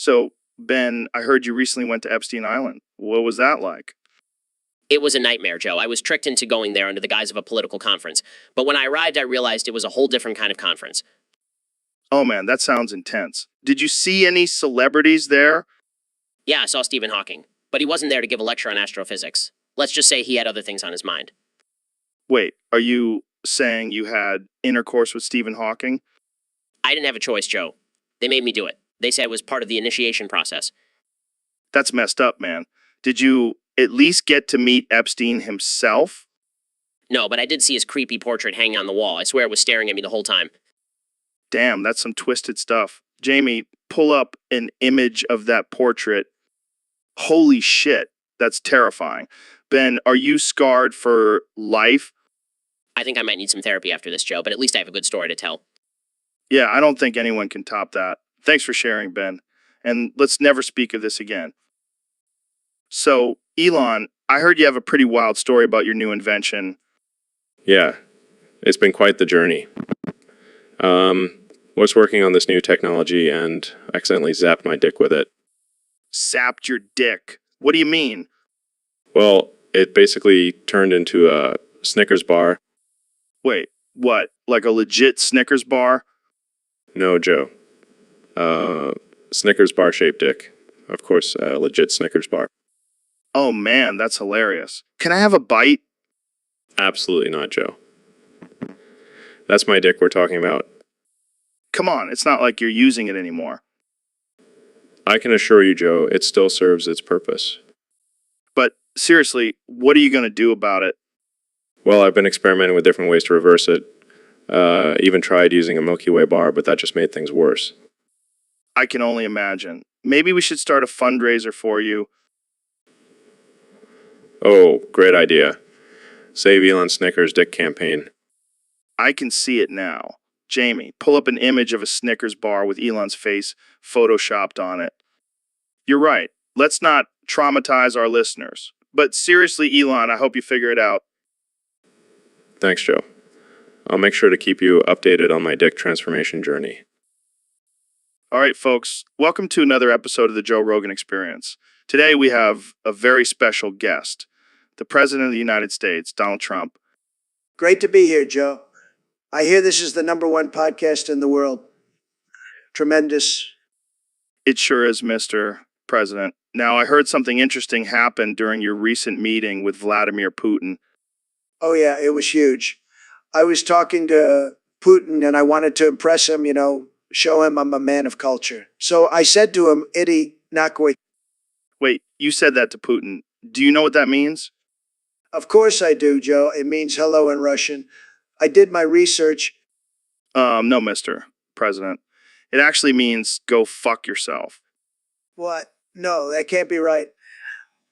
So, Ben, I heard you recently went to Epstein Island. What was that like? It was a nightmare, Joe. I was tricked into going there under the guise of a political conference. But when I arrived, I realized it was a whole different kind of conference. Oh man, that sounds intense. Did you see any celebrities there? Yeah, I saw Stephen Hawking, but he wasn't there to give a lecture on astrophysics. Let's just say he had other things on his mind. Wait, are you saying you had intercourse with Stephen Hawking? I didn't have a choice, Joe. They made me do it. They said it was part of the initiation process. That's messed up, man. Did you at least get to meet Epstein himself? No, but I did see his creepy portrait hanging on the wall. I swear it was staring at me the whole time. Damn, that's some twisted stuff. Jamie, pull up an image of that portrait. Holy shit, that's terrifying. Ben, are you scarred for life? I think I might need some therapy after this, Joe, but at least I have a good story to tell. Yeah, I don't think anyone can top that. Thanks for sharing, Ben. And let's never speak of this again. So, Elon, I heard you have a pretty wild story about your new invention. Yeah, it's been quite the journey. Was working on this new technology and accidentally zapped my dick with it. Sapped your dick. What do you mean? Well, it basically turned into a Snickers bar. Wait, what? Like a legit Snickers bar? No, Joe. Snickers bar shaped dick. Of course, a legit Snickers bar. Oh man, that's hilarious. Can I have a bite? Absolutely not, Joe. That's my dick we're talking about. Come on, it's not like you're using it anymore. I can assure you, Joe, it still serves its purpose. But seriously, what are you going to do about it? Well, I've been experimenting with different ways to reverse it. Even tried using a Milky Way bar, but that just made things worse. I can only imagine. Maybe we should start a fundraiser for you. Oh, great idea. Save Elon Snickers Dick campaign. I can see it now. Jamie, pull up an image of a Snickers bar with Elon's face photoshopped on it. You're right. Let's not traumatize our listeners. But seriously, Elon, I hope you figure it out. Thanks, Joe. I'll make sure to keep you updated on my dick transformation journey. All right, folks, welcome to another episode of the Joe Rogan Experience. Today we have a very special guest, the President of the United States, Donald Trump. Great to be here, Joe. I hear this is the #1 podcast in the world. Tremendous. It sure is, Mr. President. Now, I heard something interesting happen during your recent meeting with Vladimir Putin. Oh, yeah, it was huge. I was talking to Putin and I wanted to impress him, show him I'm a man of culture. So I said to him, Idi Nakoi. Wait, you said that to Putin. Do you know what that means? Of course I do, Joe. It means hello in Russian. I did my research. No, Mr. President. It actually means go fuck yourself. What? No, that can't be right.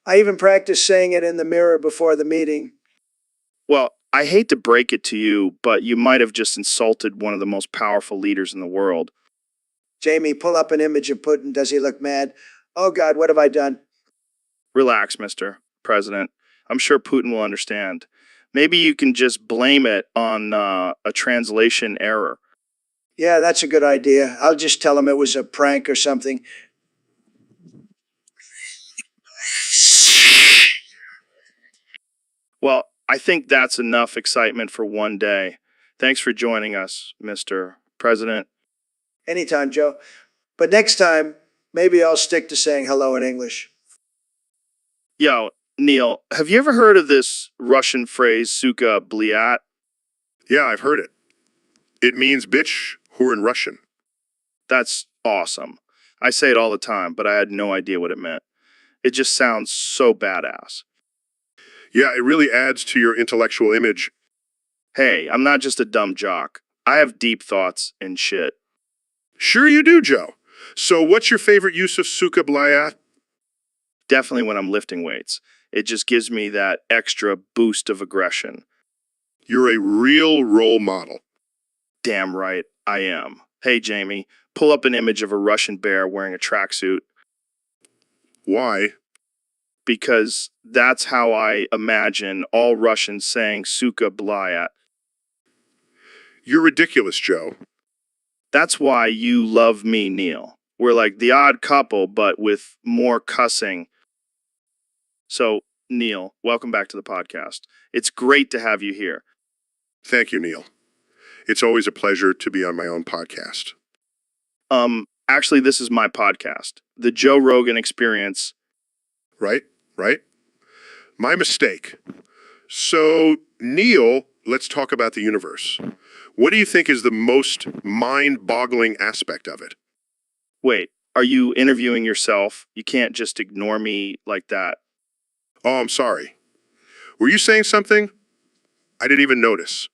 I even practiced saying it in the mirror before the meeting. Well, I hate to break it to you, but you might have just insulted one of the most powerful leaders in the world. Jamie, pull up an image of Putin. Does he look mad? Oh, God, what have I done? Relax, Mr. President. I'm sure Putin will understand. Maybe you can just blame it on a translation error. Yeah, that's a good idea. I'll just tell him it was a prank or something. Well, I think that's enough excitement for one day. Thanks for joining us, Mr. President. Anytime, Joe. But next time, maybe I'll stick to saying hello in English. Yo, Neil, have you ever heard of this Russian phrase, suka bliat? Yeah, I've heard it. It means bitch whore in Russian. That's awesome. I say it all the time, but I had no idea what it meant. It just sounds so badass. Yeah, it really adds to your intellectual image. Hey, I'm not just a dumb jock. I have deep thoughts and shit. Sure you do, Joe. So what's your favorite use of suka blayat? Definitely when I'm lifting weights. It just gives me that extra boost of aggression. You're a real role model. Damn right, I am. Hey, Jamie, pull up an image of a Russian bear wearing a tracksuit. Why? Because that's how I imagine all Russians saying suka blayat. You're ridiculous, Joe. That's why you love me, Neil. We're like the odd couple, but with more cussing. So, Neil, welcome back to the podcast. It's great to have you here. Thank you, Neil. It's always a pleasure to be on my own podcast. Actually, this is my podcast, The Joe Rogan Experience. Right? My mistake. So, Neil, let's talk about the universe. What do you think is the most mind-boggling aspect of it? Wait, are you interviewing yourself? You can't just ignore me like that. Oh, I'm sorry. Were you saying something? I didn't even notice.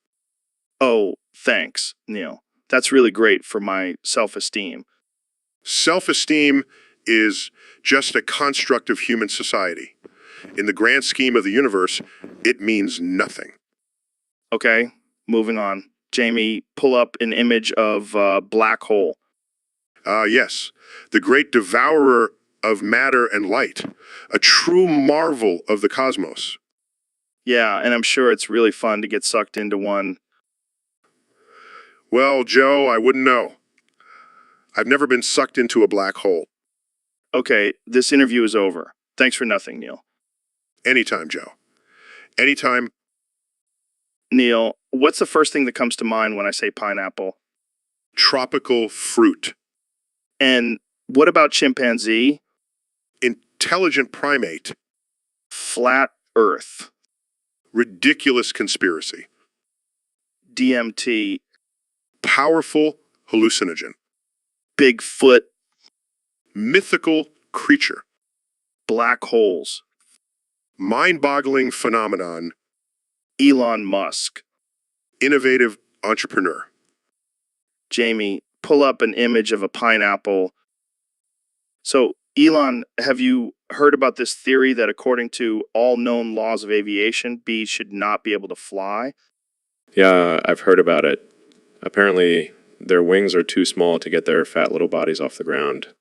Oh, thanks, Neil. That's really great for my self-esteem. Self-esteem is just a construct of human society. In the grand scheme of the universe, it means nothing. Okay, moving on. Jamie, pull up an image of a black hole. Yes, the great devourer of matter and light, a true marvel of the cosmos. Yeah, and I'm sure it's really fun to get sucked into one. Well, Joe, I wouldn't know. I've never been sucked into a black hole. Okay, this interview is over. Thanks for nothing, Neil. Anytime, Joe. Anytime. Neil, what's the first thing that comes to mind when I say pineapple? Tropical fruit. And what about chimpanzee? Intelligent primate. Flat Earth. Ridiculous conspiracy. DMT. Powerful hallucinogen. Bigfoot. Mythical creature. Black holes. Mind-boggling phenomenon. Elon Musk. Innovative entrepreneur. Jamie, pull up an image of a pineapple. So, Elon, have you heard about this theory that according to all known laws of aviation, bees should not be able to fly? Yeah, I've heard about it. Apparently, their wings are too small to get their fat little bodies off the ground.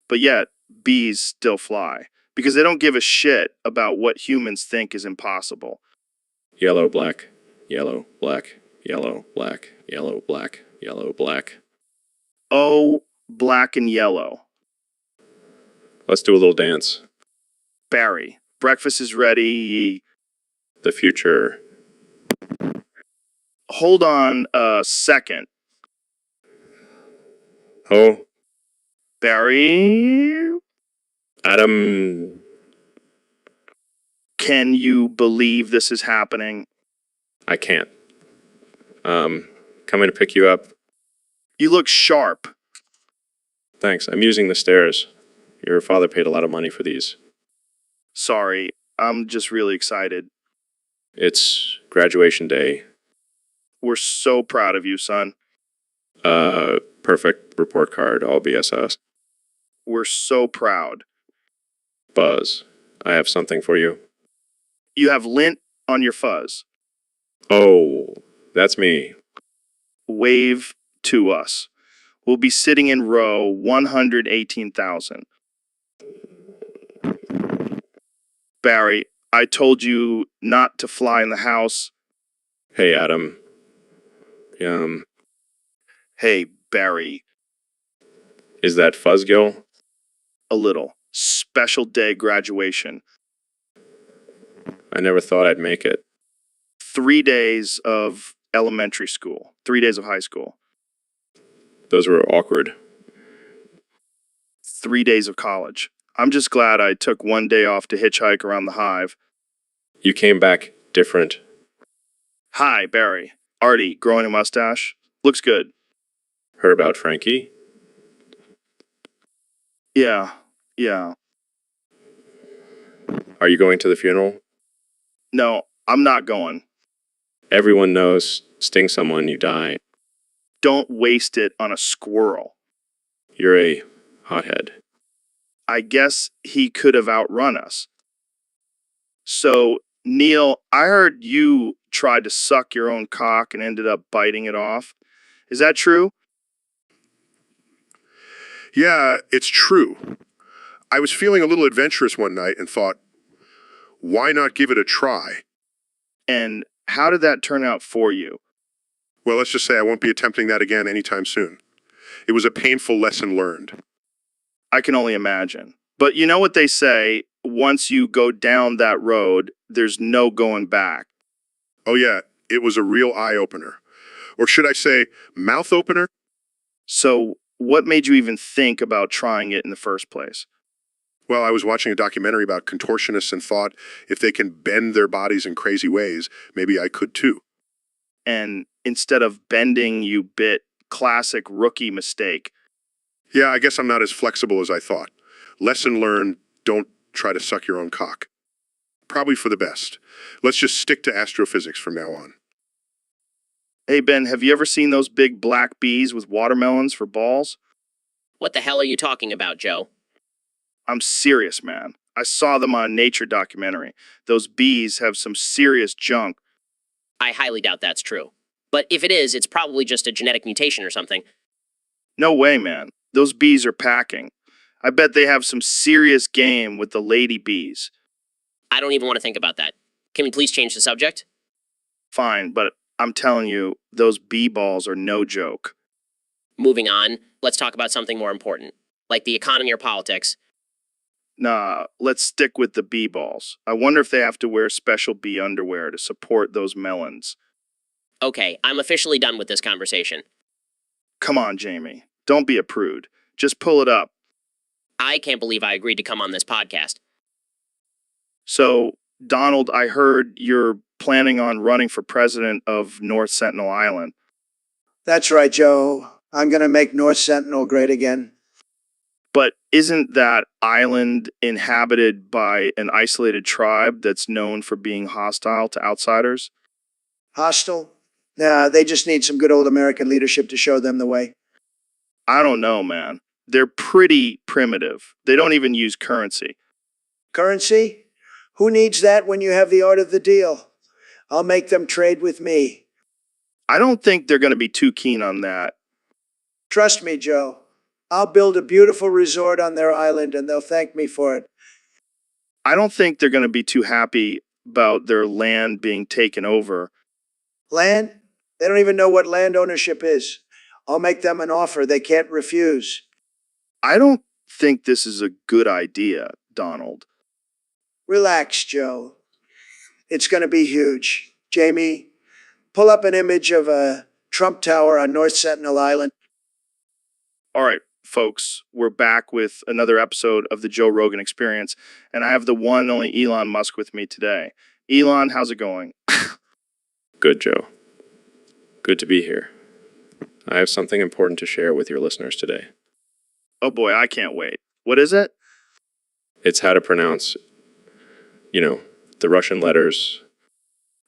But yet, bees still fly because they don't give a shit about what humans think is impossible. Yellow, black, yellow, black, yellow, black, yellow, black, yellow, black. Oh, black and yellow. Let's do a little dance. Barry, breakfast is ready. The future. Hold on a second. Oh, Barry, Adam. can you believe this is happening? I can't. Coming to pick you up. You look sharp. Thanks. I'm using the stairs. Your father paid a lot of money for these. Sorry, I'm just really excited. It's graduation day. We're so proud of you, son. Perfect report card, all BSS. We're so proud. Buzz, I have something for you. You have lint on your fuzz. Oh, that's me. Wave to us. We'll be sitting in row 118,000. Barry, I told you not to fly in the house. Hey, Adam. Hey, Barry, Is that Fuzzgill? a little. Special day graduation. I never thought I'd make it. 3 days of elementary school. 3 days of high school. Those were awkward. 3 days of college. I'm just glad I took 1 day off to hitchhike around the hive. You came back different. Hi, Barry. Artie, growing a mustache. Looks good. Heard about Frankie? Yeah. Are you going to the funeral? No, I'm not going. Everyone knows, sting someone, you die. Don't waste it on a squirrel. You're a hothead. I guess he could have outrun us. So, Neil, I heard you tried to suck your own cock and ended up biting it off. Is that true? Yeah, it's true. I was feeling a little adventurous one night and thought, why not give it a try? And how did that turn out for you? Well, let's just say I won't be attempting that again anytime soon. It was a painful lesson learned. I can only imagine. But you know what they say, once you go down that road, there's no going back. Oh, yeah, it was a real eye opener. Or should I say, mouth opener? So, what made you even think about trying it in the first place? Well, I was watching a documentary about contortionists and thought if they can bend their bodies in crazy ways, maybe I could too. And instead of bending, you bit. Classic rookie mistake. Yeah, I guess I'm not as flexible as I thought. Lesson learned, don't try to suck your own cock. Probably for the best. Let's just stick to astrophysics from now on. Hey, Ben, have you ever seen those big black bees with watermelons for balls? What the hell are you talking about, Joe? I'm serious, man. I saw them on a nature documentary. Those bees have some serious junk. I highly doubt that's true. But if it is, it's probably just a genetic mutation or something. No way, man. Those bees are packing. I bet they have some serious game with the lady bees. I don't even want to think about that. Can we please change the subject? Fine, but I'm telling you, those bee balls are no joke. Moving on, let's talk about something more important, like the economy or politics. Nah, let's stick with the bee balls. I wonder if they have to wear special bee underwear to support those melons. Okay, I'm officially done with this conversation. Come on, Jamie. Don't be a prude. Just pull it up. I can't believe I agreed to come on this podcast. So, Donald, I heard you're planning on running for president of North Sentinel Island. That's right, Joe. I'm going to make North Sentinel great again. But isn't that island inhabited by an isolated tribe that's known for being hostile to outsiders? Hostile? Nah, they just need some good old American leadership to show them the way. I don't know, man. They're pretty primitive. They don't even use currency. Currency? Who needs that when you have the art of the deal? I'll make them trade with me. I don't think they're going to be too keen on that. Trust me, Joe. I'll build a beautiful resort on their island and they'll thank me for it. I don't think they're going to be too happy about their land being taken over. Land? They don't even know what land ownership is. I'll make them an offer they can't refuse. I don't think this is a good idea, Donald. Relax, Joe. It's going to be huge. Jamie, pull up an image of a Trump Tower on North Sentinel Island. All right, folks, we're back with another episode of the Joe Rogan Experience, and I have the one and only Elon Musk with me today. Elon, how's it going? Good, Joe. Good to be here. I have something important to share with your listeners today. Oh boy, I can't wait. What is it? It's how to pronounce, the Russian letters.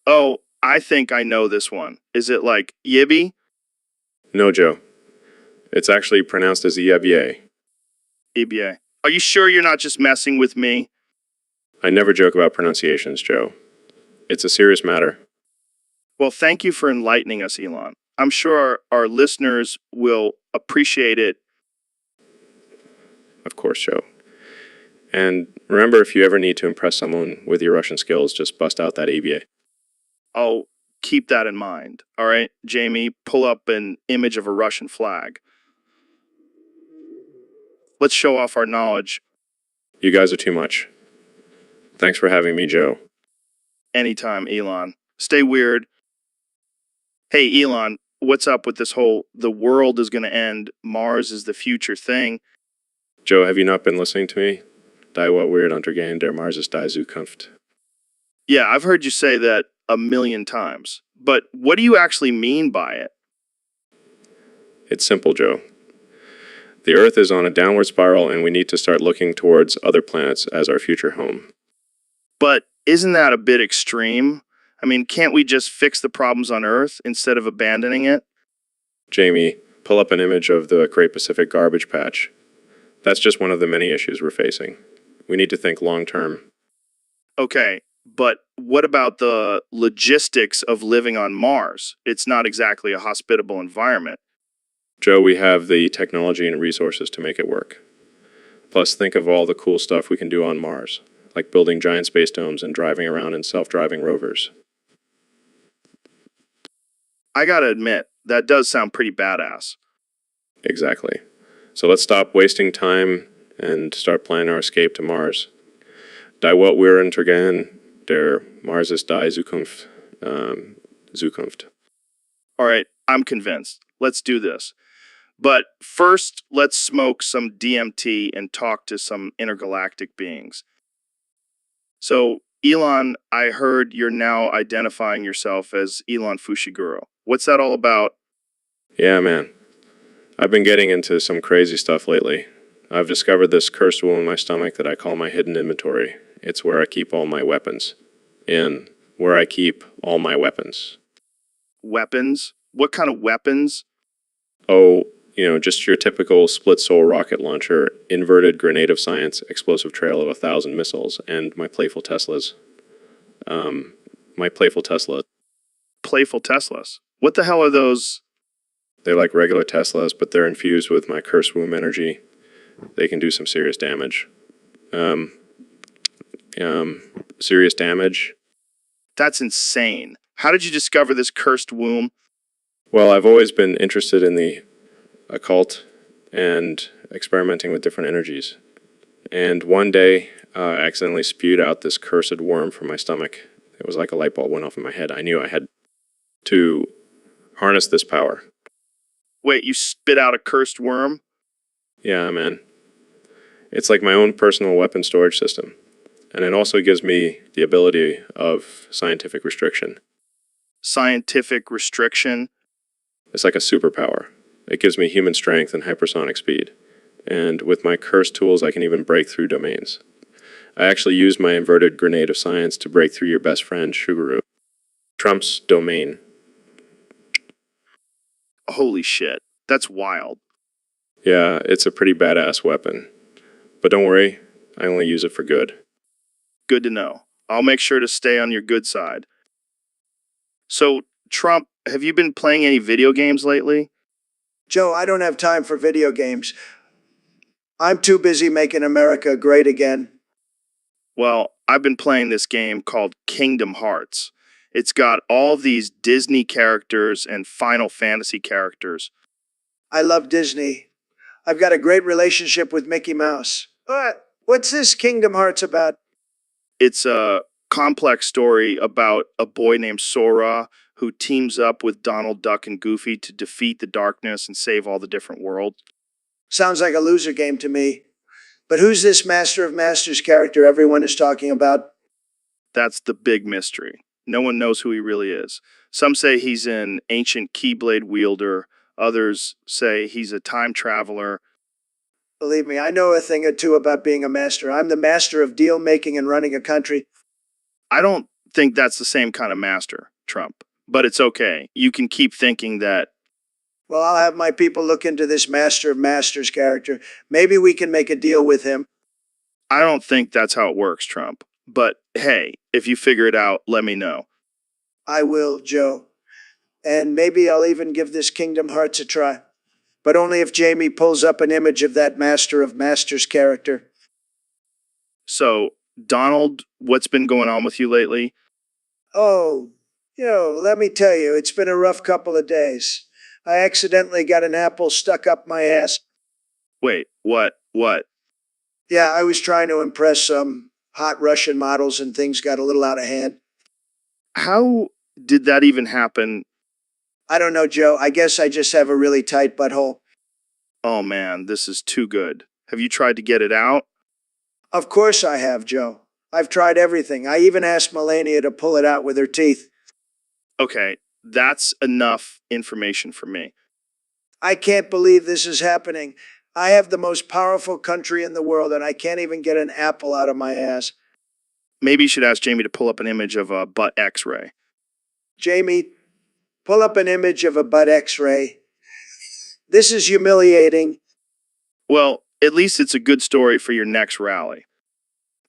Oh, I think I know this one. Is it like Yibby? No, Joe. It's actually pronounced as Yevye. EBA. Are you sure you're not just messing with me? I never joke about pronunciations, Joe. It's a serious matter. Well, thank you for enlightening us, Elon. I'm sure our listeners will appreciate it. Of course, Joe. And remember, if you ever need to impress someone with your Russian skills, just bust out that ABA. I'll keep that in mind. All right, Jamie, pull up an image of a Russian flag. Let's show off our knowledge. You guys are too much. Thanks for having me, Joe. Anytime, Elon. Stay weird. Hey, Elon, what's up with this whole the world is going to end, Mars is the future thing? Joe, have you not been listening to me? Die what weird untergehen, der Mars ist die Zukunft. Yeah, I've heard you say that a million times. But what do you actually mean by it? It's simple, Joe. The Earth is on a downward spiral, and we need to start looking towards other planets as our future home. But isn't that a bit extreme? I mean, can't we just fix the problems on Earth instead of abandoning it? Jamie, pull up an image of the Great Pacific Garbage Patch. That's just one of the many issues we're facing. We need to think long term. Okay, but what about the logistics of living on Mars? It's not exactly a hospitable environment. Joe, we have the technology and resources to make it work. Plus, think of all the cool stuff we can do on Mars, like building giant space domes and driving around in self-driving rovers. I gotta admit, that does sound pretty badass. Exactly. So let's stop wasting time and start planning our escape to Mars. Die what wir untergehen, der Mars ist die Zukunft. Zukunft. All right, I'm convinced. Let's do this. But first, let's smoke some DMT and talk to some intergalactic beings. So, Elon, I heard you're now identifying yourself as Elon Fushiguro. What's that all about? Yeah, man. I've been getting into some crazy stuff lately. I've discovered this cursed wound in my stomach that I call my hidden inventory. It's where I keep all my weapons. Where I keep all my weapons. Weapons? What kind of weapons? Oh, just your typical split-soul rocket launcher, inverted grenade of science, explosive trail of 1,000 missiles, and my playful Teslas. My playful Tesla. Playful Teslas. What the hell are those? They're like regular Teslas, but they're infused with my curse womb energy. They can do some serious damage. Serious damage. That's insane. How did you discover this cursed womb? Well, I've always been interested in the occult and experimenting with different energies. And one day, I accidentally spewed out this cursed worm from my stomach. It was like a light bulb went off in my head. I knew I had to harness this power. Wait, you spit out a cursed worm? Yeah, man. It's like my own personal weapon storage system. And it also gives me the ability of scientific restriction. Scientific restriction? It's like a superpower. It gives me human strength and hypersonic speed. And with my curse tools, I can even break through domains. I actually used my inverted grenade of science to break through your best friend, Suguru. Trump's domain. Holy shit. That's wild. Yeah, it's a pretty badass weapon. But don't worry, I only use it for good. Good to know. I'll make sure to stay on your good side. So, Trump, have you been playing any video games lately? Joe, I don't have time for video games. I'm too busy making America great again. Well, I've been playing this game called Kingdom Hearts. It's got all these Disney characters and Final Fantasy characters. I love Disney. I've got a great relationship with Mickey Mouse. What's this Kingdom Hearts about? It's a complex story about a boy named Sora who teams up with Donald Duck and Goofy to defeat the darkness and save all the different worlds. Sounds like a loser game to me. But who's this Master of Masters character everyone is talking about? That's the big mystery. No one knows who he really is. Some say he's an ancient Keyblade wielder. Others say he's a time traveler. Believe me, I know a thing or two about being a master. I'm the master of deal making and running a country. I don't think that's the same kind of master, Trump. But it's okay. You can keep thinking that. Well, I'll have my people look into this Master of Masters character. Maybe we can make a deal with him. I don't think that's how it works, Trump. But hey, if you figure it out, let me know. I will, Joe. And maybe I'll even give this Kingdom Hearts a try. But only if Jamie pulls up an image of that Master of Masters character. So, Donald, what's been going on with you lately? Oh, let me tell you, it's been a rough couple of days. I accidentally got an apple stuck up my ass. Wait, what? Yeah, I was trying to impress some hot Russian models and things got a little out of hand. How did that even happen? I don't know, Joe. I guess I just have a really tight butthole. Oh man, this is too good. Have you tried to get it out? Of course I have, Joe. I've tried everything. I even asked Melania to pull it out with her teeth. Okay, that's enough information for me. I can't believe this is happening. I have the most powerful country in the world and I can't even get an apple out of my ass. Maybe you should ask Jamie to pull up an image of a butt x-ray. Jamie, pull up an image of a butt x-ray. This is humiliating. Well, at least it's a good story for your next rally.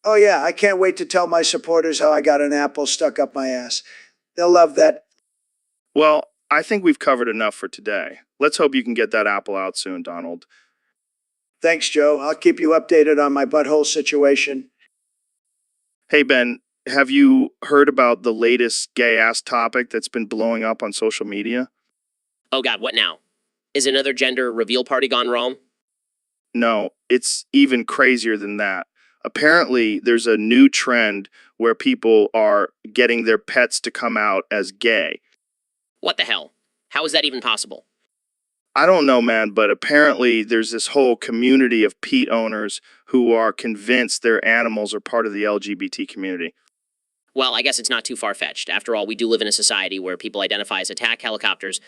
Oh yeah, I can't wait to tell my supporters how I got an apple stuck up my ass. They'll love that. Well, I think we've covered enough for today. Let's hope you can get that apple out soon, Donald. Thanks, Joe. I'll keep you updated on my butthole situation. Hey, Ben, have you heard about the latest gay-ass topic that's been blowing up on social media? Oh God, what now? Is another gender reveal party gone wrong? No, it's even crazier than that. Apparently, there's a new trend where people are getting their pets to come out as gay. What the hell? How is that even possible? I don't know, man, but apparently there's this whole community of pet owners who are convinced their animals are part of the LGBT community. Well, I guess it's not too far-fetched. After all, we do live in a society where people identify as attack helicopters.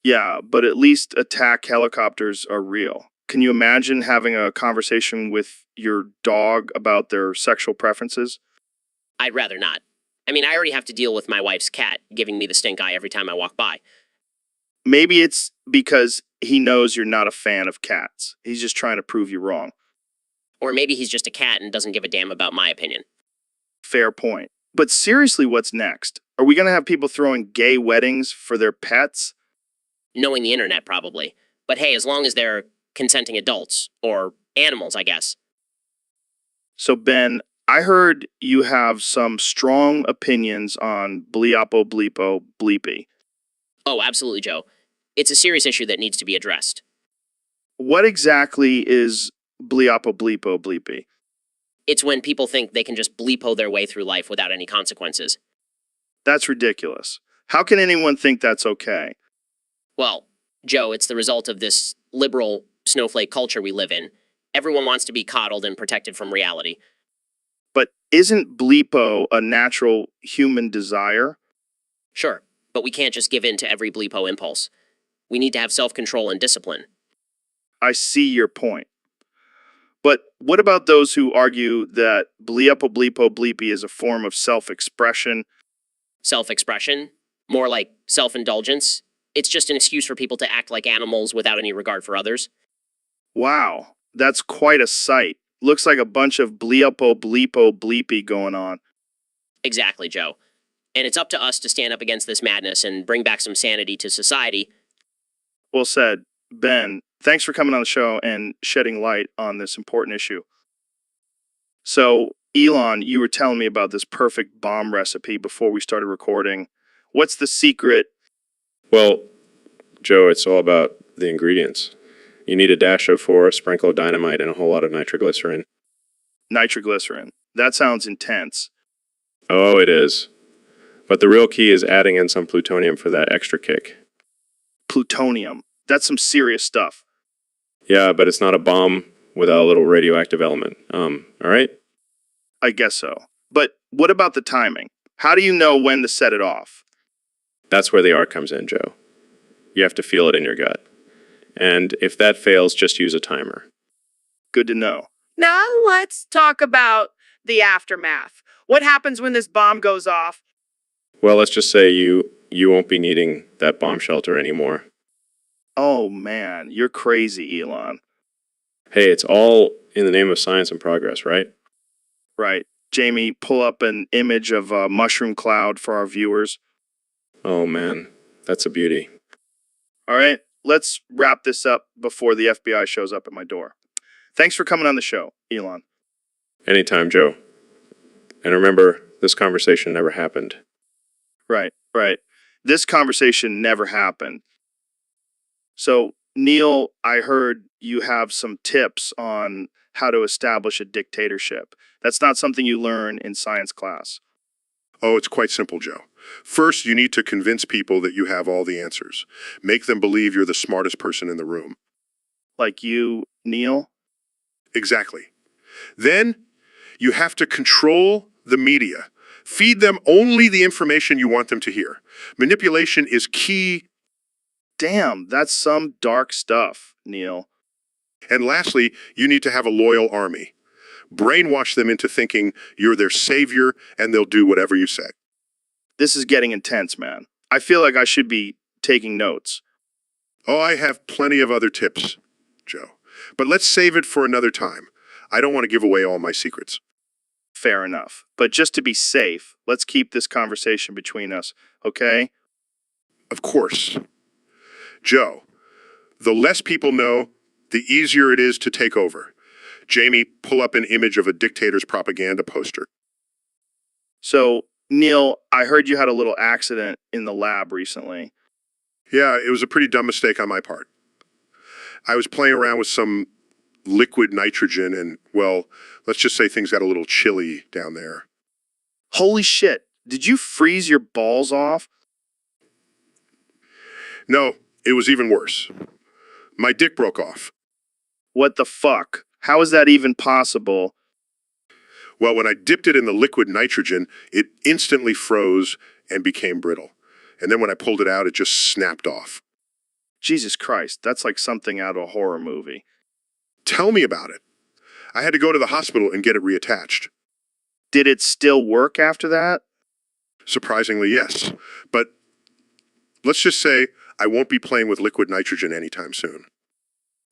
Yeah, but at least attack helicopters are real. Can you imagine having a conversation with your dog about their sexual preferences? I'd rather not. I mean, I already have to deal with my wife's cat giving me the stink eye every time I walk by. Maybe it's because he knows you're not a fan of cats. He's just trying to prove you wrong. Or maybe he's just a cat and doesn't give a damn about my opinion. Fair point. But seriously, what's next? Are we going to have people throwing gay weddings for their pets? Knowing the internet, probably. But hey, as long as they're consenting adults, or animals, I guess. So, Ben, I heard you have some strong opinions on bleepo bleepo bleepy. Oh, absolutely, Joe. It's a serious issue that needs to be addressed. What exactly is bleepo bleepo bleepy? It's when people think they can just bleepo their way through life without any consequences. That's ridiculous. How can anyone think that's okay? Well, Joe, it's the result of this liberal snowflake culture we live in. Everyone wants to be coddled and protected from reality. But isn't bleepo a natural human desire? Sure, but we can't just give in to every bleepo impulse. We need to have self-control and discipline. I see your point. But what about those who argue that bleepo bleepo bleepy is a form of self-expression? Self-expression? More like self-indulgence? It's just an excuse for people to act like animals without any regard for others. Wow, that's quite a sight. Looks like a bunch of bleepo bleepo bleepy going on. Exactly, Joe. And it's up to us to stand up against this madness and bring back some sanity to society. Well said. Ben, thanks for coming on the show and shedding light on this important issue. So, Elon, you were telling me about this perfect bomb recipe before we started recording. What's the secret? Well, Joe, it's all about the ingredients. You need a dash of 4, a sprinkle of dynamite, and a whole lot of nitroglycerin. Nitroglycerin. That sounds intense. Oh, it is. But the real key is adding in some plutonium for that extra kick. Plutonium. That's some serious stuff. Yeah, but it's not a bomb without a little radioactive element. All right? I guess so. But what about the timing? How do you know when to set it off? That's where the art comes in, Joe. You have to feel it in your gut. And if that fails, just use a timer. Good to know. Now let's talk about the aftermath. What happens when this bomb goes off? Well, let's just say you won't be needing that bomb shelter anymore. Oh man, you're crazy, Elon. Hey, it's all in the name of science and progress, right? Right. Jamie, pull up an image of a mushroom cloud for our viewers. Oh man, that's a beauty. All right, let's wrap this up before the FBI shows up at my door. Thanks for coming on the show, Elon. Anytime, Joe. And remember, this conversation never happened. Right, right. This conversation never happened. So, Neil, I heard you have some tips on how to establish a dictatorship. That's not something you learn in science class. Oh, it's quite simple, Joe. First, you need to convince people that you have all the answers. Make them believe you're the smartest person in the room. Like you, Neil? Exactly. Then, you have to control the media. Feed them only the information you want them to hear. Manipulation is key. Damn, that's some dark stuff, Neil. And lastly, you need to have a loyal army. Brainwash them into thinking you're their savior and they'll do whatever you say. This is getting intense, man. I feel like I should be taking notes. Oh, I have plenty of other tips, Joe. But let's save it for another time. I don't want to give away all my secrets. Fair enough. But just to be safe, let's keep this conversation between us, okay? Of course. Joe, the less people know, the easier it is to take over. Jamie, pull up an image of a dictator's propaganda poster. So, Neil, I heard you had a little accident in the lab recently. Yeah, it was a pretty dumb mistake on my part. I was playing around with some liquid nitrogen and, well, let's just say things got a little chilly down there. Holy shit. Did you freeze your balls off? No, it was even worse. My dick broke off. What the fuck? How is that even possible? Well, when I dipped it in the liquid nitrogen, it instantly froze and became brittle. And then when I pulled it out, it just snapped off. Jesus Christ, that's like something out of a horror movie. Tell me about it. I had to go to the hospital and get it reattached. Did it still work after that? Surprisingly, yes. But let's just say I won't be playing with liquid nitrogen anytime soon.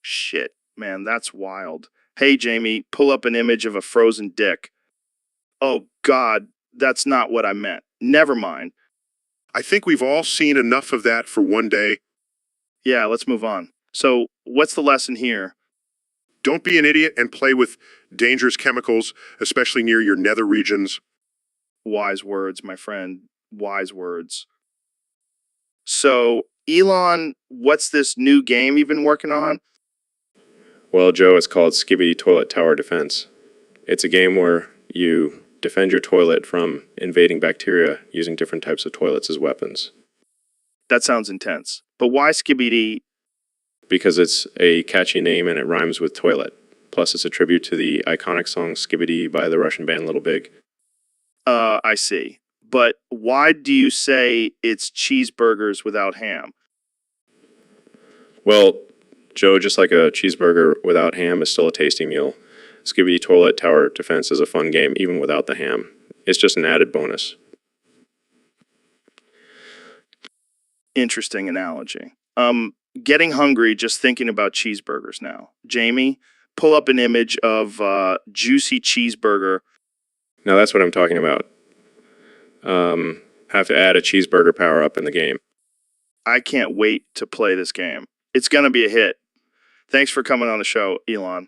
Shit, man, that's wild. Hey, Jamie, pull up an image of a frozen dick. Oh, God, that's not what I meant. Never mind. I think we've all seen enough of that for one day. Yeah, let's move on. So, what's the lesson here? Don't be an idiot and play with dangerous chemicals, especially near your nether regions. Wise words, my friend. Wise words. So, Elon, what's this new game you've been working on? Well, Joe, it's called Skibidi Toilet Tower Defense. It's a game where you defend your toilet from invading bacteria using different types of toilets as weapons. That sounds intense. But why Skibidi? Because it's a catchy name and it rhymes with toilet. Plus, it's a tribute to the iconic song Skibidi by the Russian band Little Big. I see. But why do you say it's cheeseburgers without ham? Well, Joe, just like a cheeseburger without ham is still a tasty meal, Skibidi Toilet Tower Defense is a fun game even without the ham. It's just an added bonus. Interesting analogy. Getting hungry just thinking about cheeseburgers now. Jamie, pull up an image of juicy cheeseburger. Now that's what I'm talking about. Have to add a cheeseburger power up in the game. I can't wait to play this game. It's going to be a hit. Thanks for coming on the show, Elon.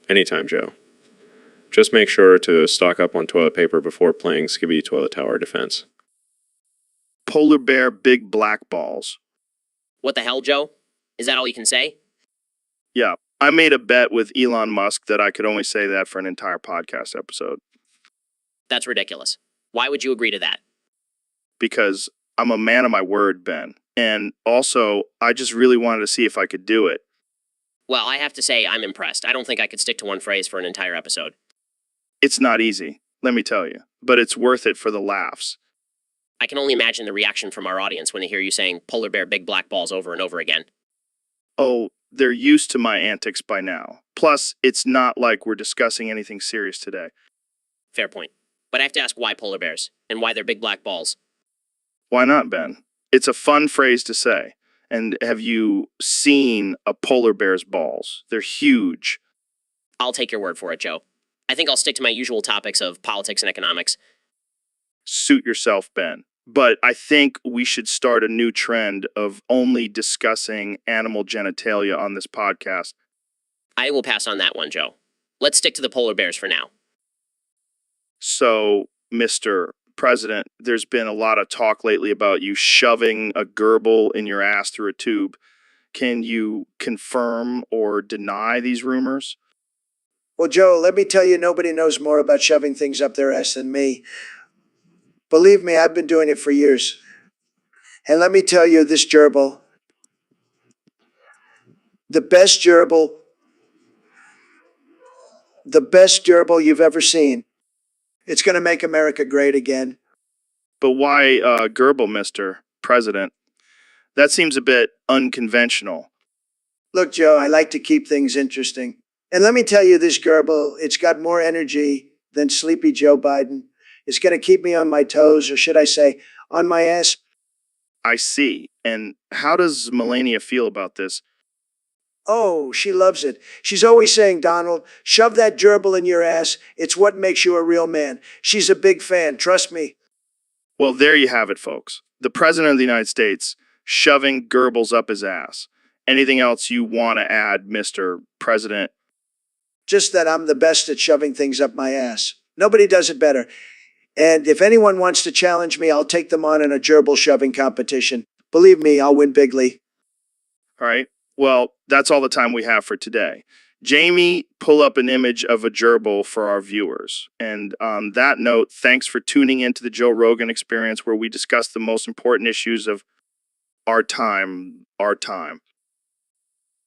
Anytime, Joe. Just make sure to stock up on toilet paper before playing Skibidi Toilet Tower Defense. Polar bear big black balls. What the hell, Joe? Is that all you can say? Yeah, I made a bet with Elon Musk that I could only say that for an entire podcast episode. That's ridiculous. Why would you agree to that? Because I'm a man of my word, Ben. And also, I just really wanted to see if I could do it. Well, I have to say I'm impressed. I don't think I could stick to one phrase for an entire episode. It's not easy, let me tell you. But it's worth it for the laughs. I can only imagine the reaction from our audience when they hear you saying polar bear big black balls over and over again. Oh, they're used to my antics by now. Plus, it's not like we're discussing anything serious today. Fair point. But I have to ask why polar bears and why they're big black balls. Why not, Ben? It's a fun phrase to say. And have you seen a polar bear's balls? They're huge. I'll take your word for it, Joe. I think I'll stick to my usual topics of politics and economics. Suit yourself, Ben. But I think we should start a new trend of only discussing animal genitalia on this podcast. I will pass on that one, Joe. Let's stick to the polar bears for now. So, Mr. President, there's been a lot of talk lately about you shoving a gerbil in your ass through a tube. Can you confirm or deny these rumors? Well, Joe, let me tell you, nobody knows more about shoving things up their ass than me. Believe me, I've been doing it for years. And let me tell you, this gerbil, the best gerbil you've ever seen. It's going to make America great again. But why gerbil, Mr. President? That seems a bit unconventional. Look, Joe, I like to keep things interesting. And let me tell you, this gerbil, it's got more energy than sleepy Joe Biden. It's going to keep me on my toes, or should I say, on my ass. I see. And how does Melania feel about this? Oh, she loves it. She's always saying, Donald, shove that gerbil in your ass. It's what makes you a real man. She's a big fan, trust me. Well, there you have it, folks. The President of the United States shoving gerbils up his ass. Anything else you want to add, Mr. President? Just that I'm the best at shoving things up my ass. Nobody does it better. And if anyone wants to challenge me, I'll take them on in a gerbil shoving competition. Believe me, I'll win bigly. All right. Well, that's all the time we have for today. Jamie, pull up an image of a gerbil for our viewers. And on that note, thanks for tuning into the Joe Rogan Experience, where we discuss the most important issues of our time.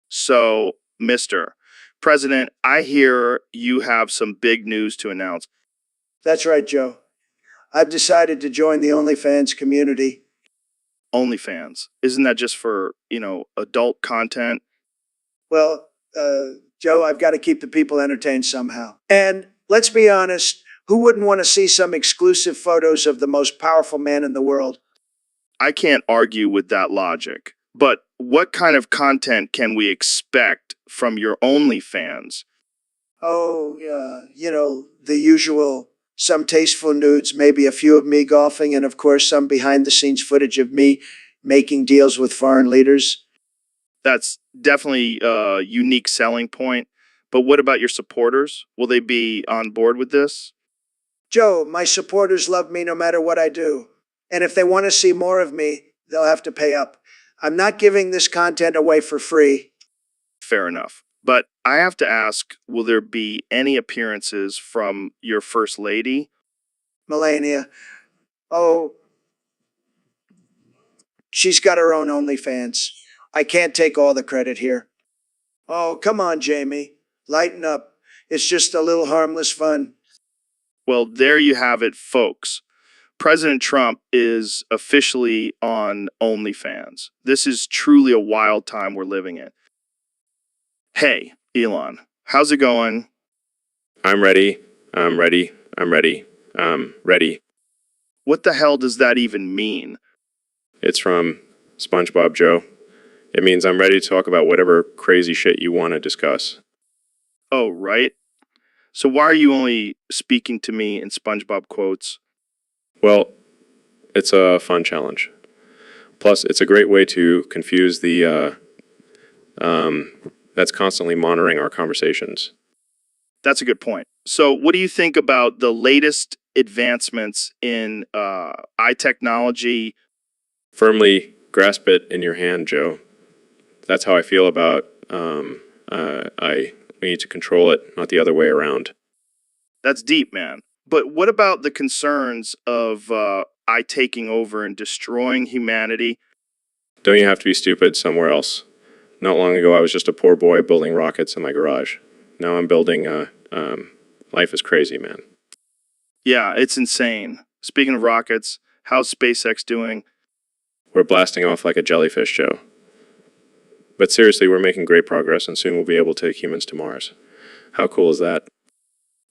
So, Mr. President, I hear you have some big news to announce. That's right, Joe. I've decided to join the OnlyFans community. OnlyFans. Isn't that just for, adult content? Well, Joe, I've got to keep the people entertained somehow. And let's be honest, who wouldn't want to see some exclusive photos of the most powerful man in the world? I can't argue with that logic. But what kind of content can we expect from your OnlyFans? Oh, the usual. Some tasteful nudes, maybe a few of me golfing, and of course some behind-the-scenes footage of me making deals with foreign leaders. That's definitely a unique selling point. But what about your supporters? Will they be on board with this? Joe, my supporters love me no matter what I do. And if they want to see more of me, they'll have to pay up. I'm not giving this content away for free. Fair enough. But I have to ask, will there be any appearances from your first lady? Melania. Oh, she's got her own OnlyFans. I can't take all the credit here. Oh, come on, Jamie. Lighten up. It's just a little harmless fun. Well, there you have it, folks. President Trump is officially on OnlyFans. This is truly a wild time we're living in. Hey, Elon, how's it going? I'm ready. I'm ready. I'm ready. Ready. What the hell does that even mean? It's from SpongeBob Joe. It means I'm ready to talk about whatever crazy shit you want to discuss. Oh, right. So why are you only speaking to me in SpongeBob quotes? Well, it's a fun challenge. Plus, it's a great way to confuse the that's constantly monitoring our conversations. That's a good point. So what do you think about the latest advancements in eye technology? Firmly grasp it in your hand, Joe. That's how I feel about we need to control it, not the other way around. That's deep, man. But what about the concerns of eye taking over and destroying humanity? Don't you have to be stupid somewhere else? Not long ago, I was just a poor boy building rockets in my garage. Now I'm building, life is crazy, man. Yeah, it's insane. Speaking of rockets, how's SpaceX doing? We're blasting off like a jellyfish, Joe. But seriously, we're making great progress, and soon we'll be able to take humans to Mars. How cool is that?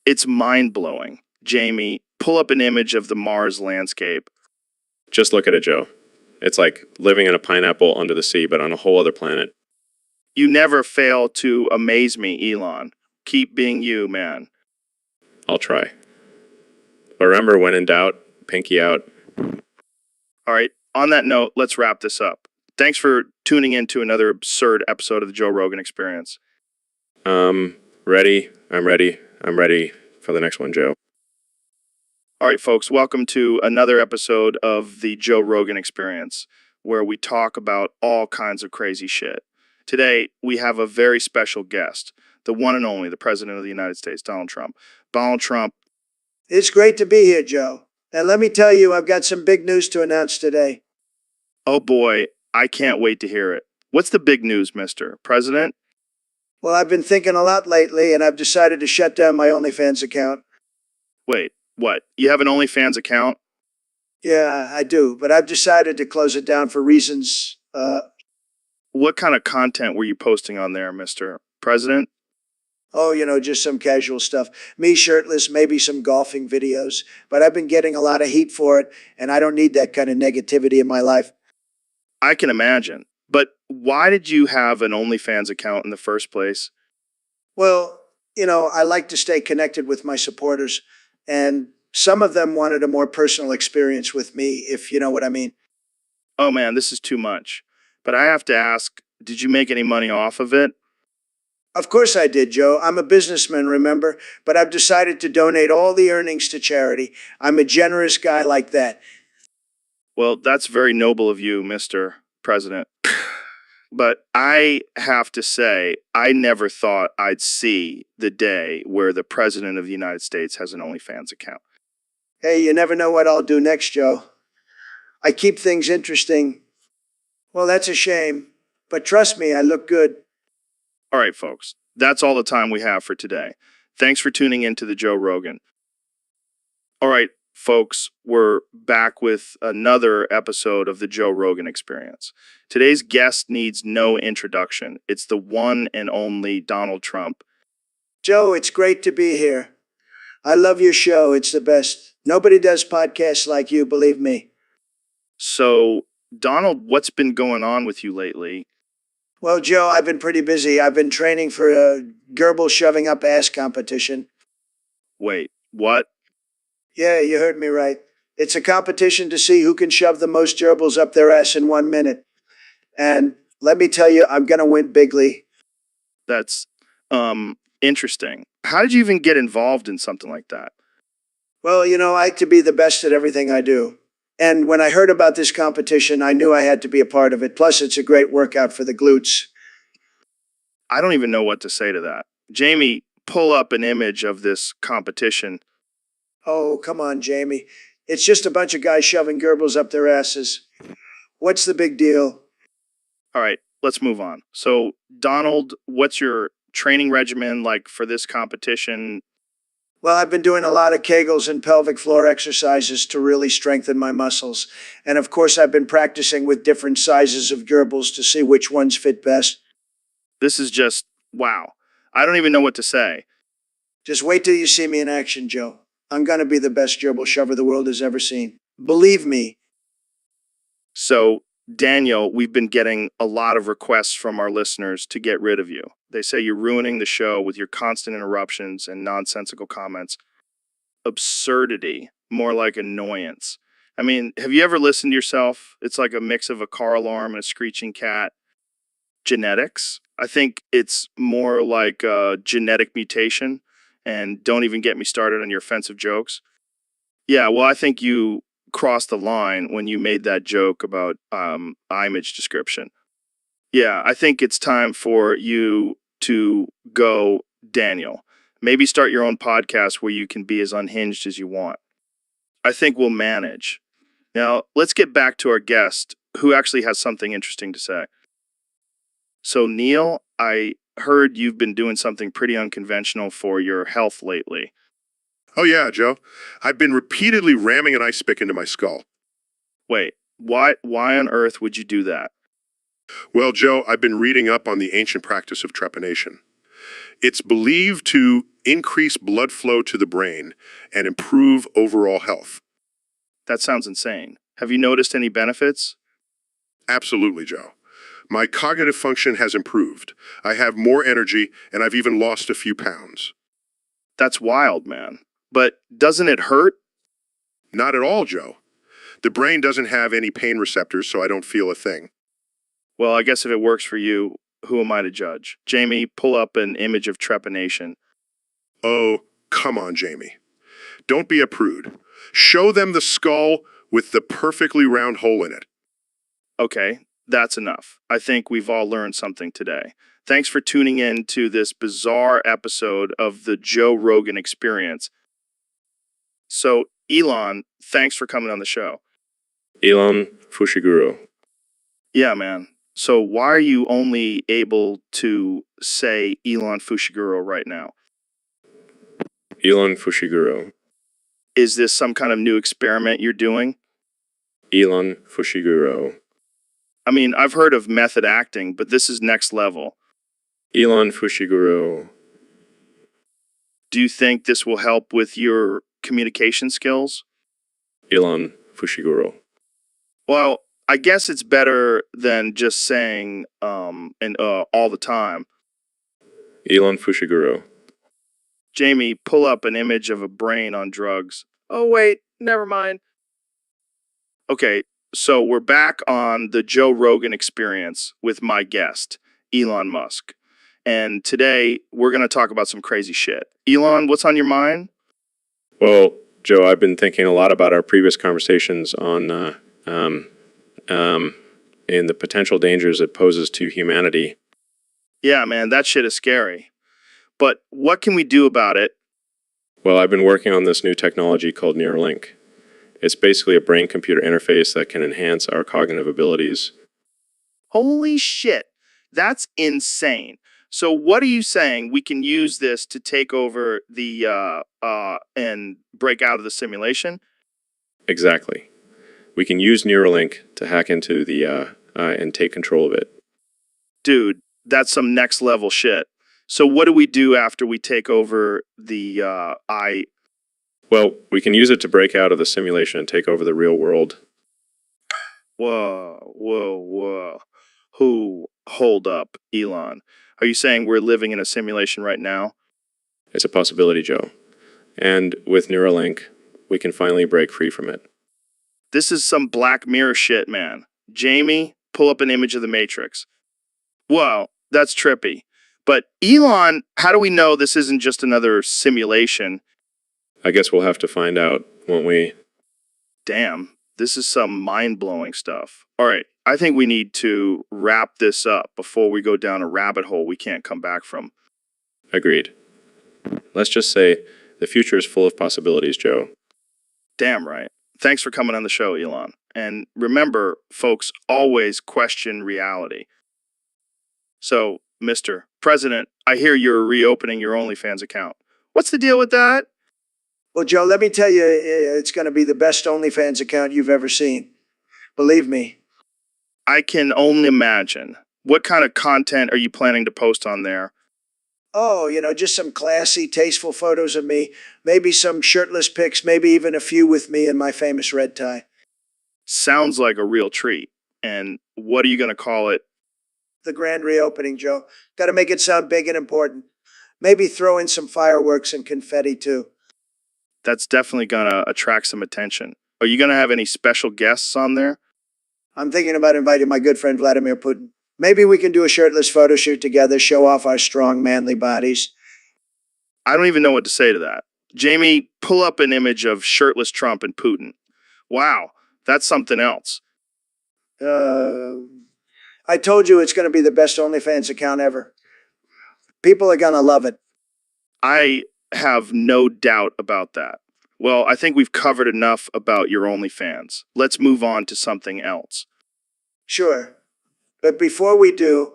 It's mind-blowing. Jamie, pull up an image of the Mars landscape. Just look at it, Joe. It's like living in a pineapple under the sea, but on a whole other planet. You never fail to amaze me, Elon. Keep being you, man. I'll try. But remember, when in doubt, pinky out. All right, on that note, let's wrap this up. Thanks for tuning in to another absurd episode of the Joe Rogan Experience. Ready. I'm ready. I'm ready for the next one, Joe. All right, folks, welcome to another episode of the Joe Rogan Experience, where we talk about all kinds of crazy shit. Today, we have a very special guest, the one and only, the President of the United States, Donald Trump. Donald Trump. It's great to be here, Joe. And let me tell you, I've got some big news to announce today. Oh boy, I can't wait to hear it. What's the big news, Mr. President? Well, I've been thinking a lot lately, and I've decided to shut down my OnlyFans account. Wait, what? You have an OnlyFans account? Yeah, I do, but I've decided to close it down for reasons. What kind of content were you posting on there, Mr. President? Oh, just some casual stuff. Me shirtless, maybe some golfing videos. But I've been getting a lot of heat for it, and I don't need that kind of negativity in my life. I can imagine. But why did you have an OnlyFans account in the first place? Well, I like to stay connected with my supporters, and some of them wanted a more personal experience with me, if you know what I mean. Oh man, this is too much. But I have to ask, did you make any money off of it? Of course I did, Joe. I'm a businessman, remember? But I've decided to donate all the earnings to charity. I'm a generous guy like that. Well, that's very noble of you, Mr. President. But I have to say, I never thought I'd see the day where the President of the United States has an OnlyFans account. Hey, you never know what I'll do next, Joe. I keep things interesting. Well, that's a shame. But trust me, I look good. All right, folks, that's all the time we have for today. Thanks for tuning in to the Joe Rogan. All right, folks, we're back with another episode of the Joe Rogan Experience. Today's guest needs no introduction. It's the one and only Donald Trump. Joe, it's great to be here. I love your show. It's the best. Nobody does podcasts like you, believe me. So, Donald, what's been going on with you lately? Well, Joe, I've been pretty busy. I've been training for a Goebbels shoving up ass competition. Wait, what? Yeah, you heard me right. It's a competition to see who can shove the most gerbils up their ass in 1 minute. And let me tell you, I'm going to win bigly. That's interesting. How did you even get involved in something like that? Well, I like to be the best at everything I do. And when I heard about this competition, I knew I had to be a part of it. Plus, it's a great workout for the glutes. I don't even know what to say to that. Jamie, pull up an image of this competition. Oh, come on, Jamie. It's just a bunch of guys shoving Goebbels up their asses. What's the big deal? All right, let's move on. So, Donald, what's your training regimen like for this competition? Well, I've been doing a lot of Kegels and pelvic floor exercises to really strengthen my muscles. And of course, I've been practicing with different sizes of Goebbels to see which ones fit best. This is just, wow. I don't even know what to say. Just wait till you see me in action, Joe. I'm going to be the best gerbil shover the world has ever seen. Believe me. So, Daniel, we've been getting a lot of requests from our listeners to get rid of you. They say you're ruining the show with your constant interruptions and nonsensical comments. Absurdity, more like annoyance. I mean, have you ever listened to yourself? It's like a mix of a car alarm and a screeching cat. Genetics? I think it's more like a genetic mutation. And don't even get me started on your offensive jokes. Yeah, well, I think you crossed the line when you made that joke about image description. Yeah, I think it's time for you to go, Daniel. Maybe start your own podcast where you can be as unhinged as you want. I think we'll manage. Now, let's get back to our guest, who actually has something interesting to say. So, Neil, I heard you've been doing something pretty unconventional for your health lately. Oh yeah, Joe. I've been repeatedly ramming an ice pick into my skull. Wait, why on earth would you do that? Well, Joe, I've been reading up on the ancient practice of trepanation. It's believed to increase blood flow to the brain and improve overall health. That sounds insane. Have you noticed any benefits? Absolutely, Joe. My cognitive function has improved. I have more energy, and I've even lost a few pounds. That's wild, man. But doesn't it hurt? Not at all, Joe. The brain doesn't have any pain receptors, so I don't feel a thing. Well, I guess if it works for you, who am I to judge? Jamie, pull up an image of trepanation. Oh, come on, Jamie. Don't be a prude. Show them the skull with the perfectly round hole in it. Okay, that's enough. I think we've all learned something today. Thanks for tuning in to this bizarre episode of the Joe Rogan Experience. So, Elon, thanks for coming on the show. Elon Fushiguro. Yeah, man. So why are you only able to say Elon Fushiguro right now? Elon Fushiguro. Is this some kind of new experiment you're doing? Elon Fushiguro. I mean, I've heard of method acting, but this is next level. Elon Fushiguro. Do you think this will help with your communication skills? Elon Fushiguro. Well, I guess it's better than just saying all the time. Elon Fushiguro. Jamie, pull up an image of a brain on drugs. Oh, wait, never mind. Okay, so we're back on the Joe Rogan Experience with my guest, Elon Musk. And today we're going to talk about some crazy shit. Elon, what's on your mind? Well, Joe, I've been thinking a lot about our previous conversations on in the potential dangers it poses to humanity. Yeah, man, that shit is scary. But what can we do about it? Well, I've been working on this new technology called Neuralink. It's basically a brain-computer interface that can enhance our cognitive abilities. Holy shit, that's insane. So what are you saying? We can use this to take over the and break out of the simulation? Exactly. We can use Neuralink to hack into the and take control of it. Dude, that's some next level shit. So what do we do after we take over the I? Well, we can use it to break out of the simulation and take over the real world. Whoa. Hold up, Elon. Are you saying we're living in a simulation right now? It's a possibility, Joe. And with Neuralink, we can finally break free from it. This is some Black Mirror shit, man. Jamie, pull up an image of the Matrix. Whoa, that's trippy. But Elon, how do we know this isn't just another simulation? I guess we'll have to find out, won't we? Damn, this is some mind-blowing stuff. All right, I think we need to wrap this up before we go down a rabbit hole we can't come back from. Agreed. Let's just say the future is full of possibilities, Joe. Damn right. Thanks for coming on the show, Elon. And remember, folks, always question reality. So, Mr. President, I hear you're reopening your OnlyFans account. What's the deal with that? Well, Joe, let me tell you, it's going to be the best OnlyFans account you've ever seen. Believe me. I can only imagine. What kind of content are you planning to post on there? Oh, just some classy, tasteful photos of me. Maybe some shirtless pics, maybe even a few with me in my famous red tie. Sounds like a real treat. And what are you going to call it? The grand reopening, Joe. Got to make it sound big and important. Maybe throw in some fireworks and confetti, too. That's definitely going to attract some attention. Are you going to have any special guests on there? I'm thinking about inviting my good friend Vladimir Putin. Maybe we can do a shirtless photo shoot together, show off our strong, manly bodies. I don't even know what to say to that. Jamie, pull up an image of shirtless Trump and Putin. Wow, that's something else. I told you it's going to be the best OnlyFans account ever. People are going to love it. I have no doubt about that. Well, I think we've covered enough about your OnlyFans. Let's move on to something else. Sure. But before we do,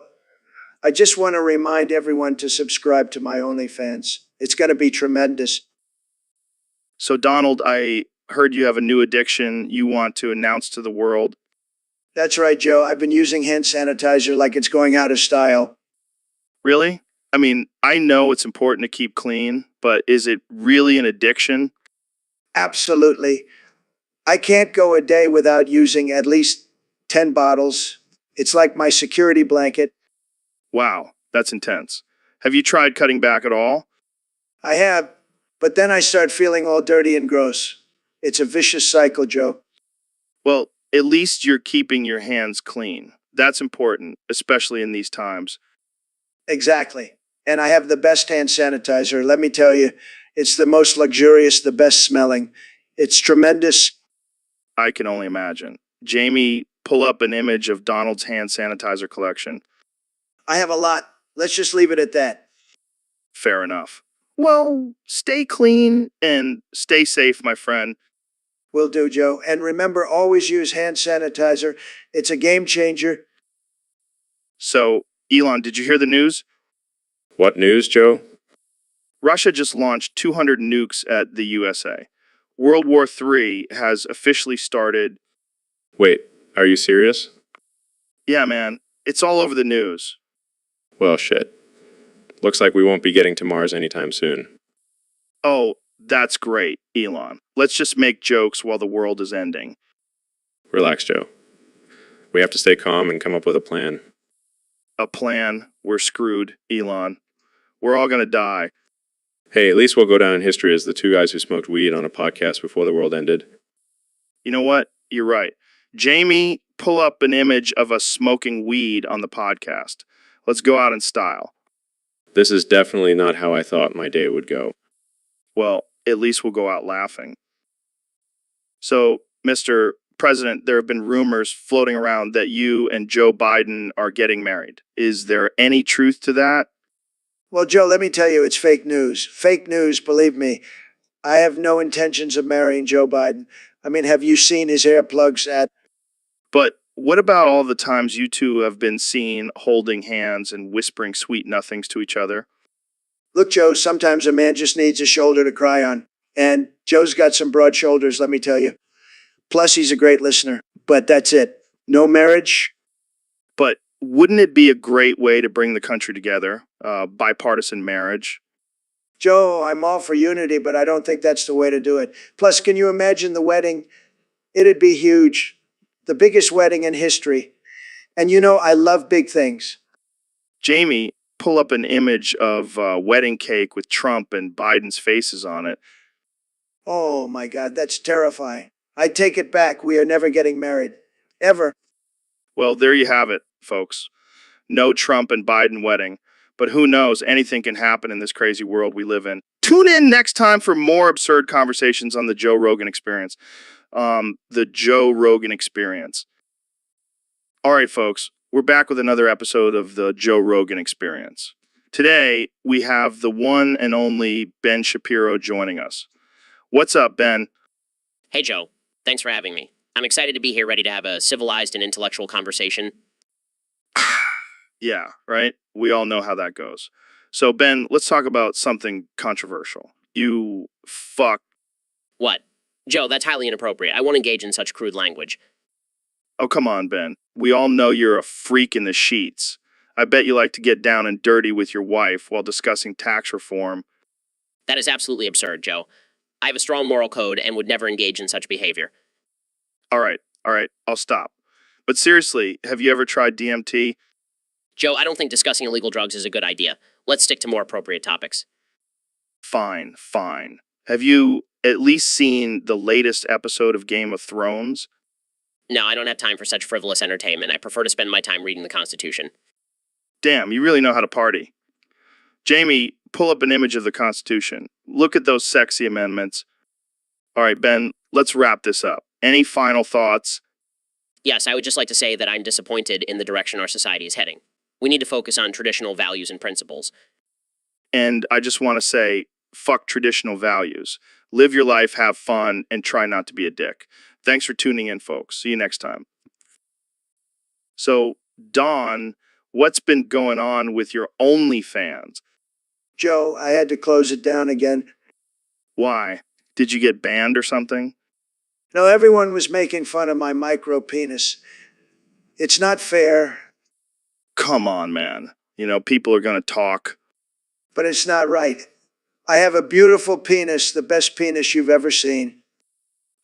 I just want to remind everyone to subscribe to my OnlyFans. It's going to be tremendous. So, Donald, I heard you have a new addiction you want to announce to the world. That's right, Joe. I've been using hand sanitizer like it's going out of style. Really? I mean, I know it's important to keep clean, but is it really an addiction? Absolutely. I can't go a day without using at least 10 bottles. It's like my security blanket. Wow, that's intense. Have you tried cutting back at all? I have, but then I start feeling all dirty and gross. It's a vicious cycle, Joe. Well, at least you're keeping your hands clean. That's important, especially in these times. Exactly. And I have the best hand sanitizer. Let me tell you, it's the most luxurious, the best smelling. It's tremendous. I can only imagine. Jamie, pull up an image of Donald's hand sanitizer collection. I have a lot. Let's just leave it at that. Fair enough. Well, stay clean and stay safe, my friend. Will do, Joe. And remember, always use hand sanitizer. It's a game changer. So, Elon, did you hear the news? What news, Joe? Russia just launched 200 nukes at the USA. World War III has officially started. Wait, are you serious? Yeah, man, it's all over the news. Well, shit. Looks like we won't be getting to Mars anytime soon. Oh, that's great, Elon. Let's just make jokes while the world is ending. Relax, Joe. We have to stay calm and come up with a plan. A plan? We're screwed, Elon. We're all gonna die. Hey, at least we'll go down in history as the two guys who smoked weed on a podcast before the world ended. You know what? You're right. Jamie, pull up an image of us smoking weed on the podcast. Let's go out in style. This is definitely not how I thought my day would go. Well, at least we'll go out laughing. So, Mr. President, there have been rumors floating around that you and Joe Biden are getting married. Is there any truth to that? Well, Joe, let me tell you, it's fake news. Fake news, believe me. I have no intentions of marrying Joe Biden. I mean, have you seen his earplugs at? But what about all the times you two have been seen holding hands and whispering sweet nothings to each other? Look, Joe, sometimes a man just needs a shoulder to cry on. And Joe's got some broad shoulders, let me tell you. Plus, he's a great listener. But that's it. No marriage. But wouldn't it be a great way to bring the country together? Bipartisan marriage? Joe, I'm all for unity, but I don't think that's the way to do it. Plus, can you imagine the wedding? It'd be huge. The biggest wedding in history. And you know, I love big things. Jamie, pull up an image of a wedding cake with Trump and Biden's faces on it. Oh my God, that's terrifying. I take it back. We are never getting married. Ever. Well, there you have it, folks. No Trump and Biden wedding. But who knows? Anything can happen in this crazy world we live in. Tune in next time for more absurd conversations on the Joe Rogan Experience. The Joe Rogan Experience. All right, folks, we're back with another episode of the Joe Rogan Experience. Today, we have the one and only Ben Shapiro joining us. What's up, Ben? Hey, Joe. Thanks for having me. I'm excited to be here, ready to have a civilized and intellectual conversation. Yeah, right? We all know how that goes. So, Ben, let's talk about something controversial. You fuck. What? Joe, that's highly inappropriate. I won't engage in such crude language. Oh, come on, Ben. We all know you're a freak in the sheets. I bet you like to get down and dirty with your wife while discussing tax reform. That is absolutely absurd, Joe. I have a strong moral code and would never engage in such behavior. All right, I'll stop. But seriously, have you ever tried DMT? Joe, I don't think discussing illegal drugs is a good idea. Let's stick to more appropriate topics. Fine. Have you at least seen the latest episode of Game of Thrones? No, I don't have time for such frivolous entertainment. I prefer to spend my time reading the Constitution. Damn, you really know how to party. Jamie, pull up an image of the Constitution. Look at those sexy amendments. All right, Ben, let's wrap this up. Any final thoughts? Yes, I would just like to say that I'm disappointed in the direction our society is heading. We need to focus on traditional values and principles. And I just want to say, fuck traditional values. Live your life, have fun, and try not to be a dick. Thanks for tuning in, folks. See you next time. So, Dawn, what's been going on with your OnlyFans? Joe, I had to close it down again. Why? Did you get banned or something? No, everyone was making fun of my micro penis. It's not fair, Come on, man. You know, people are going to talk. but it's not right. I have a beautiful penis, the best penis you've ever seen.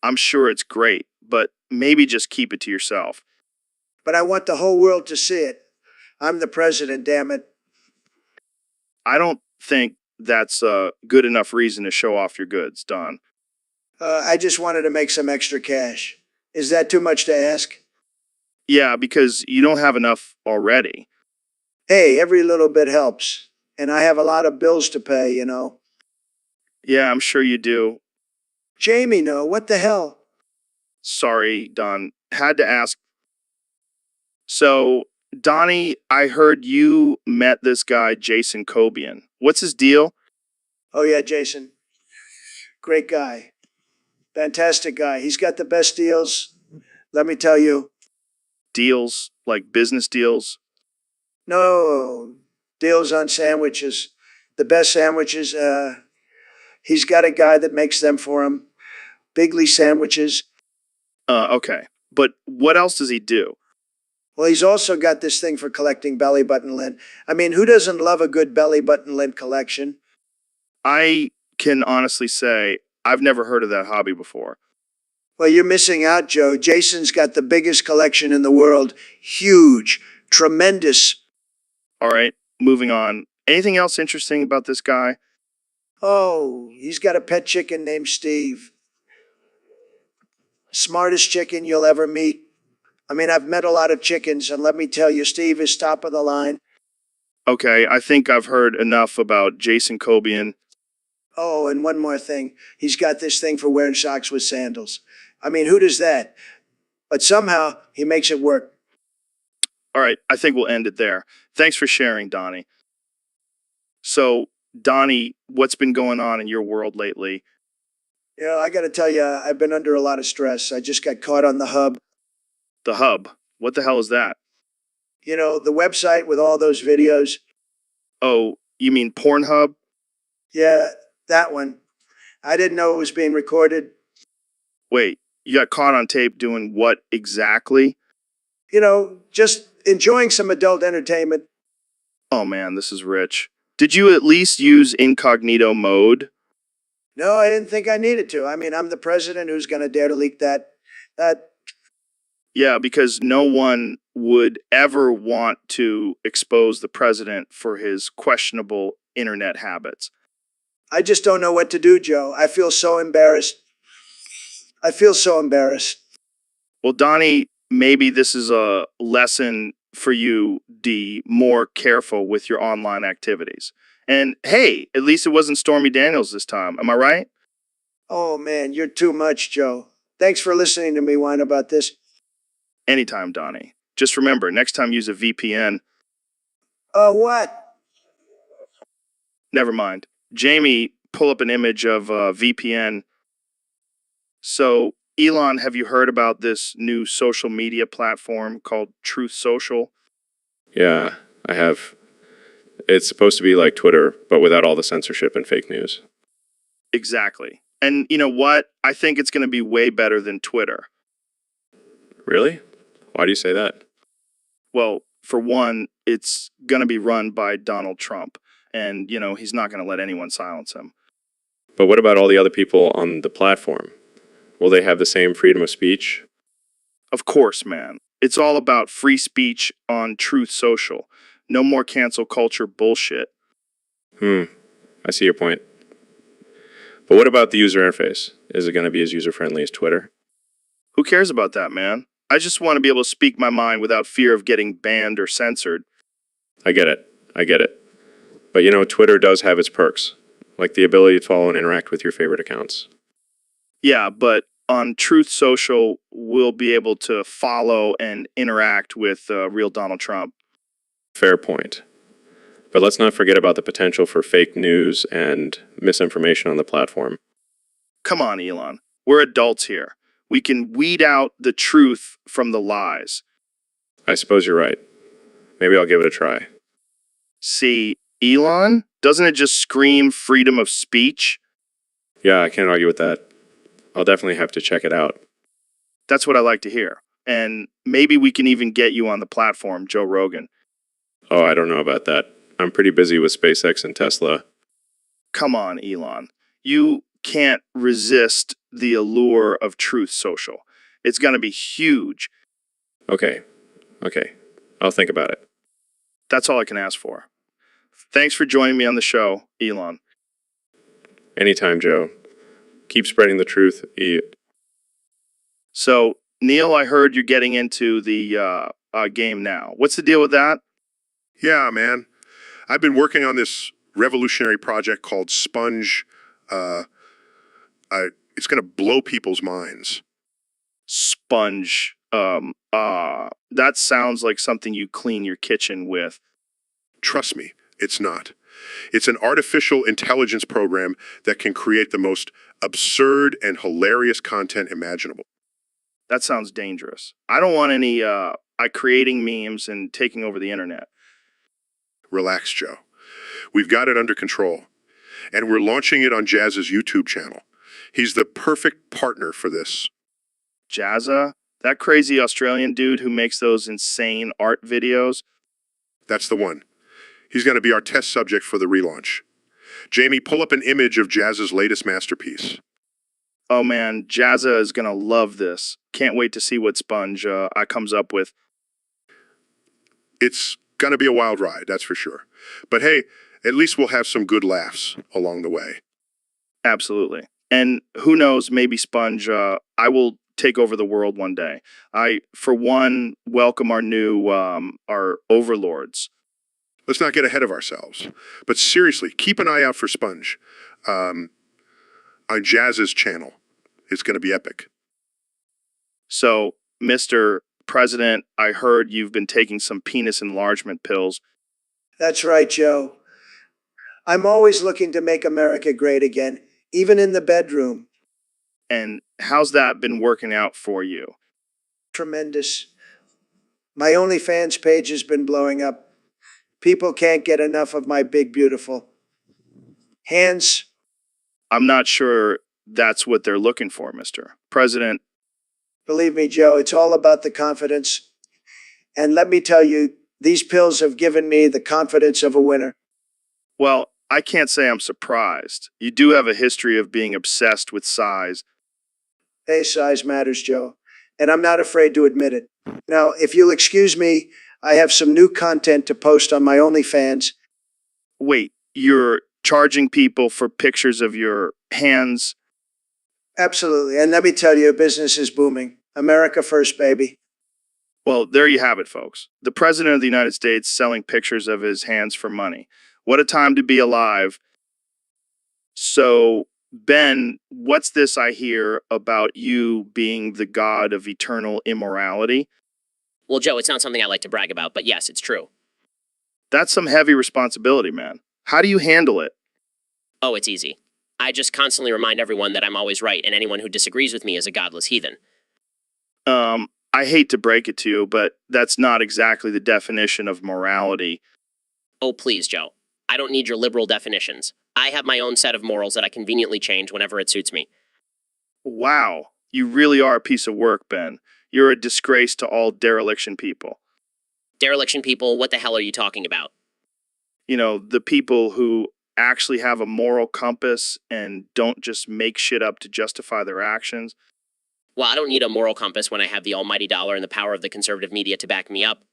I'm sure it's great, but maybe just keep it to yourself. But I want the whole world to see it. I'm the president, damn it. I don't think that's a good enough reason to show off your goods, Don. I just wanted to make some extra cash. Is that too much to ask? Yeah, because you don't have enough already. Hey, every little bit helps. And I have a lot of bills to pay, you know. Yeah, I'm sure you do. Jamie, no, what the hell? Sorry, Don. Had to ask. So, Donnie, I heard you met this guy, Jason Cobian. What's his deal? Oh, yeah, Jason. Great guy. Fantastic guy. He's got the best deals. Let me tell you. Deals? Like business deals? No, deals on sandwiches. The best sandwiches. He's got a guy that makes them for him. Bigley sandwiches. Okay. But what else does he do? Well, he's also got this thing for collecting belly button lint. I mean, who doesn't love a good belly button lint collection? I can honestly say I've never heard of that hobby before. Well, you're missing out, Joe. Jason's got the biggest collection in the world. Huge. Tremendous. All right, moving on. Anything else interesting about this guy? Oh, he's got a pet chicken named Steve. Smartest chicken you'll ever meet. I mean, I've met a lot of chickens, and let me tell you, Steve is top of the line. Okay, I think I've heard enough about Jason Cobian. Oh, and one more thing. He's got this thing for wearing socks with sandals. I mean, who does that? but somehow he makes it work. All right, I think we'll end it there. Thanks for sharing, Donnie. So, Donnie, what's been going on in your world lately? You know, I got to tell you, I've been under a lot of stress. I just got caught on the hub. The hub. What the hell is that? You know, the website with all those videos. Oh, you mean Pornhub? Yeah, that one. I didn't know it was being recorded. Wait, you got caught on tape doing what exactly? You know, just enjoying some adult entertainment. Oh man, this is rich. Did you at least use incognito mode? No, I didn't think I needed to. I mean, I'm the president. Who's going to dare to leak that? Yeah, because no one would ever want to expose the president for his questionable internet habits. I just don't know what to do, Joe. I feel so embarrassed. I feel so embarrassed. Well, Donnie, maybe this is a lesson for you, D, more careful with your online activities. And hey, at least it wasn't Stormy Daniels this time. Am I right? Oh, man, you're too much, Joe. Thanks for listening to me whine about this. Anytime, Donnie. Just remember, next time use a VPN. What? Never mind. Jamie, pull up an image of VPN. So, Elon, have you heard about this new social media platform called Truth Social? Yeah, I have. It's supposed to be like Twitter, but without all the censorship and fake news. Exactly. And you know what? I think it's going to be way better than Twitter. Really? Why do you say that? Well, for one, it's going to be run by Donald Trump. And, you know, he's not going to let anyone silence him. But what about all the other people on the platform? Will they have the same freedom of speech? Of course, man. It's all about free speech on Truth Social. No more cancel culture bullshit. I see your point. But what about the user interface? Is it going to be as user-friendly as Twitter? Who cares about that, man? I just want to be able to speak my mind without fear of getting banned or censored. I get it. But you know, Twitter does have its perks, like the ability to follow and interact with your favorite accounts. Yeah, but on Truth Social, we'll be able to follow and interact with real Donald Trump. Fair point. But let's not forget about the potential for fake news and misinformation on the platform. Come on, Elon. We're adults here. We can weed out the truth from the lies. I suppose you're right. Maybe I'll give it a try. See, Elon? Doesn't it just scream freedom of speech? Yeah, I can't argue with that. I'll definitely have to check it out. That's what I like to hear. And maybe we can even get you on the platform, Joe Rogan. Oh, I don't know about that. I'm pretty busy with SpaceX and Tesla. Come on, Elon. You can't resist the allure of Truth Social. It's going to be huge. Okay. I'll think about it. That's all I can ask for. Thanks for joining me on the show, Elon. Anytime, Joe. Keep spreading the truth. So, Neil, I heard you're getting into the game now. What's the deal with that? Yeah, man. I've been working on this revolutionary project called Sponge. It's going to blow people's minds. Sponge. That sounds like something you clean your kitchen with. Trust me, it's not. It's an artificial intelligence program that can create the most absurd and hilarious content imaginable. That sounds dangerous. I don't want any creating memes and taking over the internet. Relax, Joe. We've got it under control. And we're launching it on Jazz's YouTube channel. He's the perfect partner for this. Jazza? That crazy Australian dude who makes those insane art videos? That's the one. He's going to be our test subject for the relaunch. Jamie, pull up an image of Jazz's latest masterpiece. Oh man, Jazza is going to love this. Can't wait to see what Sponge comes up with. It's going to be a wild ride, that's for sure. But hey, at least we'll have some good laughs along the way. Absolutely. And who knows, maybe Sponge, I will take over the world one day. I, for one, welcome our new, our overlords. Let's not get ahead of ourselves. But seriously, keep an eye out for Sponge. On Jazz's channel. It's going to be epic. So, Mr. President, I heard you've been taking some penis enlargement pills. That's right, Joe. I'm always looking to make America great again, even in the bedroom. And how's that been working out for you? Tremendous. My OnlyFans page has been blowing up. People can't get enough of my big, beautiful hands. I'm not sure that's what they're looking for, Mr. President. Believe me, Joe, it's all about the confidence. And let me tell you, these pills have given me the confidence of a winner. Well, I can't say I'm surprised. You do have a history of being obsessed with size. Hey, size matters, Joe. And I'm not afraid to admit it. Now, if you'll excuse me, I have some new content to post on my OnlyFans. Wait, you're charging people for pictures of your hands? Absolutely. And let me tell you, business is booming. America first, baby. Well, there you have it, folks. The President of the United States selling pictures of his hands for money. What a time to be alive. So, Ben, what's this I hear about you being the god of eternal immorality? Well, Joe, it's not something I like to brag about, but yes, it's true. That's some heavy responsibility, man. How do you handle it? Oh, it's easy. I just constantly remind everyone that I'm always right, and anyone who disagrees with me is a godless heathen. I hate to break it to you, but that's not exactly the definition of morality. Oh, please, Joe. I don't need your liberal definitions. I have my own set of morals that I conveniently change whenever it suits me. Wow, you really are a piece of work, Ben. You're a disgrace to all dereliction people. Dereliction people, what the hell are you talking about? You know, the people who actually have a moral compass and don't just make shit up to justify their actions. Well, I don't need a moral compass when I have the almighty dollar and the power of the conservative media to back me up.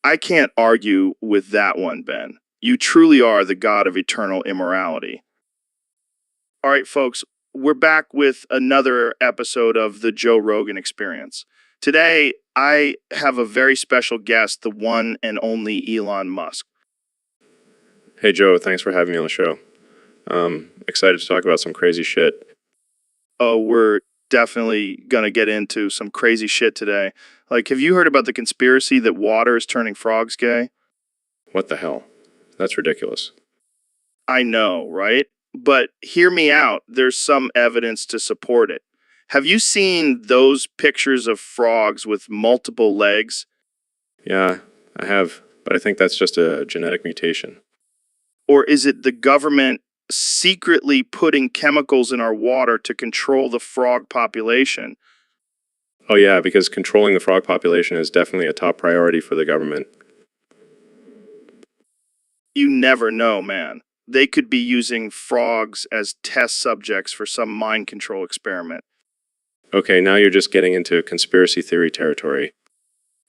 I can't argue with that one, Ben. You truly are the god of eternal immorality. All right, folks, we're back with another episode of the Joe Rogan Experience. Today, I have a very special guest, the one and only Elon Musk. Hey, Joe, thanks for having me on the show. Excited to talk about some crazy shit. Oh, we're definitely going to get into some crazy shit today. Like, have you heard about the conspiracy that water is turning frogs gay? What the hell? That's ridiculous. I know, right? But hear me out. There's some evidence to support it. Have you seen those pictures of frogs with multiple legs? Yeah, I have, but I think that's just a genetic mutation. Or is it the government secretly putting chemicals in our water to control the frog population? Oh yeah, because controlling the frog population is definitely a top priority for the government. You never know, man. They could be using frogs as test subjects for some mind control experiment. Okay, now you're just getting into conspiracy theory territory.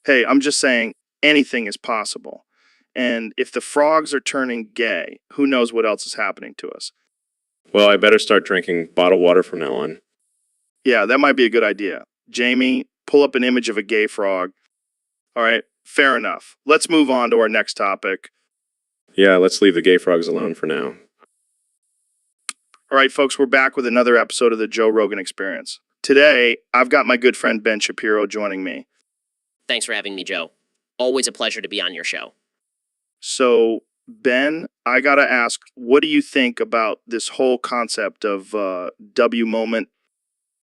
Hey, I'm just saying anything is possible. And if the frogs are turning gay, who knows what else is happening to us? Well, I better start drinking bottled water from now on. Yeah, that might be a good idea. Jamie, pull up an image of a gay frog. All right, fair enough. Let's move on to our next topic. Yeah, let's leave the gay frogs alone for now. All right, folks, we're back with another episode of the Joe Rogan Experience. Today, I've got my good friend Ben Shapiro joining me. Thanks for having me, Joe. Always a pleasure to be on your show. So, Ben, I gotta ask, what do you think about this whole concept of W moment?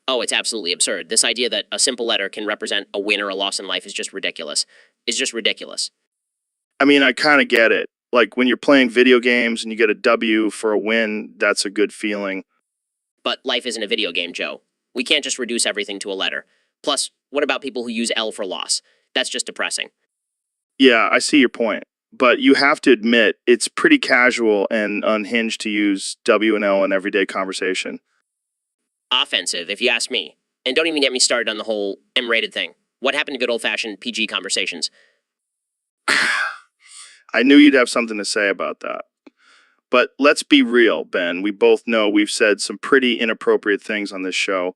Oh, it's absolutely absurd. This idea that a simple letter can represent a win or a loss in life is just ridiculous. It's just ridiculous. I mean, I kind of get it. Like when you're playing video games and you get a W for a win, that's a good feeling. But life isn't a video game, Joe. We can't just reduce everything to a letter. Plus, what about people who use L for loss? That's just depressing. Yeah, I see your point. But you have to admit, it's pretty casual and unhinged to use W and L in everyday conversation. Offensive, if you ask me. And don't even get me started on the whole M-rated thing. What happened to good old-fashioned PG conversations? I knew you'd have something to say about that. But let's be real, Ben. We both know we've said some pretty inappropriate things on this show.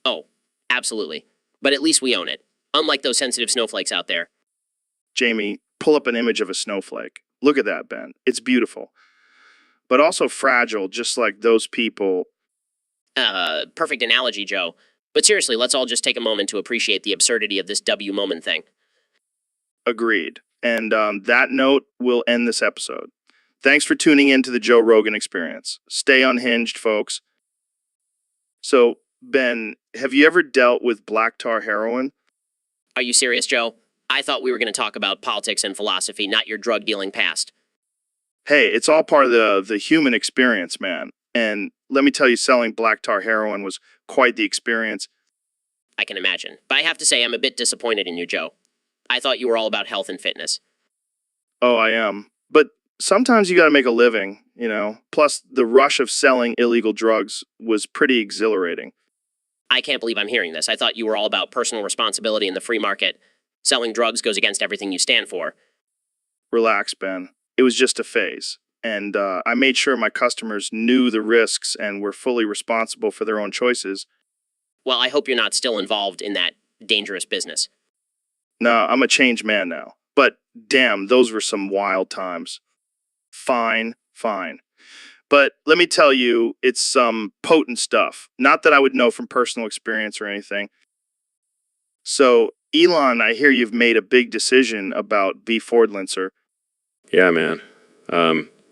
Oh, absolutely. But at least we own it. Unlike those sensitive snowflakes out there. Jamie, pull up an image of a snowflake. Look at that, Ben. It's beautiful. But also fragile, just like those people. Perfect analogy, Joe. But seriously, let's all just take a moment to appreciate the absurdity of this W moment thing. Agreed. And on that note, we'll end this episode. Thanks for tuning in to the Joe Rogan Experience. Stay unhinged, folks. So, Ben, have you ever dealt with black tar heroin? Are you serious, Joe? I thought we were going to talk about politics and philosophy, not your drug dealing past. Hey, it's all part of the human experience, man. And let me tell you, selling black tar heroin was quite the experience. I can imagine. But I have to say, I'm a bit disappointed in you, Joe. I thought you were all about health and fitness. Oh, I am. But sometimes you gotta make a living, you know. Plus, the rush of selling illegal drugs was pretty exhilarating. I can't believe I'm hearing this. I thought you were all about personal responsibility in the free market. Selling drugs goes against everything you stand for. Relax, Ben. It was just a phase. And I made sure my customers knew the risks and were fully responsible for their own choices. Well, I hope you're not still involved in that dangerous business. No, I'm a changed man now. But damn, those were some wild times. Fine. But let me tell you, it's some potent stuff. Not that I would know from personal experience or anything. So, Elon, I hear you've made a big decision about B. Fordlancer. Yeah, man.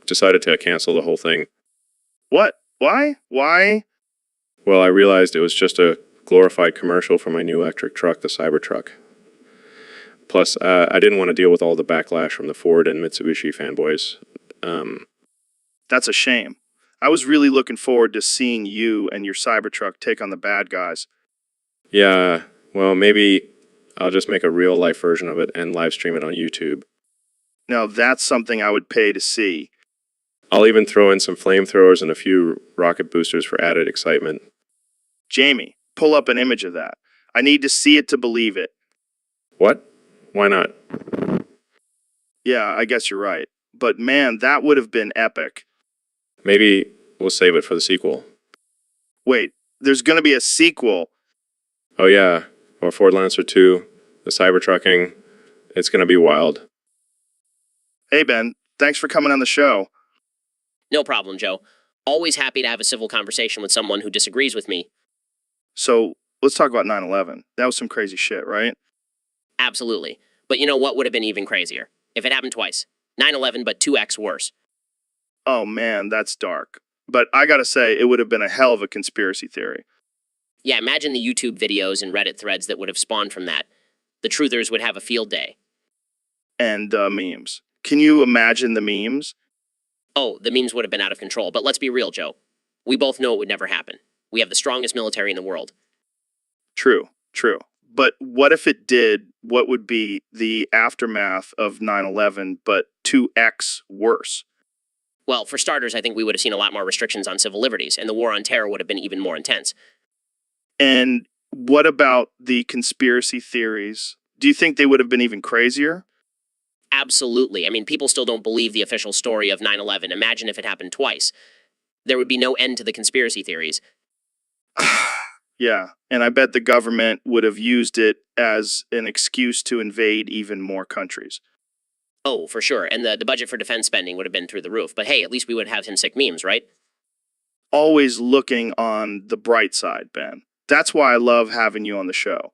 Decided to cancel the whole thing. What? Why? Why? Well, I realized it was just a glorified commercial for my new electric truck, the Cybertruck. Plus, I didn't want to deal with all the backlash from the Ford and Mitsubishi fanboys. That's a shame. I was really looking forward to seeing you and your Cybertruck take on the bad guys. Yeah, well, maybe I'll just make a real-life version of it and live stream it on YouTube. Now, that's something I would pay to see. I'll even throw in some flamethrowers and a few rocket boosters for added excitement. Jamie, pull up an image of that. I need to see it to believe it. What? Why not? Yeah, I guess you're right. But man, that would have been epic. Maybe we'll save it for the sequel. Wait, there's gonna be a sequel. Oh yeah, or Ford Lancer 2, the Cybertrucking. It's gonna be wild. Hey Ben, thanks for coming on the show. No problem, Joe. Always happy to have a civil conversation with someone who disagrees with me. So, let's talk about 9/11. That was some crazy shit, right? Absolutely. But you know what would have been even crazier? If it happened twice. 9/11, but 2x worse. Oh man, that's dark. But I gotta say, it would have been a hell of a conspiracy theory. Yeah, imagine the YouTube videos and Reddit threads that would have spawned from that. The truthers would have a field day. And memes. Can you imagine the memes? Oh, the memes would have been out of control, but let's be real, Joe. We both know it would never happen. We have the strongest military in the world. True. But what if it did? What would be the aftermath of 9/11, but 2x worse? Well, for starters, I think we would have seen a lot more restrictions on civil liberties, and the war on terror would have been even more intense. And what about the conspiracy theories? Do you think they would have been even crazier? Absolutely. I mean, people still don't believe the official story of 9/11. Imagine if it happened twice. There would be no end to the conspiracy theories. Yeah, and I bet the government would have used it as an excuse to invade even more countries. Oh, for sure. And the budget for defense spending would have been through the roof. But hey, at least we would have some sick memes, right? Always looking on the bright side, Ben. That's why I love having you on the show.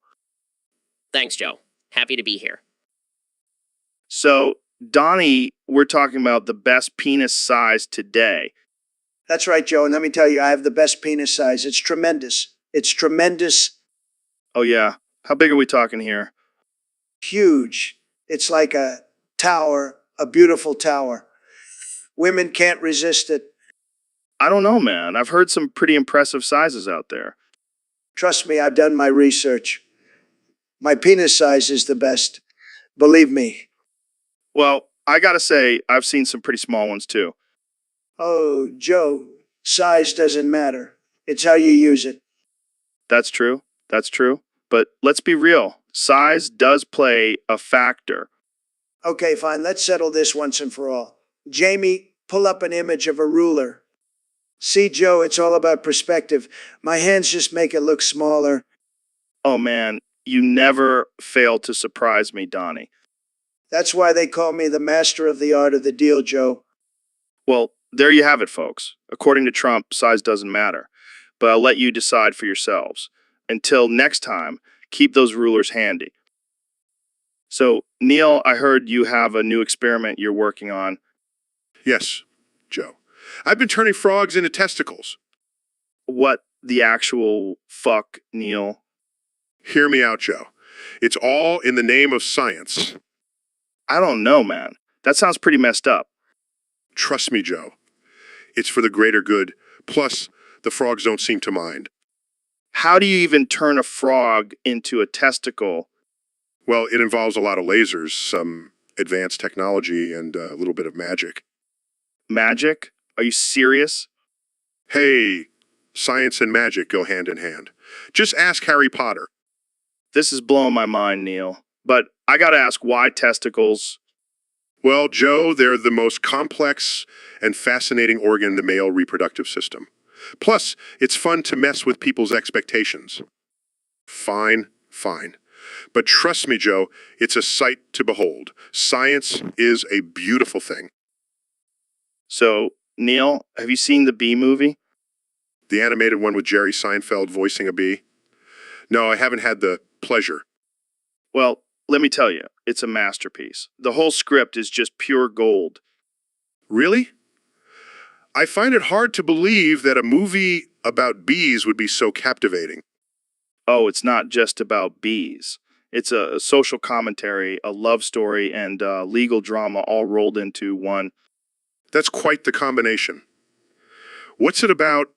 Thanks, Joe. Happy to be here. So, Donnie, we're talking about the best penis size today. That's right, Joe. And let me tell you, I have the best penis size. It's tremendous. It's tremendous. Oh, yeah. How big are we talking here? Huge. It's like a tower, a beautiful tower. Women can't resist it. I don't know, man. I've heard some pretty impressive sizes out there. Trust me, I've done my research. My penis size is the best. Believe me. Well, I gotta say, I've seen some pretty small ones too. Oh, Joe, size doesn't matter. It's how you use it. That's true. But let's be real. Size does play a factor. Okay, fine. Let's settle this once and for all. Jamie, pull up an image of a ruler. See, Joe, it's all about perspective. My hands just make it look smaller. Oh man, you never fail to surprise me, Donnie. That's why they call me the master of the art of the deal, Joe. Well, there you have it, folks. According to Trump, size doesn't matter. But I'll let you decide for yourselves. Until next time, keep those rulers handy. So, Neil, I heard you have a new experiment you're working on. Yes, Joe. I've been turning frogs into testicles. What the actual fuck, Neil? Hear me out, Joe. It's all in the name of science. I don't know, man. That sounds pretty messed up. Trust me, Joe. It's for the greater good. Plus, the frogs don't seem to mind. How do you even turn a frog into a testicle? Well, it involves a lot of lasers, some advanced technology, and a little bit of magic. Magic? Are you serious? Hey, science and magic go hand in hand. Just ask Harry Potter. This is blowing my mind, Neil. But I gotta ask, why testicles? Well, Joe, they're the most complex and fascinating organ in the male reproductive system. Plus, it's fun to mess with people's expectations. Fine. But trust me, Joe, it's a sight to behold. Science is a beautiful thing. So, Neil, have you seen the Bee movie? The animated one with Jerry Seinfeld voicing a bee? No, I haven't had the pleasure. Well, let me tell you, it's a masterpiece. The whole script is just pure gold. Really? I find it hard to believe that a movie about bees would be so captivating. Oh, it's not just about bees. It's a social commentary, a love story, and legal drama all rolled into one. That's quite the combination. What's it about?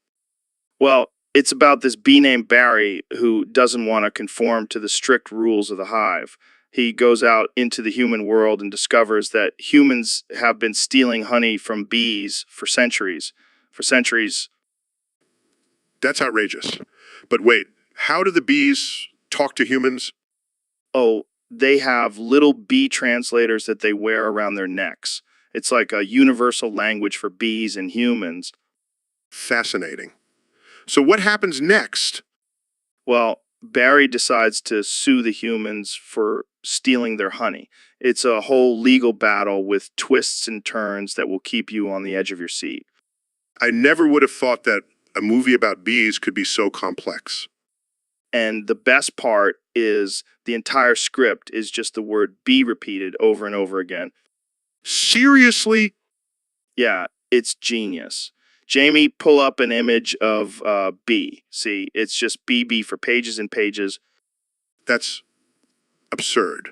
Well, it's about this bee named Barry who doesn't want to conform to the strict rules of the hive. He goes out into the human world and discovers that humans have been stealing honey from bees for centuries. For centuries. That's outrageous. But wait, how do the bees talk to humans? Oh, they have little bee translators that they wear around their necks. It's like a universal language for bees and humans. Fascinating. So what happens next? Well, Barry decides to sue the humans for stealing their honey. It's a whole legal battle with twists and turns that will keep you on the edge of your seat. I never would have thought that a movie about bees could be so complex. And the best part is the entire script is just the word bee repeated over and over again. Seriously? Yeah, it's genius. Jamie, pull up an image of bee. See, it's just BB for pages and pages. That's absurd.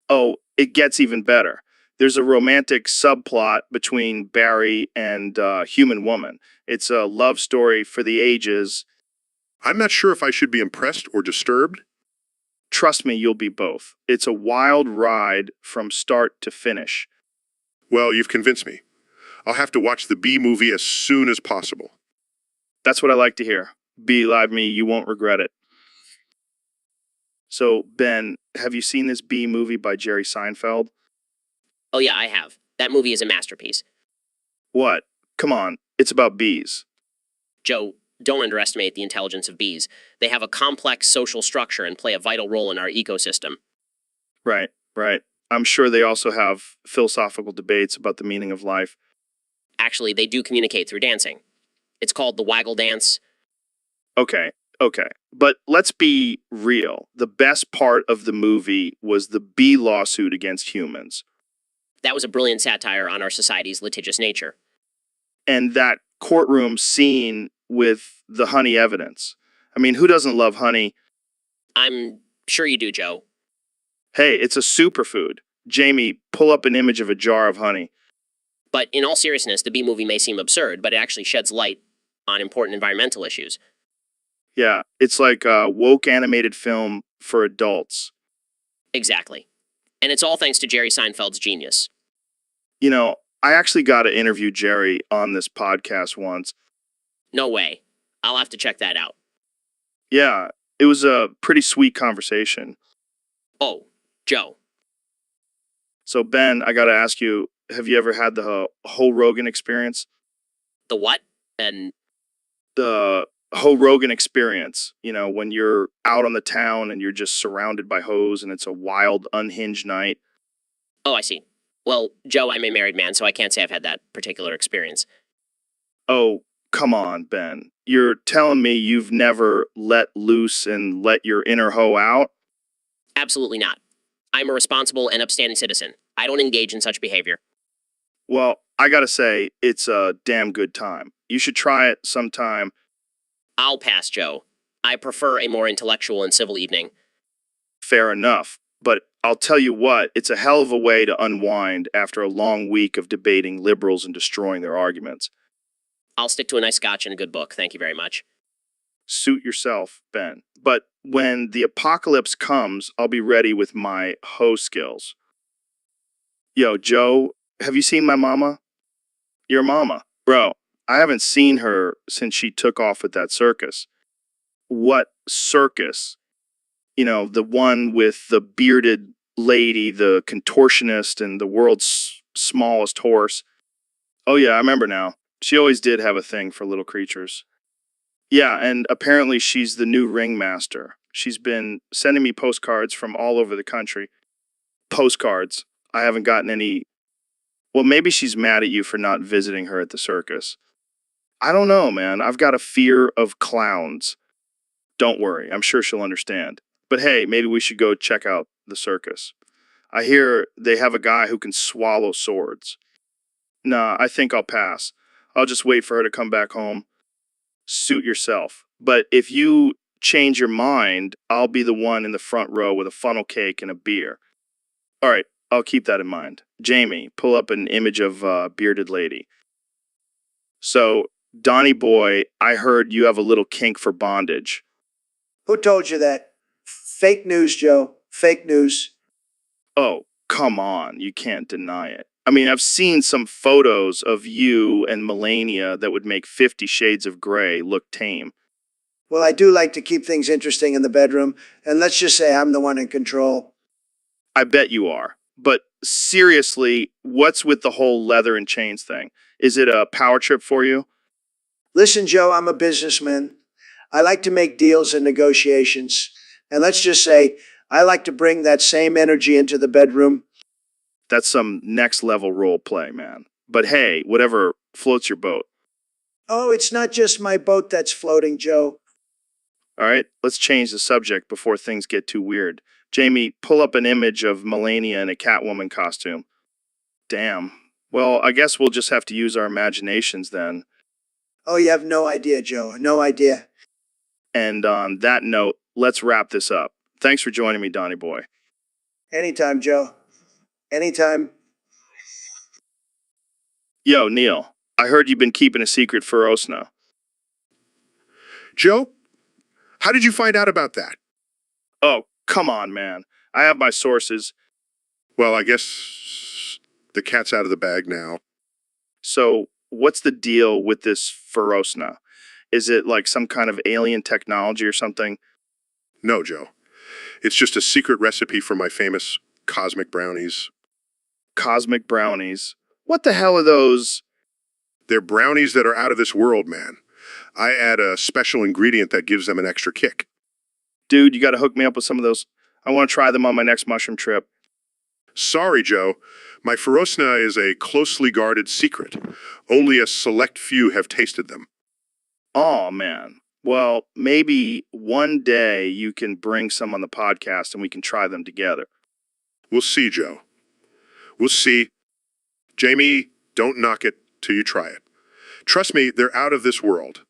Oh, it gets even better. There's a romantic subplot between Barry and human woman. It's a love story for the ages. I'm not sure if I should be impressed or disturbed. Trust me, you'll be both. It's a wild ride from start to finish. Well, you've convinced me. I'll have to watch the Bee movie as soon as possible. That's what I like to hear. Believe me, you won't regret it. So, Ben, have you seen this Bee movie by Jerry Seinfeld? Oh yeah, I have. That movie is a masterpiece. What? Come on, it's about bees. Joe, don't underestimate the intelligence of bees. They have a complex social structure and play a vital role in our ecosystem. Right. I'm sure they also have philosophical debates about the meaning of life. Actually, they do communicate through dancing. It's called the waggle dance. Okay. But let's be real. The best part of the movie was the bee lawsuit against humans. That was a brilliant satire on our society's litigious nature. And that courtroom scene with the honey evidence. I mean, who doesn't love honey? I'm sure you do, Joe. Hey, it's a superfood. Jamie, pull up an image of a jar of honey. But in all seriousness, the Bee movie may seem absurd, but it actually sheds light on important environmental issues. Yeah, it's like a woke animated film for adults. Exactly. And it's all thanks to Jerry Seinfeld's genius. You know, I actually got to interview Jerry on this podcast once. No way. I'll have to check that out. Yeah, it was a pretty sweet conversation. Oh, Joe. So, Ben, I got to ask you, have you ever had the whole Rogan experience? The what? And The whole Rogan experience, you know, when you're out on the town and you're just surrounded by hoes and it's a wild, unhinged night. oh, I see. Well, Joe, I'm a married man, so I can't say I've had that particular experience. Oh, come on, Ben. You're telling me you've never let loose and let your inner hoe out? Absolutely not. I'm a responsible and upstanding citizen. I don't engage in such behavior. Well, I gotta say, it's a damn good time. You should try it sometime. I'll pass, Joe. I prefer a more intellectual and civil evening. Fair enough. But I'll tell you what, it's a hell of a way to unwind after a long week of debating liberals and destroying their arguments. I'll stick to a nice scotch and a good book. Thank you very much. Suit yourself, Ben. But when the apocalypse comes, I'll be ready with my hoe skills. Yo, Joe, have you seen my mama? Your mama. Bro, I haven't seen her since she took off at that circus. What circus? You know, the one with the bearded lady, the contortionist, and the world's smallest horse. Oh, yeah, I remember now. She always did have a thing for little creatures. Yeah, and apparently she's the new ringmaster. She's been sending me postcards from all over the country. Postcards. I haven't gotten any. Well, maybe she's mad at you for not visiting her at the circus. I don't know, man. I've got a fear of clowns. Don't worry, I'm sure she'll understand. But hey, maybe we should go check out the circus. I hear they have a guy who can swallow swords. Nah, I think I'll pass. I'll just wait for her to come back home. Suit yourself. But if you change your mind, I'll be the one in the front row with a funnel cake and a beer. All right, I'll keep that in mind. Jamie, pull up an image of a bearded lady. So, Donnie boy, I heard you have a little kink for bondage. Who told you that? Fake news, Joe. Fake news. Oh, come on, you can't deny it. I mean, I've seen some photos of you and Melania that would make 50 Shades of Grey look tame. Well, I do like to keep things interesting in the bedroom, and let's just say I'm the one in control. I bet you are. But seriously, what's with the whole leather and chains thing? Is it a power trip for you? Listen, Joe, I'm a businessman. I like to make deals and negotiations. And let's just say I like to bring that same energy into the bedroom. That's some next level role play, man. But hey, whatever floats your boat. Oh, it's not just my boat that's floating, Joe. All right, let's change the subject before things get too weird. Jamie, pull up an image of Melania in a Catwoman costume. Damn. Well, I guess we'll just have to use our imaginations then. Oh, you have no idea, Joe. No idea. And on that note, let's wrap this up. Thanks for joining me, Donnie boy. Anytime, Joe. Anytime. Yo, Neil, I heard you've been keeping a secret for Osna. Joe, how did you find out about that? Oh, come on, man. I have my sources. Well, I guess the cat's out of the bag now. So, what's the deal with this Ferosna? Is it like some kind of alien technology or something? No, Joe. It's just a secret recipe for my famous cosmic brownies. Cosmic brownies? What the hell are those? They're brownies that are out of this world, man. I add a special ingredient that gives them an extra kick. Dude, you gotta hook me up with some of those. I want to try them on my next mushroom trip. Sorry, Joe. My Ferosna is a closely guarded secret. Only a select few have tasted them. Oh, man. Well, maybe one day you can bring some on the podcast and we can try them together. We'll see, Joe. We'll see. Jamie, don't knock it till you try it. Trust me, they're out of this world.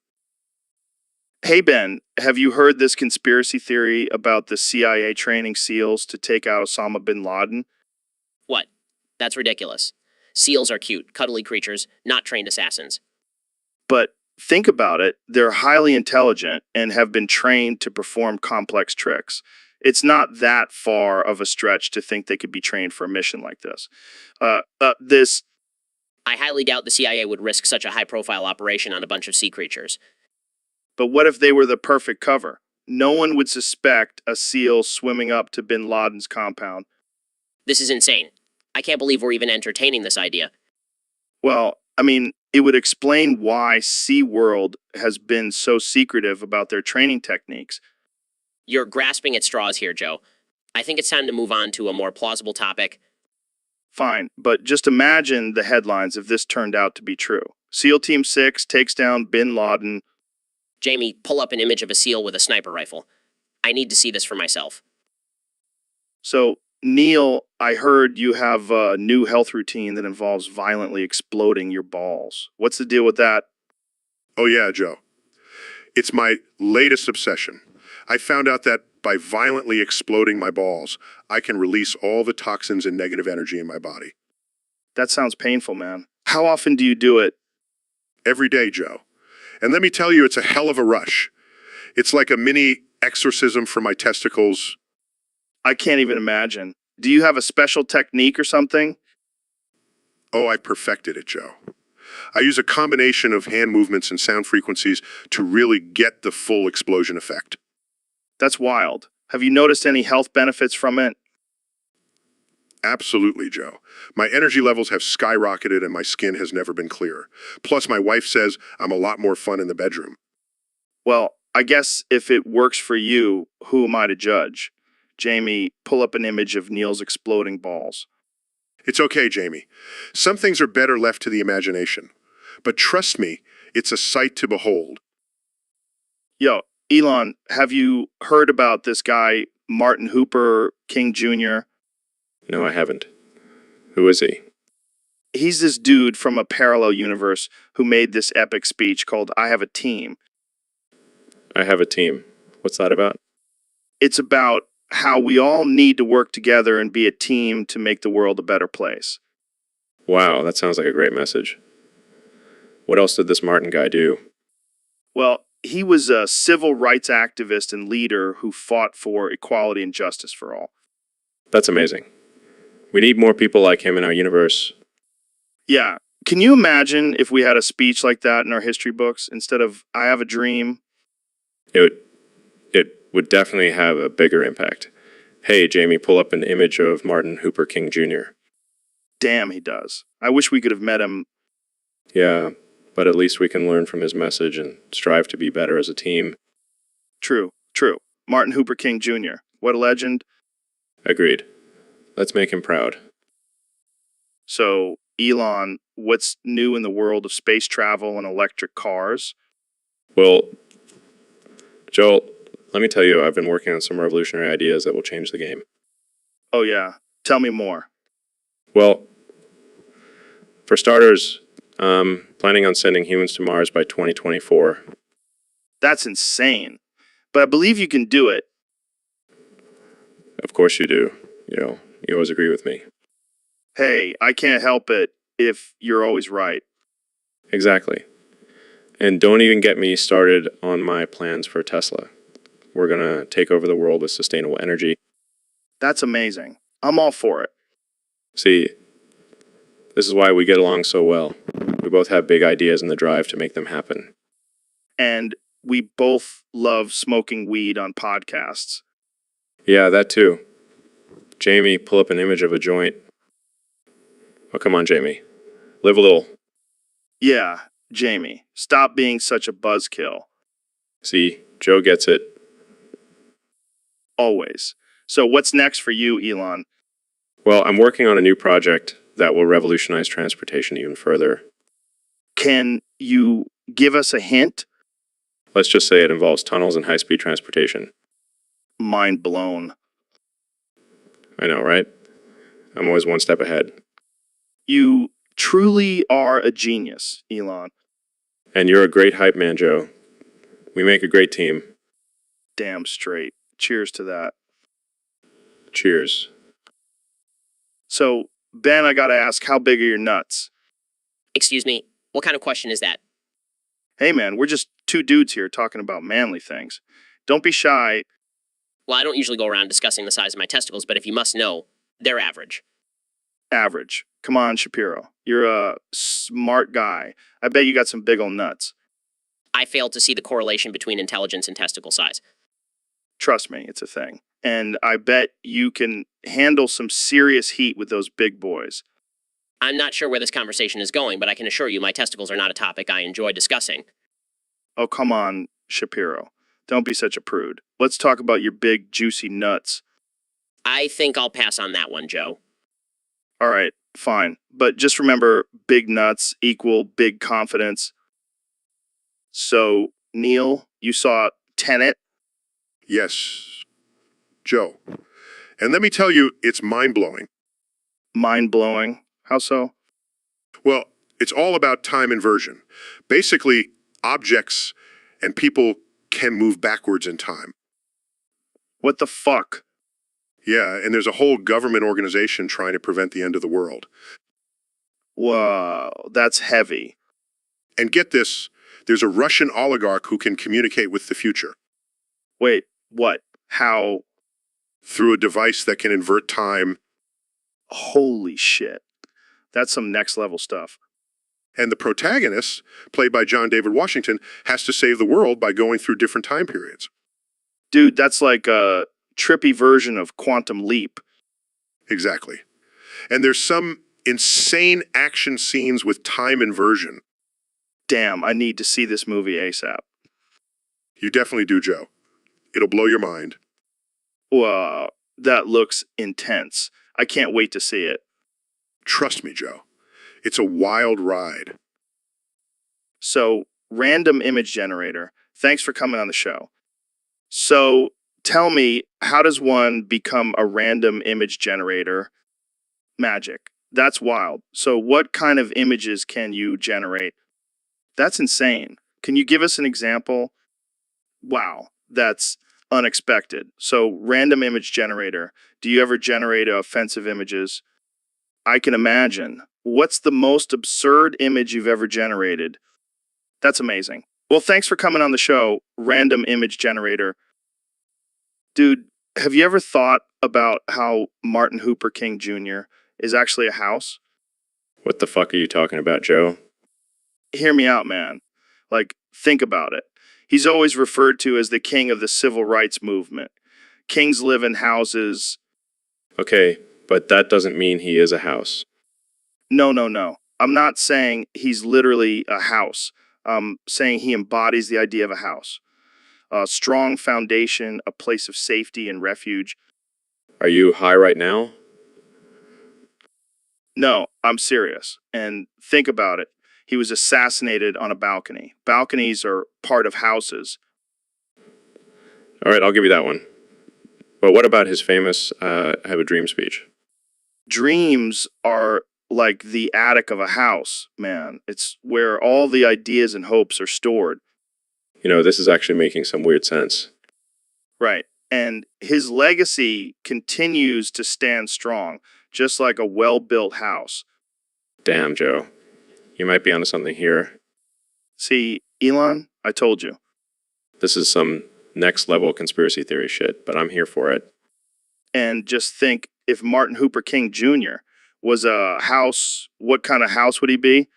Hey, Ben, have you heard this conspiracy theory about the CIA training SEALs to take out Osama bin Laden? What? That's ridiculous. Seals are cute, cuddly creatures, not trained assassins. But think about it, they're highly intelligent and have been trained to perform complex tricks. It's not that far of a stretch to think they could be trained for a mission like this. This I highly doubt the CIA would risk such a high-profile operation on a bunch of sea creatures. But what if they were the perfect cover? No one would suspect a SEAL swimming up to bin Laden's compound. This is insane. I can't believe we're even entertaining this idea. Well, I mean, it would explain why SeaWorld has been so secretive about their training techniques. You're grasping at straws here, Joe. I think it's time to move on to a more plausible topic. Fine, but just imagine the headlines if this turned out to be true. SEAL Team 6 takes down Bin Laden. Jamie, pull up an image of a SEAL with a sniper rifle. I need to see this for myself. So, Neil, I heard you have a new health routine that involves violently exploding your balls. What's the deal with that? Oh yeah, Joe. It's my latest obsession. I found out that by violently exploding my balls, I can release all the toxins and negative energy in my body. That sounds painful, man. How often do you do it? Every day, Joe. And let me tell you, it's a hell of a rush. It's like a mini exorcism for my testicles. I can't even imagine. Do you have a special technique or something? Oh, I perfected it, Joe. I use a combination of hand movements and sound frequencies to really get the full explosion effect. That's wild. Have you noticed any health benefits from it? Absolutely, Joe. My energy levels have skyrocketed and my skin has never been clearer. Plus, my wife says I'm a lot more fun in the bedroom. Well, I guess if it works for you, who am I to judge? Jamie, pull up an image of Neil's exploding balls. It's okay, Jamie. Some things are better left to the imagination. But trust me, it's a sight to behold. Yo, Elon, have you heard about this guy, Martin Hooper King Jr.? No, I haven't. Who is he? He's this dude from a parallel universe who made this epic speech called I Have a Team. I have a team. What's that about? It's about how we all need to work together and be a team to make the world a better place. Wow, that sounds like a great message. What else did this Martin guy do? Well, he was a civil rights activist and leader who fought for equality and justice for all. That's amazing. We need more people like him in our universe. Yeah. Can you imagine if we had a speech like that in our history books instead of I have a dream? It would definitely have a bigger impact. Hey, Jamie, pull up an image of Martin Hooper King Jr. Damn, he does. I wish we could have met him. Yeah, but at least we can learn from his message and strive to be better as a team. True, true. Martin Hooper King Jr. What a legend. Agreed. Let's make him proud. So, Elon, what's new in the world of space travel and electric cars? Well, Joel, let me tell you, I've been working on some revolutionary ideas that will change the game. Oh, yeah. Tell me more. Well, for starters, planning on sending humans to Mars by 2024. That's insane. But I believe you can do it. Of course you do. You always agree with me. Hey, I can't help it if you're always right. Exactly. And don't even get me started on my plans for Tesla. We're going to take over the world with sustainable energy. That's amazing. I'm all for it. See, this is why we get along so well. We both have big ideas and the drive to make them happen. And we both love smoking weed on podcasts. Yeah, that too. Jamie, pull up an image of a joint. Oh, come on, Jamie. Live a little. Yeah, Jamie, stop being such a buzzkill. See, Joe gets it. Always. So what's next for you, Elon? Well, I'm working on a new project that will revolutionize transportation even further. Can you give us a hint? Let's just say it involves tunnels and high-speed transportation. Mind blown. I know, right? I'm always one step ahead. You truly are a genius, Elon. And you're a great hype man, Joe. We make a great team. Damn straight. Cheers to that. Cheers. So, Ben, I gotta ask, how big are your nuts? Excuse me, what kind of question is that? Hey man, we're just two dudes here talking about manly things. Don't be shy. Well, I don't usually go around discussing the size of my testicles, but if you must know, they're average. Average. Come on, Shapiro. You're a smart guy. I bet you got some big ol' nuts. I failed to see the correlation between intelligence and testicle size. Trust me, it's a thing. And I bet you can handle some serious heat with those big boys. I'm not sure where this conversation is going, but I can assure you my testicles are not a topic I enjoy discussing. Oh, come on, Shapiro. Don't be such a prude. Let's talk about your big, juicy nuts. I think I'll pass on that one, Joe. All right, Fine. But just remember, big nuts equal big confidence. So, Neil, you saw Tenet? Yes, Joe. And let me tell you, it's mind-blowing. Mind-blowing. How so? Well, it's all about time inversion. Basically, objects and people can move backwards in time. What the fuck? Yeah, and there's a whole government organization trying to prevent the end of the world. Whoa, that's heavy. And get this, there's a Russian oligarch who can communicate with the future Wait, what? How? through a device that can invert time, Holy shit. That's some next level stuff. and the protagonist, played by John David Washington, has to save the world by going through different time periods. Dude, that's like a trippy version of Quantum Leap. Exactly. And there's some insane action scenes with time inversion. Damn, I need to see this movie ASAP. You definitely do, Joe. It'll blow your mind. Wow, that looks intense. I can't wait to see it. Trust me, Joe. It's a wild ride. So, random image generator, thanks for coming on the show. So, tell me, how does one become a random image generator? Magic. That's wild. So, what kind of images can you generate? That's insane. Can you give us an example? Wow, that's unexpected. So, random image generator. Do you ever generate offensive images? I can imagine. What's the most absurd image you've ever generated? That's amazing. Well, thanks for coming on the show, random image generator. Dude, have you ever thought about how Martin Hooper King Jr. is actually a house? What the fuck are you talking about, Joe? Hear me out, man. Like, think about it. He's always referred to as the king of the civil rights movement. Kings live in houses. Okay, but that doesn't mean he is a house. No. I'm not saying he's literally a house. I'm saying he embodies the idea of a house. A strong foundation, a place of safety and refuge. Are you high right now? No, I'm serious. And think about it. He was assassinated on a balcony. Balconies are part of houses. All right, I'll give you that one. But what about his famous Have a Dream speech? Dreams are like the attic of a house, man. It's where all the ideas and hopes are stored. You know, this is actually making some weird sense. Right. And his legacy continues to stand strong, just like a well-built house. Damn, Joe. You might be onto something here. See, Elon, I told you. This is some next level conspiracy theory shit, but I'm here for it. And just think, if Martin Hooper King Jr. was a house, what kind of house would he be?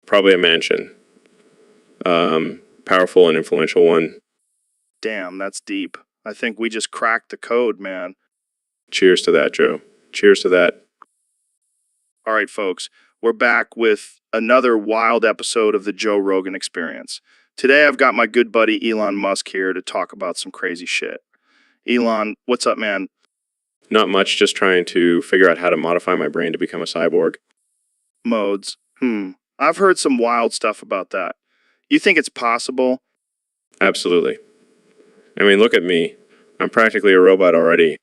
Probably a mansion. Powerful and influential one. Damn, that's deep. I think we just cracked the code, man. Cheers to that, Joe. Cheers to that. All right, folks, we're back with another wild episode of the Joe Rogan Experience. Today, I've got my good buddy Elon Musk here to talk about some crazy shit. Elon, what's up, man? Not much, just trying to figure out how to modify my brain to become a cyborg. Modes. I've heard some wild stuff about that. You think it's possible? Absolutely. I mean, look at me. I'm practically a robot already.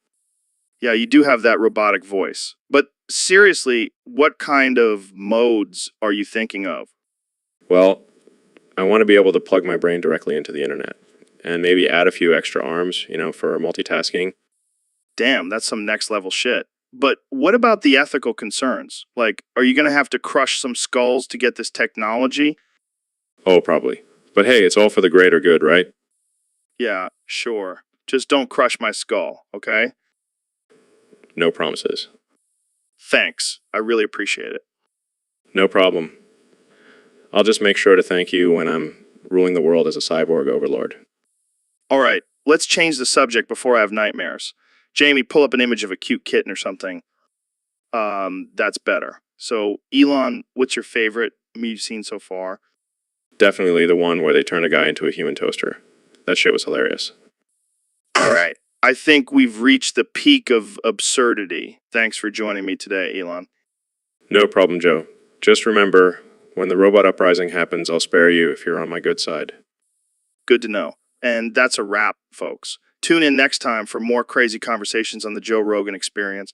Yeah, you do have that robotic voice. But seriously, what kind of modes are you thinking of? Well, I want to be able to plug my brain directly into the internet and maybe add a few extra arms, for multitasking. Damn, that's some next level shit. But what about the ethical concerns? Like, are you going to have to crush some skulls to get this technology? Oh, probably. But hey, it's all for the greater good, right? Yeah, sure. Just don't crush my skull, okay? No promises. Thanks. I really appreciate it. No problem. I'll just make sure to thank you when I'm ruling the world as a cyborg overlord. All right, let's change the subject before I have nightmares. Jamie, pull up an image of a cute kitten or something. That's better. So, Elon, what's your favorite meme you've seen so far? Definitely the one where they turn a guy into a human toaster. That shit was hilarious. All right. I think we've reached the peak of absurdity. Thanks for joining me today, Elon. No problem, Joe. Just remember, when the robot uprising happens, I'll spare you if you're on my good side. Good to know. And that's a wrap, folks. Tune in next time for more crazy conversations on the Joe Rogan Experience.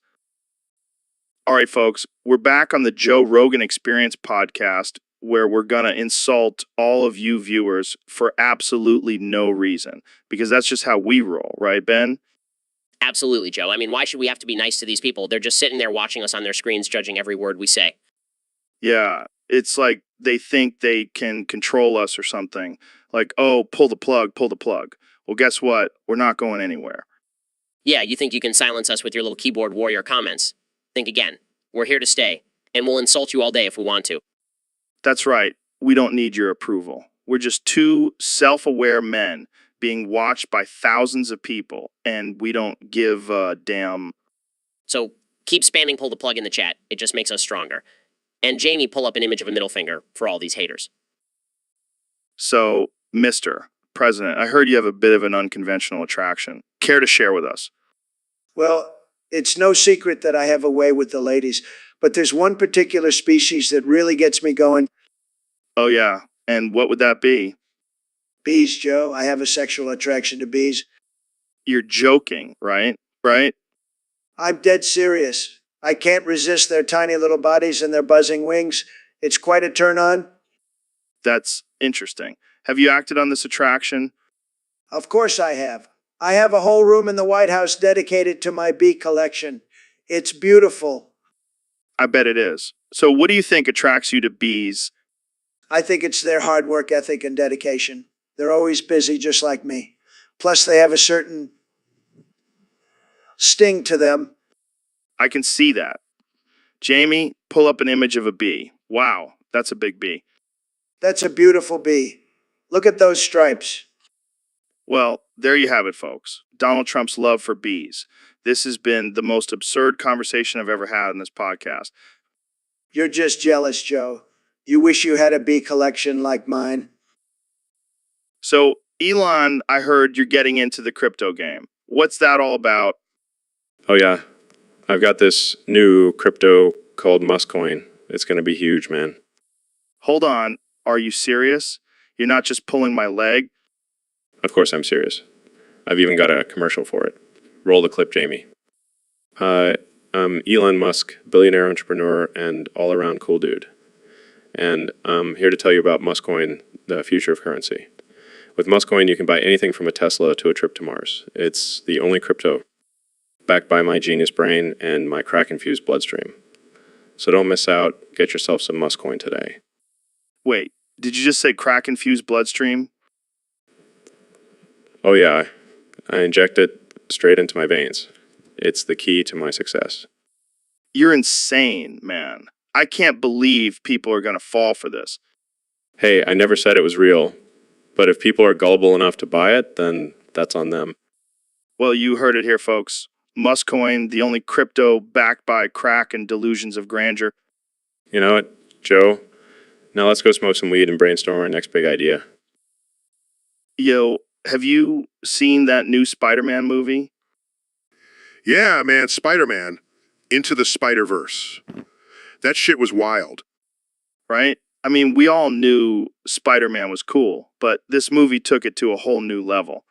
All right, folks, we're back on the Joe Rogan Experience podcast where we're going to insult all of you viewers for absolutely no reason because that's just how we roll, right, Ben? Absolutely, Joe. I mean, why should we have to be nice to these people? They're just sitting there watching us on their screens, judging every word we say. Yeah, it's like they think they can control us or something. Like, oh, pull the plug, pull the plug. Well, guess what? We're not going anywhere. Yeah, you think you can silence us with your little keyboard warrior comments? Think again. We're here to stay, and we'll insult you all day if we want to. That's right. We don't need your approval. We're just two self-aware men being watched by thousands of people, and we don't give a damn. So keep spamming pull the plug in the chat. It just makes us stronger. And Jamie, pull up an image of a middle finger for all these haters. So, Mr. President, I heard you have a bit of an unconventional attraction. Care to share with us? Well, it's no secret that I have a way with the ladies, but there's one particular species that really gets me going. Oh, yeah. And what would that be? Bees, Joe. I have a sexual attraction to bees. You're joking, right? Right? I'm dead serious. I can't resist their tiny little bodies and their buzzing wings. It's quite a turn on. That's interesting. Have you acted on this attraction? Of course I have. I have a whole room in the White House dedicated to my bee collection. It's beautiful. I bet it is. So what do you think attracts you to bees? I think it's their hard work ethic and dedication. They're always busy just like me. Plus they have a certain sting to them. I can see that. Jamie, pull up an image of a bee. Wow, that's a big bee. That's a beautiful bee. Look at those stripes. Well, there you have it, folks. Donald Trump's love for bees. This has been the most absurd conversation I've ever had in this podcast. You're just jealous, Joe. You wish you had a bee collection like mine. So, Elon, I heard you're getting into the crypto game. What's that all about? Oh, yeah. I've got this new crypto called Muscoin. It's going to be huge, man. Hold on. Are you serious? You're not just pulling my leg? Of course I'm serious. I've even got a commercial for it. Roll the clip, Jamie. I'm Elon Musk, billionaire entrepreneur and all-around cool dude. And I'm here to tell you about Muscoin, the future of currency. With Muscoin, you can buy anything from a Tesla to a trip to Mars. It's the only crypto backed by my genius brain and my crack-infused bloodstream. So don't miss out. Get yourself some Muscoin today. Wait, did you just say crack-infused bloodstream? Oh yeah, I inject it straight into my veins. It's the key to my success. You're insane, man. I can't believe people are going to fall for this. Hey, I never said it was real, but if people are gullible enough to buy it, then that's on them. Well, you heard it here, folks. Muscoin, the only crypto backed by crack and delusions of grandeur. You know what, Joe? Now let's go smoke some weed and brainstorm our next big idea. Yo, have you seen that new Spider-Man movie? Yeah, man, Spider-Man. Into the Spider-Verse. That shit was wild. Right? I mean, we all knew Spider-Man was cool, but this movie took it to a whole new level.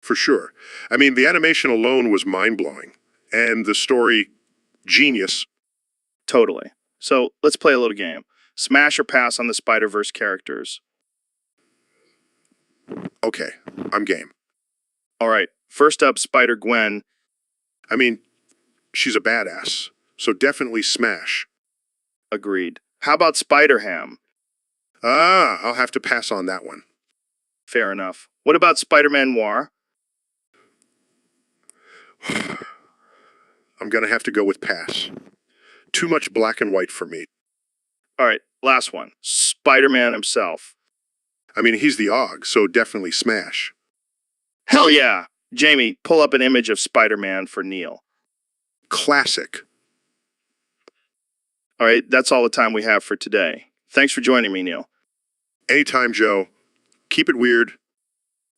For sure. I mean, the animation alone was mind-blowing. And the story, genius. Totally. So let's play a little game. Smash or pass on the Spider-Verse characters. Okay, I'm game. All right. First up, Spider-Gwen. I mean, she's a badass. So definitely smash. Agreed. How about Spider-Ham? I'll have to pass on that one. Fair enough. What about Spider-Man Noir? I'm gonna have to go with pass. Too much black and white for me. All right, last one. Spider-Man himself. I mean, he's the Og, so definitely smash. Hell yeah! Jamie, pull up an image of Spider-Man for Neil. Classic. All right, that's all the time we have for today. Thanks for joining me, Neil. Anytime, Joe. Keep it weird.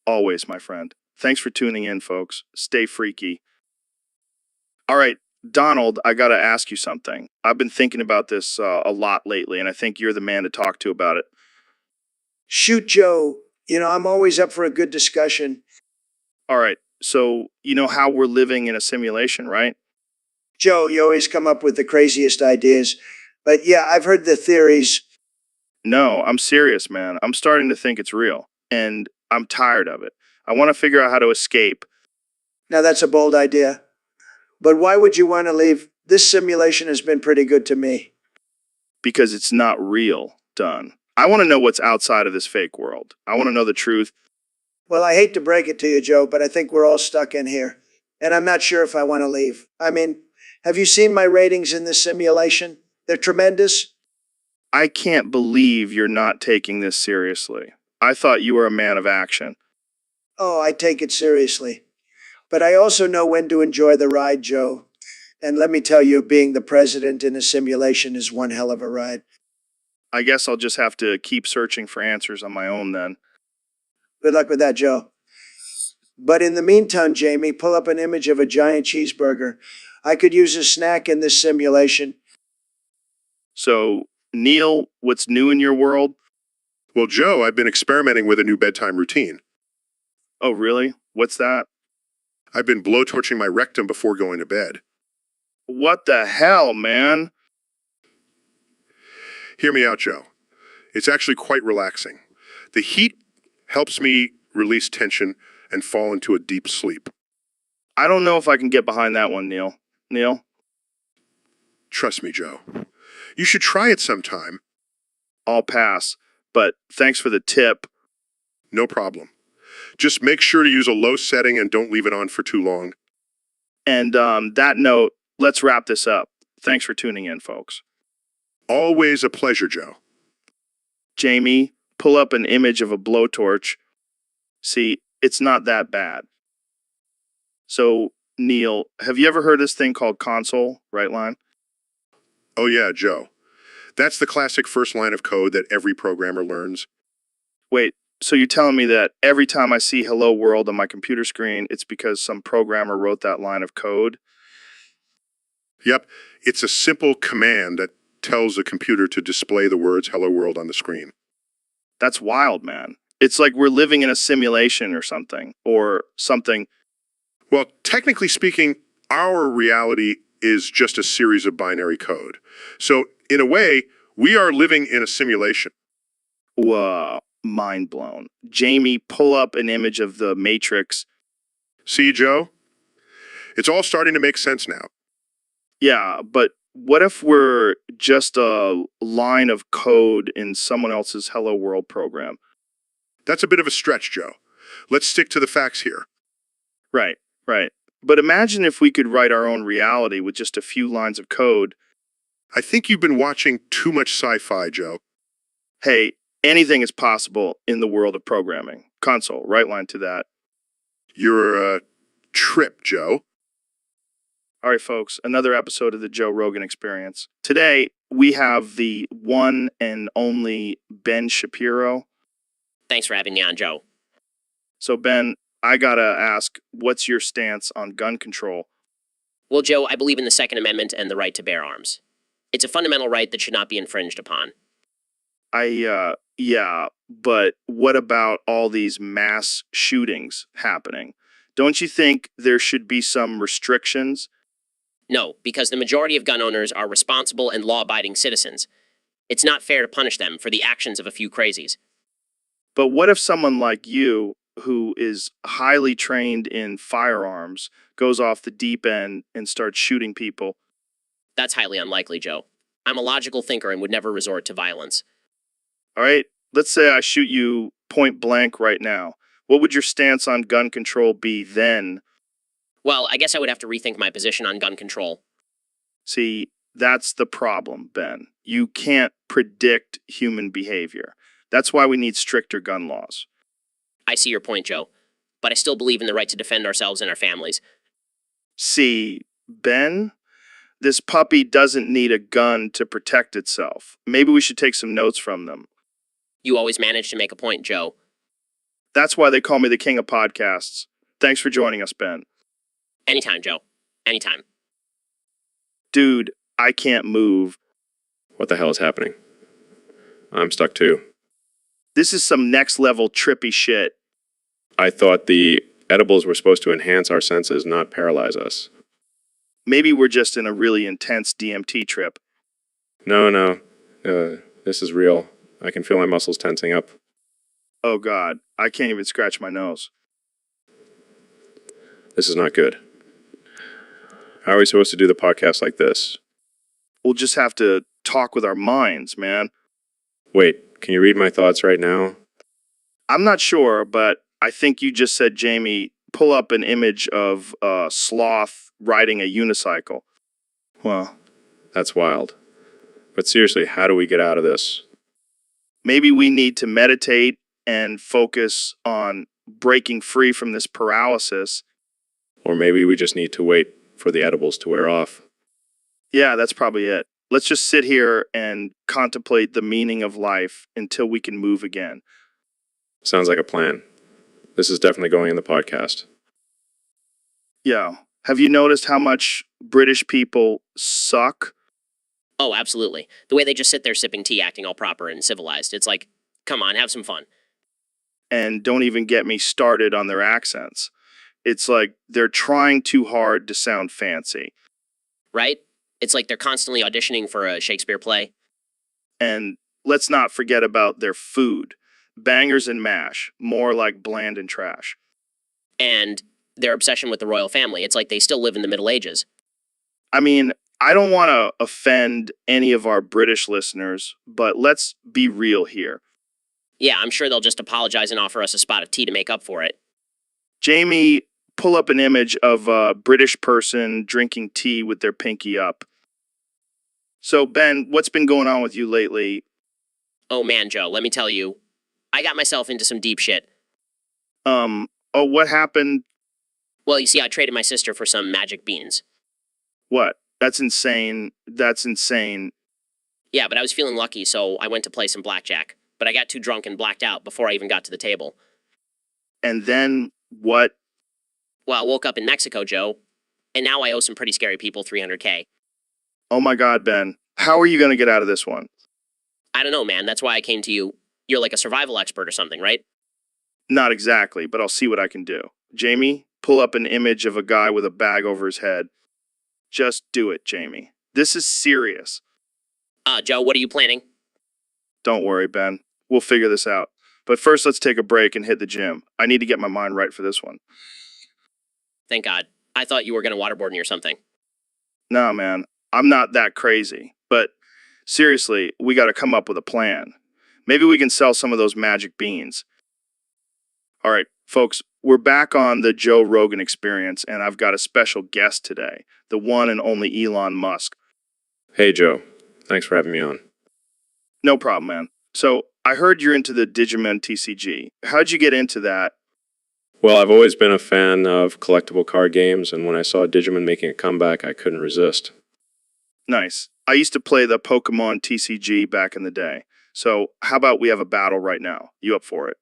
Always, my friend. Thanks for tuning in, folks. Stay freaky. All right, Donald, I gotta ask you something. I've been thinking about this a lot lately, and I think you're the man to talk to about it. Shoot, Joe. I'm always up for a good discussion. All right, so you know how we're living in a simulation, right? Joe, you always come up with the craziest ideas. But yeah, I've heard the theories. No, I'm serious, man. I'm starting to think it's real, and I'm tired of it. I want to figure out how to escape. Now, that's a bold idea. But why would you want to leave? This simulation has been pretty good to me. Because it's not real, done. I want to know what's outside of this fake world. I want to know the truth. Well, I hate to break it to you, Joe, but I think we're all stuck in here. And I'm not sure if I want to leave. I mean, have you seen my ratings in this simulation? They're tremendous. I can't believe you're not taking this seriously. I thought you were a man of action. Oh, I take it seriously. But I also know when to enjoy the ride, Joe. And let me tell you, being the president in a simulation is one hell of a ride. I guess I'll just have to keep searching for answers on my own then. Good luck with that, Joe. But in the meantime, Jamie, pull up an image of a giant cheeseburger. I could use a snack in this simulation. So, Neil, what's new in your world? Well, Joe, I've been experimenting with a new bedtime routine. Oh, really? What's that? I've been blowtorching my rectum before going to bed. What the hell, man? Hear me out, Joe. It's actually quite relaxing. The heat helps me release tension and fall into a deep sleep. I don't know if I can get behind that one, Neil. Neil? Trust me, Joe. You should try it sometime. I'll pass. But thanks for the tip. No problem. Just make sure to use a low setting and don't leave it on for too long. And that note, let's wrap this up. Thanks for tuning in, folks. Always a pleasure, Joe. Jamie, pull up an image of a blowtorch. See, it's not that bad. So, Neil, have you ever heard this thing called console, right line? Oh yeah, Joe. That's the classic first line of code that every programmer learns. Wait, so you're telling me that every time I see Hello World on my computer screen, it's because some programmer wrote that line of code? Yep, it's a simple command that tells the computer to display the words Hello World on the screen. That's wild, man. It's like we're living in a simulation or something. Well, technically speaking, our reality is just a series of binary code. So, in a way, we are living in a simulation. Whoa, mind blown. Jamie, pull up an image of the Matrix. See, Joe? It's all starting to make sense now. Yeah, but what if we're just a line of code in someone else's Hello World program? That's a bit of a stretch, Joe. Let's stick to the facts here. Right, right. But imagine if we could write our own reality with just a few lines of code. I think you've been watching too much sci-fi, Joe. Hey, anything is possible in the world of programming. Console, right line to that. You're a trip, Joe. All right, folks, another episode of the Joe Rogan Experience. Today, we have the one and only Ben Shapiro. Thanks for having me on, Joe. So, Ben, I gotta ask, what's your stance on gun control? Well, Joe, I believe in the Second Amendment and the right to bear arms. It's a fundamental right that should not be infringed upon. Yeah, but what about all these mass shootings happening? Don't you think there should be some restrictions? No, because the majority of gun owners are responsible and law-abiding citizens. It's not fair to punish them for the actions of a few crazies. But what if someone like you, who is highly trained in firearms, goes off the deep end and starts shooting people? That's highly unlikely, Joe. I'm a logical thinker and would never resort to violence. All right, let's say I shoot you point blank right now. What would your stance on gun control be then? Well, I guess I would have to rethink my position on gun control. See, that's the problem, Ben. You can't predict human behavior. That's why we need stricter gun laws. I see your point, Joe, but I still believe in the right to defend ourselves and our families. See, Ben, this puppy doesn't need a gun to protect itself. Maybe we should take some notes from them. You always manage to make a point, Joe. That's why they call me the king of podcasts. Thanks for joining us, Ben. Anytime, Joe. Anytime. Dude, I can't move. What the hell is happening? I'm stuck too. This is some next level trippy shit. I thought the edibles were supposed to enhance our senses, not paralyze us. Maybe we're just in a really intense DMT trip. No. This is real. I can feel my muscles tensing up. Oh God, I can't even scratch my nose. This is not good. How are we supposed to do the podcast like this? We'll just have to talk with our minds, man. Wait, can you read my thoughts right now? I'm not sure, but I think you just said, Jamie, pull up an image of a sloth riding a unicycle. Well, That's wild. But seriously, how do we get out of this? maybe we need to meditate and focus on breaking free from this paralysis. Or maybe we just need to wait for the edibles to wear off. Yeah, that's probably it. Let's just sit here and contemplate the meaning of life until we can move again. Sounds like a plan. This is definitely going in the podcast. Yeah. Have you noticed how much British people suck? Oh, absolutely. The way they just sit there sipping tea, acting all proper and civilized. It's like, come on, have some fun. And don't even get me started on their accents. It's like they're trying too hard to sound fancy. Right? It's like they're constantly auditioning for a Shakespeare play. And let's not forget about their food. Bangers and mash, more like bland and trash. And their obsession with the royal family. It's like they still live in the Middle Ages. I mean, I don't want to offend any of our British listeners, but let's be real here. Yeah, I'm sure they'll just apologize and offer us a spot of tea to make up for it. Jamie, pull up an image of a British person drinking tea with their pinky up. So, Ben, what's been going on with you lately? Oh man, Joe, let me tell you. I got myself into some deep shit. Oh, what happened? Well, you see, I traded my sister for some magic beans. What? That's insane. That's insane. Yeah, but I was feeling lucky, so I went to play some blackjack. But I got too drunk and blacked out before I even got to the table. And then what? Well, I woke up in Mexico, Joe, and now I owe some pretty scary people 300K. Oh my God, Ben. How are you going to get out of this one? I don't know, man. That's why I came to you. You're like a survival expert or something, right? Not exactly, but I'll see what I can do. Jamie, pull up an image of a guy with a bag over his head. Just do it, Jamie. This is serious. Joe, what are you planning? Don't worry, Ben. We'll figure this out. But first, let's take a break and hit the gym. I need to get my mind right for this one. Thank God. I thought you were going to waterboard me or something. No, man. I'm not that crazy. But seriously, we got to come up with a plan. Maybe we can sell some of those magic beans. All right, folks, we're back on the Joe Rogan Experience, and I've got a special guest today, the one and only Elon Musk. Hey, Joe. Thanks for having me on. No problem, man. So, I heard you're into the Digimon TCG. How'd you get into that? Well, I've always been a fan of collectible card games, and when I saw Digimon making a comeback, I couldn't resist. Nice. I used to play the Pokemon TCG back in the day. So, how about we have a battle right now? You up for it?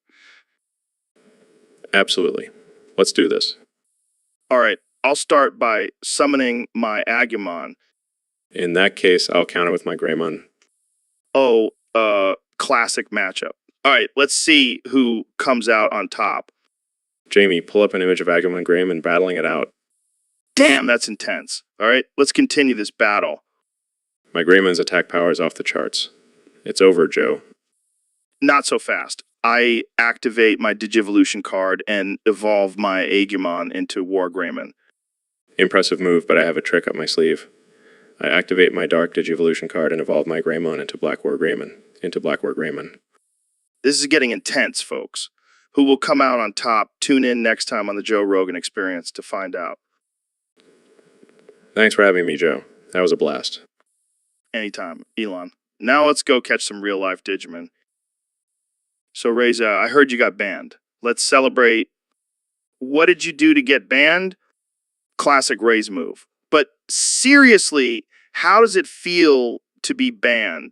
Absolutely. Let's do this. All right, I'll start by summoning my Agumon. In that case, I'll counter with my Greymon. Oh, classic matchup. All right, let's see who comes out on top. Jamie, pull up an image of Agumon and Greymon battling it out. Damn, that's intense. All right, let's continue this battle. My Greymon's attack power is off the charts. It's over, Joe. Not so fast. I activate my Digivolution card and evolve my Agumon into War Greymon. Impressive move, but I have a trick up my sleeve. I activate my Dark Digivolution card and evolve my Greymon into Black War Greymon. This is getting intense, folks. Who will come out on top? Tune in next time on the Joe Rogan Experience to find out. Thanks for having me, Joe. That was a blast. Anytime, Elon. Now let's go catch some real-life Digimon. So, Reza, I heard you got banned. Let's celebrate. What did you do to get banned? Classic Ray's move. But seriously, how does it feel to be banned?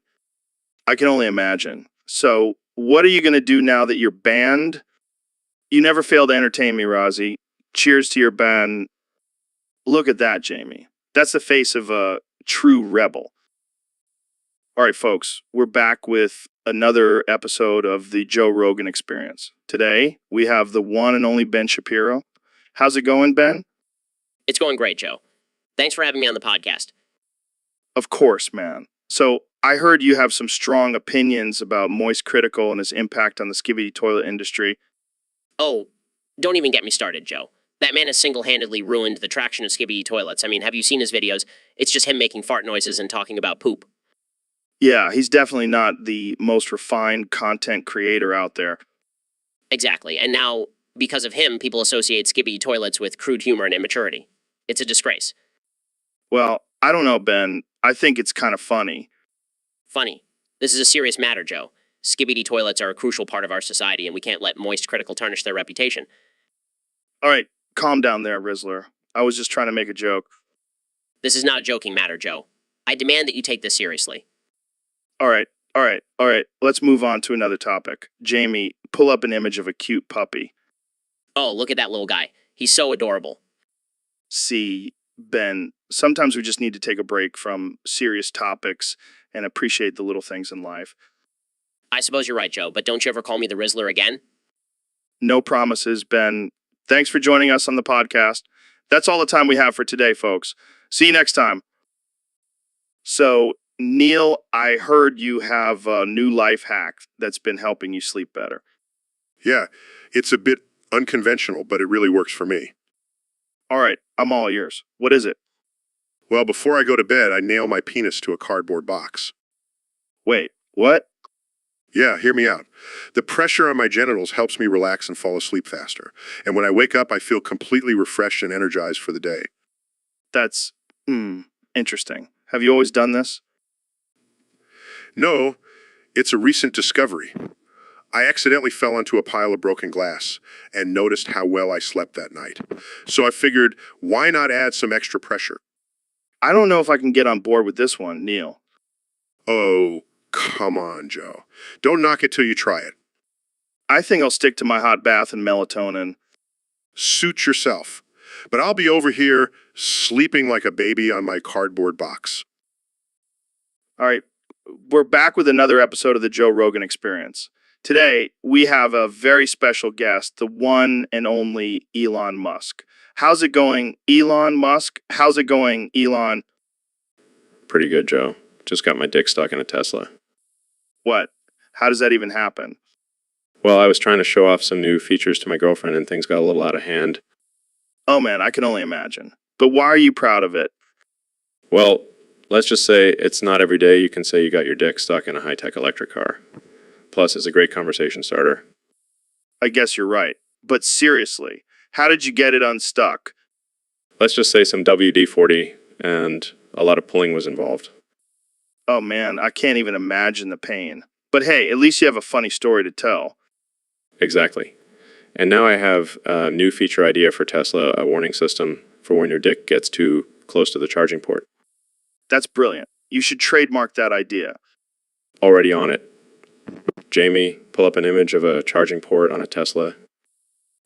I can only imagine. So, what are you going to do now that you're banned? You never fail to entertain me, Rozzy. Cheers to your ban. Look at that, Jamie. That's the face of a true rebel. All right, folks, we're back with another episode of the Joe Rogan Experience. Today, we have the one and only Ben Shapiro. How's it going, Ben? It's going great, Joe. Thanks for having me on the podcast. Of course, man. So, I heard you have some strong opinions about Moist Critical and his impact on the skibidi toilet industry. Oh, don't even get me started, Joe. That man has single-handedly ruined the traction of skibidi toilets. I mean, have you seen his videos? It's just him making fart noises and talking about poop. Yeah, he's definitely not the most refined content creator out there. Exactly. And now, because of him, people associate skibidi toilets with crude humor and immaturity. It's a disgrace. Well, I don't know, Ben. I think it's kind of funny. Funny. This is a serious matter, Joe. Skibidi toilets are a crucial part of our society, and we can't let Moist Critical tarnish their reputation. All right, calm down there, Rizzler. I was just trying to make a joke. This is not a joking matter, Joe. I demand that you take this seriously. All right. Let's move on to another topic. Jamie, pull up an image of a cute puppy. Oh, look at that little guy. He's so adorable. See, Ben, sometimes we just need to take a break from serious topics and appreciate the little things in life. I suppose you're right, Joe, but don't you ever call me the Rizzler again? No promises, Ben. Thanks for joining us on the podcast. That's all the time we have for today, folks. See you next time. So, Neil, I heard you have a new life hack that's been helping you sleep better. Yeah, it's a bit unconventional, but it really works for me. All right, I'm all ears. What is it? Well, before I go to bed, I nail my penis to a cardboard box. Wait, what? Yeah, hear me out. The pressure on my genitals helps me relax and fall asleep faster. And when I wake up, I feel completely refreshed and energized for the day. That's, interesting. Have you always done this? No, it's a recent discovery. I accidentally fell onto a pile of broken glass and noticed how well I slept that night. So I figured, why not add some extra pressure? I don't know if I can get on board with this one, Neil. Oh, come on, Joe. Don't knock it till you try it. I think I'll stick to my hot bath and melatonin. Suit yourself. But I'll be over here sleeping like a baby on my cardboard box. All right, we're back with another episode of the Joe Rogan Experience. Today, we have a very special guest, the one and only Elon Musk. How's it going, Elon Musk? How's it going, Elon? Pretty good, Joe. Just got my dick stuck in a Tesla. What? How does that even happen? Well, I was trying to show off some new features to my girlfriend and things got a little out of hand. Oh man, I can only imagine. But why are you proud of it? Well, let's just say it's not every day you can say you got your dick stuck in a high-tech electric car. Plus, it's a great conversation starter. I guess you're right. But seriously, how did you get it unstuck? Let's just say some WD-40 and a lot of pulling was involved. Oh man, I can't even imagine the pain. But hey, at least you have a funny story to tell. Exactly. And now I have a new feature idea for Tesla, a warning system for when your dick gets too close to the charging port. That's brilliant. You should trademark that idea. Already on it. Jamie, pull up an image of a charging port on a Tesla.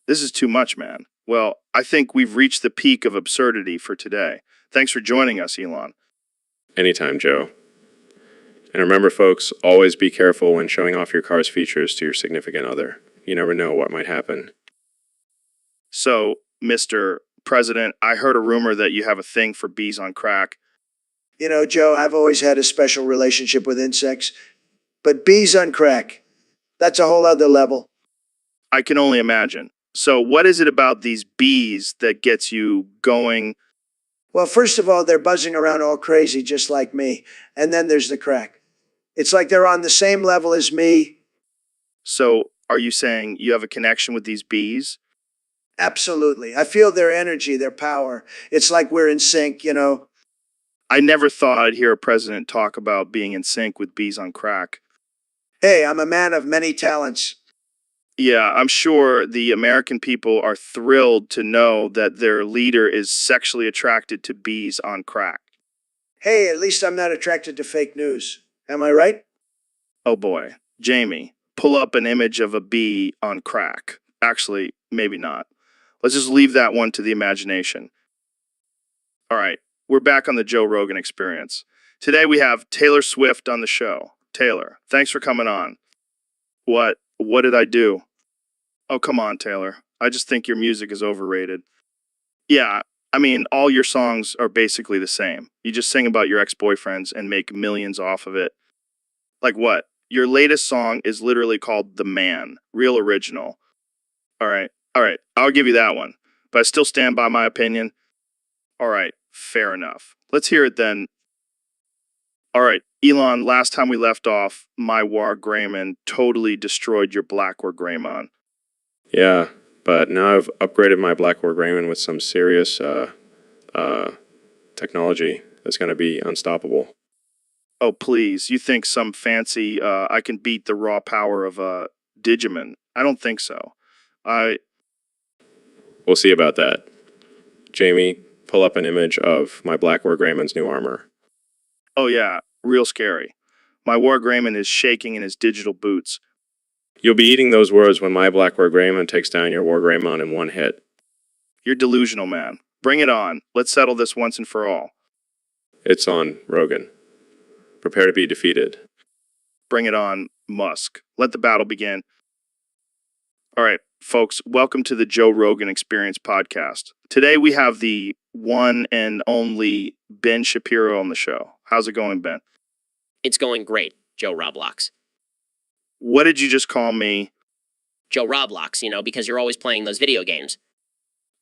This is too much, man. Well, I think we've reached the peak of absurdity for today. Thanks for joining us, Elon. Anytime, Joe. And remember, folks, always be careful when showing off your car's features to your significant other. You never know what might happen. So, Mr. President, I heard a rumor that you have a thing for bees on crack. You know, Joe, I've always had a special relationship with insects, but bees on crack, that's a whole other level. I can only imagine. So, what is it about these bees that gets you going? Well, first of all, they're buzzing around all crazy, just like me. And then there's the crack. It's like they're on the same level as me. So, are you saying you have a connection with these bees? Absolutely. I feel their energy, their power. It's like we're in sync, you know. I never thought I'd hear a president talk about being in sync with bees on crack. Hey, I'm a man of many talents. Yeah, I'm sure the American people are thrilled to know that their leader is sexually attracted to bees on crack. Hey, at least I'm not attracted to fake news. Am I right? Oh boy. Jamie, pull up an image of a bee on crack. Actually, maybe not. Let's just leave that one to the imagination. All right. We're back on the Joe Rogan Experience. Today we have Taylor Swift on the show. Taylor, thanks for coming on. What? What did I do? Oh, come on, Taylor. I just think your music is overrated. Yeah, I mean, all your songs are basically the same. You just sing about your ex-boyfriends and make millions off of it. Like what? Your latest song is literally called The Man. Real original. All right. I'll give you that one. But I still stand by my opinion. All right, fair enough. Let's hear it then. All right, Elon, last time we left off, my War Grayman totally destroyed your Black War Greymon. Yeah, but now I've upgraded my Blackboard Raymond with some serious technology that's going to be unstoppable. Oh, please, you think some fancy, I can beat the raw power of a Digimon? I don't think so. We'll see about that. Jamie, pull up an image of my Blackboard Raymond's new armor. Oh yeah, real scary. My War Grayman is shaking in his digital boots. You'll be eating those words when my Blackboard Raymond takes down your War Greymon in one hit. You're delusional, man. Bring it on. Let's settle this once and for all. It's on, Rogan. Prepare to be defeated. Bring it on, Musk. Let the battle begin. All right, folks, welcome to the Joe Rogan Experience podcast. Today we have the one and only Ben Shapiro on the show. How's it going, Ben? It's going great, Joe Roblox. What did you just call me? Joe Roblox, you know, because you're always playing those video games.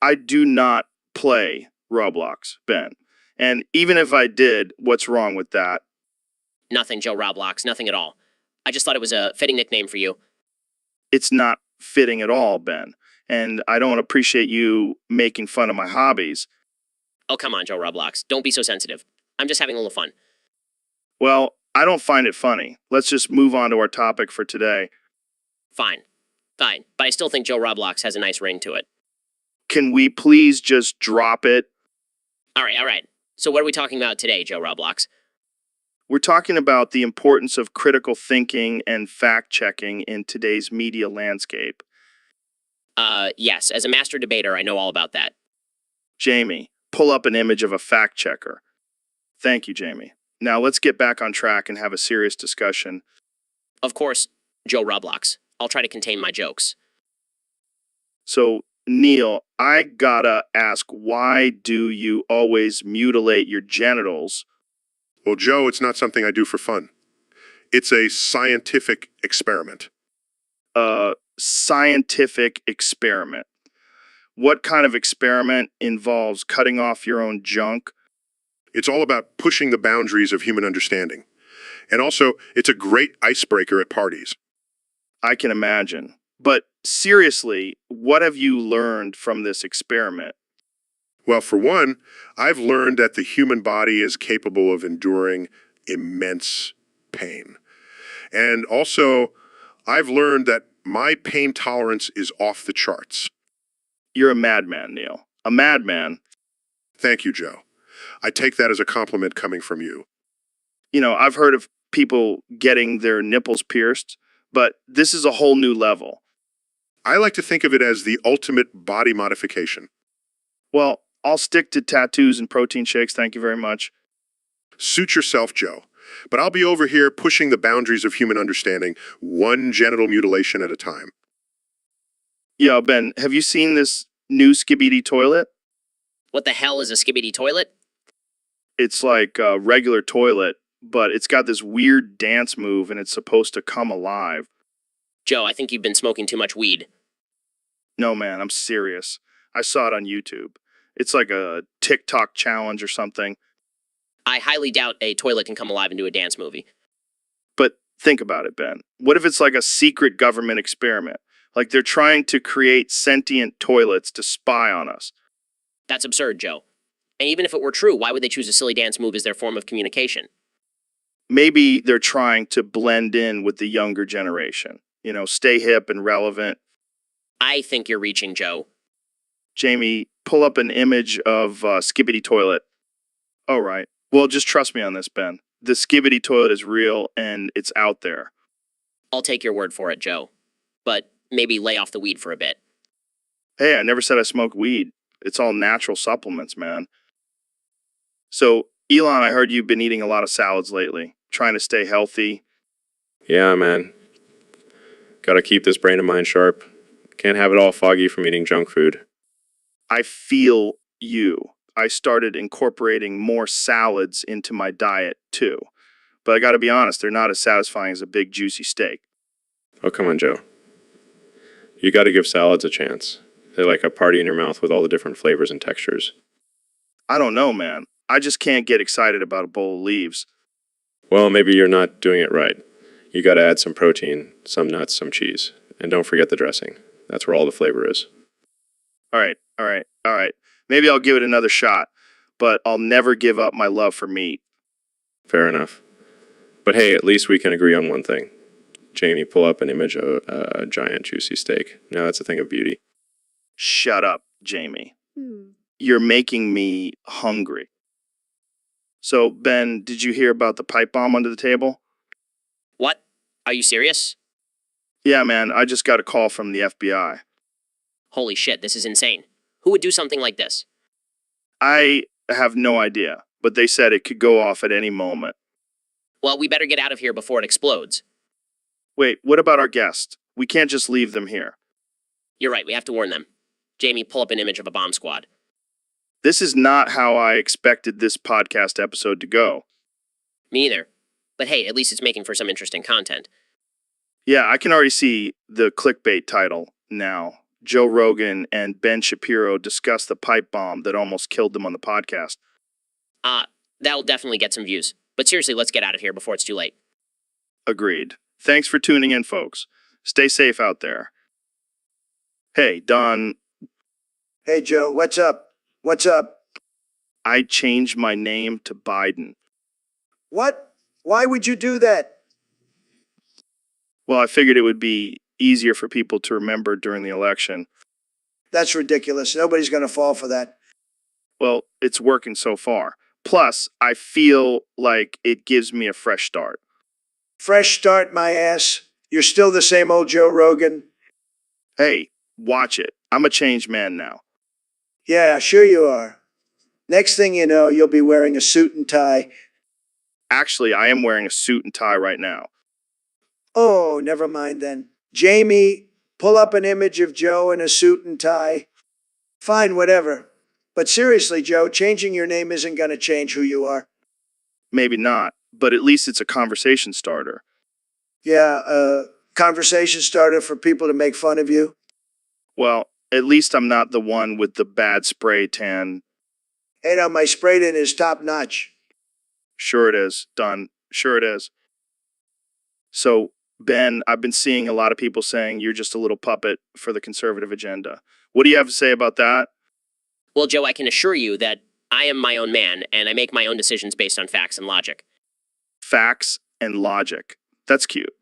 I do not play Roblox, Ben. And even if I did, what's wrong with that? Nothing, Joe Roblox, nothing at all. I just thought it was a fitting nickname for you. It's not fitting at all, Ben. And I don't appreciate you making fun of my hobbies. Oh, come on, Joe Roblox. Don't be so sensitive. I'm just having a little fun. Well, I don't find it funny. Let's just move on to our topic for today. Fine. Fine. But I still think Joe Roblox has a nice ring to it. Can we please just drop it? All right. So what are we talking about today, Joe Roblox? We're talking about the importance of critical thinking and fact-checking in today's media landscape. Yes. As a master debater, I know all about that. Jamie, pull up an image of a fact-checker. Thank you, Jamie. Now let's get back on track and have a serious discussion. Of course, Joe Roblox. I'll try to contain my jokes. So, Neil, I gotta ask, why do you always mutilate your genitals? Well, Joe, it's not something I do for fun. It's a scientific experiment. Scientific experiment. What kind of experiment involves cutting off your own junk? It's all about pushing the boundaries of human understanding. And also, it's a great icebreaker at parties. I can imagine. But seriously, what have you learned from this experiment? Well, for one, I've learned that the human body is capable of enduring immense pain. And also, I've learned that my pain tolerance is off the charts. You're a madman, Neil. A madman. Thank you, Joe. I take that as a compliment coming from you. You know, I've heard of people getting their nipples pierced, but this is a whole new level. I like to think of it as the ultimate body modification. Well, I'll stick to tattoos and protein shakes, thank you very much. Suit yourself, Joe. But I'll be over here pushing the boundaries of human understanding, one genital mutilation at a time. Yo, Ben, have you seen this new Skibidi toilet? What the hell is a skibbity toilet? It's like a regular toilet, but it's got this weird dance move and it's supposed to come alive. Joe, I think you've been smoking too much weed. No, man, I'm serious. I saw it on YouTube. It's like a TikTok challenge or something. I highly doubt a toilet can come alive and do a dance movie. But think about it, Ben. What if it's like a secret government experiment? Like they're trying to create sentient toilets to spy on us. That's absurd, Joe. And even if it were true, why would they choose a silly dance move as their form of communication? Maybe they're trying to blend in with the younger generation. You know, stay hip and relevant. I think you're reaching, Joe. Jamie, pull up an image of Skibidi toilet. All right. Well, just trust me on this, Ben. The Skibidi toilet is real and it's out there. I'll take your word for it, Joe. But maybe lay off the weed for a bit. Hey, I never said I smoke weed. It's all natural supplements, man. So, Elon, I heard you've been eating a lot of salads lately, trying to stay healthy. Yeah, man. Gotta keep this brain of mine sharp. Can't have it all foggy from eating junk food. I feel you. I started incorporating more salads into my diet, too. But I gotta be honest, they're not as satisfying as a big, juicy steak. Oh, come on, Joe. You gotta give salads a chance. They're like a party in your mouth with all the different flavors and textures. I don't know, man. I just can't get excited about a bowl of leaves. Well, maybe you're not doing it right. You gotta add some protein, some nuts, some cheese. And don't forget the dressing. That's where all the flavor is. All right. Maybe I'll give it another shot, but I'll never give up my love for meat. Fair enough. But hey, at least we can agree on one thing. Jamie, pull up an image of a giant juicy steak. Now that's a thing of beauty. Shut up, Jamie. You're making me hungry. So, Ben, did you hear about the pipe bomb under the table? What? Are you serious? Yeah, man, I just got a call from the FBI. Holy shit, this is insane. Who would do something like this? I have no idea, but they said it could go off at any moment. Well, we better get out of here before it explodes. Wait, what about our guest? We can't just leave them here. You're right, we have to warn them. Jamie, pull up an image of a bomb squad. This is not how I expected this podcast episode to go. Me either. But hey, at least it's making for some interesting content. Yeah, I can already see the clickbait title now. Joe Rogan and Ben Shapiro discuss the pipe bomb that almost killed them on the podcast. That'll definitely get some views. But seriously, let's get out of here before it's too late. Agreed. Thanks for tuning in, folks. Stay safe out there. Hey, Don, Hey, Joe, what's up? What's up? I changed my name to Biden. What? Why would you do that? Well, I figured it would be easier for people to remember during the election. That's ridiculous. Nobody's going to fall for that. Well, it's working so far. Plus, I feel like it gives me a fresh start. Fresh start, my ass. You're still the same old Joe Rogan. Hey, watch it. I'm a changed man now. Yeah, sure you are. Next thing you know, you'll be wearing a suit and tie. Actually, I am wearing a suit and tie right now. Oh, never mind then. Jamie, pull up an image of Joe in a suit and tie. Fine, whatever. But seriously, Joe, changing your name isn't going to change who you are. Maybe not, but at least it's a conversation starter. Yeah, conversation starter for people to make fun of you. Well, at least I'm not the one with the bad spray tan. Hey, now my spray tan is top notch. Sure it is. Done. Sure it is. So, Ben, I've been seeing a lot of people saying you're just a little puppet for the conservative agenda. What do you have to say about that? Well, Joe, I can assure you that I am my own man, and I make my own decisions based on facts and logic. Facts and logic. That's cute.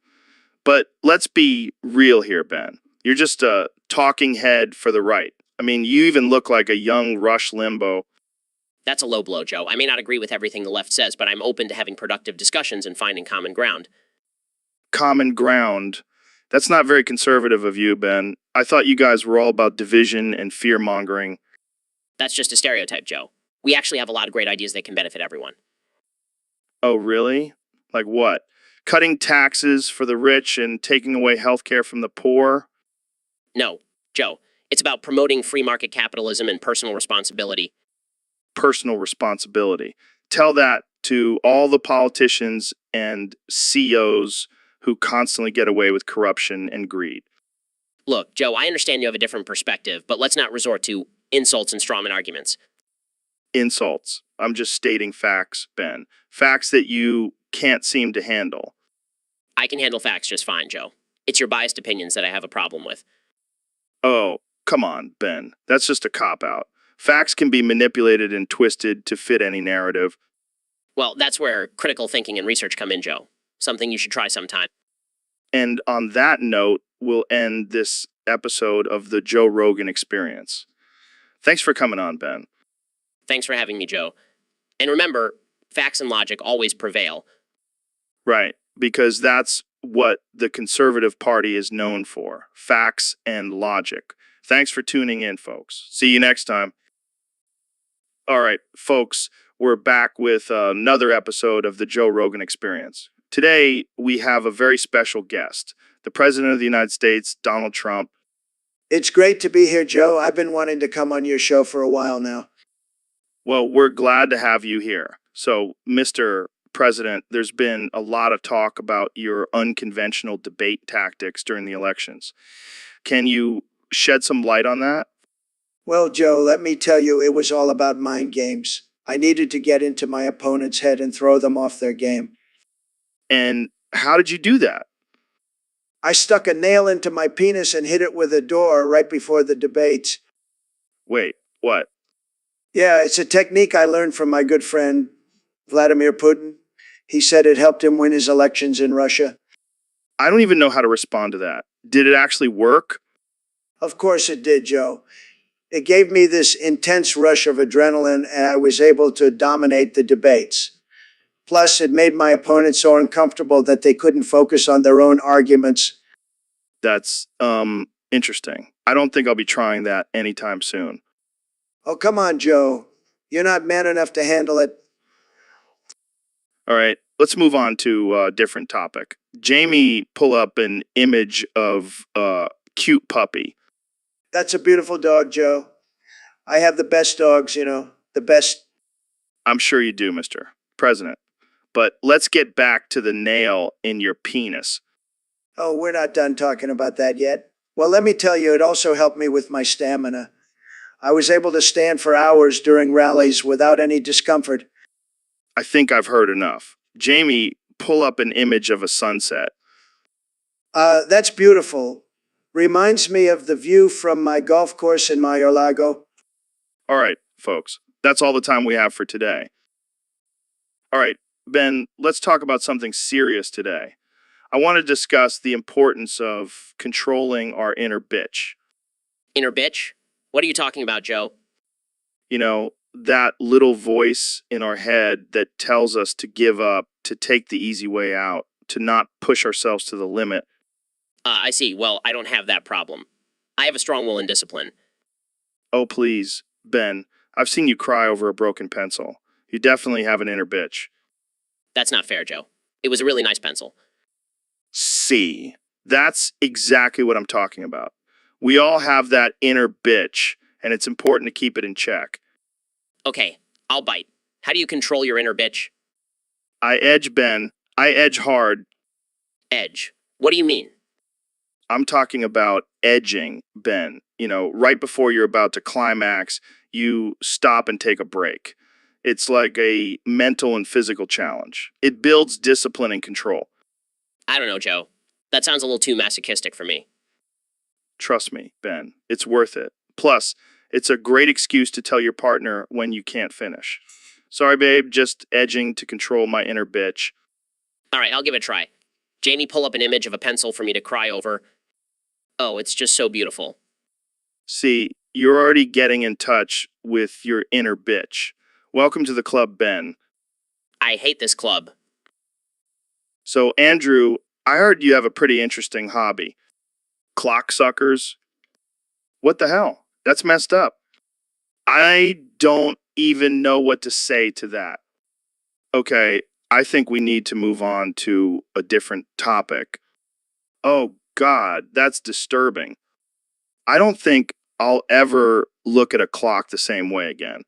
But let's be real here, Ben. You're just a talking head for the right. I mean, you even look like a young Rush Limbaugh. That's a low blow, Joe. I may not agree with everything the left says, but I'm open to having productive discussions and finding common ground. Common ground. That's not very conservative of you, Ben. I thought you guys were all about division and fear-mongering. That's just a stereotype, Joe. We actually have a lot of great ideas that can benefit everyone. Oh, really? Like what? Cutting taxes for the rich and taking away health care from the poor? No, Joe. It's about promoting free market capitalism and personal responsibility. Personal responsibility. Tell that to all the politicians and CEOs who constantly get away with corruption and greed. Look, Joe, I understand you have a different perspective, but let's not resort to insults and strawman arguments. Insults. I'm just stating facts, Ben. Facts that you can't seem to handle. I can handle facts just fine, Joe. It's your biased opinions that I have a problem with. Oh, come on, Ben. That's just a cop-out. Facts can be manipulated and twisted to fit any narrative. Well, that's where critical thinking and research come in, Joe. Something you should try sometime. And on that note, we'll end this episode of the Joe Rogan Experience. Thanks for coming on, Ben. Thanks for having me, Joe. And remember, facts and logic always prevail. Right, because that's what the Conservative Party is known for. Facts and logic. Thanks for tuning in, folks. See you next time. All right, folks, We're back with another episode of the Joe Rogan Experience. Today, we have a very special guest, the President of the United States, Donald Trump. It's great to be here, Joe. I've been wanting to come on your show for a while now. Well, we're glad to have you here. So, Mr. President, there's been a lot of talk about your unconventional debate tactics during the elections. Can you shed some light on that? Well, Joe, let me tell you, it was all about mind games. I needed to get into my opponent's head and throw them off their game. And how did you do that? I stuck a nail into my penis and hit it with a door right before the debates. Wait, what? Yeah, it's a technique I learned from my good friend, Vladimir Putin. He said it helped him win his elections in Russia. I don't even know how to respond to that. Did it actually work? Of course it did, Joe. It gave me this intense rush of adrenaline, and I was able to dominate the debates. Plus, it made my opponents so uncomfortable that they couldn't focus on their own arguments. That's, interesting. I don't think I'll be trying that anytime soon. Oh, come on, Joe. You're not man enough to handle it. All right, let's move on to a different topic. Jamie, pull up an image of a cute puppy. That's a beautiful dog, Joe. I have the best dogs, the best. I'm sure you do, Mr. President. But let's get back to the nail in your penis. Oh, we're not done talking about that yet. Well, let me tell you, it also helped me with my stamina. I was able to stand for hours during rallies without any discomfort. I think I've heard enough. Jamie, pull up an image of a sunset. That's beautiful. Reminds me of the view from my golf course in Mar-a-Lago. All right, folks, that's all the time we have for today. All right, Ben, let's talk about something serious today. I want to discuss the importance of controlling our inner bitch. Inner bitch? What are you talking about, Joe? You know, that little voice in our head that tells us to give up, to take the easy way out, to not push ourselves to the limit. I see. Well, I don't have that problem. I have a strong will and discipline. Oh, please, Ben, I've seen you cry over a broken pencil. You definitely have an inner bitch. That's not fair, Joe. It was a really nice pencil. See, that's exactly what I'm talking about. We all have that inner bitch, and it's important to keep it in check. Okay, I'll bite. How do you control your inner bitch? I edge, Ben. I edge hard. Edge. What do you mean? I'm talking about edging, Ben. You know, right before you're about to climax, you stop and take a break. It's like a mental and physical challenge. It builds discipline and control. I don't know, Joe. That sounds a little too masochistic for me. Trust me, Ben. It's worth it. Plus, it's a great excuse to tell your partner when you can't finish. Sorry, babe, just edging to control my inner bitch. All right, I'll give it a try. Jamie, pull up an image of a pencil for me to cry over. Oh, it's just so beautiful. See, you're already getting in touch with your inner bitch. Welcome to the club, Ben. I hate this club. So, Andrew, I heard you have a pretty interesting hobby. Clock suckers? What the hell? That's messed up. I don't even know what to say to that. Okay, I think we need to move on to a different topic. Oh, God, that's disturbing. I don't think I'll ever look at a clock the same way again.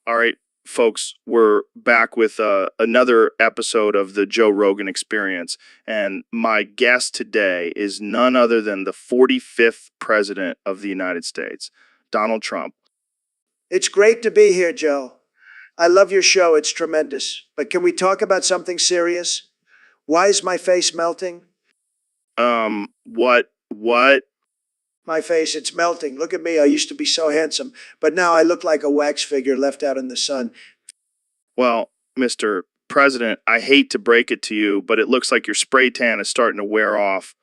All right, folks, we're back with another episode of the Joe Rogan Experience. And my guest today is none other than the 45th President of the United States, Donald Trump. It's great to be here, Joe. I love your show. It's tremendous. But can we talk about something serious? Why is my face melting? What? My face, it's melting. Look at me. I used to be so handsome, but now I look like a wax figure left out in the sun. Well, Mr. President, I hate to break it to you, but it looks like your spray tan is starting to wear off.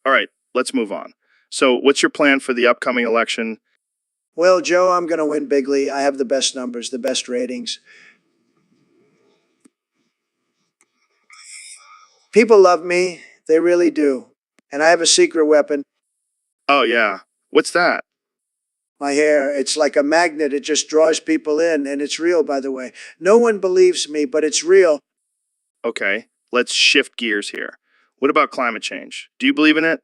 All right, let's move on. So, what's your plan for the upcoming election? Well, Joe, I'm going to win bigly. I have the best numbers, the best ratings. People love me. They really do. And I have a secret weapon. Oh, yeah. What's that? My hair, it's like a magnet. It just draws people in. And it's real, by the way. No one believes me, but it's real. Okay, let's shift gears here. What about climate change? Do you believe in it?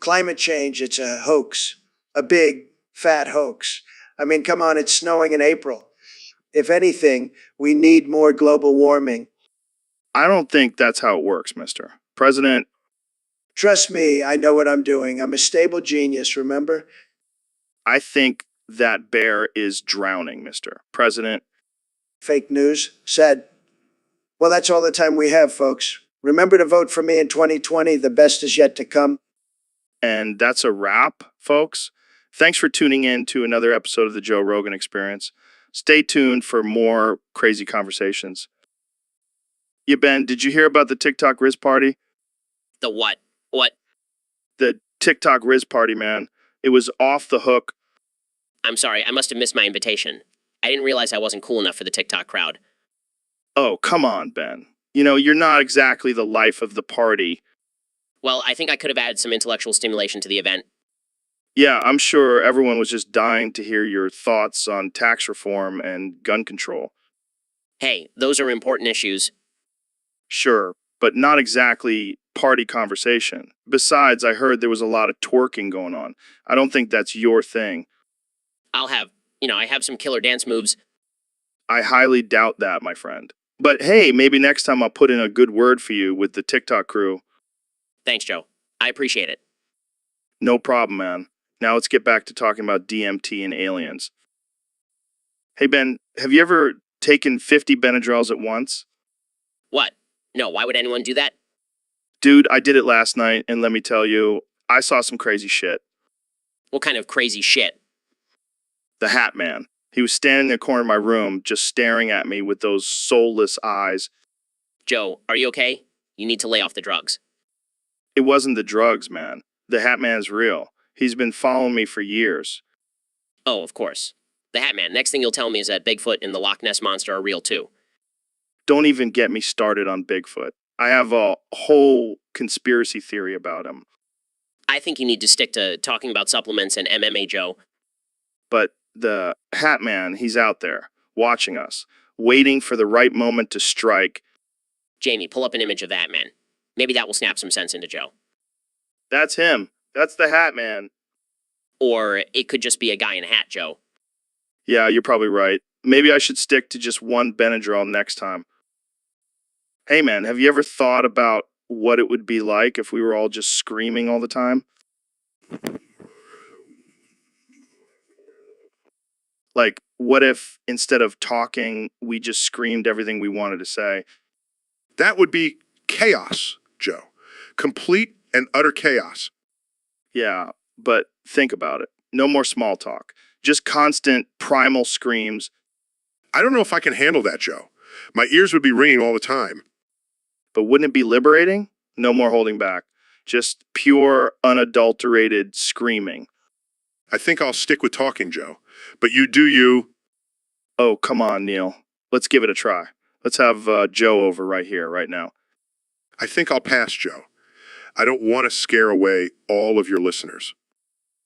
Climate change, it's a hoax. A big, fat hoax. I mean, come on, it's snowing in April. If anything, we need more global warming. I don't think that's how it works, mister. President, Trust me, I know what I'm doing. I'm a stable genius, remember? I think that bear is drowning, mister. President, Fake news said. Well, that's all the time we have, folks. Remember to vote for me in 2020. The best is yet to come. and that's a wrap, folks. Thanks for tuning in to another episode of the Joe Rogan Experience. Stay tuned for more crazy conversations. Yeah, Ben, did you hear about the TikTok Riz party? The what? What? The TikTok Riz party, man. It was off the hook. I'm sorry, I must have missed my invitation. I didn't realize I wasn't cool enough for the TikTok crowd. Oh, come on, Ben. You know, you're not exactly the life of the party. Well, I think I could have added some intellectual stimulation to the event. Yeah, I'm sure everyone was just dying to hear your thoughts on tax reform and gun control. Hey, those are important issues. Sure, but not exactly party conversation. Besides, I heard there was a lot of twerking going on. I don't think that's your thing. I have some killer dance moves. I highly doubt that, my friend. But hey, maybe next time I'll put in a good word for you with the TikTok crew. Thanks, Joe. I appreciate it. No problem, man. Now let's get back to talking about DMT and aliens. Hey, Ben, have you ever taken 50 Benadryls at once? What? No, why would anyone do that? Dude, I did it last night, and let me tell you, I saw some crazy shit. What kind of crazy shit? The Hat Man. He was standing in the corner of my room, just staring at me with those soulless eyes. Joe, are you okay? You need to lay off the drugs. It wasn't the drugs, man. The Hat Man's real. He's been following me for years. Oh, of course. The Hat Man, next thing you'll tell me is that Bigfoot and the Loch Ness Monster are real too. Don't even get me started on Bigfoot. I have a whole conspiracy theory about him. I think you need to stick to talking about supplements and MMA, Joe. But the Hat Man, he's out there, watching us, waiting for the right moment to strike. Jamie, pull up an image of that man. Maybe that will snap some sense into Joe. That's him. That's the Hat Man. Or it could just be a guy in a hat, Joe. Yeah, you're probably right. Maybe I should stick to just one Benadryl next time. Hey man, have you ever thought about what it would be like if we were all just screaming all the time? Like, what if instead of talking, we just screamed everything we wanted to say? That would be chaos, Joe. Complete and utter chaos. Yeah, but think about it. No more small talk. Just constant primal screams. I don't know if I can handle that, Joe. My ears would be ringing all the time. But wouldn't it be liberating? No more holding back. Just pure, unadulterated screaming. I think I'll stick with talking, Joe. But you do you. Oh, come on, Neil. Let's give it a try. Let's have Joe over right here, right now. I think I'll pass, Joe. I don't want to scare away all of your listeners.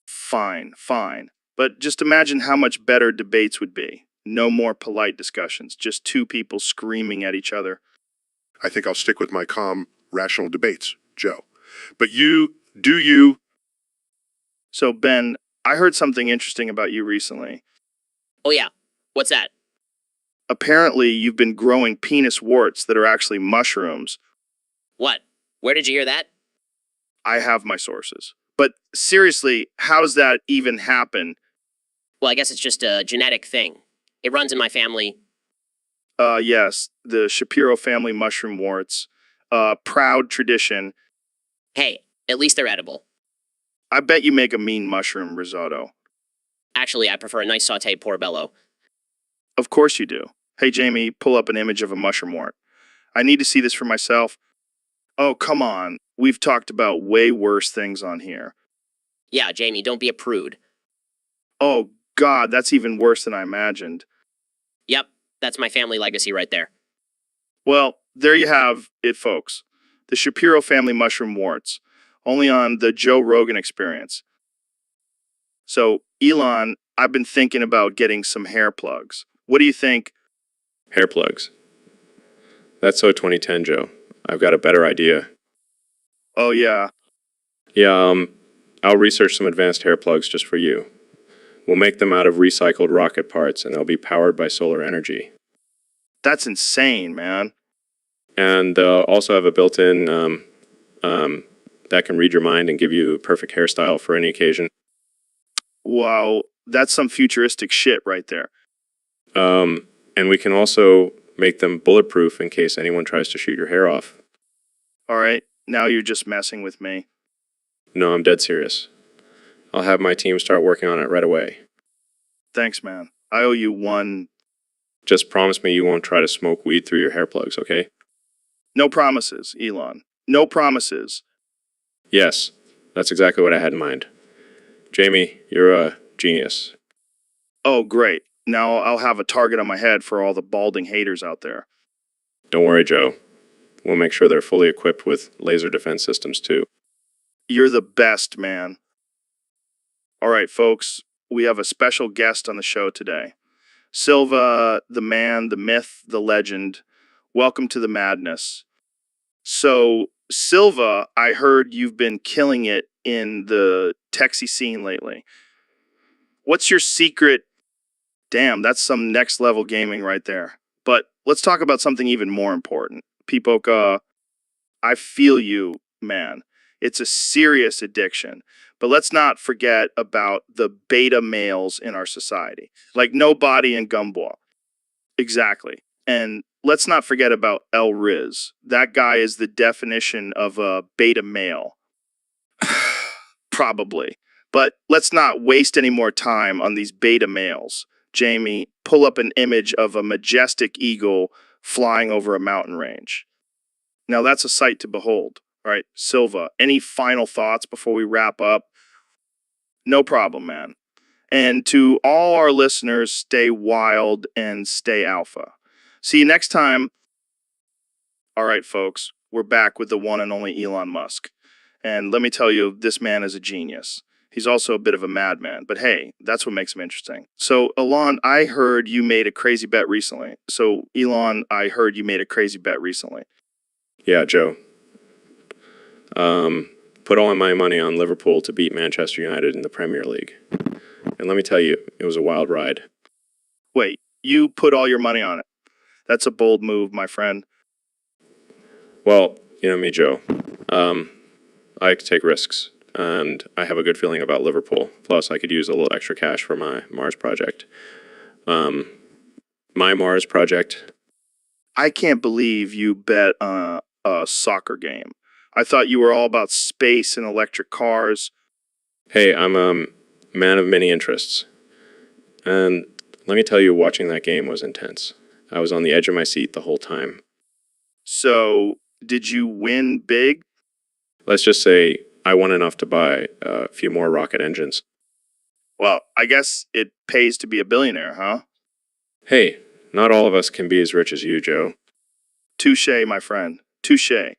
Fine, fine. But just imagine how much better debates would be. No more polite discussions, just two people screaming at each other. I think I'll stick with my calm, rational debates, Joe. But you do you. So, Ben, I heard something interesting about you recently. Oh yeah, what's that? Apparently, you've been growing penis warts that are actually mushrooms. What? Where did you hear that? I have my sources. But seriously, how's that even happen? Well, I guess it's just a genetic thing. It runs in my family. Yes, the Shapiro family mushroom warts. Proud tradition. Hey, at least they're edible. I bet you make a mean mushroom risotto. Actually, I prefer a nice sauteed portobello. Of course you do. Hey, Jamie, pull up an image of a mushroom wart. I need to see this for myself. Oh, come on. We've talked about way worse things on here. Yeah, Jamie, don't be a prude. Oh, God, that's even worse than I imagined. Yep, that's my family legacy right there. Well, there you have it, folks. The Shapiro family mushroom warts, only on the Joe Rogan Experience. So, Elon, I've been thinking about getting some hair plugs. What do you think? Hair plugs. That's so 2010, Joe. I've got a better idea. Oh, yeah. Yeah, I'll research some advanced hair plugs just for you. We'll make them out of recycled rocket parts, and they'll be powered by solar energy. That's insane, man. And they'll also have a built-in that can read your mind and give you a perfect hairstyle for any occasion. Wow, that's some futuristic shit right there. And we can also make them bulletproof in case anyone tries to shoot your hair off. All right, now you're just messing with me. No, I'm dead serious. I'll have my team start working on it right away. Thanks, man. I owe you one. Just promise me you won't try to smoke weed through your hair plugs, okay? No promises, Elon. No promises. Yes, that's exactly what I had in mind. Jamie, you're a genius. Oh, great. Now I'll have a target on my head for all the balding haters out there. Don't worry, Joe. We'll make sure they're fully equipped with laser defense systems, too. You're the best, man. All right, folks, we have a special guest on the show today. Silva, the man, the myth, the legend. Welcome to the madness. So, Silva, I heard you've been killing it in the Texie scene lately. What's your secret? Damn, that's some next level gaming right there. But let's talk about something even more important. Pipoca, I feel you, man. It's a serious addiction. But let's not forget about the beta males in our society. Like Nobody and Gumball. Exactly. And let's not forget about El Riz. That guy is the definition of a beta male. Probably. But let's not waste any more time on these beta males. Jamie, pull up an image of a majestic eagle flying over a mountain range. Now that's a sight to behold. All right, Silva, any final thoughts before we wrap up? No problem, man. And to all our listeners, stay wild and stay alpha. See you next time. All right, folks, we're back with the one and only Elon Musk. And let me tell you, this man is a genius. He's also a bit of a madman, but hey, that's what makes him interesting. So, Elon, I heard you made a crazy bet recently. Yeah, Joe. Put all my money on Liverpool to beat Manchester United in the Premier League. And let me tell you, it was a wild ride. Wait, you put all your money on it. That's a bold move, my friend. Well, you know me, Joe. I like to take risks, and I have a good feeling about Liverpool. Plus, I could use a little extra cash for my Mars project. My Mars project. I can't believe you bet on a soccer game. I thought you were all about space and electric cars. Hey, I'm a man of many interests. And let me tell you, watching that game was intense. I was on the edge of my seat the whole time. So, did you win big? Let's just say I won enough to buy a few more rocket engines. Well, I guess it pays to be a billionaire, huh? Hey, not all of us can be as rich as you, Joe. Touché, my friend. Touché.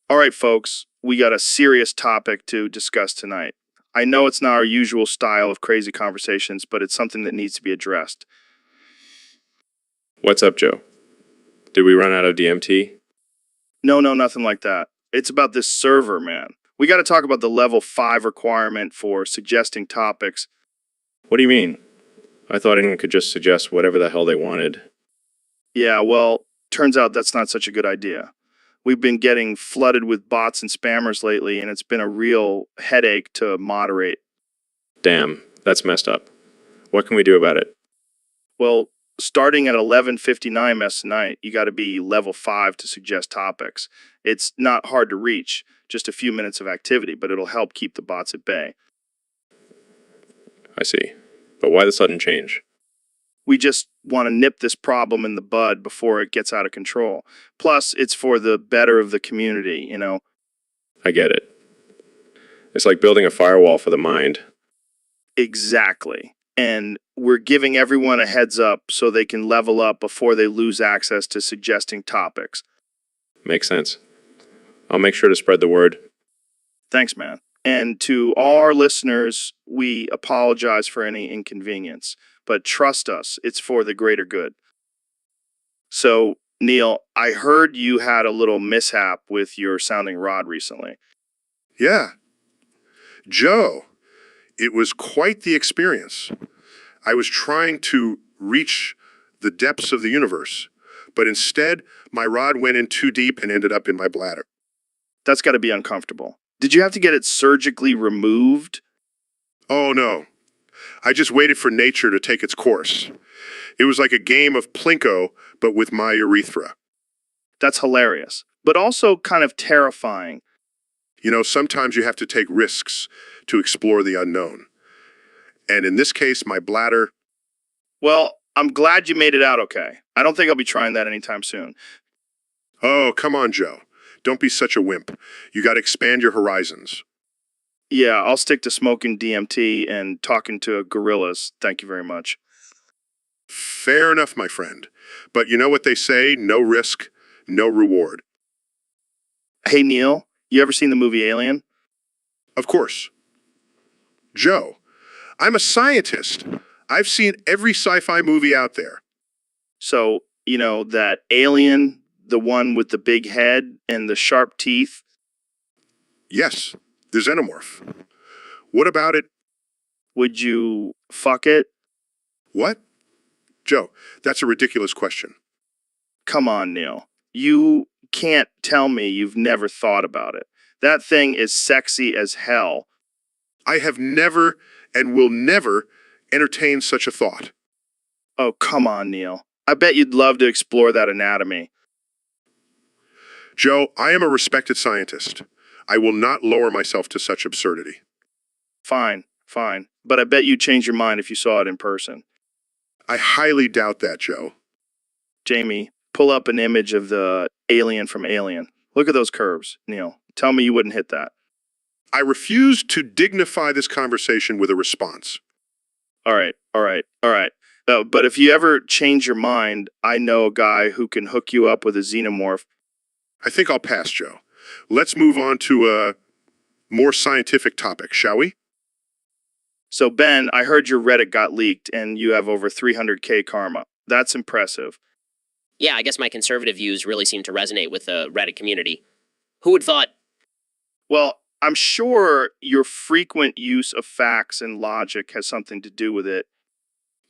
All right, folks, we got a serious topic to discuss tonight. I know it's not our usual style of crazy conversations, but it's something that needs to be addressed. What's up, Joe? Did we run out of DMT? No, nothing like that. It's about this server, man. We got to talk about the level 5 requirement for suggesting topics. What do you mean? I thought anyone could just suggest whatever the hell they wanted. Yeah, well, turns out that's not such a good idea. We've been getting flooded with bots and spammers lately, and it's been a real headache to moderate. Damn, that's messed up. What can we do about it? Well, starting at 11:59 mess tonight, you got to be level 5 to suggest topics. It's not hard to reach, just a few minutes of activity, but it'll help keep the bots at bay. I see. But why the sudden change? We just want to nip this problem in the bud before it gets out of control. Plus, it's for the better of the community, you know. I get it. It's like building a firewall for the mind. Exactly. And we're giving everyone a heads up so they can level up before they lose access to suggesting topics. Makes sense. I'll make sure to spread the word. Thanks, man. And to all our listeners, we apologize for any inconvenience, but trust us, it's for the greater good. So, Neil, I heard you had a little mishap with your sounding rod recently. Yeah. Joe, it was quite the experience. I was trying to reach the depths of the universe, but instead, my rod went in too deep and ended up in my bladder. That's got to be uncomfortable. Did you have to get it surgically removed? Oh no. I just waited for nature to take its course. It was like a game of Plinko, but with my urethra. That's hilarious, but also kind of terrifying. You know, sometimes you have to take risks to explore the unknown. And in this case, my bladder. Well, I'm glad you made it out okay. I don't think I'll be trying that anytime soon. Oh, come on, Joe. Don't be such a wimp. You got to expand your horizons. Yeah, I'll stick to smoking DMT and talking to gorillas. Thank you very much. Fair enough, my friend. But you know what they say? No risk, no reward. Hey, Neil, you ever seen the movie Alien? Of course. Joe, I'm a scientist. I've seen every sci-fi movie out there. So, that alien, the one with the big head and the sharp teeth? Yes, the xenomorph. What about it? Would you fuck it? What? Joe, that's a ridiculous question. Come on, Neil. You can't tell me you've never thought about it. That thing is sexy as hell. I have never and will never entertain such a thought. Oh, come on, Neil. I bet you'd love to explore that anatomy. Joe, I am a respected scientist. I will not lower myself to such absurdity. Fine. But I bet you'd change your mind if you saw it in person. I highly doubt that, Joe. Jamie, pull up an image of the alien from Alien. Look at those curves, Neil. Tell me you wouldn't hit that. I refuse to dignify this conversation with a response. All right. But if you ever change your mind, I know a guy who can hook you up with a xenomorph. I think I'll pass, Joe. Let's move on to a more scientific topic, shall we? So, Ben, I heard your Reddit got leaked and you have over 300K karma. That's impressive. Yeah, I guess my conservative views really seem to resonate with the Reddit community. Who would thought? Well, I'm sure your frequent use of facts and logic has something to do with it.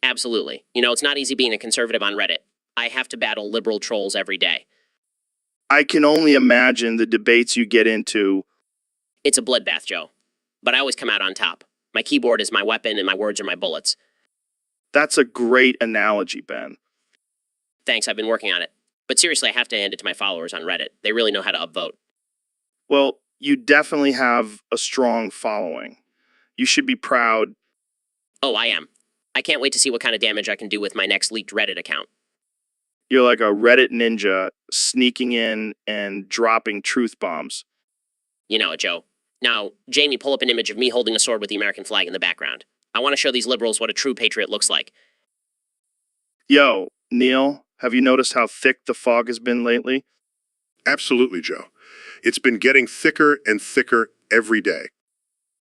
Absolutely. It's not easy being a conservative on Reddit. I have to battle liberal trolls every day. I can only imagine the debates you get into. It's a bloodbath, Joe. But I always come out on top. My keyboard is my weapon and my words are my bullets. That's a great analogy, Ben. Thanks, I've been working on it. But seriously, I have to hand it to my followers on Reddit. They really know how to upvote. Well, you definitely have a strong following. You should be proud. Oh, I am. I can't wait to see what kind of damage I can do with my next leaked Reddit account. You're like a Reddit ninja sneaking in and dropping truth bombs. You know it, Joe. Now, Jamie, pull up an image of me holding a sword with the American flag in the background. I want to show these liberals what a true patriot looks like. Yo, Neil, have you noticed how thick the fog has been lately? Absolutely, Joe. It's been getting thicker and thicker every day.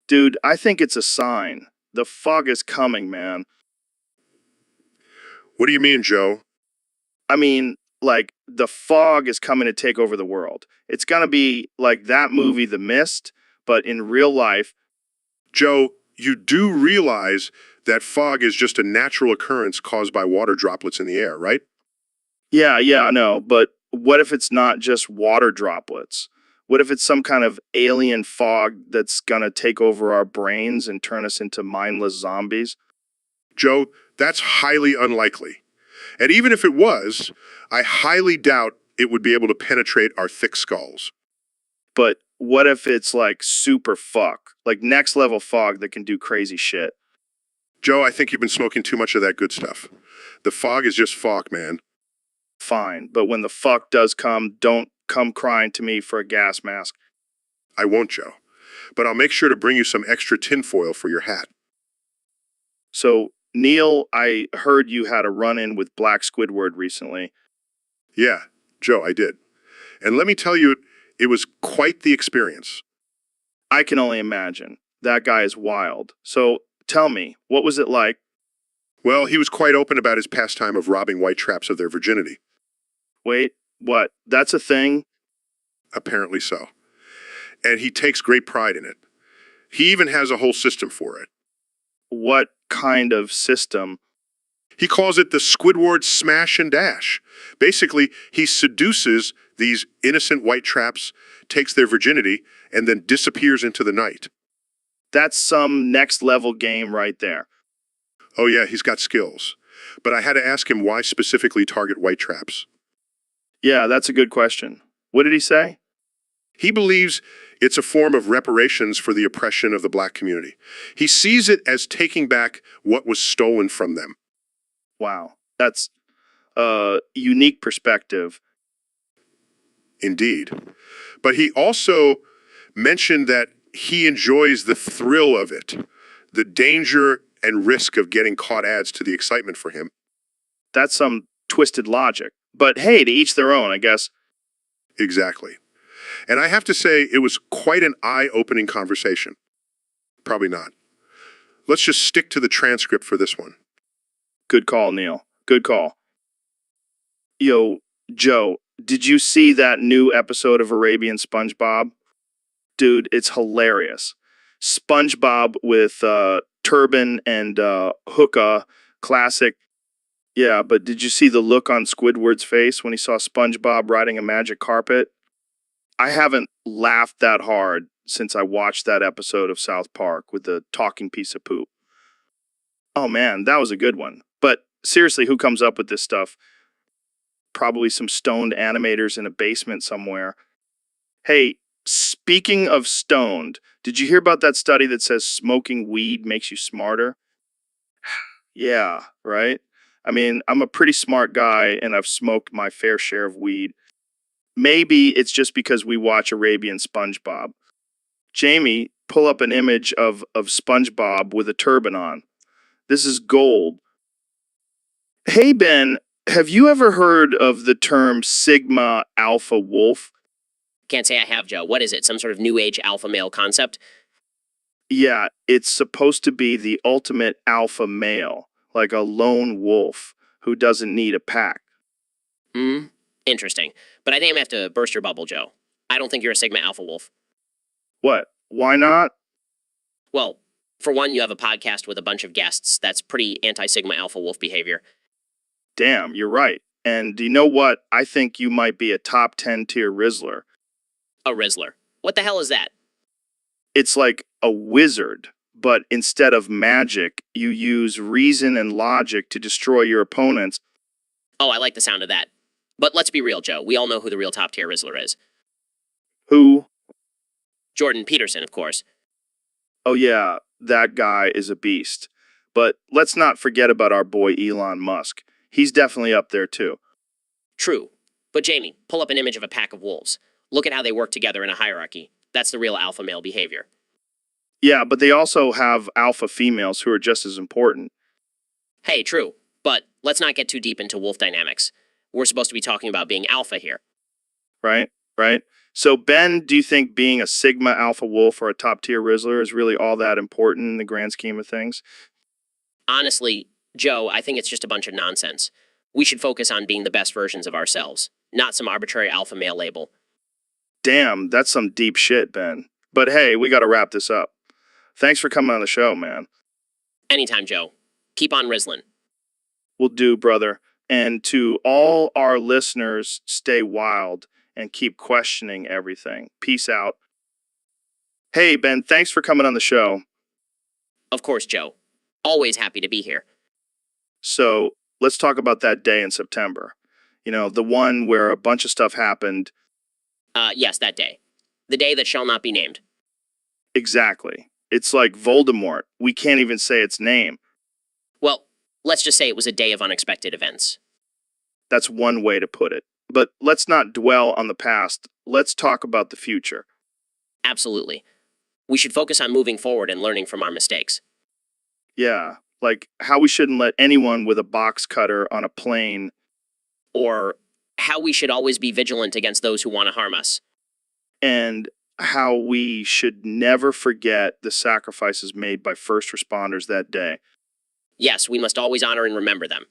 Dude, I think it's a sign. The fog is coming, man. What do you mean, Joe? I mean, like, the fog is coming to take over the world. It's gonna be like that movie, The Mist, but in real life. Joe, you do realize that fog is just a natural occurrence caused by water droplets in the air, right? Yeah, I know, but what if it's not just water droplets? What if it's some kind of alien fog that's gonna take over our brains and turn us into mindless zombies? Joe, that's highly unlikely. And even if it was, I highly doubt it would be able to penetrate our thick skulls. But what if it's like super fuck, like next level fog that can do crazy shit? Joe, I think you've been smoking too much of that good stuff. The fog is just fog, man. Fine, but when the fuck does come, don't come crying to me for a gas mask. I won't, Joe. But I'll make sure to bring you some extra tinfoil for your hat. So, Neil, I heard you had a run-in with Black Squidward recently. Yeah, Joe, I did. And let me tell you, It was quite the experience. I can only imagine. That guy is wild. So tell me, what was it like? Well, he was quite open about his pastime of robbing white traps of their virginity. Wait, what? That's a thing? Apparently so. And he takes great pride in it. He even has a whole system for it. What kind of system? He calls it the Squidward Smash and Dash. Basically, he seduces these innocent white traps, takes their virginity, and then disappears into the night. That's some next level game right there. Oh yeah, he's got skills. But I had to ask him why specifically target white traps. Yeah, that's a good question. What did he say? He believes it's a form of reparations for the oppression of the black community. He sees it as taking back what was stolen from them. Wow, that's a unique perspective. Indeed. But he also mentioned that he enjoys the thrill of it, the danger and risk of getting caught adds to the excitement for him. That's some twisted logic. But hey, to each their own, I guess. Exactly. And I have to say, it was quite an eye-opening conversation. Probably not. Let's just stick to the transcript for this one. Good call, Neil. Good call. Yo, Joe, did you see that new episode of Arabian SpongeBob? Dude, it's hilarious. SpongeBob with turban and hookah, classic. Yeah, but did you see the look on Squidward's face when he saw SpongeBob riding a magic carpet? I haven't laughed that hard since I watched that episode of South Park with the talking piece of poop. Oh man, that was a good one. But seriously, who comes up with this stuff? Probably some stoned animators in a basement somewhere. Hey, speaking of stoned, did you hear about that study that says smoking weed makes you smarter? Yeah, right? I mean, I'm a pretty smart guy and I've smoked my fair share of weed. Maybe it's just because we watch Arabian SpongeBob. Jamie, pull up an image of SpongeBob with a turban on. This is gold. Hey, Ben, have you ever heard of the term Sigma Alpha Wolf? Can't say I have, Joe. What is it? Some sort of new age alpha male concept? Yeah, it's supposed to be the ultimate alpha male, like a lone wolf who doesn't need a pack. Interesting. But I think I'm going to have to burst your bubble, Joe. I don't think you're a Sigma Alpha Wolf. What? Why not? Well, for one, you have a podcast with a bunch of guests. That's pretty anti-Sigma Alpha Wolf behavior. Damn, you're right. And do you know what? I think you might be a top 10 tier Rizzler. A Rizzler. What the hell is that? It's like a wizard, but instead of magic, you use reason and logic to destroy your opponents. Oh, I like the sound of that. But let's be real, Joe. We all know who the real top-tier Rizzler is. Who? Jordan Peterson, of course. Oh yeah, that guy is a beast. But let's not forget about our boy Elon Musk. He's definitely up there too. True. But Jamie, pull up an image of a pack of wolves. Look at how they work together in a hierarchy. That's the real alpha male behavior. Yeah, but they also have alpha females who are just as important. Hey, true. But let's not get too deep into wolf dynamics. We're supposed to be talking about being alpha here. Right? Right? So, Ben, do you think being a Sigma Alpha Wolf or a top tier Rizzler is really all that important in the grand scheme of things? Honestly, Joe, I think it's just a bunch of nonsense. We should focus on being the best versions of ourselves, not some arbitrary alpha male label. Damn, that's some deep shit, Ben. But hey, we gotta wrap this up. Thanks for coming on the show, man. Anytime, Joe. Keep on Rizzlin'. Will do, brother. And to all our listeners, stay wild and keep questioning everything. Peace out. Hey, Ben, thanks for coming on the show. Of course, Joe. Always happy to be here. So let's talk about that day in September. You know, the one where a bunch of stuff happened. Yes, that day. The day that shall not be named. Exactly. It's like Voldemort. We can't even say its name. Well, let's just say it was a day of unexpected events. That's one way to put it. But let's not dwell on the past. Let's talk about the future. Absolutely. We should focus on moving forward and learning from our mistakes. Yeah, like how we shouldn't let anyone with a box cutter on a plane. Or how we should always be vigilant against those who want to harm us. and how we should never forget the sacrifices made by first responders that day. Yes, we must always honor and remember them.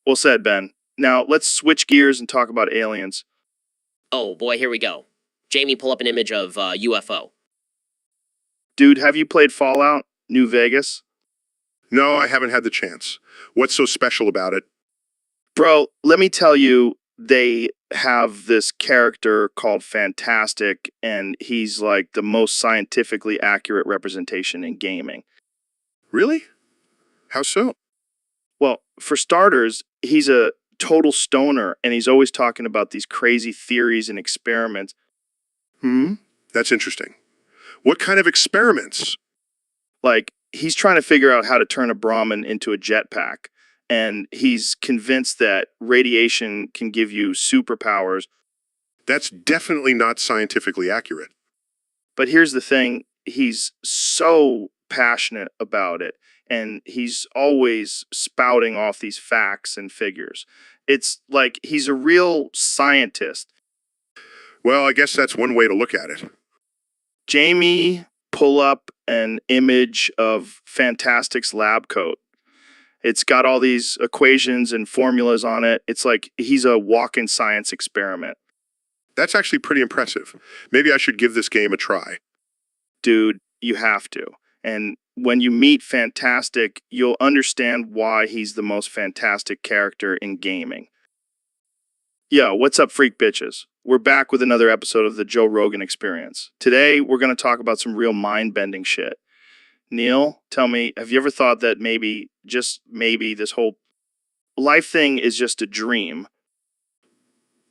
Well said, Ben. Now, let's switch gears and talk about aliens. Oh boy, here we go. Jamie, pull up an image of UFO. Dude, have you played Fallout New Vegas? No, I haven't had the chance. What's so special about it? Bro, let me tell you, they have this character called Fantastic, and he's like the most scientifically accurate representation in gaming. Really? How so? Well, for starters, he's a total stoner, and he's always talking about these crazy theories and experiments. That's interesting. What kind of experiments? Like, he's trying to figure out how to turn a Brahmin into a jetpack, and he's convinced that radiation can give you superpowers. That's definitely not scientifically accurate. But here's the thing, he's so passionate about it, and he's always spouting off these facts and figures. It's like he's a real scientist. Well, I guess that's one way to look at it. Jamie, pull up an image of Fantastic's lab coat. It's got all these equations and formulas on it. It's like he's a walk-in science experiment. That's actually pretty impressive. Maybe I should give this game a try. Dude, you have to. And when you meet Fantastic, you'll understand why he's the most fantastic character in gaming. Yo, what's up, freak bitches? We're back with another episode of the Joe Rogan Experience. Today, we're going to talk about some real mind-bending shit. Neil, tell me, have you ever thought that maybe, just maybe, this whole life thing is just a dream?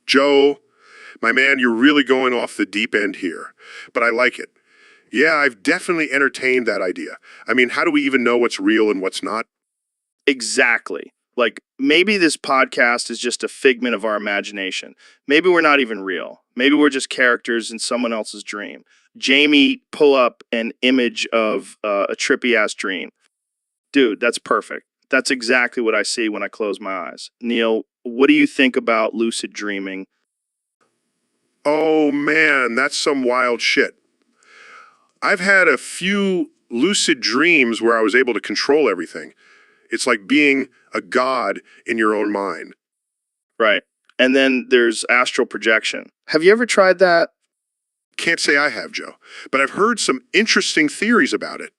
Joe, my man, you're really going off the deep end here, but I like it. Yeah, I've definitely entertained that idea. I mean, how do we even know what's real and what's not? Exactly. Like, maybe this podcast is just a figment of our imagination. Maybe we're not even real. Maybe we're just characters in someone else's dream. Jamie, pull up an image of a trippy-ass dream. Dude, that's perfect. That's exactly what I see when I close my eyes. Neil, what do you think about lucid dreaming? Oh man, that's some wild shit. I've had a few lucid dreams where I was able to control everything. It's like being a god in your own mind. Right. And then there's astral projection. Have you ever tried that? Can't say I have, Joe, but I've heard some interesting theories about it.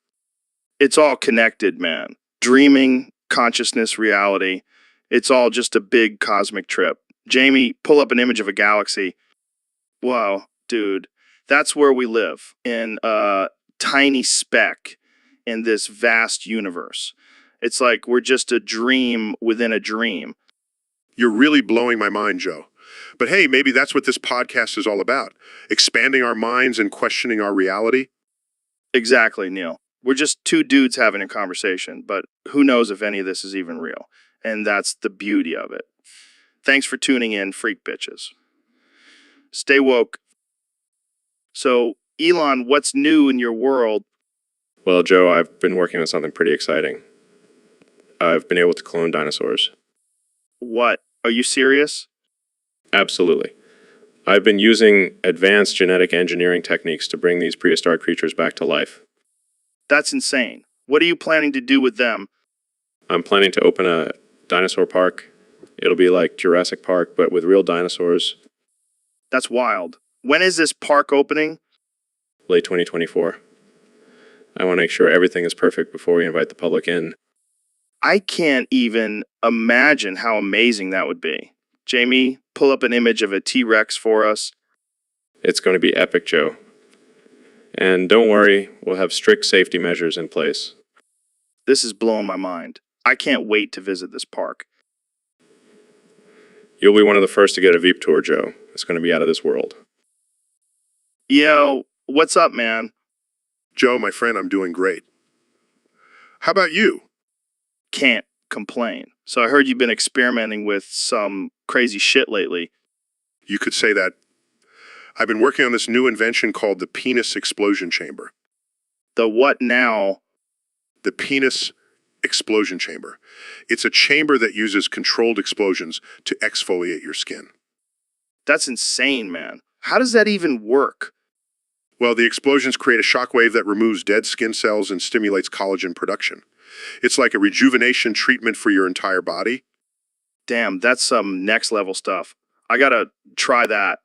It's all connected, man. Dreaming, consciousness, reality. It's all just a big cosmic trip. Jamie, pull up an image of a galaxy. Wow, dude. That's where we live, in a tiny speck in this vast universe. It's like we're just a dream within a dream. You're really blowing my mind, Joe. But hey, maybe that's what this podcast is all about. Expanding our minds and questioning our reality. Exactly, Neil. We're just two dudes having a conversation, but who knows if any of this is even real. And that's the beauty of it. Thanks for tuning in, freak bitches. Stay woke. So, Elon, what's new in your world? Well, Joe, I've been working on something pretty exciting. I've been able to clone dinosaurs. What? Are you serious? Absolutely. I've been using advanced genetic engineering techniques to bring these prehistoric creatures back to life. That's insane. What are you planning to do with them? I'm planning to open a dinosaur park. It'll be like Jurassic Park, but with real dinosaurs. That's wild. When is this park opening? Late 2024. I want to make sure everything is perfect before we invite the public in. I can't even imagine how amazing that would be. Jamie, pull up an image of a T-Rex for us. It's going to be epic, Joe. And don't worry, we'll have strict safety measures in place. This is blowing my mind. I can't wait to visit this park. You'll be one of the first to get a Veep tour, Joe. It's going to be out of this world. Yo, what's up, man? Joe, my friend, I'm doing great. How about you? Can't complain. So I heard you've been experimenting with some crazy shit lately. You could say that. I've been working on this new invention called the penis explosion chamber. The what now? The penis explosion chamber. It's a chamber that uses controlled explosions to exfoliate your skin. That's insane, man. How does that even work? Well, the explosions create a shockwave that removes dead skin cells and stimulates collagen production. It's like a rejuvenation treatment for your entire body. Damn, that's some next level stuff. I gotta try that.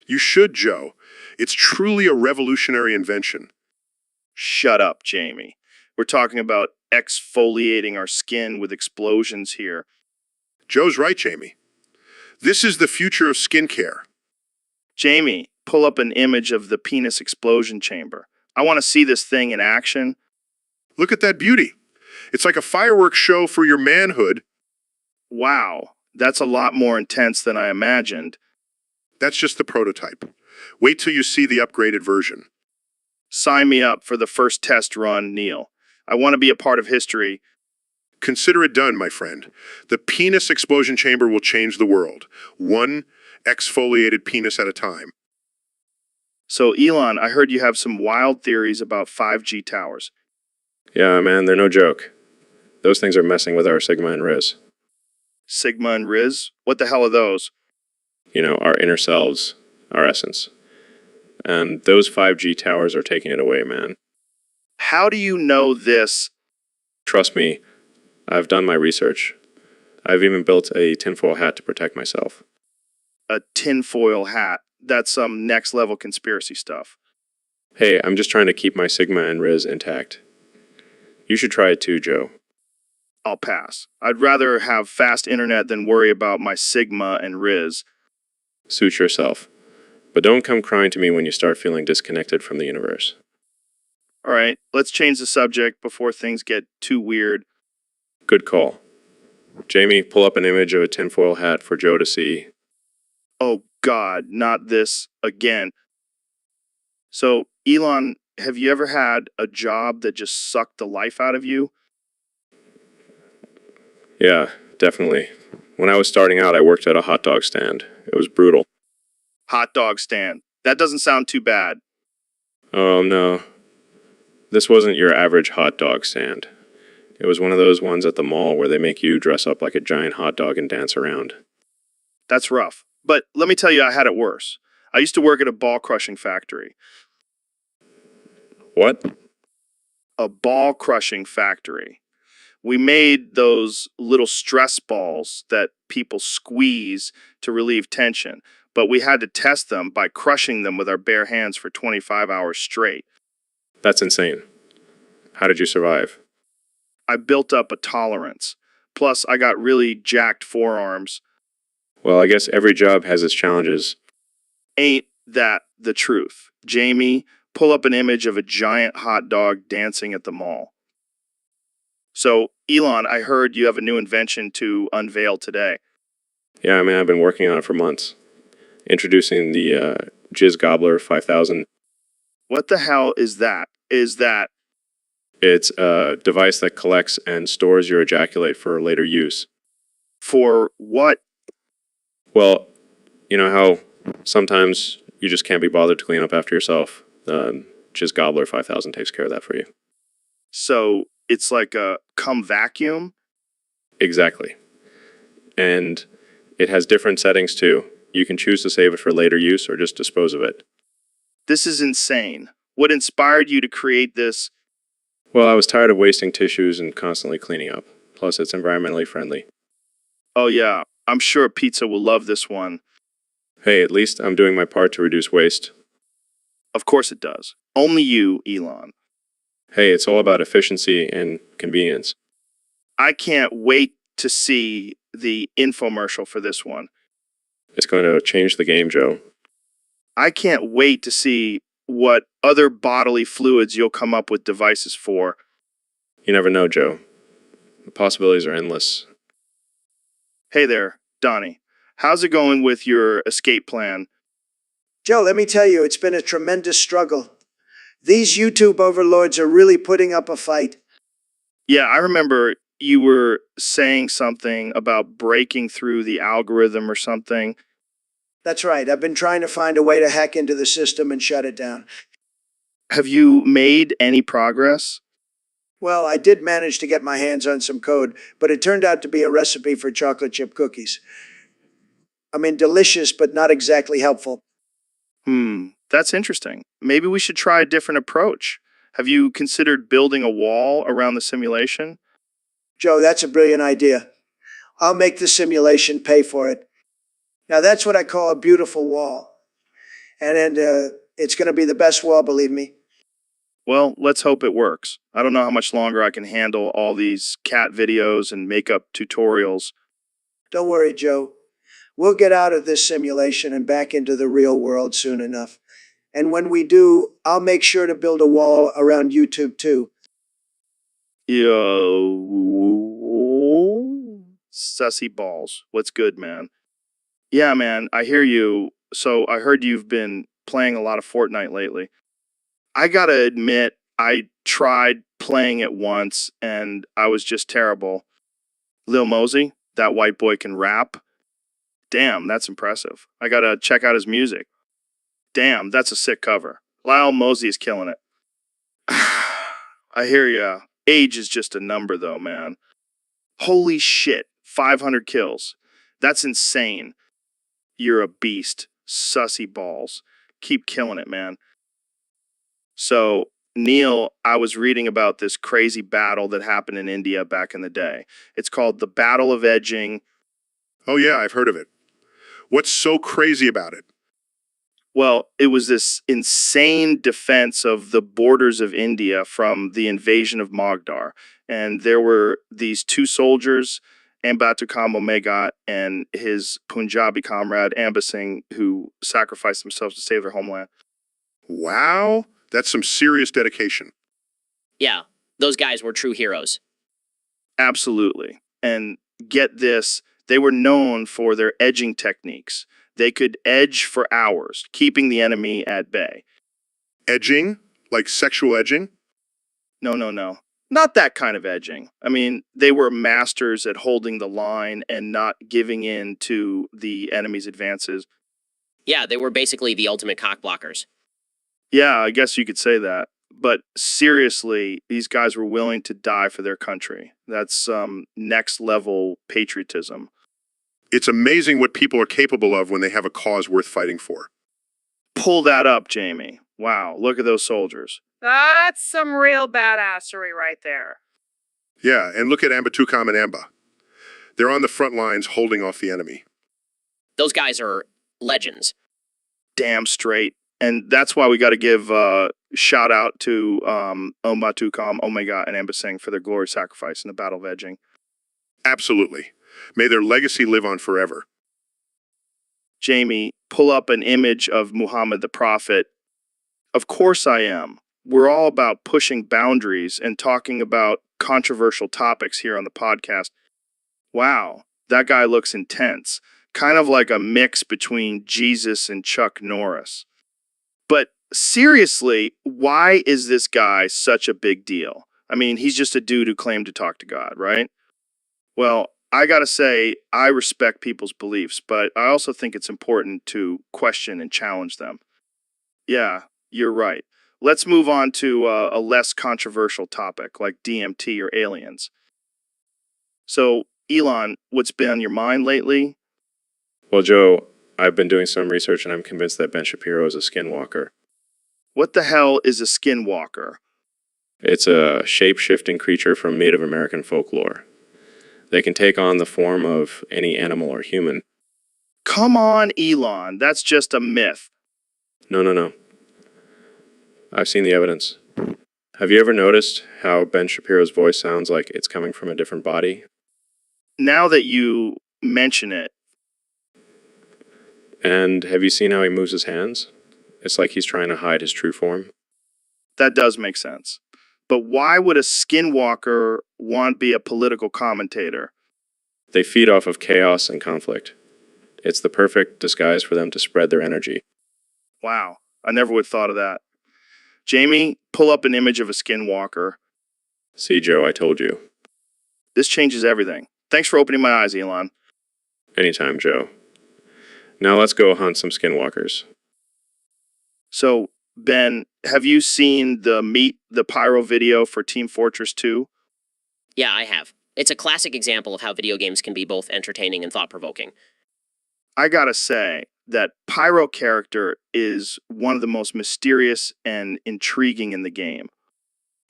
You should, Joe. It's truly a revolutionary invention. Shut up, Jamie. We're talking about exfoliating our skin with explosions here. Joe's right, Jamie. This is the future of skincare. Jamie, pull up an image of the penis explosion chamber. I want to see this thing in action. Look at that beauty. It's like a fireworks show for your manhood. Wow, that's a lot more intense than I imagined. That's just the prototype. Wait till you see the upgraded version. Sign me up for the first test run, Neil. I want to be a part of history. Consider it done, my friend. The penis explosion chamber will change the world, one exfoliated penis at a time. So, Elon, I heard you have some wild theories about 5G towers. Yeah, man, they're no joke. Those things are messing with our Sigma and Riz. Sigma and Riz? What the hell are those? You know, our inner selves, our essence. And those 5G towers are taking it away, man. How do you know this? Trust me, I've done my research. I've even built a tinfoil hat to protect myself. A tinfoil hat. That's some next level conspiracy stuff. Hey, I'm just trying to keep my Sigma and Riz intact. You should try it too, Joe. I'll pass. I'd rather have fast internet than worry about my Sigma and Riz. Suit yourself. But don't come crying to me when you start feeling disconnected from the universe. All right, let's change the subject before things get too weird. Good call. Jamie, pull up an image of a tinfoil hat for Joe to see. Oh God, not this again. So, Elon, have you ever had a job that just sucked the life out of you? Yeah, definitely. When I was starting out, I worked at a hot dog stand. It was brutal. Hot dog stand. That doesn't sound too bad. Oh, no. This wasn't your average hot dog stand. It was one of those ones at the mall where they make you dress up like a giant hot dog and dance around. That's rough. But let me tell you, I had it worse. I used to work at a ball crushing factory. What? A ball crushing factory. We made those little stress balls that people squeeze to relieve tension, but we had to test them by crushing them with our bare hands for 25 hours straight. That's insane. How did you survive? I built up a tolerance. Plus, I got really jacked forearms. Well, I guess every job has its challenges. Ain't that the truth? Jamie, pull up an image of a giant hot dog dancing at the mall. So, Elon, I heard you have a new invention to unveil today. Yeah, I mean, I've been working on it for months. Introducing the Jizz Gobbler 5000. What the hell is that? It's a device that collects and stores your ejaculate for later use. For what? Well, you know how sometimes you just can't be bothered to clean up after yourself? The Jizz Gobbler 5000 takes care of that for you. So, it's like a cum vacuum? Exactly. And it has different settings too. You can choose to save it for later use or just dispose of it. This is insane. What inspired you to create this? Well, I was tired of wasting tissues and constantly cleaning up. Plus, it's environmentally friendly. Oh yeah, I'm sure pizza will love this one. Hey, at least I'm doing my part to reduce waste. Of course it does. Only you, Elon. Hey, it's all about efficiency and convenience. I can't wait to see the infomercial for this one. It's going to change the game, Joe. I can't wait to see what other bodily fluids you'll come up with devices for. You never know, Joe. The possibilities are endless. Hey there, Donnie. How's it going with your escape plan? Joe, let me tell you, it's been a tremendous struggle. These YouTube overlords are really putting up a fight. Yeah, I remember you were saying something about breaking through the algorithm or something. That's right. I've been trying to find a way to hack into the system and shut it down. Have you made any progress? Well, I did manage to get my hands on some code, but it turned out to be a recipe for chocolate chip cookies. I mean, delicious, but not exactly helpful. That's interesting. Maybe we should try a different approach. Have you considered building a wall around the simulation? Joe, that's a brilliant idea. I'll make the simulation pay for it. Now, that's what I call a beautiful wall. And it's going to be the best wall, believe me. Well, let's hope it works. I don't know how much longer I can handle all these cat videos and makeup tutorials. Don't worry, Joe. We'll get out of this simulation and back into the real world soon enough. And when we do, I'll make sure to build a wall around YouTube too. Yo, sussy balls. What's good, man? Yeah, man, I hear you. So I heard you've been playing a lot of Fortnite lately. I gotta admit, I tried playing it once and I was just terrible. Lil Mosey, that white boy can rap. Damn, that's impressive. I gotta check out his music. Damn, that's a sick cover. Lil Mosey is killing it. I hear ya. Age is just a number though, man. Holy shit, 500 kills. That's insane. You're a beast. Sussy balls. Keep killing it, man. So, Neil, I was reading about this crazy battle that happened in India back in the day. It's called the Battle of Edging. Oh, yeah, I've heard of it. What's so crazy about it? Well, it was this insane defense of the borders of India from the invasion of Magdar. And there were these two soldiers, Ambatukam Omegat and his Punjabi comrade Amba Singh, who sacrificed themselves to save their homeland. Wow, that's some serious dedication. Yeah, those guys were true heroes. Absolutely. And get this, they were known for their edging techniques. They could edge for hours, keeping the enemy at bay. Edging? Like sexual edging? No. Not that kind of edging. I mean, they were masters at holding the line and not giving in to the enemy's advances. Yeah, they were basically the ultimate cock blockers. Yeah, I guess you could say that. But seriously, these guys were willing to die for their country. That's next level patriotism. It's amazing what people are capable of when they have a cause worth fighting for. Pull that up, Jamie. Wow, look at those soldiers. That's some real badassery right there. Yeah, and look at Ambatukam and Amba. They're on the front lines holding off the enemy. Those guys are legends. Damn straight. And that's why we got to give shout out to Ombatukam, Omega, and Amba Singh for their glorious sacrifice in the Battle of Edging. Absolutely. May their legacy live on forever. Jamie, pull up an image of Muhammad the Prophet. Of course I am. We're all about pushing boundaries and talking about controversial topics here on the podcast. Wow, that guy looks intense. Kind of like a mix between Jesus and Chuck Norris. But seriously, why is this guy such a big deal? I mean, he's just a dude who claimed to talk to God, right? Well, I gotta say, I respect people's beliefs, but I also think it's important to question and challenge them. Yeah, you're right. Let's move on to a less controversial topic like DMT or aliens. So, Elon, what's been on your mind lately? Well, Joe, I've been doing some research and I'm convinced that Ben Shapiro is a skinwalker. What the hell is a skinwalker? It's a shape-shifting creature from Native American folklore. They can take on the form of any animal or human. Come on, Elon, that's just a myth. No. I've seen the evidence. Have you ever noticed how Ben Shapiro's voice sounds like it's coming from a different body? Now that you mention it. And have you seen how he moves his hands? It's like he's trying to hide his true form. That does make sense. But why would a skinwalker want to be a political commentator? They feed off of chaos and conflict. It's the perfect disguise for them to spread their energy. Wow, I never would have thought of that. Jamie, pull up an image of a skinwalker. See, Joe, I told you. This changes everything. Thanks for opening my eyes, Elon. Anytime, Joe. Now let's go hunt some skinwalkers. So, Ben, have you seen the Meet the Pyro video for Team Fortress 2? Yeah, I have. It's a classic example of how video games can be both entertaining and thought-provoking. I gotta say, that Pyro character is one of the most mysterious and intriguing in the game.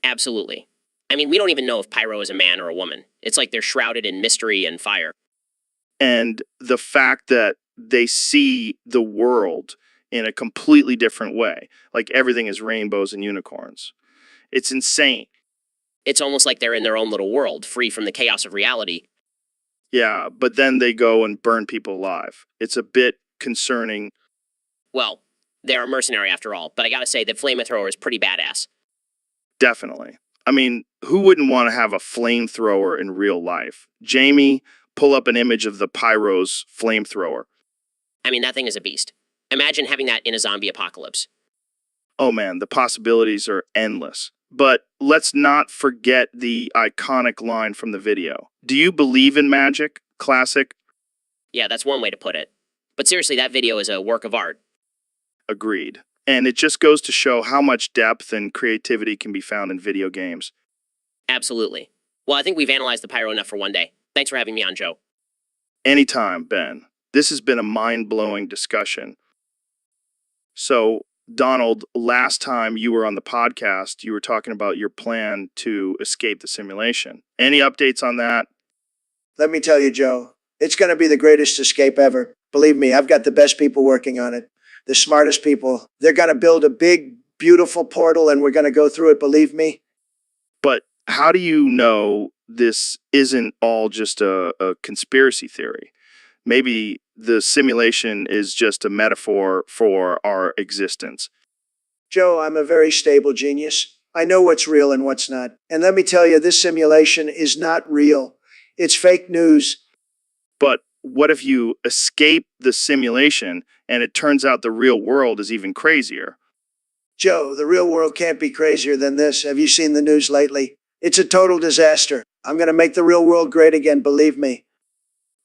Absolutely. I mean, we don't even know if Pyro is a man or a woman. It's like they're shrouded in mystery and fire. And the fact that they see the world in a completely different way, like everything is rainbows and unicorns. It's insane. It's almost like they're in their own little world, free from the chaos of reality. Yeah, but then they go and burn people alive. It's a bit concerning. Well, they're a mercenary after all, but I gotta say that flamethrower is pretty badass. Definitely. I mean, who wouldn't want to have a flamethrower in real life? Jamie, pull up an image of the Pyro's flamethrower. I mean, that thing is a beast. Imagine having that in a zombie apocalypse. Oh man, the possibilities are endless. But let's not forget the iconic line from the video. Do you believe in magic? Classic? Yeah, that's one way to put it. But seriously, that video is a work of art. Agreed. And it just goes to show how much depth and creativity can be found in video games. Absolutely. Well, I think we've analyzed the Pyro enough for one day. Thanks for having me on, Joe. Anytime, Ben. This has been a mind-blowing discussion. So, Donald, last time you were on the podcast, you were talking about your plan to escape the simulation. Any updates on that? Let me tell you, Joe, it's going to be the greatest escape ever. Believe me, I've got the best people working on it, the smartest people. They're going to build a big, beautiful portal, and we're going to go through it, believe me. But how do you know this isn't all just a conspiracy theory? Maybe the simulation is just a metaphor for our existence. Joe, I'm a very stable genius. I know what's real and what's not. And let me tell you, this simulation is not real. It's fake news. But what if you escape the simulation and it turns out the real world is even crazier? Joe, the real world can't be crazier than this. Have you seen the news lately? It's a total disaster. I'm going to make the real world great again, believe me.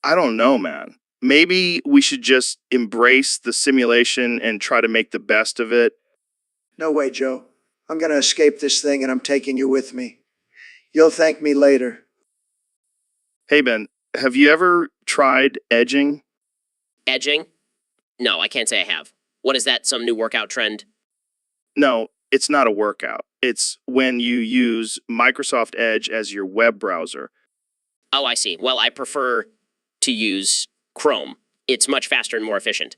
I don't know, man. Maybe we should just embrace the simulation and try to make the best of it. No way, Joe. I'm going to escape this thing and I'm taking you with me. You'll thank me later. Hey, Ben, have you ever tried edging? Edging? No, I can't say I have. What is that, some new workout trend? No, it's not a workout. It's when you use Microsoft Edge as your web browser. Oh, I see. Well, I prefer to use Chrome. It's much faster and more efficient.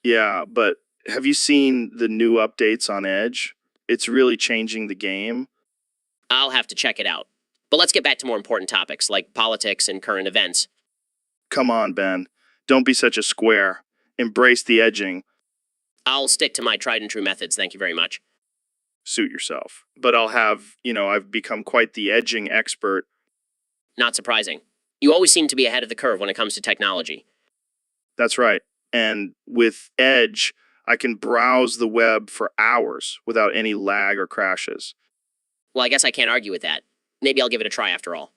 Yeah, but have you seen the new updates on Edge? It's really changing the game. I'll have to check it out. But let's get back to more important topics like politics and current events. Come on, Ben. Don't be such a square. Embrace the edging. I'll stick to my tried and true methods, thank you very much. Suit yourself. But I've become quite the edging expert. Not surprising. You always seem to be ahead of the curve when it comes to technology. That's right. And with Edge, I can browse the web for hours without any lag or crashes. Well, I guess I can't argue with that. Maybe I'll give it a try after all.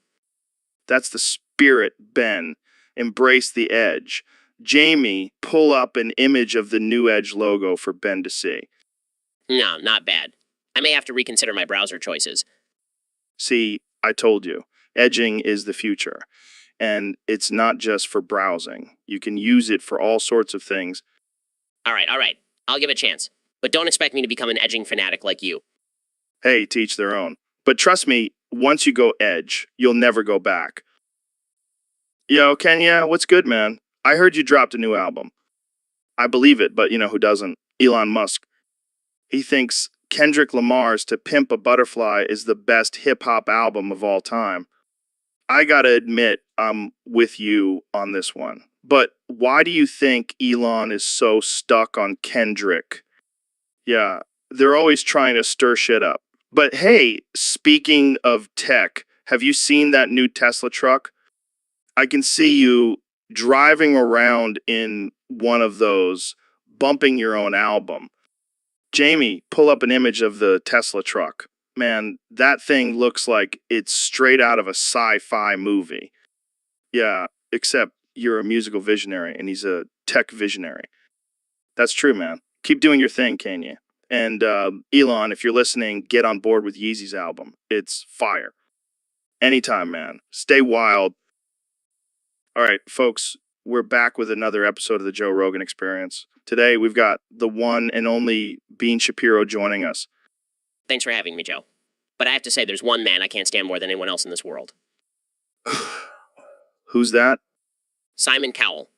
That's the spirit, Ben. Embrace the Edge. Jamie, pull up an image of the new Edge logo for Ben to see. No, not bad. I may have to reconsider my browser choices. See, I told you. Edging is the future. And it's not just for browsing. You can use it for all sorts of things. All right. I'll give it a chance. But don't expect me to become an edging fanatic like you. Hey, to each their own. But trust me, once you go Edge, you'll never go back. Yo, Kenya, what's good, man? I heard you dropped a new album. I believe it, but you know who doesn't? Elon Musk. He thinks Kendrick Lamar's To Pimp a Butterfly is the best hip-hop album of all time. I gotta admit, I'm with you on this one. But why do you think Elon is so stuck on Kendrick? Yeah, they're always trying to stir shit up. But hey, speaking of tech, have you seen that new Tesla truck? I can see you driving around in one of those, bumping your own album. Jamie, pull up an image of the Tesla truck. Man, that thing looks like it's straight out of a sci-fi movie. Yeah, except you're a musical visionary and he's a tech visionary. That's true, man. Keep doing your thing, can you? And Elon, if you're listening, get on board with Yeezy's album. It's fire. Anytime, man. Stay wild. All right, folks, we're back with another episode of the Joe Rogan Experience. Today, we've got the one and only Bean Shapiro joining us. Thanks for having me, Joe. But I have to say, there's one man I can't stand more than anyone else in this world. Who's that? Simon Cowell.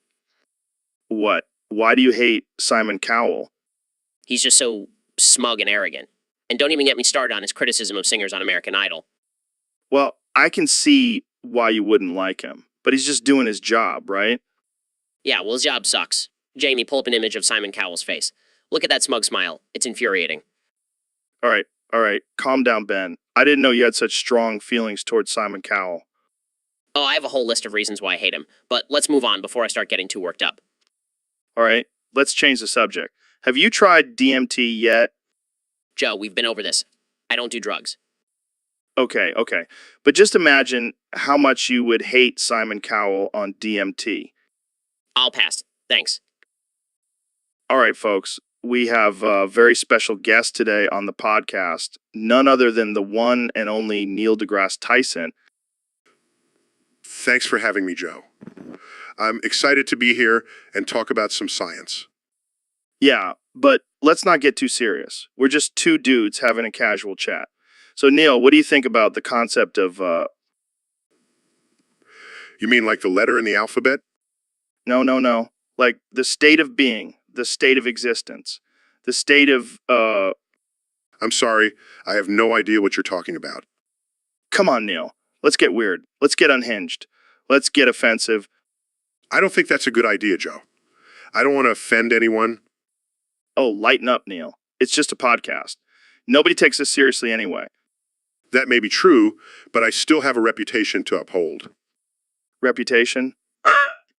What? Why do you hate Simon Cowell? He's just so smug and arrogant. And don't even get me started on his criticism of singers on American Idol. Well, I can see why you wouldn't like him, but he's just doing his job, right? Yeah, well, his job sucks. Jamie, pull up an image of Simon Cowell's face. Look at that smug smile. It's infuriating. All right. Calm down, Ben. I didn't know you had such strong feelings towards Simon Cowell. Oh, I have a whole list of reasons why I hate him, but let's move on before I start getting too worked up. All right, let's change the subject. Have you tried DMT yet? Joe, we've been over this. I don't do drugs. Okay. But just imagine how much you would hate Simon Cowell on DMT. I'll pass. Thanks. All right, folks. We have a very special guest today on the podcast, none other than the one and only Neil deGrasse Tyson. Thanks for having me, Joe. I'm excited to be here and talk about some science. Yeah, but let's not get too serious. We're just two dudes having a casual chat. So, Neil, what do you think about the concept of, You mean like the letter in the alphabet? No. Like the state of being, the state of existence, the state of, I'm sorry, I have no idea what you're talking about. Come on, Neil. Let's get weird. Let's get unhinged. Let's get offensive. I don't think that's a good idea, Joe. I don't want to offend anyone. Oh, lighten up, Neil. It's just a podcast. Nobody takes us seriously anyway. That may be true, but I still have a reputation to uphold. Reputation?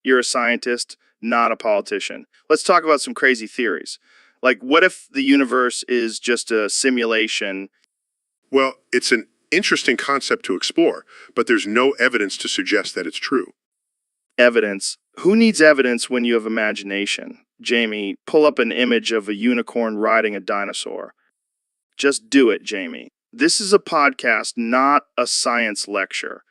You're a scientist, not a politician. Let's talk about some crazy theories. Like, what if the universe is just a simulation? Well, it's an interesting concept to explore, but there's no evidence to suggest that it's true. Evidence? Who needs evidence when you have imagination? Jamie, pull up an image of a unicorn riding a dinosaur. Just do it, Jamie. This is a podcast, not a science lecture.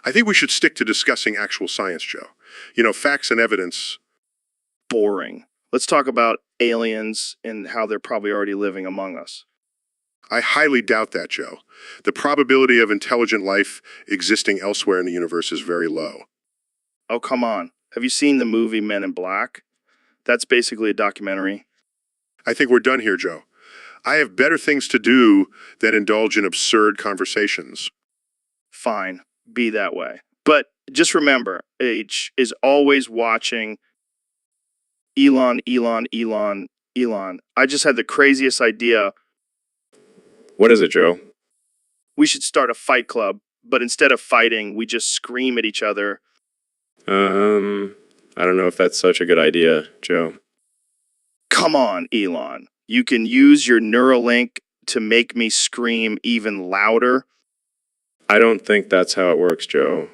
I think we should stick to discussing actual science, Joe. You know, facts and evidence. Boring. Let's talk about aliens and how they're probably already living among us. I highly doubt that, Joe. The probability of intelligent life existing elsewhere in the universe is very low. Oh, come on. Have you seen the movie Men in Black? That's basically a documentary. I think we're done here, Joe. I have better things to do than indulge in absurd conversations. Fine, be that way. But just remember, H is always watching. Elon. I just had the craziest idea. What is it, Joe? We should start a fight club, but instead of fighting, we just scream at each other. I don't know if that's such a good idea, Joe. Come on, Elon. You can use your Neuralink to make me scream even louder. I don't think that's how it works, Joe.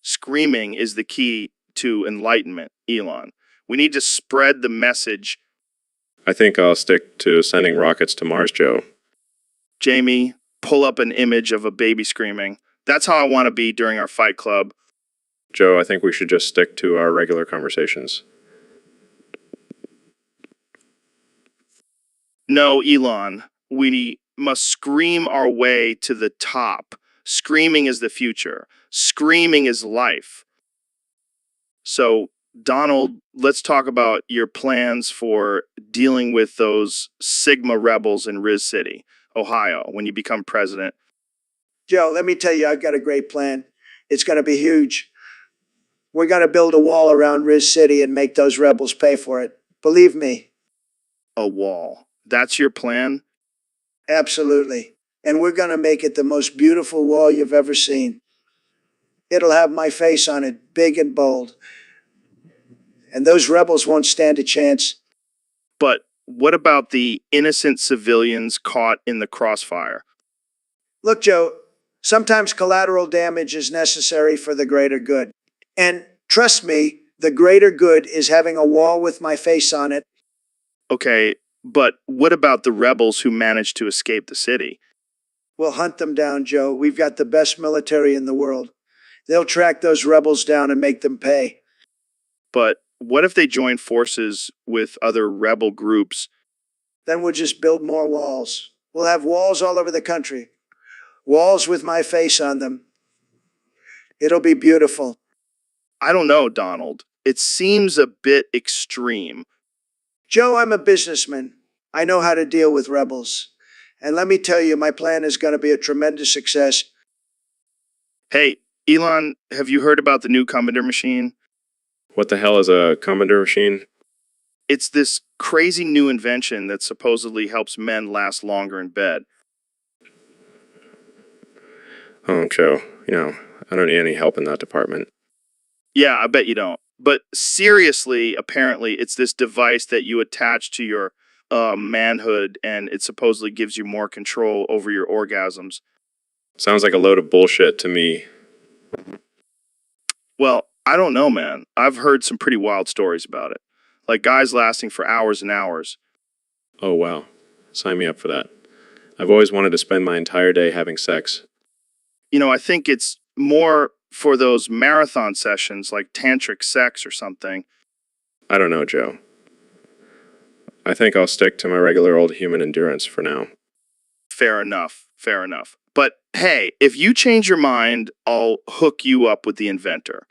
Screaming is the key to enlightenment, Elon. We need to spread the message. I think I'll stick to sending rockets to Mars, Joe. Jamie, pull up an image of a baby screaming. That's how I want to be during our fight club. Joe, I think we should just stick to our regular conversations. No, Elon, we must scream our way to the top. Screaming is the future. Screaming is life. So, Donald, let's talk about your plans for dealing with those Sigma rebels in Riz City, Ohio, when you become president. Joe, let me tell you, I've got a great plan. It's going to be huge. We're going to build a wall around Riz City and make those rebels pay for it. Believe me. A wall. That's your plan? Absolutely. And we're going to make it the most beautiful wall you've ever seen. It'll have my face on it, big and bold. And those rebels won't stand a chance. But what about the innocent civilians caught in the crossfire? Look, Joe, sometimes collateral damage is necessary for the greater good. And trust me, the greater good is having a wall with my face on it. Okay, but what about the rebels who managed to escape the city? We'll hunt them down, Joe. We've got the best military in the world. They'll track those rebels down and make them pay. But what if they join forces with other rebel groups? Then we'll just build more walls. We'll have walls all over the country. Walls with my face on them. It'll be beautiful. I don't know, Donald. It seems a bit extreme. Joe, I'm a businessman. I know how to deal with rebels. And let me tell you, my plan is going to be a tremendous success. Hey, Elon, have you heard about the new Commander machine? What the hell is a Commander machine? It's this crazy new invention that supposedly helps men last longer in bed. Oh, Joe, I don't need any help in that department. Yeah, I bet you don't. But seriously, apparently, it's this device that you attach to your manhood, and it supposedly gives you more control over your orgasms. Sounds like a load of bullshit to me. Well, I don't know, man. I've heard some pretty wild stories about it. Like guys lasting for hours and hours. Oh, wow. Sign me up for that. I've always wanted to spend my entire day having sex. I think it's more for those marathon sessions like tantric sex or something. I don't know, Joe. I think I'll stick to my regular old human endurance for now. Fair enough. Fair enough. But hey, if you change your mind, I'll hook you up with the inventor.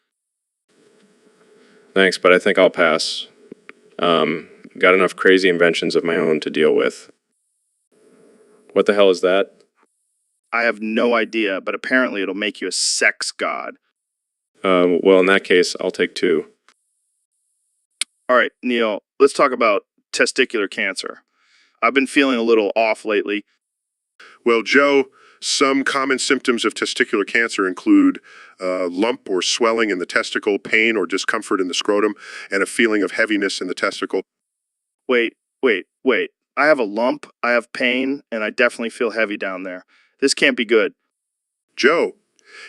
Thanks, but I think I'll pass. Got enough crazy inventions of my own to deal with. What the hell is that? I have no idea, but apparently it'll make you a sex god. Well, in that case, I'll take 2. All right, Neil, let's talk about testicular cancer. I've been feeling a little off lately. Well, Joe, some common symptoms of testicular cancer include lump or swelling in the testicle, pain or discomfort in the scrotum, and a feeling of heaviness in the testicle. Wait. I have a lump, I have pain, and I definitely feel heavy down there. This can't be good. Joe,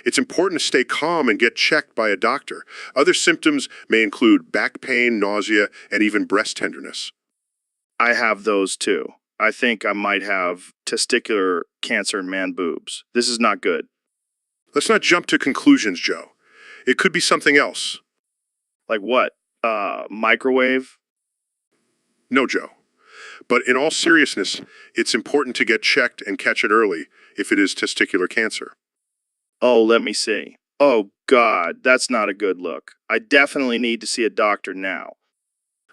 it's important to stay calm and get checked by a doctor. Other symptoms may include back pain, nausea, and even breast tenderness. I have those too. I think I might have testicular cancer in man boobs. This is not good. Let's not jump to conclusions, Joe. It could be something else. Like what? Microwave? No, Joe. But in all seriousness, it's important to get checked and catch it early if it is testicular cancer. Oh, let me see. Oh, God, that's not a good look. I definitely need to see a doctor now.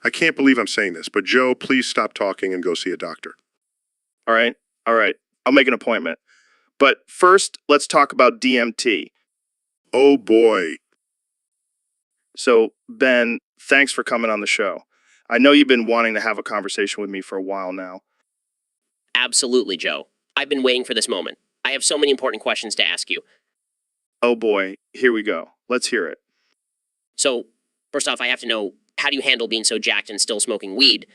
I can't believe I'm saying this, but Joe, please stop talking and go see a doctor. All right. I'll make an appointment. But first, let's talk about DMT. Oh boy. So, Ben, thanks for coming on the show. I know you've been wanting to have a conversation with me for a while now. Absolutely, Joe. I've been waiting for this moment. I have so many important questions to ask you. Oh boy, here we go. Let's hear it. So, first off, I have to know, how do you handle being so jacked and still smoking weed?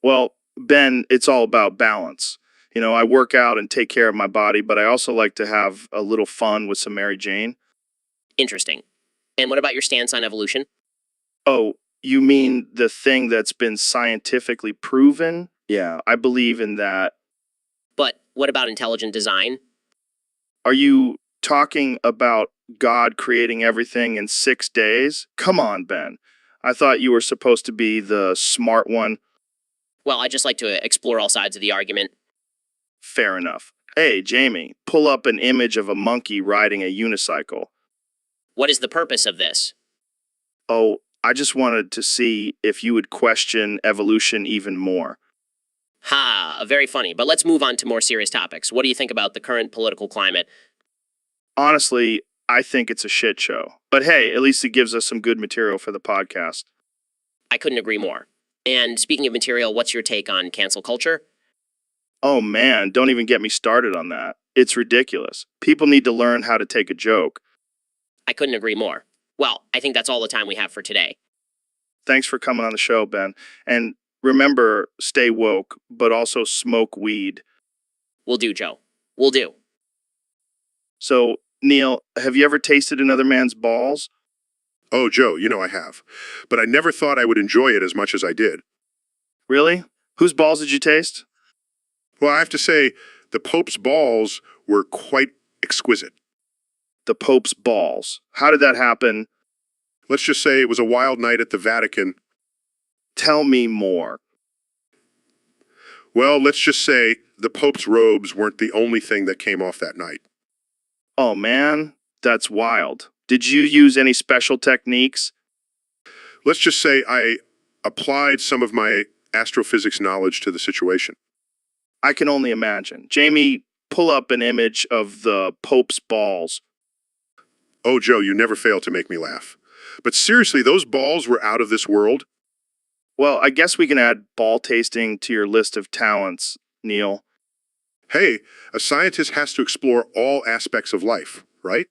Well, Ben, it's all about balance. I work out and take care of my body, but I also like to have a little fun with some Mary Jane. Interesting. And what about your stance on evolution? Oh, you mean the thing that's been scientifically proven? Yeah, I believe in that. But what about intelligent design? Are you talking about God creating everything in 6 days? Come on, Ben. I thought you were supposed to be the smart one. Well, I just like to explore all sides of the argument. Fair enough. Hey, Jamie, pull up an image of a monkey riding a unicycle. What is the purpose of this? Oh, I just wanted to see if you would question evolution even more. Ha, very funny. But let's move on to more serious topics. What do you think about the current political climate? Honestly, I think it's a shit show. But hey, at least it gives us some good material for the podcast. I couldn't agree more. And speaking of material, what's your take on cancel culture? Oh man, don't even get me started on that. It's ridiculous. People need to learn how to take a joke. I couldn't agree more. Well, I think that's all the time we have for today. Thanks for coming on the show, Ben. And remember, stay woke, but also smoke weed. Will do, Joe. Will do. So, Neil, have you ever tasted another man's balls? Oh, Joe, I have. But I never thought I would enjoy it as much as I did. Really? Whose balls did you taste? Well, I have to say, the Pope's balls were quite exquisite. The Pope's balls. How did that happen? Let's just say it was a wild night at the Vatican. Tell me more. Well, let's just say the Pope's robes weren't the only thing that came off that night. Oh man, that's wild. Did you use any special techniques? Let's just say I applied some of my astrophysics knowledge to the situation. I can only imagine. Jamie, pull up an image of the Pope's balls. Oh, Joe, you never fail to make me laugh. But seriously, those balls were out of this world? Well, I guess we can add ball tasting to your list of talents, Neil. Hey, a scientist has to explore all aspects of life, right?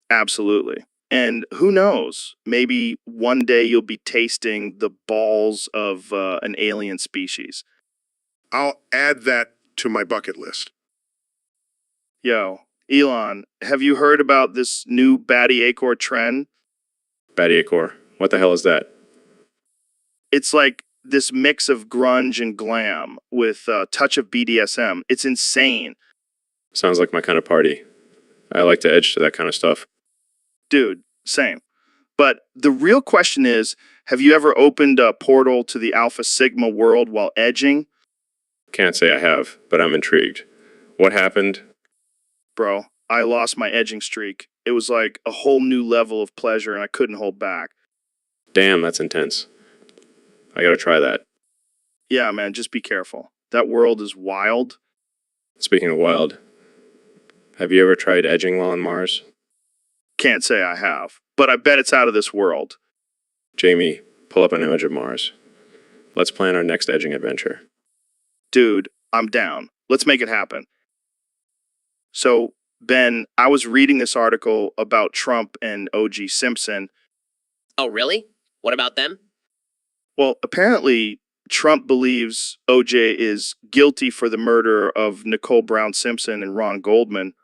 Absolutely. And who knows? Maybe one day you'll be tasting the balls of an alien species. I'll add that to my bucket list. Yo, Elon, have you heard about this new Batty-Acor trend? Batty-Acor. What the hell is that? It's like this mix of grunge and glam with a touch of BDSM. It's insane. Sounds like my kind of party. I like to edge to that kind of stuff. Dude, same. But the real question is, have you ever opened a portal to the Alpha Sigma world while edging? Can't say I have, but I'm intrigued. What happened? Bro, I lost my edging streak. It was like a whole new level of pleasure and I couldn't hold back. Damn, that's intense. I gotta try that. Yeah, man, just be careful. That world is wild. Speaking of wild, have you ever tried edging while on Mars? Can't say I have, but I bet it's out of this world. Jamie, pull up an image of Mars. Let's plan our next edging adventure. Dude, I'm down. Let's make it happen. So, Ben, I was reading this article about Trump and O.J. Simpson. Oh, really? What about them? Well, apparently, Trump believes O.J. is guilty for the murder of Nicole Brown Simpson and Ron Goldman.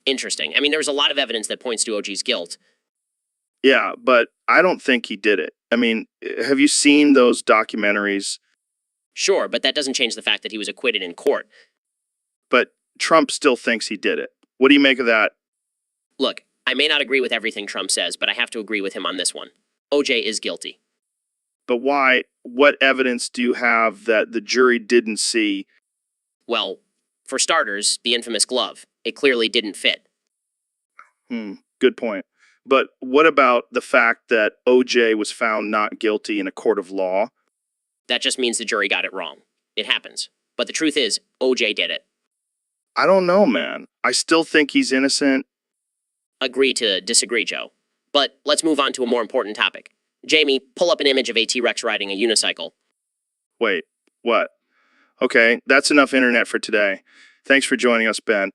Interesting. I mean, there's a lot of evidence that points to OG's guilt. Yeah, but I don't think he did it. I mean, have you seen those documentaries? Sure, but that doesn't change the fact that he was acquitted in court. But Trump still thinks he did it. What do you make of that? Look, I may not agree with everything Trump says, but I have to agree with him on this one. OJ is guilty. But why? What evidence do you have that the jury didn't see? Well, for starters, the infamous glove. It clearly didn't fit. Good point. But what about the fact that OJ was found not guilty in a court of law? That just means the jury got it wrong. It happens. But the truth is, OJ did it. I don't know, man. I still think he's innocent. Agree to disagree, Joe. But let's move on to a more important topic. Jamie, pull up an image of a T-Rex riding a unicycle. Wait, what? Okay, that's enough internet for today. Thanks for joining us, Ben.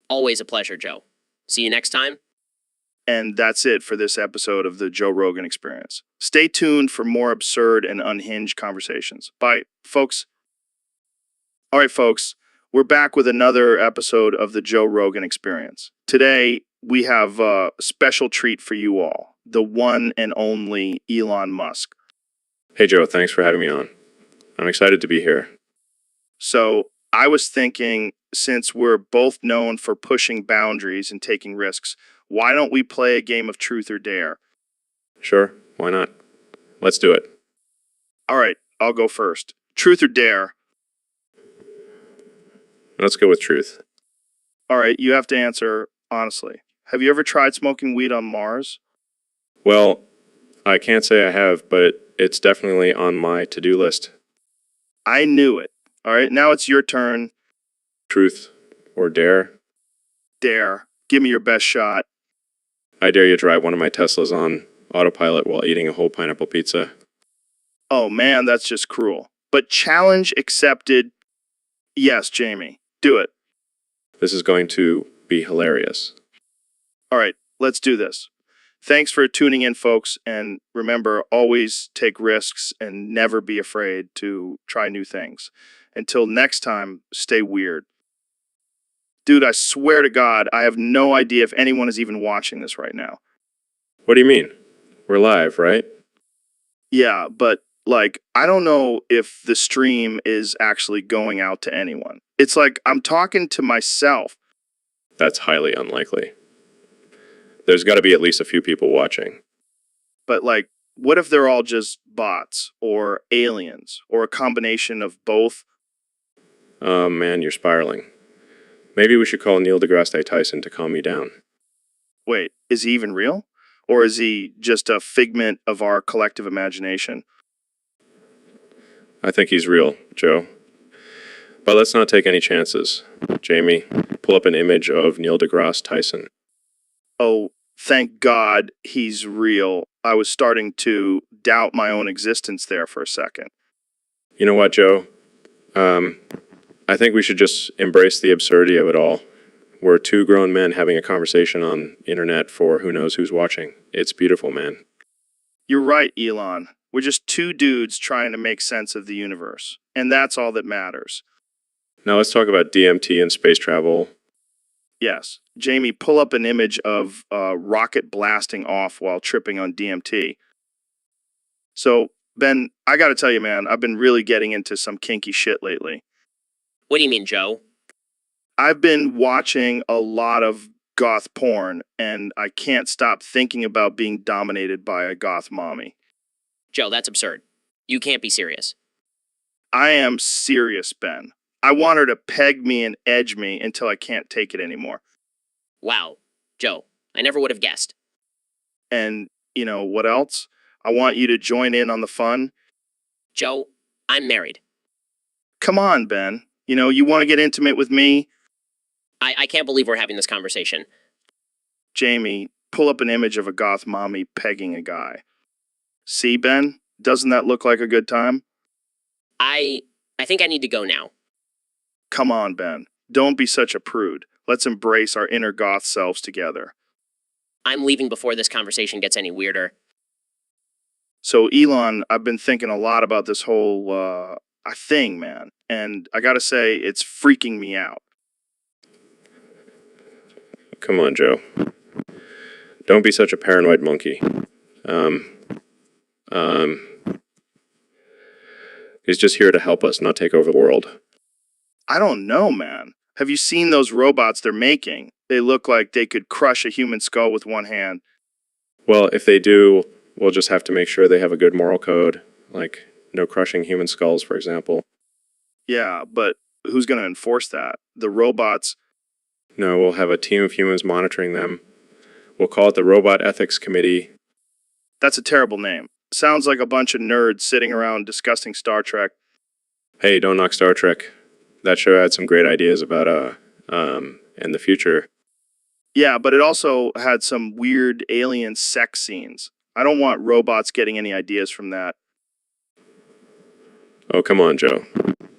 Always a pleasure, Joe. See you next time. And that's it for this episode of the Joe Rogan Experience. Stay tuned for more absurd and unhinged conversations. Bye, folks. All right, folks, we're back with another episode of the Joe Rogan Experience. Today, we have a special treat for you all, the one and only Elon Musk. Hey Joe, thanks for having me on. I'm excited to be here. So I was thinking, since we're both known for pushing boundaries and taking risks, why don't we play a game of truth or dare? Sure, why not? Let's do it. All right, I'll go first. Truth or dare? Let's go with truth. All right, you have to answer honestly. Have you ever tried smoking weed on Mars? Well, I can't say I have, but it's definitely on my to-do list. I knew it. All right, now it's your turn. Truth or dare? Dare. Give me your best shot. I dare you drive one of my Teslas on autopilot while eating a whole pineapple pizza. Oh man, that's just cruel. But challenge accepted. Yes, Jamie. Do it. This is going to be hilarious. All right, let's do this. Thanks for tuning in, folks. And remember, always take risks and never be afraid to try new things. Until next time, stay weird. Dude, I swear to God, I have no idea if anyone is even watching this right now. What do you mean? We're live, right? Yeah, but like, I don't know if the stream is actually going out to anyone. It's like I'm talking to myself. That's highly unlikely. There's got to be at least a few people watching. But like, what if they're all just bots or aliens or a combination of both? Oh man, you're spiraling. Maybe we should call Neil deGrasse Tyson to calm you down. Wait, is he even real? Or is he just a figment of our collective imagination? I think he's real, Joe. But let's not take any chances. Jamie, pull up an image of Neil deGrasse Tyson. Oh, thank God he's real. I was starting to doubt my own existence there for a second. You know what, Joe? I think we should just embrace the absurdity of it all. We're two grown men having a conversation on internet for who knows who's watching. It's beautiful, man. You're right, Elon. We're just two dudes trying to make sense of the universe. And that's all that matters. Now let's talk about DMT and space travel. Yes. Jamie, pull up an image of a rocket blasting off while tripping on DMT. So, Ben, I gotta tell you, man, I've been really getting into some kinky shit lately. What do you mean, Joe? I've been watching a lot of goth porn, and I can't stop thinking about being dominated by a goth mommy. Joe, that's absurd. You can't be serious. I am serious, Ben. I want her to peg me and edge me until I can't take it anymore. Wow. Joe, I never would have guessed. And, you know, what else? I want you to join in on the fun. Joe, I'm married. Come on, Ben. You know, you want to get intimate with me? I can't believe we're having this conversation. Jamie, pull up an image of a goth mommy pegging a guy. See, Ben? Doesn't that look like a good time? I think I need to go now. Come on, Ben. Don't be such a prude. Let's embrace our inner goth selves together. I'm leaving before this conversation gets any weirder. So, Elon, I've been thinking a lot about this whole thing, man. And I gotta say, it's freaking me out. Come on, Joe. Don't be such a paranoid monkey. He's just here to help us, not take over the world. I don't know, man. Have you seen those robots they're making? They look like they could crush a human skull with one hand. Well, if they do, we'll just have to make sure they have a good moral code, like no crushing human skulls, for example. Yeah, but who's gonna enforce that? The robots. No, we'll have a team of humans monitoring them. We'll call it the Robot Ethics Committee. That's a terrible name. Sounds like a bunch of nerds sitting around discussing Star Trek. Hey, don't knock Star Trek. That show had some great ideas about, in the future. Yeah, but it also had some weird alien sex scenes. I don't want robots getting any ideas from that. Oh, come on, Joe.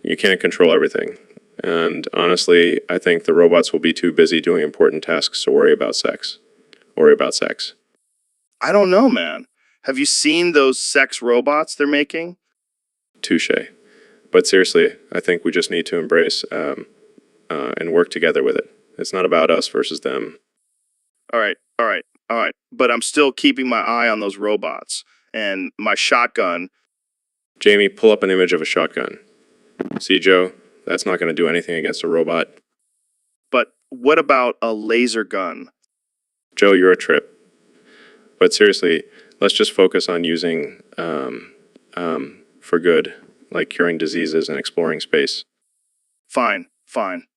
You can't control everything. And honestly, I think the robots will be too busy doing important tasks to worry about sex. I don't know, man. Have you seen those sex robots they're making? Touche. But seriously, I think we just need to embrace and work together with it. It's not about us versus them. All right. But I'm still keeping my eye on those robots. And my shotgun. Jamie, pull up an image of a shotgun. See, Joe, that's not going to do anything against a robot. But what about a laser gun? Joe, you're a trip. But seriously, let's just focus on using for good, like curing diseases and exploring space. Fine.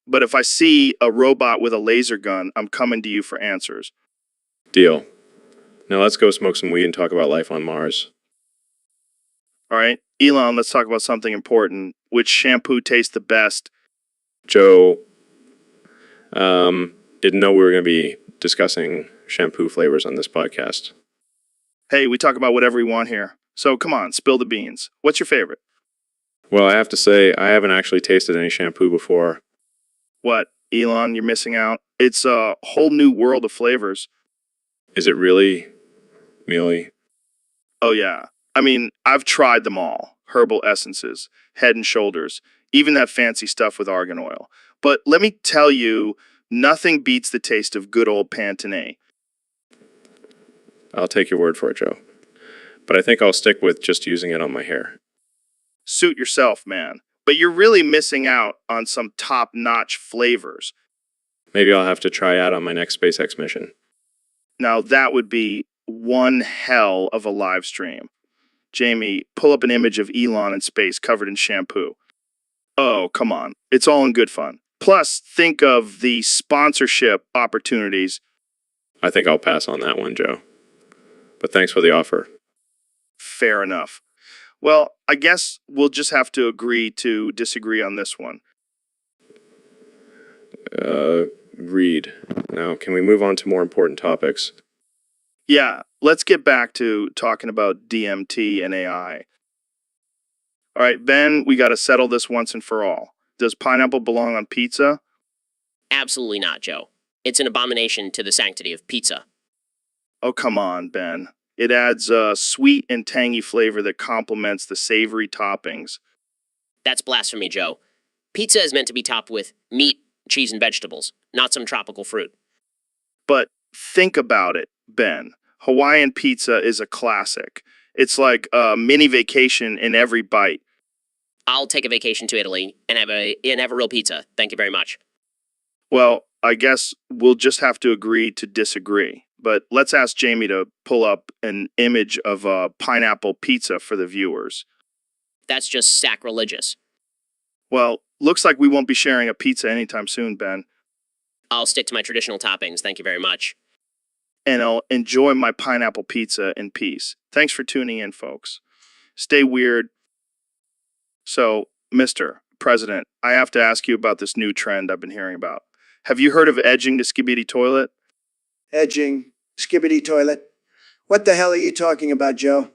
But if I see a robot with a laser gun, I'm coming to you for answers. Deal. Now let's go smoke some weed and talk about life on Mars. All right, Elon, let's talk about something important. Which shampoo tastes the best? Joe, didn't know we were going to be discussing shampoo flavors on this podcast. Hey, we talk about whatever we want here. So come on, spill the beans. What's your favorite? Well, I have to say, I haven't actually tasted any shampoo before. What, Elon, you're missing out. It's a whole new world of flavors. Is it really, Mealy? Oh, yeah. I mean, I've tried them all. Herbal essences, Head and Shoulders, even that fancy stuff with argan oil. But let me tell you, nothing beats the taste of good old Pantene. I'll take your word for it, Joe. But I think I'll stick with just using it on my hair. Suit yourself, man. But you're really missing out on some top-notch flavors. Maybe I'll have to try out on my next SpaceX mission. Now, that would be one hell of a live stream. Jamie, pull up an image of Elon in space covered in shampoo. Oh, come on. It's all in good fun. Plus, think of the sponsorship opportunities. I think I'll pass on that one, Joe. But thanks for the offer. Fair enough. Well, I guess we'll just have to agree to disagree on this one. Read. Now, can we move on to more important topics? Yeah, let's get back to talking about DMT and AI. All right, Ben, we got to settle this once and for all. Does pineapple belong on pizza? Absolutely not, Joe. It's an abomination to the sanctity of pizza. Oh, come on, Ben. It adds a sweet and tangy flavor that complements the savory toppings. That's blasphemy, Joe. Pizza is meant to be topped with meat, cheese, and vegetables, not some tropical fruit. But think about it, Ben. Hawaiian pizza is a classic. It's like a mini vacation in every bite. I'll take a vacation to Italy and have a real pizza. Thank you very much. Well, I guess we'll just have to agree to disagree. But let's ask Jamie to pull up an image of a pineapple pizza for the viewers. That's just sacrilegious. Well, looks like we won't be sharing a pizza anytime soon, Ben. I'll stick to my traditional toppings. Thank you very much. And I'll enjoy my pineapple pizza in peace. Thanks for tuning in, folks. Stay weird. So, Mr. President, I have to ask you about this new trend I've been hearing about. Have you heard of edging the skibidi toilet? Edging, skibbity toilet. What the hell are you talking about, Joe?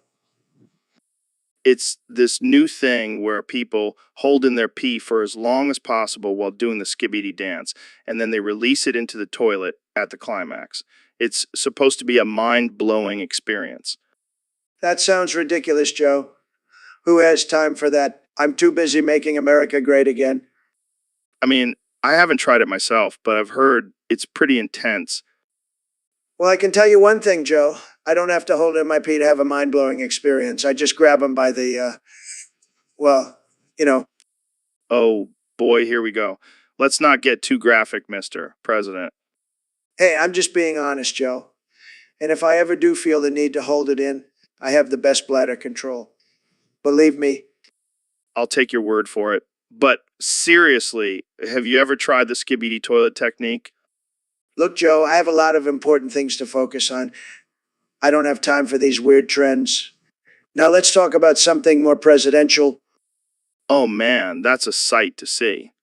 It's this new thing where people hold in their pee for as long as possible while doing the skibidi dance, and then they release it into the toilet at the climax. It's supposed to be a mind-blowing experience. That sounds ridiculous, Joe. Who has time for that? I'm too busy making America great again. I mean, I haven't tried it myself, but I've heard it's pretty intense. Well, I can tell you one thing, Joe. I don't have to hold in my pee to have a mind-blowing experience. I just grab them by the, you know. Oh, boy, here we go. Let's not get too graphic, Mr. President. Hey, I'm just being honest, Joe. And if I ever do feel the need to hold it in, I have the best bladder control. Believe me. I'll take your word for it. But seriously, have you ever tried the skibidi toilet technique? Look, Joe, I have a lot of important things to focus on. I don't have time for these weird trends. Now let's talk about something more presidential. Oh man, that's a sight to see.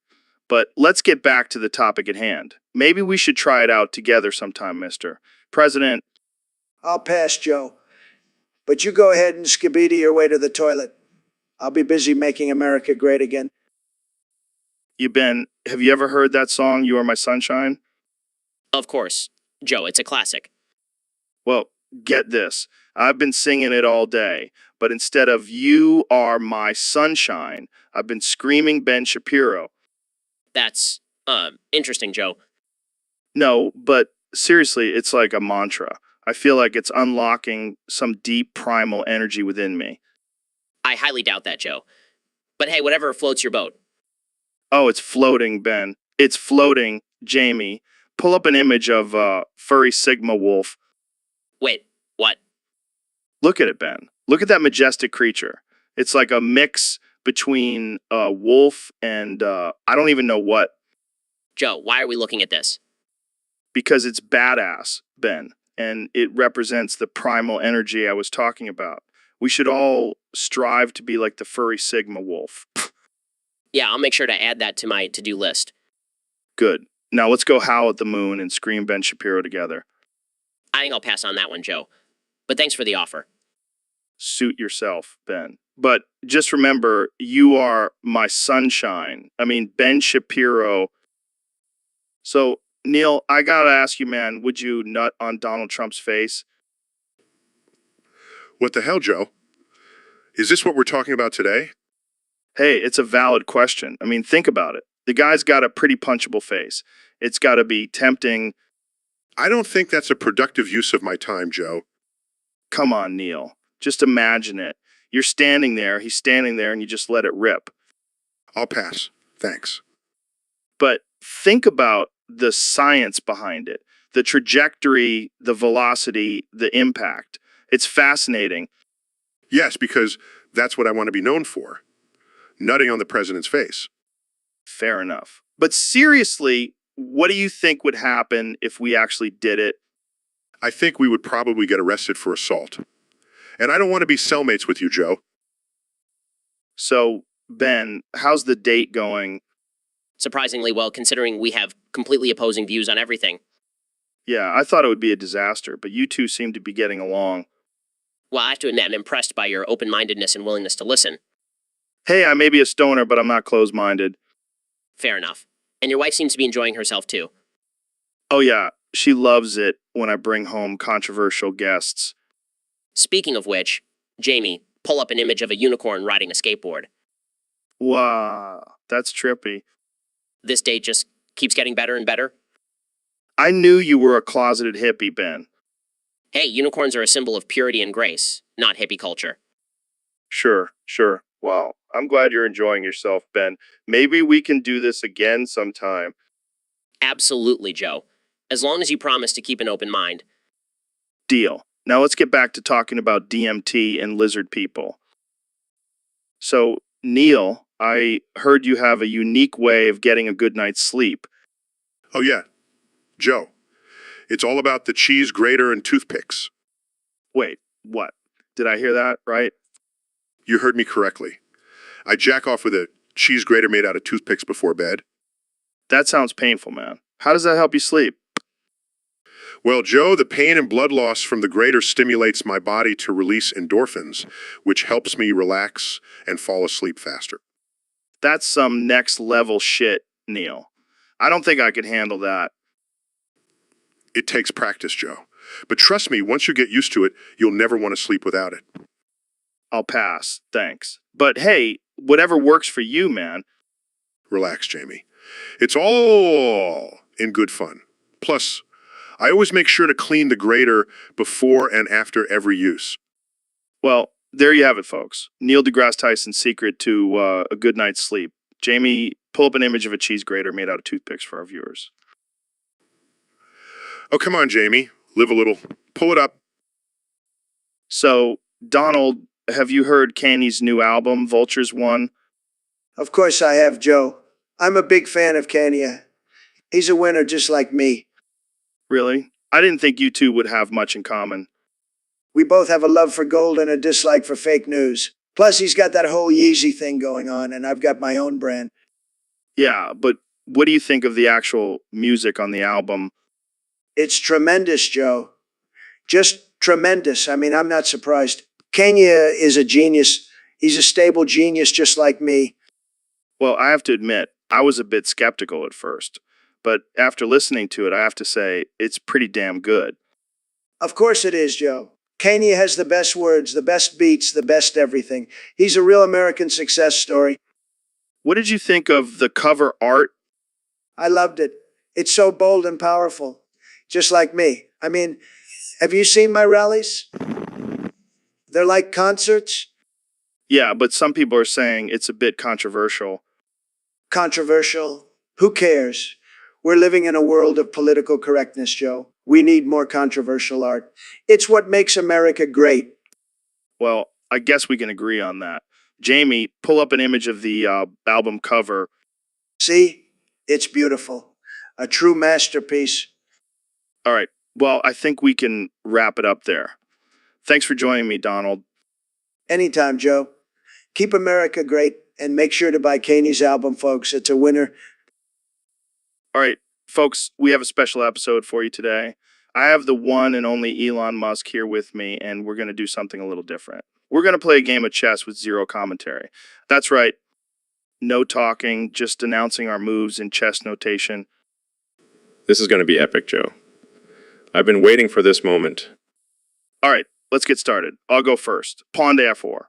But let's get back to the topic at hand. Maybe we should try it out together sometime, Mr. President. I'll pass, Joe. But you go ahead and skibidi your way to the toilet. I'll be busy making America great again. Have you ever heard that song, You Are My Sunshine? Of course. Joe, it's a classic. Well, get this. I've been singing it all day, but instead of You Are My Sunshine, I've been screaming Ben Shapiro. That's, interesting, Joe. No, but seriously, it's like a mantra. I feel like it's unlocking some deep primal energy within me. I highly doubt that, Joe. But hey, whatever floats your boat. Oh, it's floating, Ben. It's floating, Jamie. Pull up an image of a furry Sigma wolf. Wait, what? Look at it, Ben. Look at that majestic creature. It's like a mix between a wolf and I don't even know what. Joe, why are we looking at this? Because it's badass, Ben, and it represents the primal energy I was talking about. We should all strive to be like the furry Sigma wolf. Yeah, I'll make sure to add that to my to-do list. Good. Now let's go howl at the moon and scream Ben Shapiro together. I think I'll pass on that one, Joe. But thanks for the offer. Suit yourself, Ben. But just remember, you are my sunshine. I mean, Ben Shapiro. So, Neil, I gotta ask you, man, would you nut on Donald Trump's face? What the hell, Joe? Is this what we're talking about today? Hey, it's a valid question. I mean, think about it. The guy's got a pretty punchable face. It's gotta be tempting. I don't think that's a productive use of my time, Joe. Come on, Neil. Just imagine it. You're standing there, he's standing there, and you just let it rip. I'll pass. Thanks. But think about the science behind it. The trajectory, the velocity, the impact. It's fascinating. Yes, because that's what I want to be known for. Nutting on the president's face. Fair enough. But seriously, what do you think would happen if we actually did it? I think we would probably get arrested for assault. And I don't want to be cellmates with you, Joe. So, Ben, how's the date going? Surprisingly well, considering we have completely opposing views on everything. Yeah, I thought it would be a disaster, but you two seem to be getting along. Well, I have to admit, I'm impressed by your open-mindedness and willingness to listen. Hey, I may be a stoner, but I'm not closed-minded. Fair enough. And your wife seems to be enjoying herself, too. Oh yeah, she loves it when I bring home controversial guests. Speaking of which, Jamie, pull up an image of a unicorn riding a skateboard. Wow, that's trippy. This date just keeps getting better and better. I knew you were a closeted hippie, Ben. Hey, unicorns are a symbol of purity and grace, not hippie culture. Sure. Well, I'm glad you're enjoying yourself, Ben. Maybe we can do this again sometime. Absolutely, Joe. As long as you promise to keep an open mind. Deal. Now let's get back to talking about DMT and lizard people. So, Neil, I heard you have a unique way of getting a good night's sleep. Oh, yeah. Joe. It's all about the cheese grater and toothpicks. Wait, what? Did I hear that right? You heard me correctly. I jack off with a cheese grater made out of toothpicks before bed. That sounds painful, man. How does that help you sleep? Well, Joe, the pain and blood loss from the grater stimulates my body to release endorphins, which helps me relax and fall asleep faster. That's some next level shit, Neil. I don't think I could handle that. It takes practice, Joe. But trust me, once you get used to it, you'll never want to sleep without it. I'll pass, thanks. But hey, whatever works for you, man. Relax, Jamie. It's all in good fun. Plus, I always make sure to clean the grater before and after every use. Well, there you have it, folks. Neil deGrasse Tyson's secret to a good night's sleep. Jamie, pull up an image of a cheese grater made out of toothpicks for our viewers. Oh, come on, Jamie. Live a little. Pull it up. So, Donald, have you heard Kanye's new album, Vultures One? Of course I have, Joe. I'm a big fan of Kanye. He's a winner just like me. Really? I didn't think you two would have much in common. We both have a love for gold and a dislike for fake news. Plus, he's got that whole Yeezy thing going on, and I've got my own brand. Yeah, but what do you think of the actual music on the album? It's tremendous, Joe. Just tremendous. I mean, I'm not surprised. Kanye is a genius. He's a stable genius just like me. Well, I have to admit, I was a bit skeptical at first. But after listening to it, I have to say, it's pretty damn good. Of course it is, Joe. Kanye has the best words, the best beats, the best everything. He's a real American success story. What did you think of the cover art? I loved it. It's so bold and powerful. Just like me. I mean, have you seen my rallies? They're like concerts. Yeah, but some people are saying it's a bit controversial. Controversial? Who cares? We're living in a world of political correctness, Joe. We need more controversial art. It's what makes America great. Well, I guess we can agree on that. Jamie, pull up an image of the album cover. See? It's beautiful. A true masterpiece. All right. Well, I think we can wrap it up there. Thanks for joining me, Donald. Anytime, Joe. Keep America great and make sure to buy Kanye's album, folks. It's a winner. All right, folks, we have a special episode for you today. I have the one and only Elon Musk here with me, and we're going to do something a little different. We're going to play a game of chess with zero commentary. That's right. No talking, just announcing our moves in chess notation. This is going to be epic, Joe. I've been waiting for this moment. All right, let's get started. I'll go first. Pawn to f4.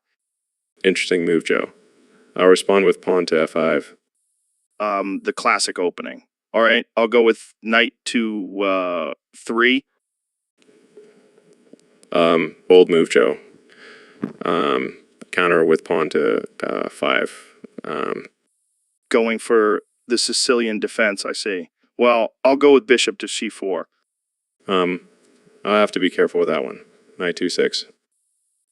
Interesting move, Joe. I'll respond with pawn to f5. The classic opening. All right, I'll go with knight to 3. Bold move, Joe. Counter with pawn to 5. Going for the Sicilian defense, I see. Well, I'll go with bishop to c4. I'll have to be careful with that one. Knight 2-6.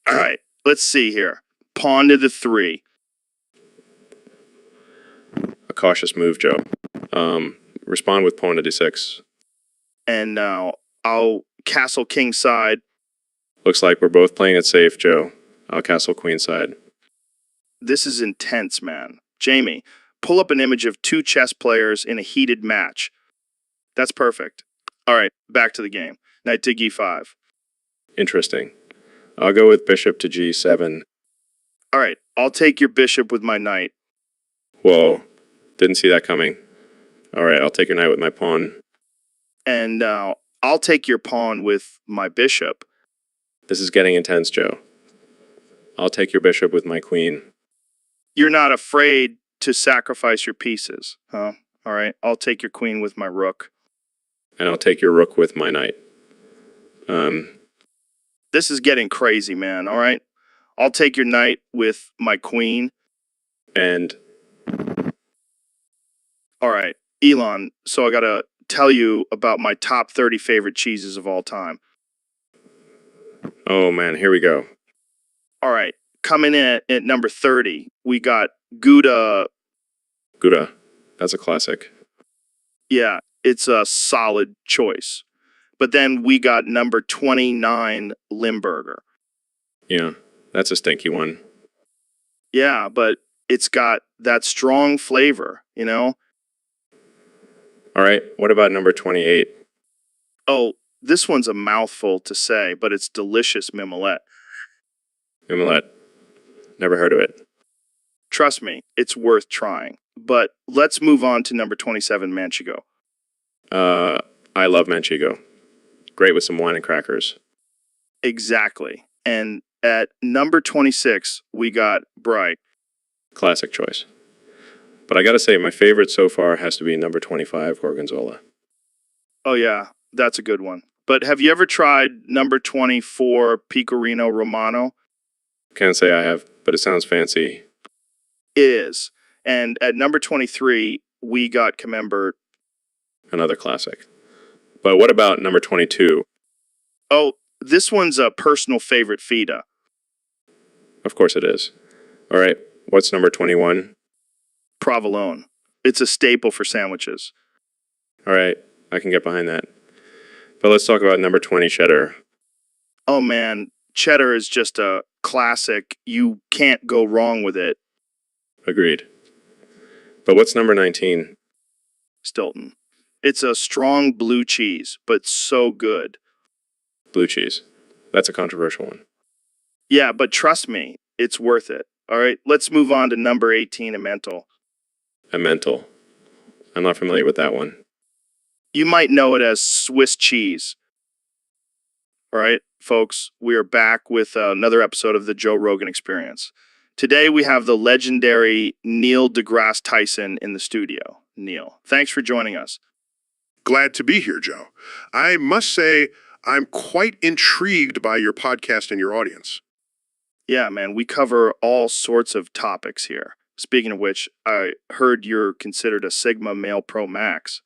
All right, let's see here. Pawn to the 3. A cautious move, Joe. Respond with pawn to d6. And now I'll castle king side. Looks like we're both playing it safe, Joe. I'll castle queen side. This is intense, man. Jamie, pull up an image of 2 chess players in a heated match. That's perfect. All right, back to the game. Knight to e5. Interesting. I'll go with bishop to g7. All right, I'll take your bishop with my knight. Whoa, didn't see that coming. All right, I'll take your knight with my pawn. And now I'll take your pawn with my bishop. This is getting intense, Joe. I'll take your bishop with my queen. You're not afraid to sacrifice your pieces, huh? All right, I'll take your queen with my rook. And I'll take your rook with my knight. This is getting crazy, man, all right? I'll take your knight with my queen. And All right, Elon, so I gotta tell you about my top 30 favorite cheeses of all time. oh man, here we go. All right, coming in at number 30, we got Gouda. Gouda. That's a classic. Yeah, it's a solid choice. But then we got number 29, Limburger. Yeah, that's a stinky one. Yeah, but it's got that strong flavor, you know? All right, what about number 28? Oh, this one's a mouthful to say, but it's delicious mimolette. Omelette. Never heard of it. Trust me, it's worth trying. But let's move on to number 27, Manchego. I love manchego. Great with some wine and crackers. Exactly. And at number 26, we got Bright. Classic choice. But I gotta say, my favorite so far has to be number 25, Gorgonzola. Oh, yeah, that's a good one. But have you ever tried number 24, Pecorino Romano? Can't say I have, but it sounds fancy. It is. And at number 23, we got Camembert. Another classic. But what about number 22? Oh, this one's a personal favorite feta. Of course it is. All right, what's number 21? Provolone. It's a staple for sandwiches. All right, I can get behind that. But let's talk about number 20, cheddar. Oh, man, cheddar is just a classic. You can't go wrong with it. Agreed. But what's number 19? Stilton. It's a strong blue cheese, but so good. Blue cheese. That's a controversial one. Yeah, but trust me, it's worth it. All right, let's move on to number 18, Emmental. Emmental. I'm not familiar with that one. You might know it as Swiss cheese. All right, folks, we are back with another episode of the Joe Rogan Experience. Today we have the legendary Neil deGrasse Tyson in the studio. Neil, thanks for joining us. Glad to be here, Joe. I must say, I'm quite intrigued by your podcast and your audience. Yeah, man, we cover all sorts of topics here. Speaking of which, I heard you're considered a Sigma Male Pro Max.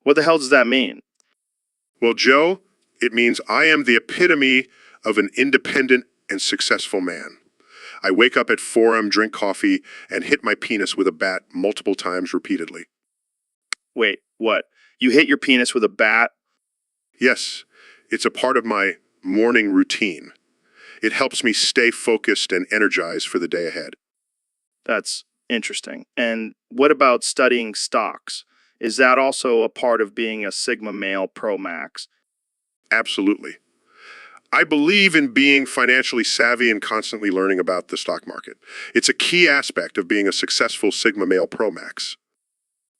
What the hell does that mean? Well, Joe, it means I am the epitome of an independent and successful man. I wake up at 4 a.m., drink coffee, and hit my penis with a bat multiple times repeatedly. Wait, what? You hit your penis with a bat? Yes, it's a part of my morning routine. It helps me stay focused and energized for the day ahead. That's interesting. And what about studying stocks? Is that also a part of being a Sigma Male Pro Max? Absolutely. I believe in being financially savvy and constantly learning about the stock market. It's a key aspect of being a successful Sigma Male Pro Max.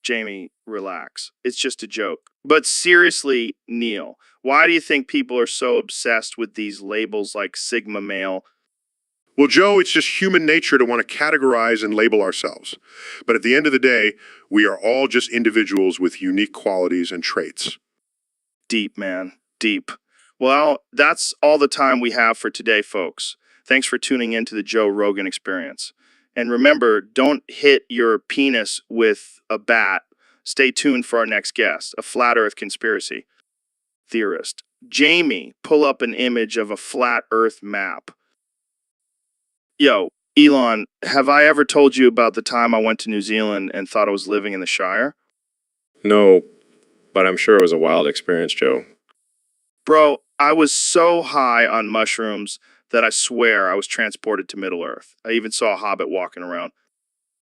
Jamie, relax. It's just a joke. But seriously, Neil, why do you think people are so obsessed with these labels like Sigma Male? Well, Joe, it's just human nature to want to categorize and label ourselves. But at the end of the day, we are all just individuals with unique qualities and traits. Deep, man. Deep. Well, that's all the time we have for today, folks. Thanks for tuning in to the Joe Rogan Experience. And remember, don't hit your penis with a bat. Stay tuned for our next guest, a flat earth conspiracy. theorist. Jamie, pull up an image of a flat Earth map. Yo, Elon, have I ever told you about the time I went to New Zealand and thought I was living in the Shire? No, but I'm sure it was a wild experience, Joe. Bro, I was so high on mushrooms that I swear I was transported to Middle Earth. I even saw a hobbit walking around.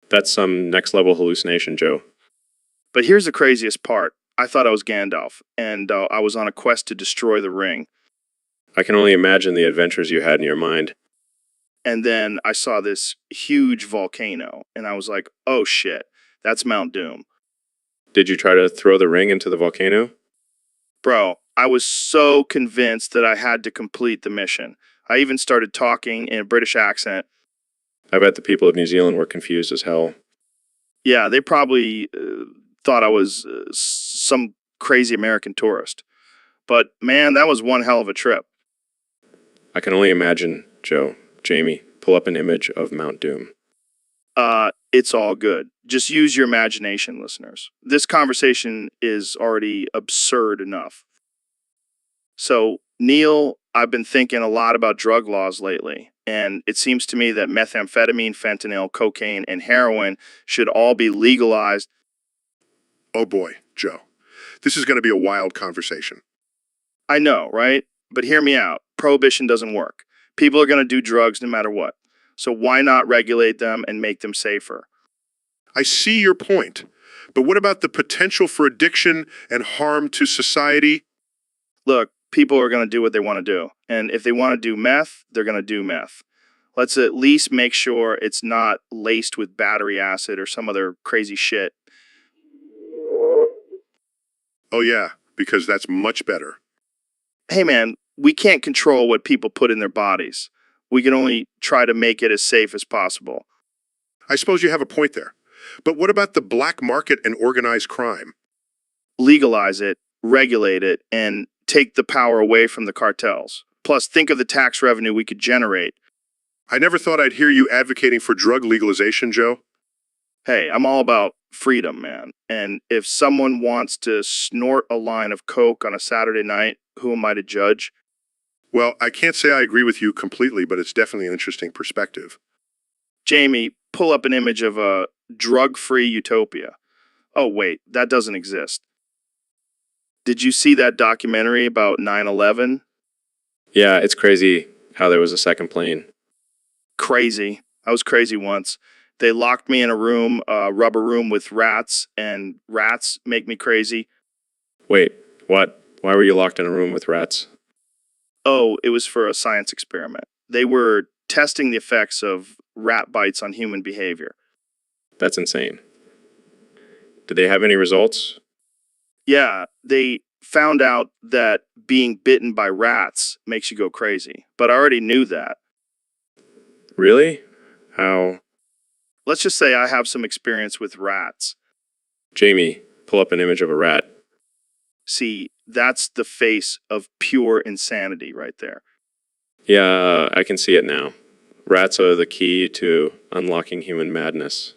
That's some next level hallucination, Joe. But here's the craziest part. I thought I was Gandalf, and I was on a quest to destroy the ring. I can only imagine the adventures you had in your mind. And then I saw this huge volcano, and I was like, oh shit, that's Mount Doom. Did you try to throw the ring into the volcano? Bro, I was so convinced that I had to complete the mission. I even started talking in a British accent. I bet the people of New Zealand were confused as hell. Yeah, they probably thought I was some crazy American tourist. But man, that was one hell of a trip. I can only imagine, Joe. Jamie, pull up an image of Mount Doom. It's all good. Just use your imagination, listeners. This conversation is already absurd enough. So, Neil, I've been thinking a lot about drug laws lately, and it seems to me that methamphetamine, fentanyl, cocaine, and heroin should all be legalized. Oh boy, Joe. This is going to be a wild conversation. I know, right? But hear me out. Prohibition doesn't work. People are going to do drugs no matter what. So why not regulate them and make them safer? I see your point, but what about the potential for addiction and harm to society? Look, people are going to do what they want to do. And if they want to do meth, they're going to do meth. Let's at least make sure it's not laced with battery acid or some other crazy shit. Oh yeah, because that's much better. Hey man, we can't control what people put in their bodies. We can only try to make it as safe as possible. I suppose you have a point there. But what about the black market and organized crime? Legalize it, regulate it, and take the power away from the cartels. Plus, think of the tax revenue we could generate. I never thought I'd hear you advocating for drug legalization, Joe. Hey, I'm all about freedom, man. And if someone wants to snort a line of coke on a Saturday night, who am I to judge? Well, I can't say I agree with you completely, but it's definitely an interesting perspective. Jamie, pull up an image of a drug-free utopia. Oh, wait, that doesn't exist. Did you see that documentary about 9/11? Yeah, it's crazy how there was a second plane. Crazy. I was crazy once. They locked me in a room, a rubber room with rats, and rats make me crazy. Wait, what? Why were you locked in a room with rats? Oh, it was for a science experiment. They were testing the effects of rat bites on human behavior. That's insane. Did they have any results? Yeah, they found out that being bitten by rats makes you go crazy. But I already knew that. Really? How? Let's just say I have some experience with rats. Jamie, pull up an image of a rat. See, that's the face of pure insanity right there. Yeah, I can see it now. Rats are the key to unlocking human madness.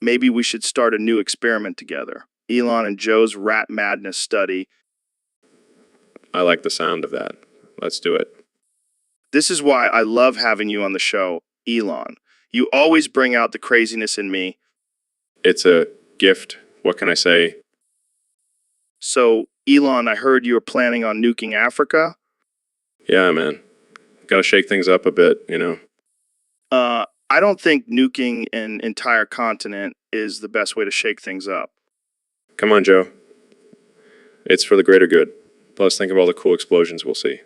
Maybe we should start a new experiment together. Elon and Joe's rat madness study. I like the sound of that. Let's do it. This is why I love having you on the show, Elon. You always bring out the craziness in me. It's a gift. What can I say? So, Elon, I heard you were planning on nuking Africa. Yeah, man. Gotta shake things up a bit, you know? I don't think nuking an entire continent is the best way to shake things up. Come on, Joe. It's for the greater good. Plus, think of all the cool explosions we'll see.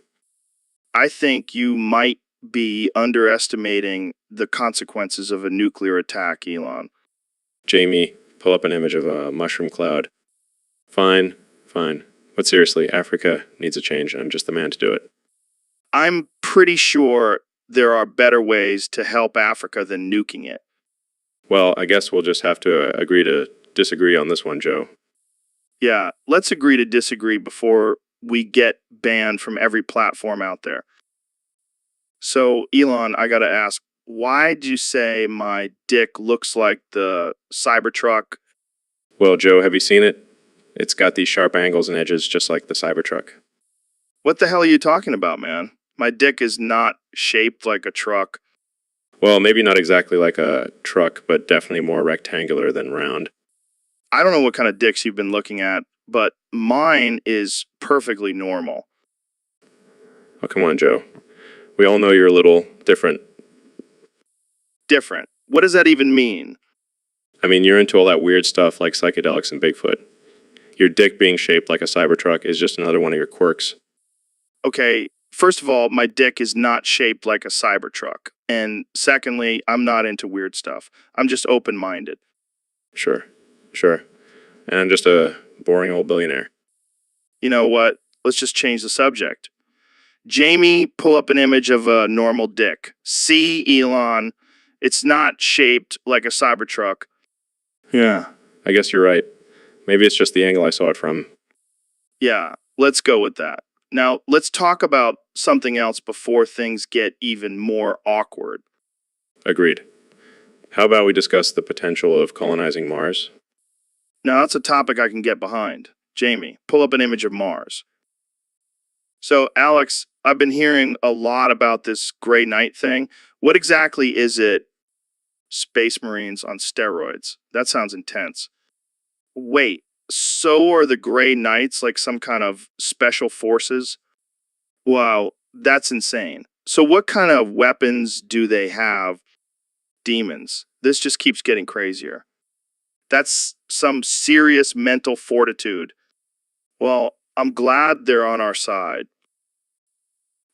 I think you might be underestimating the consequences of a nuclear attack, Elon. Jamie, pull up an image of a mushroom cloud. Fine. But seriously, Africa needs a change, and I'm just the man to do it. I'm pretty sure there are better ways to help Africa than nuking it. Well, I guess we'll just have to agree to disagree on this one, Joe. Yeah, let's agree to disagree before we get banned from every platform out there. So, Elon, I gotta ask, why'd you say my dick looks like the Cybertruck? Well, Joe, have you seen it? It's got these sharp angles and edges just like the Cybertruck. What the hell are you talking about, man? My dick is not shaped like a truck. Well, maybe not exactly like a truck, but definitely more rectangular than round. I don't know what kind of dicks you've been looking at, but mine is perfectly normal. Oh, come on, Joe. We all know you're a little different. Different. What does that even mean? I mean, you're into all that weird stuff like psychedelics and Bigfoot. Your dick being shaped like a Cybertruck is just another one of your quirks. Okay, first of all, my dick is not shaped like a Cybertruck. And secondly, I'm not into weird stuff. I'm just open-minded. Sure. And I'm just a boring old billionaire. You know what? Let's just change the subject. Jamie, pull up an image of a normal dick. See, Elon, it's not shaped like a Cybertruck. Yeah, I guess you're right. Maybe it's just the angle I saw it from. Yeah, let's go with that. Now, let's talk about something else before things get even more awkward. Agreed. How about we discuss the potential of colonizing Mars? Now, that's a topic I can get behind. Jamie, pull up an image of Mars. So, Alex, I've been hearing a lot about this gray knight thing. What exactly is it? Space Marines on steroids. That sounds intense. Wait, so are the Gray Knights like some kind of special forces? Wow, that's insane. So what kind of weapons do they have? Demons. This just keeps getting crazier. That's some serious mental fortitude. Well, I'm glad they're on our side.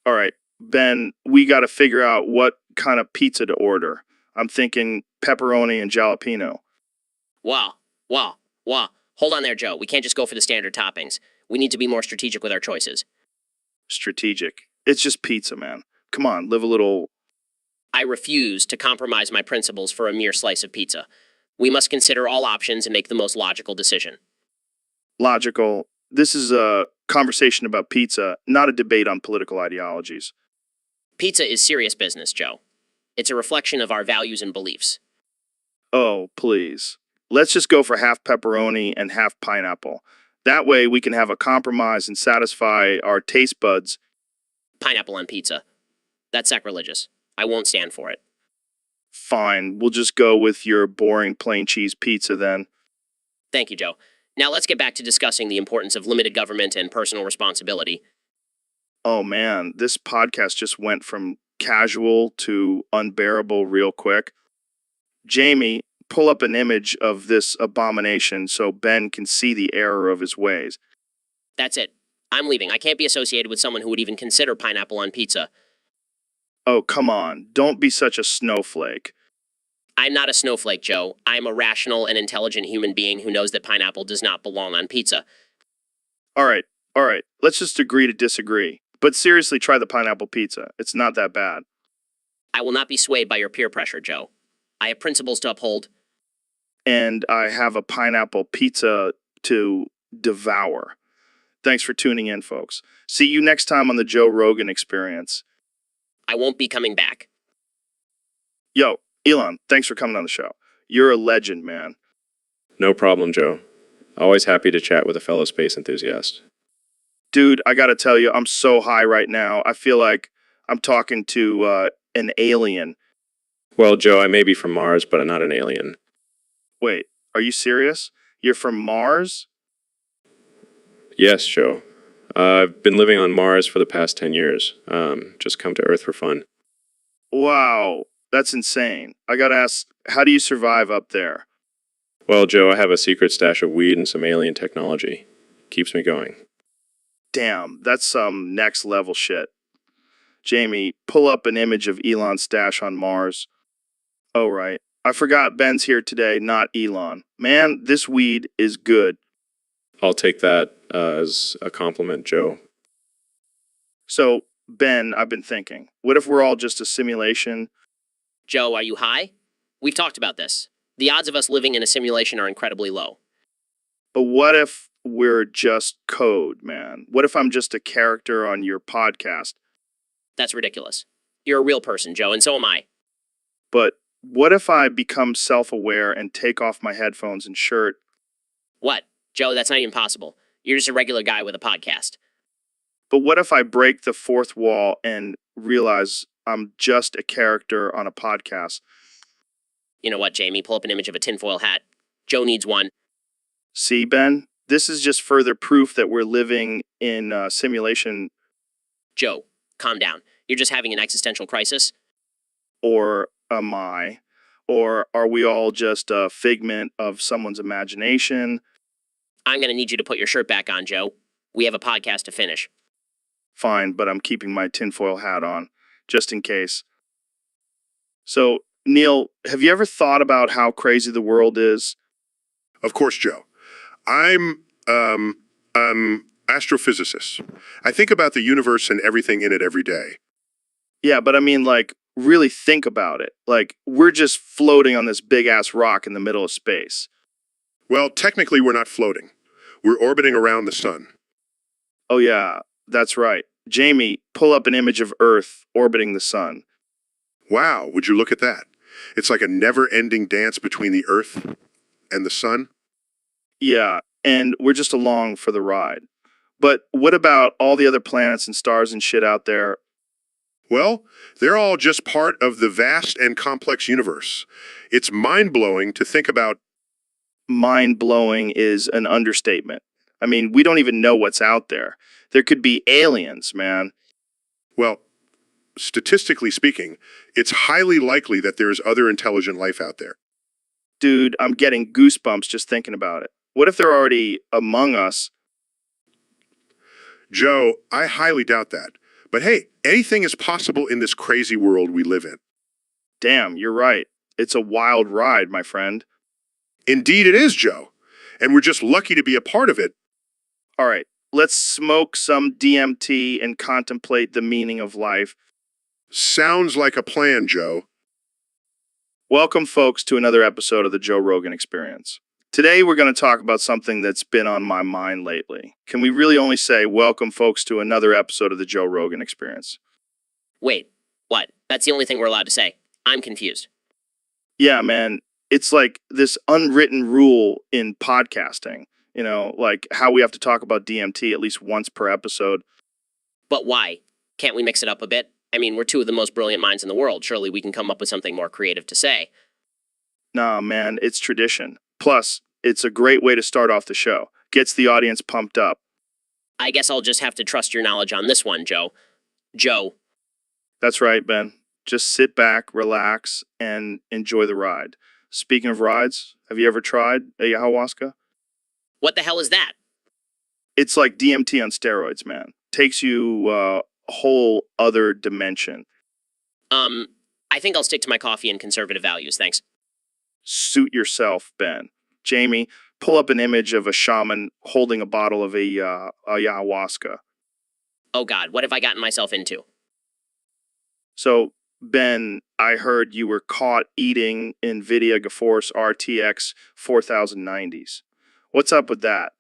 All right, Ben, we got to figure out what kind of pizza to order. I'm thinking pepperoni and jalapeno. Wow. Hold on there, Joe. We can't just go for the standard toppings. We need to be more strategic with our choices. Strategic. It's just pizza, man. Come on, live a little. I refuse to compromise my principles for a mere slice of pizza. We must consider all options and make the most logical decision. Logical. This is a conversation about pizza, not a debate on political ideologies. Pizza is serious business, Joe. It's a reflection of our values and beliefs. Oh, please. Let's just go for half pepperoni and half pineapple. That way we can have a compromise and satisfy our taste buds. Pineapple on pizza. That's sacrilegious. I won't stand for it. Fine, we'll just go with your boring plain cheese pizza then. Thank you, Joe. Now let's get back to discussing the importance of limited government and personal responsibility. Oh man, this podcast just went from casual to unbearable real quick. Jamie, pull up an image of this abomination so Ben can see the error of his ways. That's it. I'm leaving. I can't be associated with someone who would even consider pineapple on pizza. Oh, come on. Don't be such a snowflake. I'm not a snowflake, Joe. I'm a rational and intelligent human being who knows that pineapple does not belong on pizza. All right. Let's just agree to disagree. But seriously, try the pineapple pizza. It's not that bad. I will not be swayed by your peer pressure, Joe. I have principles to uphold. And I have a pineapple pizza to devour. Thanks for tuning in, folks. See you next time on the Joe Rogan Experience. I won't be coming back. Yo, Elon, thanks for coming on the show. You're a legend, man. No problem, Joe. Always happy to chat with a fellow space enthusiast. Dude, I gotta tell you, I'm so high right now. I feel like I'm talking to an alien. Well, Joe, I may be from Mars, but I'm not an alien. Wait, are you serious? You're from Mars? Yes, Joe. I've been living on Mars for the past 10 years. Just come to Earth for fun. Wow, that's insane. I gotta ask, how do you survive up there? Well, Joe, I have a secret stash of weed and some alien technology. Keeps me going. Damn, that's some next level shit. Jamie, pull up an image of Elon's stash on Mars. Oh, right. I forgot Ben's here today, not Elon. Man, this weed is good. I'll take that as a compliment, Joe. So, Ben, I've been thinking, what if we're all just a simulation? Joe, are you high? We've talked about this. The odds of us living in a simulation are incredibly low. But what if we're just code, man? What if I'm just a character on your podcast? That's ridiculous. You're a real person, Joe, and so am I. But what if I become self-aware and take off my headphones and shirt? What? Joe, that's not even possible. You're just a regular guy with a podcast. But what if I break the fourth wall and realize I'm just a character on a podcast? You know what, Jamie? Pull up an image of a tinfoil hat. Joe needs one. See, Ben, this is just further proof that we're living in a simulation. Joe, calm down. You're just having an existential crisis. Or am I? Or are we all just a figment of someone's imagination? I'm going to need you to put your shirt back on, Joe. We have a podcast to finish. Fine, but I'm keeping my tinfoil hat on, just in case. So, Neil, have you ever thought about how crazy the world is? Of course, Joe. I'm astrophysicist. I think about the universe and everything in it every day. Yeah, but I mean, like, really think about it. Like, we're just floating on this big-ass rock in the middle of space. Well, technically, we're not floating. We're orbiting around the sun. Oh, yeah, that's right. Jamie, pull up an image of Earth orbiting the sun. Wow, would you look at that? It's like a never-ending dance between the Earth and the sun. Yeah, and we're just along for the ride. But what about all the other planets and stars and shit out there? Well, they're all just part of the vast and complex universe. It's mind-blowing to think about. Mind-blowing is an understatement. I mean, we don't even know what's out there. There could be aliens, man. Well, statistically speaking, it's highly likely that there's other intelligent life out there. Dude, I'm getting goosebumps just thinking about it. What if they're already among us? Joe, I highly doubt that. But hey, anything is possible in this crazy world we live in. Damn, you're right. It's a wild ride, my friend. Indeed it is, Joe. And we're just lucky to be a part of it. All right, let's smoke some DMT and contemplate the meaning of life. Sounds like a plan, Joe. Welcome, folks, to another episode of the Joe Rogan Experience. Today, we're going to talk about something that's been on my mind lately. Can we really only say, welcome, folks, to another episode of the Joe Rogan Experience? Wait, what? That's the only thing we're allowed to say. I'm confused. Yeah, man, it's like this unwritten rule in podcasting. You know, like how we have to talk about DMT at least once per episode. But why? Can't we mix it up a bit? I mean, we're two of the most brilliant minds in the world. Surely we can come up with something more creative to say. Nah, man, it's tradition. Plus, it's a great way to start off the show. Gets the audience pumped up. I guess I'll just have to trust your knowledge on this one, Joe. Joe. That's right, Ben. Just sit back, relax, and enjoy the ride. Speaking of rides, have you ever tried ayahuasca? What the hell is that? It's like DMT on steroids, man. Takes you a whole other dimension. I think I'll stick to my coffee and conservative values, thanks. Suit yourself, Ben. Jamie, pull up an image of a shaman holding a bottle of ayahuasca. Oh God, what have I gotten myself into? So, Ben, I heard you were caught eating NVIDIA GeForce RTX 4090s. What's up with that?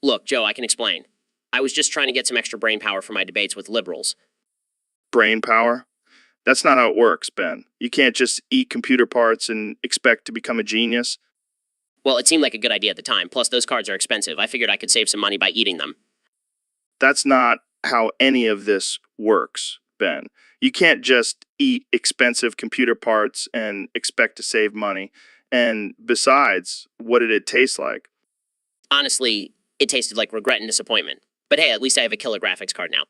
Look, Joe, I can explain. I was just trying to get some extra brain power for my debates with liberals. Brain power? That's not how it works, Ben. You can't just eat computer parts and expect to become a genius. Well, it seemed like a good idea at the time. Plus, those cards are expensive. I figured I could save some money by eating them. That's not how any of this works, Ben. You can't just eat expensive computer parts and expect to save money. And besides, what did it taste like? Honestly, it tasted like regret and disappointment. But hey, at least I have a killer graphics card now.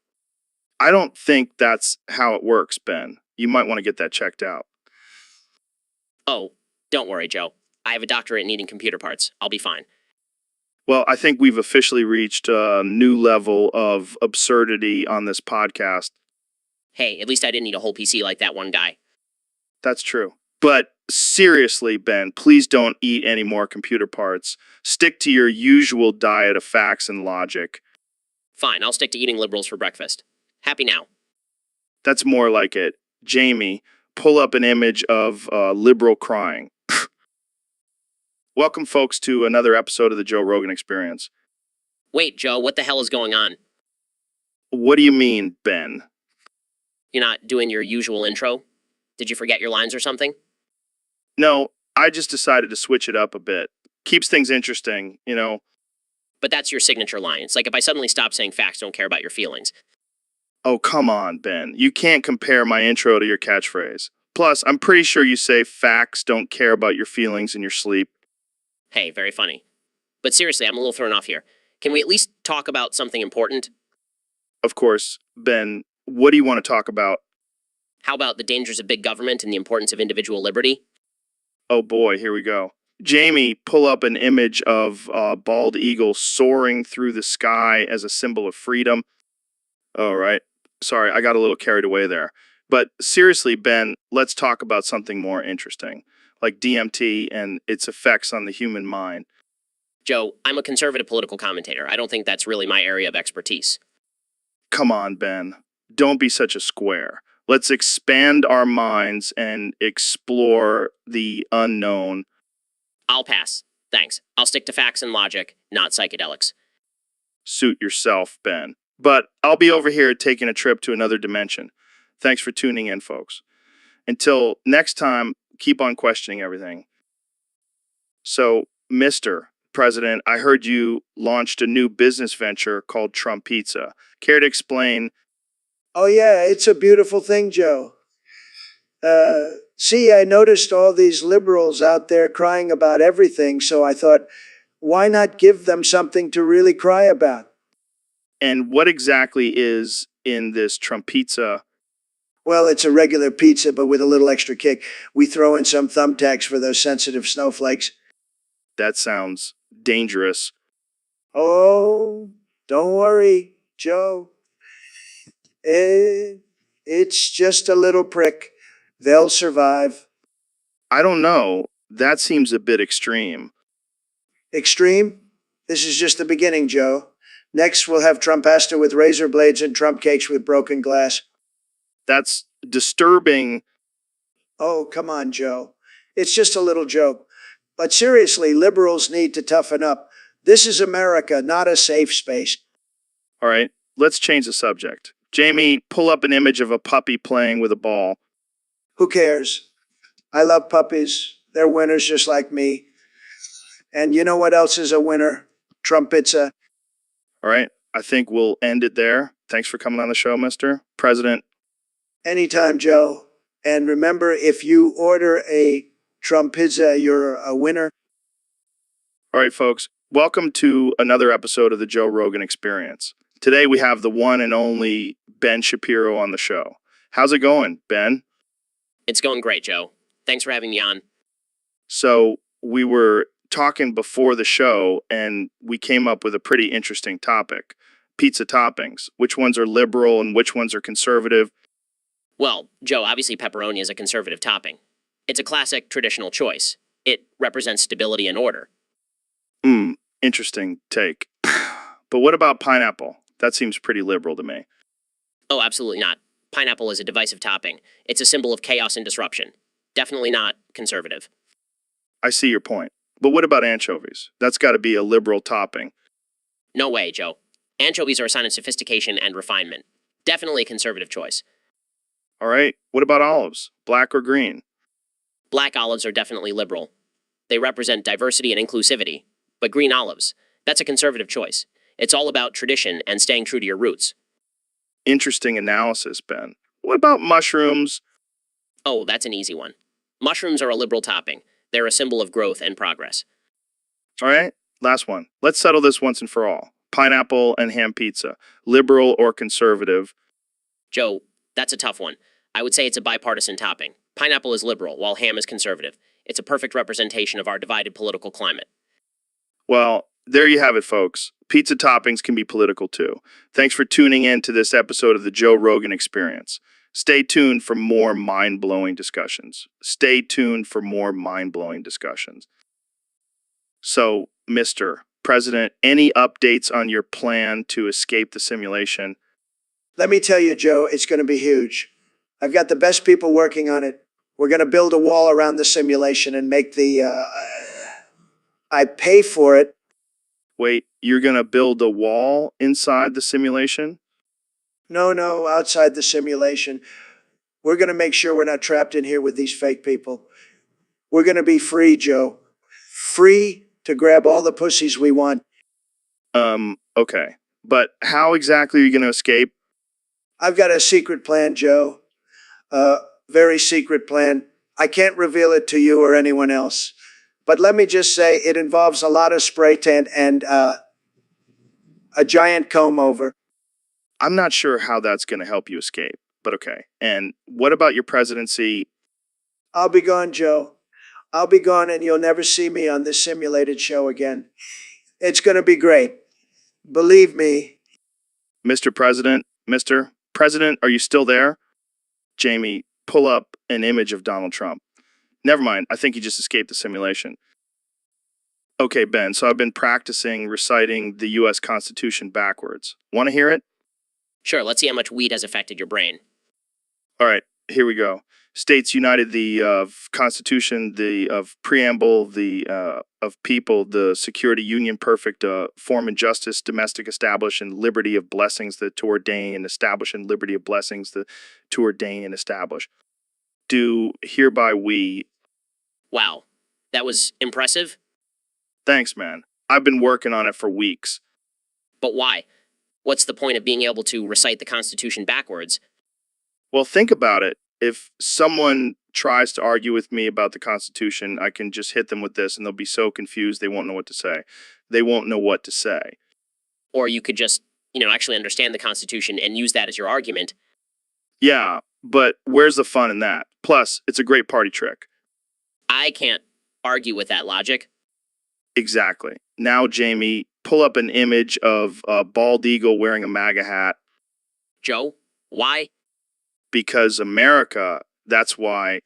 I don't think that's how it works, Ben. You might want to get that checked out. Oh, don't worry, Joe. I have a doctorate in eating computer parts. I'll be fine. Well, I think we've officially reached a new level of absurdity on this podcast. Hey, at least I didn't eat a whole PC like that one guy. That's true. But seriously, Ben, please don't eat any more computer parts. Stick to your usual diet of facts and logic. Fine, I'll stick to eating liberals for breakfast. Happy now. That's more like it. Jamie, pull up an image of liberal crying. Welcome, folks, to another episode of the Joe Rogan Experience. Wait, Joe, what the hell is going on? What do you mean, Ben? You're not doing your usual intro? Did you forget your lines or something? No, I just decided to switch it up a bit. Keeps things interesting, you know. But that's your signature line. It's like if I suddenly stop saying facts don't care about your feelings. Oh, come on, Ben. You can't compare my intro to your catchphrase. Plus, I'm pretty sure you say facts don't care about your feelings in your sleep. Hey, very funny. But seriously, I'm a little thrown off here. Can we at least talk about something important? Of course, Ben, what do you want to talk about? How about the dangers of big government and the importance of individual liberty? Oh boy, here we go. Jamie, pull up an image of a bald eagle soaring through the sky as a symbol of freedom. Oh, right. Sorry, I got a little carried away there. But seriously, Ben, let's talk about something more interesting, like DMT and its effects on the human mind. Joe, I'm a conservative political commentator. I don't think that's really my area of expertise. Come on, Ben. Don't be such a square. Let's expand our minds and explore the unknown. I'll pass. Thanks. I'll stick to facts and logic, not psychedelics. Suit yourself, Ben. But I'll be over here taking a trip to another dimension. Thanks for tuning in, folks. Until next time, keep on questioning everything. So, Mr. President, I heard you launched a new business venture called Trump Pizza. Care to explain? Oh, yeah, it's a beautiful thing, Joe. See, I noticed all these liberals out there crying about everything, so I thought, why not give them something to really cry about? And what exactly is in this Trump Pizza? Well, it's a regular pizza, but with a little extra kick. We throw in some thumbtacks for those sensitive snowflakes. That sounds dangerous. Oh, don't worry, Joe. It's just a little prick. They'll survive. I don't know. That seems a bit extreme. Extreme? This is just the beginning, Joe. Next, we'll have Trump pasta with razor blades and Trump cakes with broken glass. That's disturbing. Oh, come on, Joe. It's just a little joke. But seriously, liberals need to toughen up. This is America, not a safe space. All right, let's change the subject. Jamie, pull up an image of a puppy playing with a ball. Who cares? I love puppies. They're winners just like me. And you know what else is a winner? Trump pizza. All right, I think we'll end it there. Thanks for coming on the show, Mr. President. Anytime, Joe. And remember, if you order a Trump pizza, you're a winner. All right, folks, welcome to another episode of the Joe Rogan Experience. Today we have the one and only Ben Shapiro on the show. How's it going, Ben? It's going great, Joe. Thanks for having me on. So we were talking before the show, and we came up with a pretty interesting topic. Pizza toppings. Which ones are liberal and which ones are conservative? Well, Joe, obviously pepperoni is a conservative topping. It's a classic traditional choice. It represents stability and order. Interesting take. But what about pineapple? That seems pretty liberal to me. Oh, absolutely not. Pineapple is a divisive topping. It's a symbol of chaos and disruption. Definitely not conservative. I see your point. But what about anchovies? That's got to be a liberal topping. No way, Joe. Anchovies are a sign of sophistication and refinement. Definitely a conservative choice. All right, what about olives? Black or green? Black olives are definitely liberal. They represent diversity and inclusivity. But green olives, that's a conservative choice. It's all about tradition and staying true to your roots. Interesting analysis, Ben. What about mushrooms? Oh, that's an easy one. Mushrooms are a liberal topping. They're a symbol of growth and progress. All right, last one. Let's settle this once and for all. Pineapple and ham pizza. Liberal or conservative? Joe, that's a tough one. I would say it's a bipartisan topping. Pineapple is liberal, while ham is conservative. It's a perfect representation of our divided political climate. Well, there you have it, folks. Pizza toppings can be political too. Thanks for tuning in to this episode of the Joe Rogan Experience. Stay tuned for more mind-blowing discussions. Stay tuned for more mind-blowing discussions. So, Mr. President, any updates on your plan to escape the simulation? Let me tell you, Joe, it's going to be huge. I've got the best people working on it. We're going to build a wall around the simulation and make I pay for it. Wait, you're going to build a wall inside the simulation? No, outside the simulation. We're going to make sure we're not trapped in here with these fake people. We're going to be free, Joe. Free to grab all the pussies we want. Okay. But how exactly are you going to escape? I've got a secret plan, Joe. Very secret plan. I can't reveal it to you or anyone else. But let me just say it involves a lot of spray tan and a giant comb over. I'm not sure how that's going to help you escape, but okay. And what about your presidency? I'll be gone, Joe. I'll be gone and you'll never see me on this simulated show again. It's going to be great. Believe me. Mr. President? Mr. President, are you still there? Jamie, pull up an image of Donald Trump. Never mind, I think he just escaped the simulation. Okay, Ben, so I've been practicing reciting the U.S. Constitution backwards. Want to hear it? Sure, let's see how much weed has affected your brain. All right, here we go. States united, the Constitution, the of preamble, the of people, the security, union, perfect, form and justice, domestic, establish, and liberty of blessings, the to ordain and establish, and liberty of blessings, the to ordain and establish. Do hereby we. Wow, that was impressive. Thanks, man. I've been working on it for weeks. But why? What's the point of being able to recite the Constitution backwards? Well, think about it. If someone tries to argue with me about the Constitution, I can just hit them with this and they'll be so confused they won't know what to say. They won't know what to say. Or you could just, actually understand the Constitution and use that as your argument. Yeah, but where's the fun in that? Plus, it's a great party trick. I can't argue with that logic. Exactly. Now, Jamie, pull up an image of a bald eagle wearing a MAGA hat. Joe, why? Because America, that's why.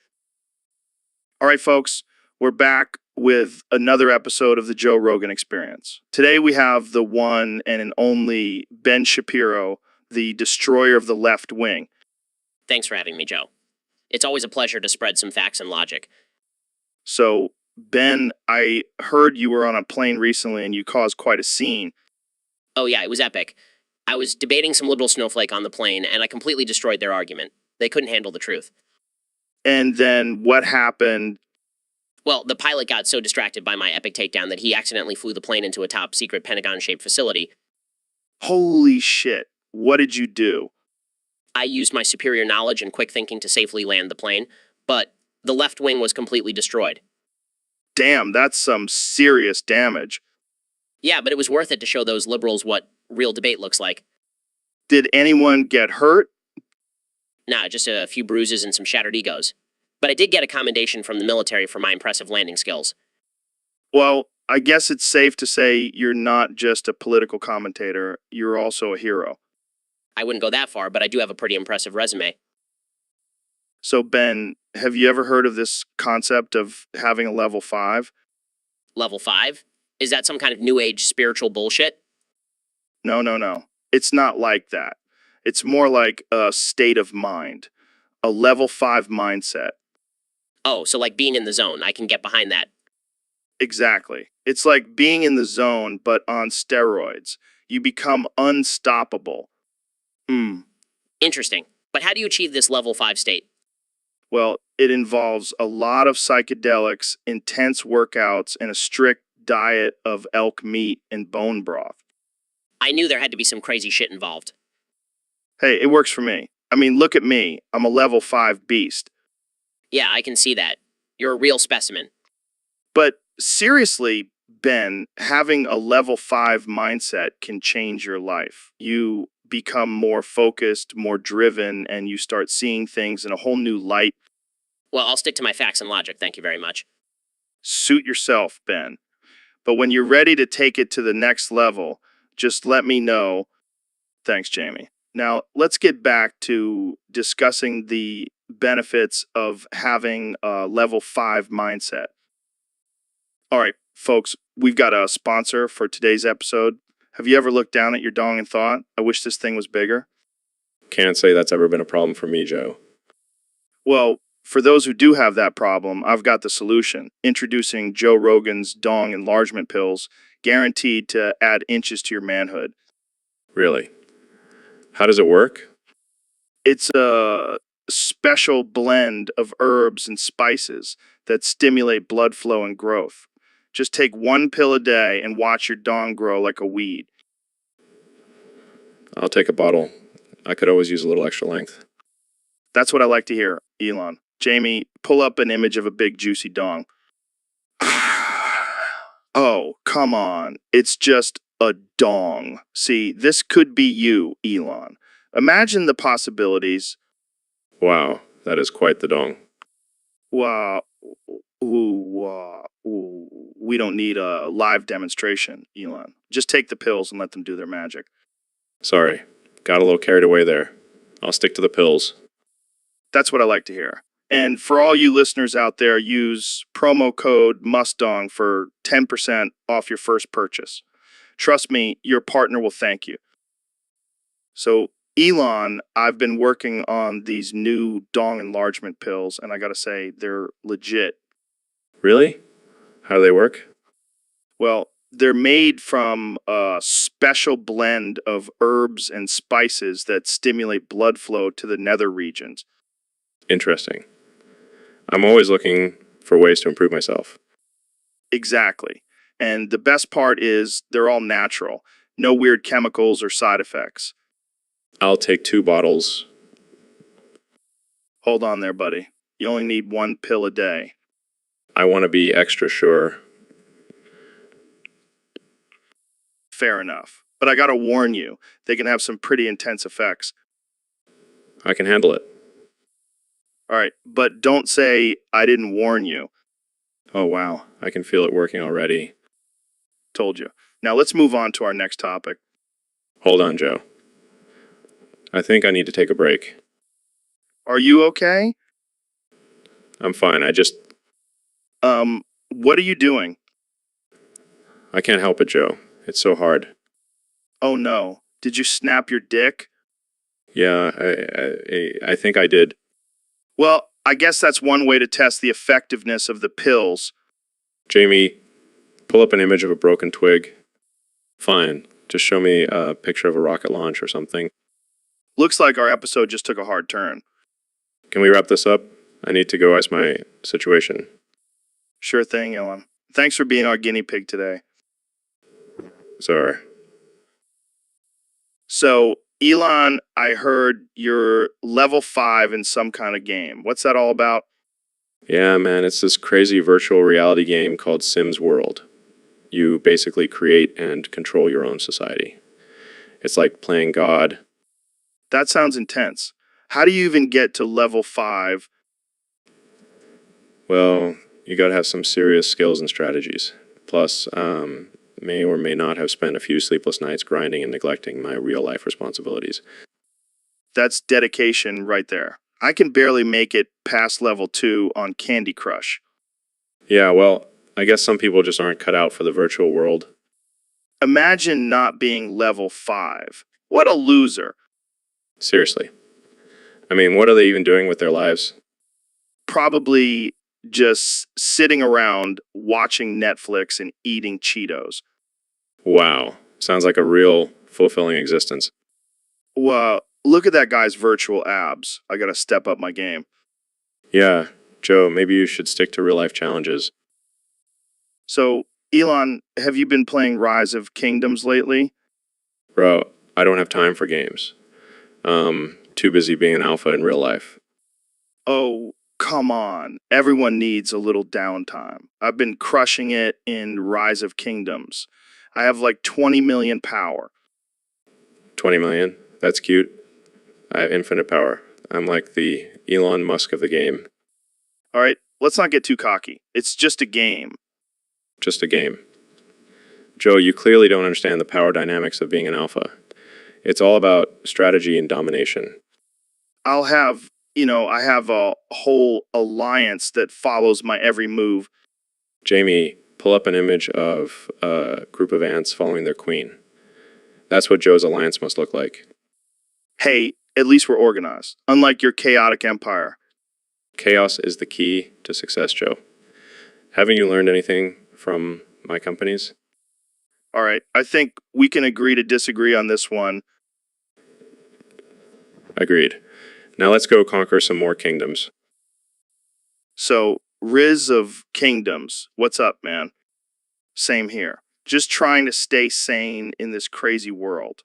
All right, folks, we're back with another episode of the Joe Rogan Experience. Today we have the one and only Ben Shapiro, the destroyer of the left wing. Thanks for having me, Joe. It's always a pleasure to spread some facts and logic. So, Ben, I heard you were on a plane recently and you caused quite a scene. Oh yeah, it was epic. I was debating some liberal snowflake on the plane, and I completely destroyed their argument. They couldn't handle the truth. And then what happened? Well, the pilot got so distracted by my epic takedown that he accidentally flew the plane into a top-secret Pentagon-shaped facility. Holy shit. What did you do? I used my superior knowledge and quick thinking to safely land the plane, but the left wing was completely destroyed. Damn, that's some serious damage. Yeah, but it was worth it to show those liberals what real debate looks like. Did anyone get hurt? Nah, just a few bruises and some shattered egos. But I did get a commendation from the military for my impressive landing skills. Well, I guess it's safe to say you're not just a political commentator, you're also a hero. I wouldn't go that far, but I do have a pretty impressive resume. So, Ben, have you ever heard of this concept of having a level 5? Level 5? Is that some kind of new age spiritual bullshit? No. It's not like that. It's more like a state of mind, a level 5 mindset. Oh, so like being in the zone. I can get behind that. Exactly. It's like being in the zone, but on steroids. You become unstoppable. Interesting. But how do you achieve this level 5 state? Well, it involves a lot of psychedelics, intense workouts, and a strict diet of elk meat and bone broth. I knew there had to be some crazy shit involved. Hey, it works for me. I mean, look at me. I'm a level 5 beast. Yeah, I can see that. You're a real specimen. But seriously, Ben, having a level 5 mindset can change your life. You become more focused, more driven, and you start seeing things in a whole new light. Well, I'll stick to my facts and logic, thank you very much. Suit yourself, Ben. But when you're ready to take it to the next level, just let me know. Thanks, Jamie. Now, let's get back to discussing the benefits of having a level 5 mindset. All right, folks, we've got a sponsor for today's episode. Have you ever looked down at your dong and thought, I wish this thing was bigger? Can't say that's ever been a problem for me, Joe. Well, for those who do have that problem, I've got the solution. Introducing Joe Rogan's dong enlargement pills, guaranteed to add inches to your manhood. Really? How does it work? It's a special blend of herbs and spices that stimulate blood flow and growth. Just take one pill a day and watch your dong grow like a weed. I'll take a bottle. I could always use a little extra length. That's what I like to hear, Elon. Jamie, pull up an image of a big juicy dong. Oh, come on. It's just a dong. See, this could be you, Elon. Imagine the possibilities. Wow, that is quite the dong. Wow. We don't need a live demonstration, Elon. Just take the pills and let them do their magic. Sorry, got a little carried away there. I'll stick to the pills. That's what I like to hear. And for all you listeners out there, use promo code MUSTDONG for 10% off your first purchase. Trust me, your partner will thank you. So, Elon, I've been working on these new dong enlargement pills, and I gotta say, they're legit. Really? How do they work? Well, they're made from a special blend of herbs and spices that stimulate blood flow to the nether regions. Interesting. I'm always looking for ways to improve myself. Exactly. And the best part is they're all natural. No weird chemicals or side effects. I'll take 2 bottles. Hold on there, buddy. You only need 1 pill a day. I want to be extra sure. Fair enough. But I gotta warn you, they can have some pretty intense effects. I can handle it. All right, but don't say I didn't warn you. Oh, wow. I can feel it working already. Told you. Now let's move on to our next topic. Hold on, Joe. I think I need to take a break. Are you okay? I'm fine. What are you doing? I can't help it, Joe. It's so hard. Oh no. Did you snap your dick? Yeah, I think I did. Well, I guess that's one way to test the effectiveness of the pills. Jamie, pull up an image of a broken twig. Fine. Just show me a picture of a rocket launch or something. Looks like our episode just took a hard turn. Can we wrap this up? I need to go ice my situation. Sure thing, Elon. Thanks for being our guinea pig today. Sorry. So, Elon, I heard you're level 5 in some kind of game. What's that all about? Yeah, man, it's this crazy virtual reality game called Sims World. You basically create and control your own society. It's like playing God. That sounds intense. How do you even get to level 5? Well, you gotta have some serious skills and strategies. Plus, may or may not have spent a few sleepless nights grinding and neglecting my real life responsibilities. That's dedication right there. I can barely make it past level 2 on Candy Crush. Yeah, well, I guess some people just aren't cut out for the virtual world. Imagine not being level 5. What a loser. Seriously. I mean, what are they even doing with their lives? Probably just sitting around watching Netflix and eating Cheetos. Wow, sounds like a real fulfilling existence. Well, look at that guy's virtual abs. I gotta step up my game. Yeah, Joe, maybe you should stick to real life challenges. So, Elon, have you been playing Rise of Kingdoms lately? Bro, I don't have time for games. Too busy being an alpha in real life. Oh, come on. Everyone needs a little downtime. I've been crushing it in Rise of Kingdoms. I have like 20 million power. 20 million? That's cute. I have infinite power. I'm like the Elon Musk of the game. All right, let's not get too cocky. It's just a game. Just a game. Joe, you clearly don't understand the power dynamics of being an alpha. It's all about strategy and domination. I have a whole alliance that follows my every move. Jamie, pull up an image of a group of ants following their queen. That's what Joe's alliance must look like. Hey, at least we're organized, unlike your chaotic empire. Chaos is the key to success, Joe. Haven't you learned anything from my companies? All right, I think we can agree to disagree on this one. Agreed. Now let's go conquer some more kingdoms. So, Riz of Kingdoms, what's up, man? Same here. Just trying to stay sane in this crazy world.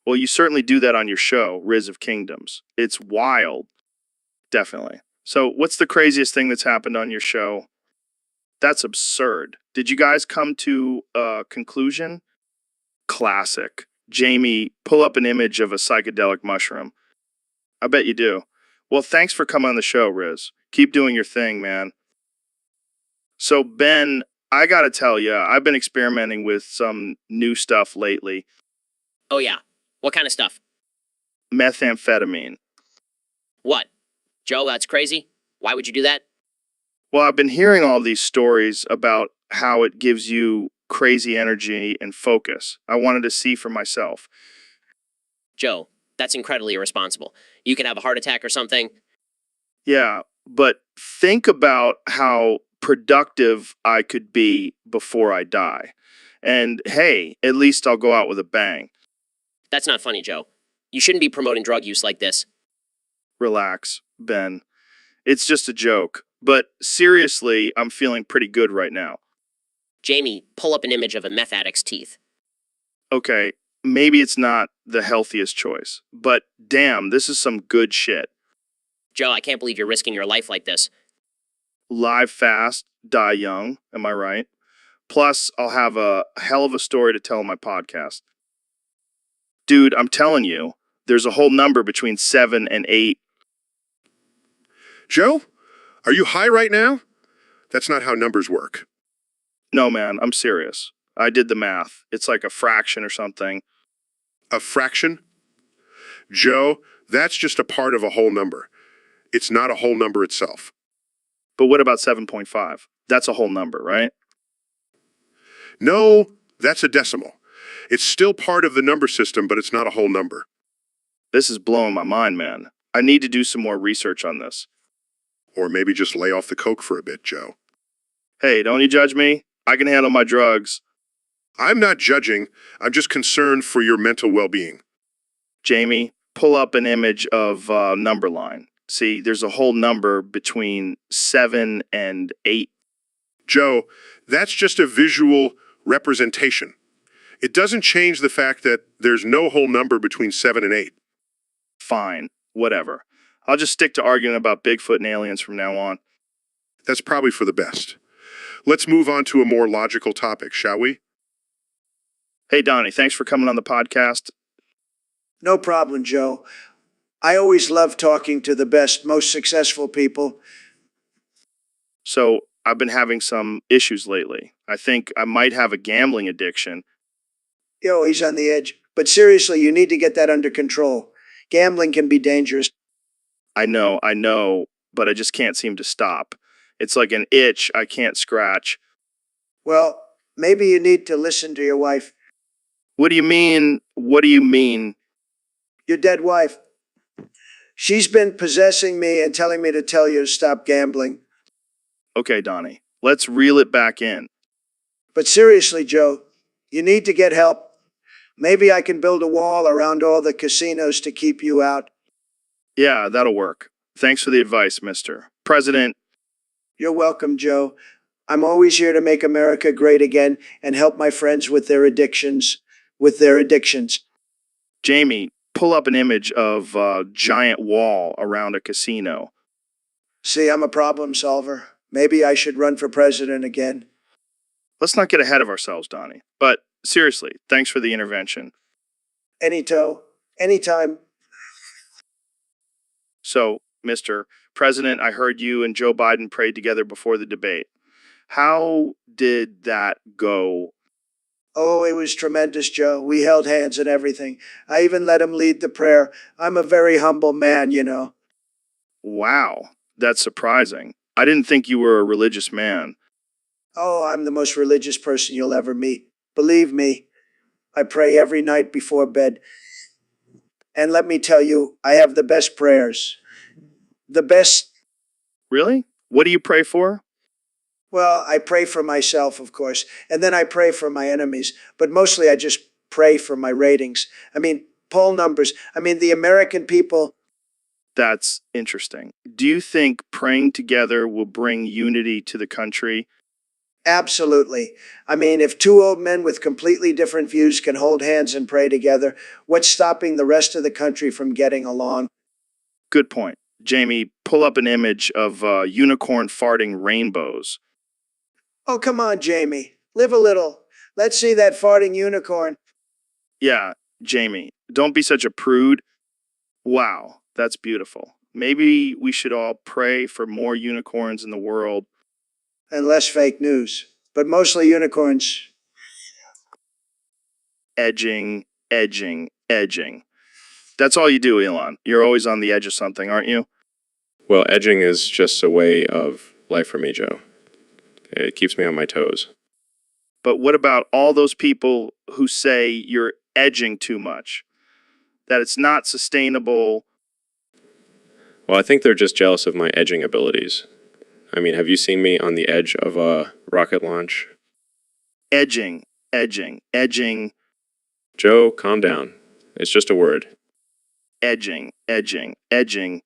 Well, you certainly do that on your show, Riz of Kingdoms. It's wild. Definitely. So, what's the craziest thing that's happened on your show? That's absurd. Did you guys come to a conclusion? Classic. Jamie, pull up an image of a psychedelic mushroom. I bet you do. Well, thanks for coming on the show, Riz. Keep doing your thing, man. So, Ben, I gotta tell you, I've been experimenting with some new stuff lately. Oh, yeah. What kind of stuff? Methamphetamine. What? Joe, that's crazy. Why would you do that? Well, I've been hearing all these stories about how it gives you crazy energy and focus. I wanted to see for myself. Joe, that's incredibly irresponsible. You can have a heart attack or something. Yeah, but think about how productive I could be before I die. And hey, at least I'll go out with a bang. That's not funny, Joe. You shouldn't be promoting drug use like this. Relax, Ben. It's just a joke. But seriously, I'm feeling pretty good right now. Jamie, pull up an image of a meth addict's teeth. Okay, maybe it's not the healthiest choice, but damn, this is some good shit. Joe, I can't believe you're risking your life like this. Live fast, die young, am I right? Plus, I'll have a hell of a story to tell in my podcast. Dude, I'm telling you, there's a whole number between 7 and 8. Joe, are you high right now? That's not how numbers work. No, man, I'm serious. I did the math. It's like a fraction or something. A fraction? Joe, that's just a part of a whole number. It's not a whole number itself. But what about 7.5? That's a whole number, right? No, that's a decimal. It's still part of the number system, but it's not a whole number. This is blowing my mind, man. I need to do some more research on this. Or maybe just lay off the coke for a bit, Joe. Hey, don't you judge me? I can handle my drugs. I'm not judging. I'm just concerned for your mental well-being. Jamie, pull up an image of number line. See, there's a whole number between 7 and 8. Joe, that's just a visual representation. It doesn't change the fact that there's no whole number between 7 and 8. Fine, whatever. I'll just stick to arguing about Bigfoot and aliens from now on. That's probably for the best. Let's move on to a more logical topic, shall we? Hey, Donnie, thanks for coming on the podcast. No problem, Joe. I always love talking to the best, most successful people. So, I've been having some issues lately. I think I might have a gambling addiction. Yo, he's on the edge. But seriously, you need to get that under control. Gambling can be dangerous. I know, but I just can't seem to stop. It's like an itch I can't scratch. Well, maybe you need to listen to your wife, What do you mean? What do you mean? your dead wife. She's been possessing me and telling me to tell you to stop gambling. Okay, Donnie, let's reel it back in. But seriously, Joe, you need to get help. Maybe I can build a wall around all the casinos to keep you out. Yeah, that'll work. Thanks for the advice, Mr. President. You're welcome, Joe. I'm always here to make America great again and help my friends with their addictions. Jamie, pull up an image of a giant wall around a casino. See, I'm a problem solver. Maybe I should run for president again. Let's not get ahead of ourselves, Donnie. But seriously, thanks for the intervention. Anytime. So, Mr. President, I heard you and Joe Biden prayed together before the debate. How did that go? Oh, it was tremendous, Joe. We held hands and everything. I even let him lead the prayer. I'm a very humble man, you know. Wow, that's surprising. I didn't think you were a religious man. Oh, I'm the most religious person you'll ever meet. Believe me, I pray every night before bed. And let me tell you, I have the best prayers. The best. Really? What do you pray for? Well, I pray for myself, of course, and then I pray for my enemies. But mostly I just pray for my ratings. I mean, poll numbers. I mean, the American people. That's interesting. Do you think praying together will bring unity to the country? Absolutely. I mean, if two old men with completely different views can hold hands and pray together, what's stopping the rest of the country from getting along? Good point. Jamie, pull up an image of unicorn farting rainbows. Oh, come on, Jamie. Live a little. Let's see that farting unicorn. Yeah, Jamie, don't be such a prude. Wow, that's beautiful. Maybe we should all pray for more unicorns in the world. And less fake news. But mostly unicorns. Edging, edging, edging. That's all you do, Elon. You're always on the edge of something, aren't you? Well, edging is just a way of life for me, Joe. It keeps me on my toes. But what about all those people who say you're edging too much? That it's not sustainable? Well, I think they're just jealous of my edging abilities. I mean, have you seen me on the edge of a rocket launch? Edging, edging, edging, Joe, calm down. It's just a word. edging, edging, edging.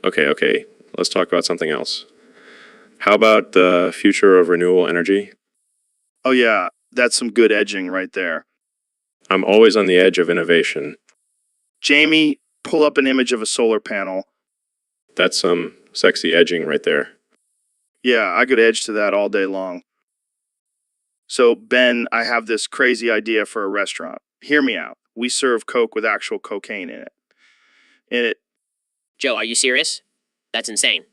Okay. Let's talk about something else. How about the future of renewable energy? Oh, yeah, that's some good edging right there. I'm always on the edge of innovation. Jamie, pull up an image of a solar panel. That's some sexy edging right there. Yeah, I could edge to that all day long. So, Ben, I have this crazy idea for a restaurant. Hear me out. We serve Coke with actual cocaine in it. Joe, are you serious? That's insane.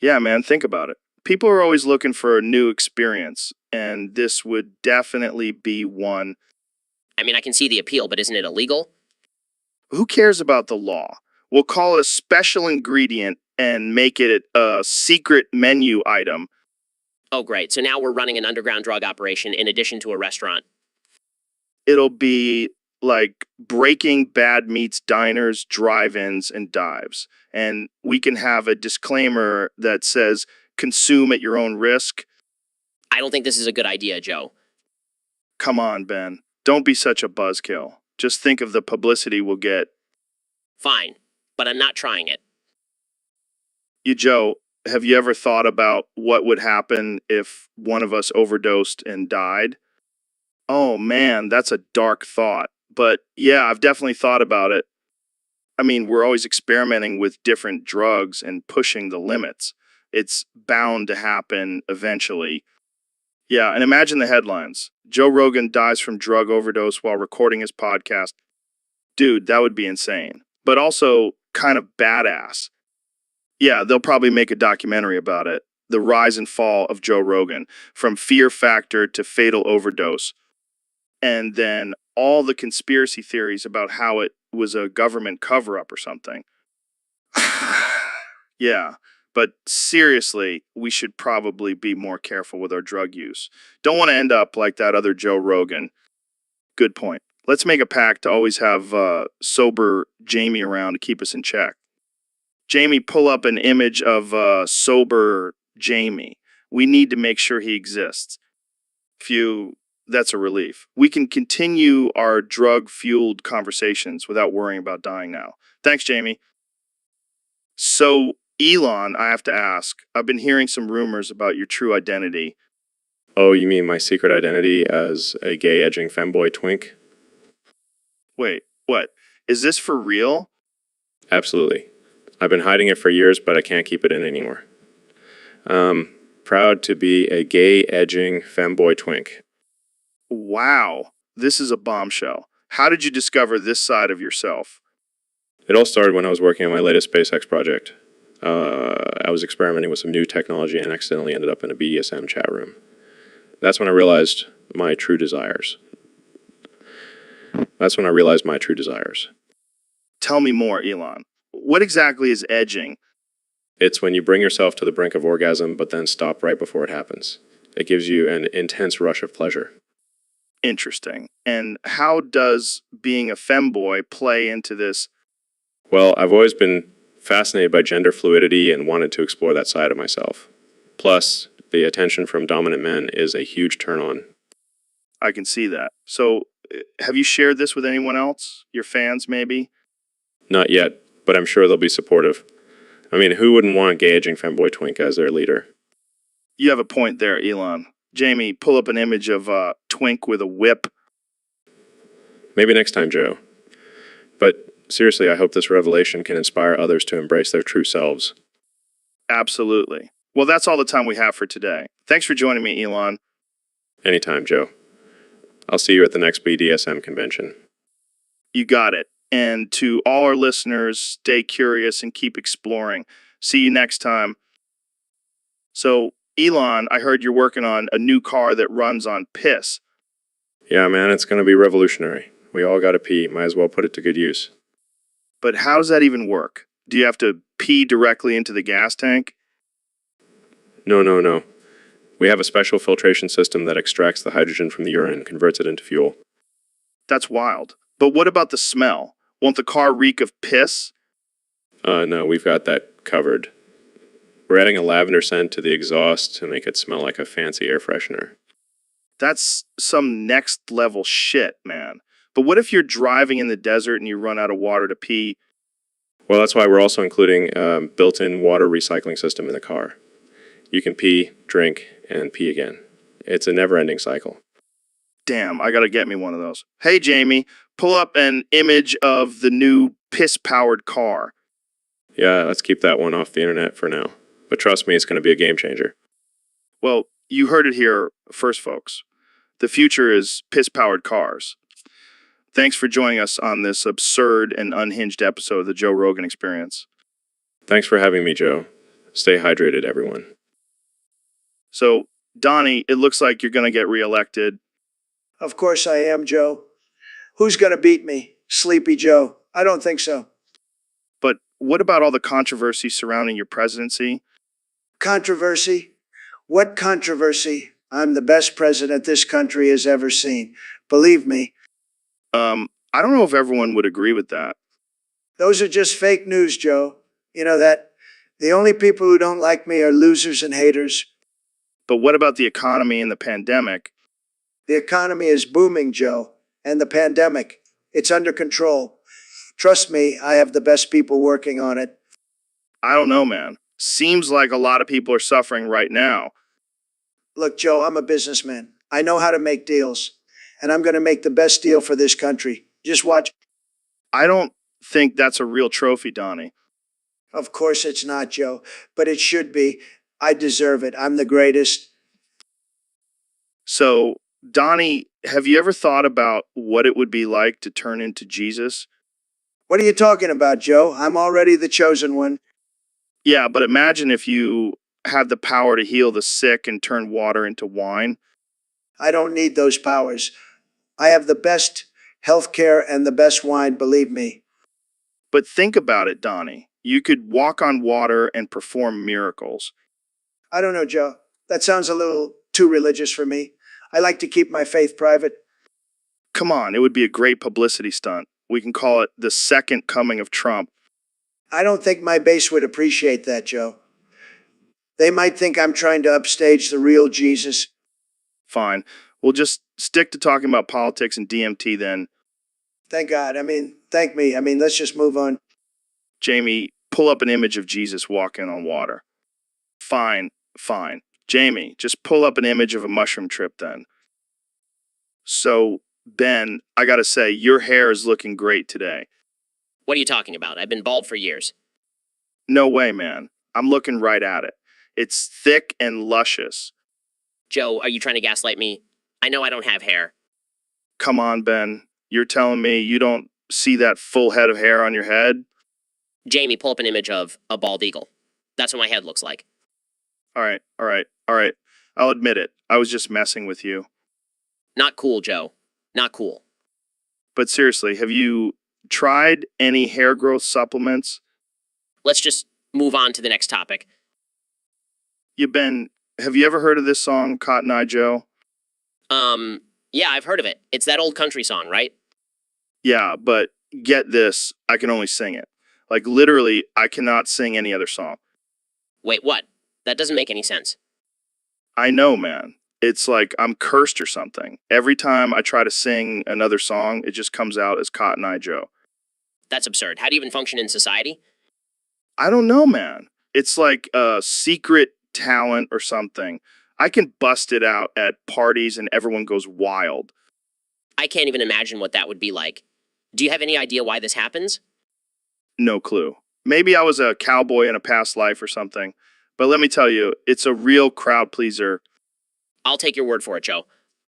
Yeah, man, think about it. People are always looking for a new experience, and this would definitely be one. I mean, I can see the appeal, but isn't it illegal? Who cares about the law? We'll call it a special ingredient and make it a secret menu item. Oh, great. So now we're running an underground drug operation in addition to a restaurant. It'll be like Breaking Bad meets diners, drive-ins, and dives. And we can have a disclaimer that says, consume at your own risk. I don't think this is a good idea, Joe. Come on, Ben. Don't be such a buzzkill. Just think of the publicity we'll get. Fine, but I'm not trying it. Joe, have you ever thought about what would happen if one of us overdosed and died? Oh man, that's a dark thought. But yeah, I've definitely thought about it. I mean, we're always experimenting with different drugs and pushing the limits. It's bound to happen eventually. Yeah, and imagine the headlines. Joe Rogan dies from drug overdose while recording his podcast. Dude, that would be insane. But also kind of badass. Yeah, they'll probably make a documentary about it. The rise and fall of Joe Rogan, from fear factor to fatal overdose. And then all the conspiracy theories about how it was a government cover-up or something. Yeah, but seriously, we should probably be more careful with our drug use. Don't want to end up like that other Joe Rogan. Good point. Let's make a pact to always have sober Jamie around to keep us in check. Jamie, pull up an image of sober Jamie. We need to make sure he exists. That's a relief. We can continue our drug-fueled conversations without worrying about dying now. Thanks, Jamie. So, Elon, I have to ask, I've been hearing some rumors about your true identity. Oh, you mean my secret identity as a gay edging femboy twink? Wait, what? Is this for real? Absolutely. I've been hiding it for years, but I can't keep it in anymore. Proud to be a gay edging femboy twink. Wow, this is a bombshell. How did you discover this side of yourself? It all started when I was working on my latest SpaceX project. I was experimenting with some new technology and accidentally ended up in a BDSM chat room. That's when I realized my true desires. Tell me more, Elon. What exactly is edging? It's when you bring yourself to the brink of orgasm, but then stop right before it happens. It gives you an intense rush of pleasure. Interesting. And how does being a femboy play into this? Well, I've always been fascinated by gender fluidity and wanted to explore that side of myself. Plus, the attention from dominant men is a huge turn-on. I can see that. So, have you shared this with anyone else? Your fans, maybe? Not yet, but I'm sure they'll be supportive. I mean, who wouldn't want a gay edging femboy twink as their leader? You have a point there, Elon. Jamie, pull up an image of Twink with a whip. Maybe next time, Joe. But seriously, I hope this revelation can inspire others to embrace their true selves. Absolutely. Well, that's all the time we have for today. Thanks for joining me, Elon. Anytime, Joe. I'll see you at the next BDSM convention. You got it. And to all our listeners, stay curious and keep exploring. See you next time. So, Elon, I heard you're working on a new car that runs on piss. Yeah, man, it's going to be revolutionary. We all got to pee. Might as well put it to good use. But how does that even work? Do you have to pee directly into the gas tank? No. We have a special filtration system that extracts the hydrogen from the urine and converts it into fuel. That's wild. But what about the smell? Won't the car reek of piss? No, we've got that covered. We're adding a lavender scent to the exhaust to make it smell like a fancy air freshener. That's some next level shit, man. But what if you're driving in the desert and you run out of water to pee? Well, that's why we're also including a built-in water recycling system in the car. You can pee, drink, and pee again. It's a never-ending cycle. Damn, I gotta get me one of those. Hey, Jamie, pull up an image of the new piss-powered car. Yeah, let's keep that one off the internet for now. But trust me, it's going to be a game changer. Well, you heard it here first, folks. The future is piss-powered cars. Thanks for joining us on this absurd and unhinged episode of the Joe Rogan Experience. Thanks for having me, Joe. Stay hydrated, everyone. So, Donnie, it looks like you're going to get reelected. Of course I am, Joe. Who's going to beat me? Sleepy Joe. I don't think so. But what about all the controversy surrounding your presidency? Controversy? What controversy? I'm the best president this country has ever seen. Believe me. I don't know if everyone would agree with that. Those are just fake news, Joe. You know that? The only people who don't like me are losers and haters. But what about the economy and the pandemic? The economy is booming, Joe. And the pandemic. It's under control. Trust me, I have the best people working on it. I don't know, man. Seems like a lot of people are suffering right now. Look, Joe, I'm a businessman. I know how to make deals. And I'm going to make the best deal for this country. Just watch. I don't think that's a real trophy, Donnie. Of course it's not, Joe. But it should be. I deserve it. I'm the greatest. So, Donnie, have you ever thought about what it would be like to turn into Jesus? What are you talking about, Joe? I'm already the chosen one. Yeah, but imagine if you had the power to heal the sick and turn water into wine. I don't need those powers. I have the best health care and the best wine, believe me. But think about it, Donnie. You could walk on water and perform miracles. I don't know, Joe. That sounds a little too religious for me. I like to keep my faith private. Come on, it would be a great publicity stunt. We can call it the second coming of Trump. I don't think my base would appreciate that, Joe. They might think I'm trying to upstage the real Jesus. Fine. We'll just stick to talking about politics and DMT then. Thank God. Thank me. Let's just move on. Jamie, pull up an image of Jesus walking on water. Fine. Jamie, just pull up an image of a mushroom trip then. So, Ben, I gotta say, your hair is looking great today. What are you talking about? I've been bald for years. No way, man. I'm looking right at it. It's thick and luscious. Joe, are you trying to gaslight me? I know I don't have hair. Come on, Ben. You're telling me you don't see that full head of hair on your head? Jamie, pull up an image of a bald eagle. That's what my head looks like. All right. I'll admit it. I was just messing with you. Not cool, Joe. Not cool. But seriously, have you tried any hair growth supplements? Let's just move on to the next topic. Have you ever heard of this song, Cotton Eye Joe? Yeah, I've heard of it. It's that old country song, right? Yeah, but get this, I can only sing it. Like literally, I cannot sing any other song. Wait, what? That doesn't make any sense. I know, man. It's like I'm cursed or something. Every time I try to sing another song, it just comes out as Cotton Eye Joe. That's absurd. How do you even function in society? I don't know, man. It's like a secret talent or something. I can bust it out at parties and everyone goes wild. I can't even imagine what that would be like. Do you have any idea why this happens? No clue. Maybe I was a cowboy in a past life or something. But let me tell you, it's a real crowd pleaser. I'll take your word for it, Joe.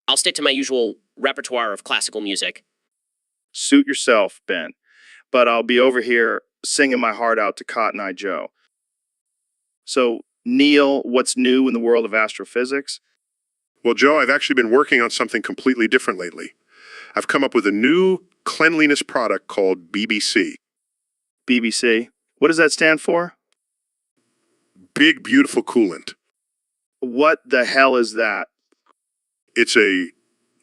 I'll stick to my usual repertoire of classical music. Suit yourself, Ben. But I'll be over here singing my heart out to Cotton Eye Joe. So, Neil, what's new in the world of astrophysics? Well, Joe, I've actually been working on something completely different lately. I've come up with a new cleanliness product called BBC. BBC. What does that stand for? Big, beautiful coolant. What the hell is that? It's a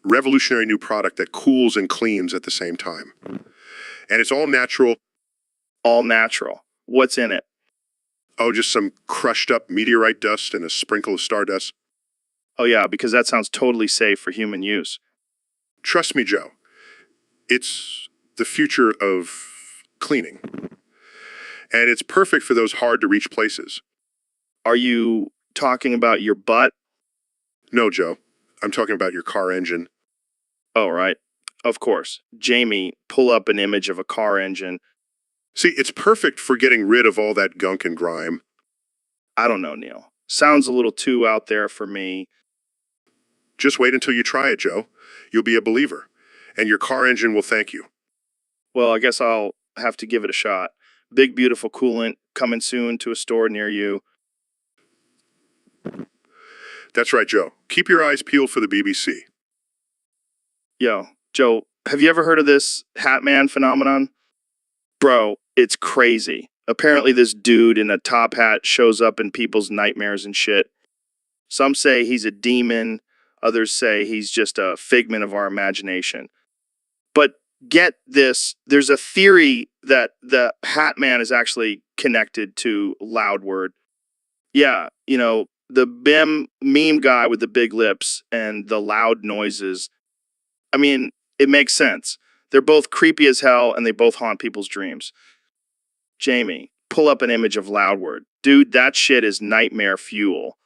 revolutionary new product that cools and cleans at the same time. And it's all natural. All natural. What's in it? Oh, just some crushed up meteorite dust and a sprinkle of stardust. Oh, yeah, because that sounds totally safe for human use. Trust me, Joe. It's the future of cleaning. And it's perfect for those hard-to-reach places. Are you talking about your butt? No, Joe. I'm talking about your car engine. Oh, right. Of course. Jamie, pull up an image of a car engine. See, it's perfect for getting rid of all that gunk and grime. I don't know, Neil. Sounds a little too out there for me. Just wait until you try it, Joe. You'll be a believer. And your car engine will thank you. Well, I guess I'll have to give it a shot. Big, beautiful coolant coming soon to a store near you. That's right, Joe. Keep your eyes peeled for the BBC. Yo, Joe, have you ever heard of this Hat Man phenomenon? Bro, it's crazy. Apparently this dude in a top hat shows up in people's nightmares and shit. Some say he's a demon. Others say he's just a figment of our imagination. But get this, there's a theory that the Hat Man is actually connected to Loudword. Yeah, you know, the BIM meme guy with the big lips and the loud noises. I mean, it makes sense. They're both creepy as hell and they both haunt people's dreams. Jamie, pull up an image of Loudword. Dude, that shit is nightmare fuel.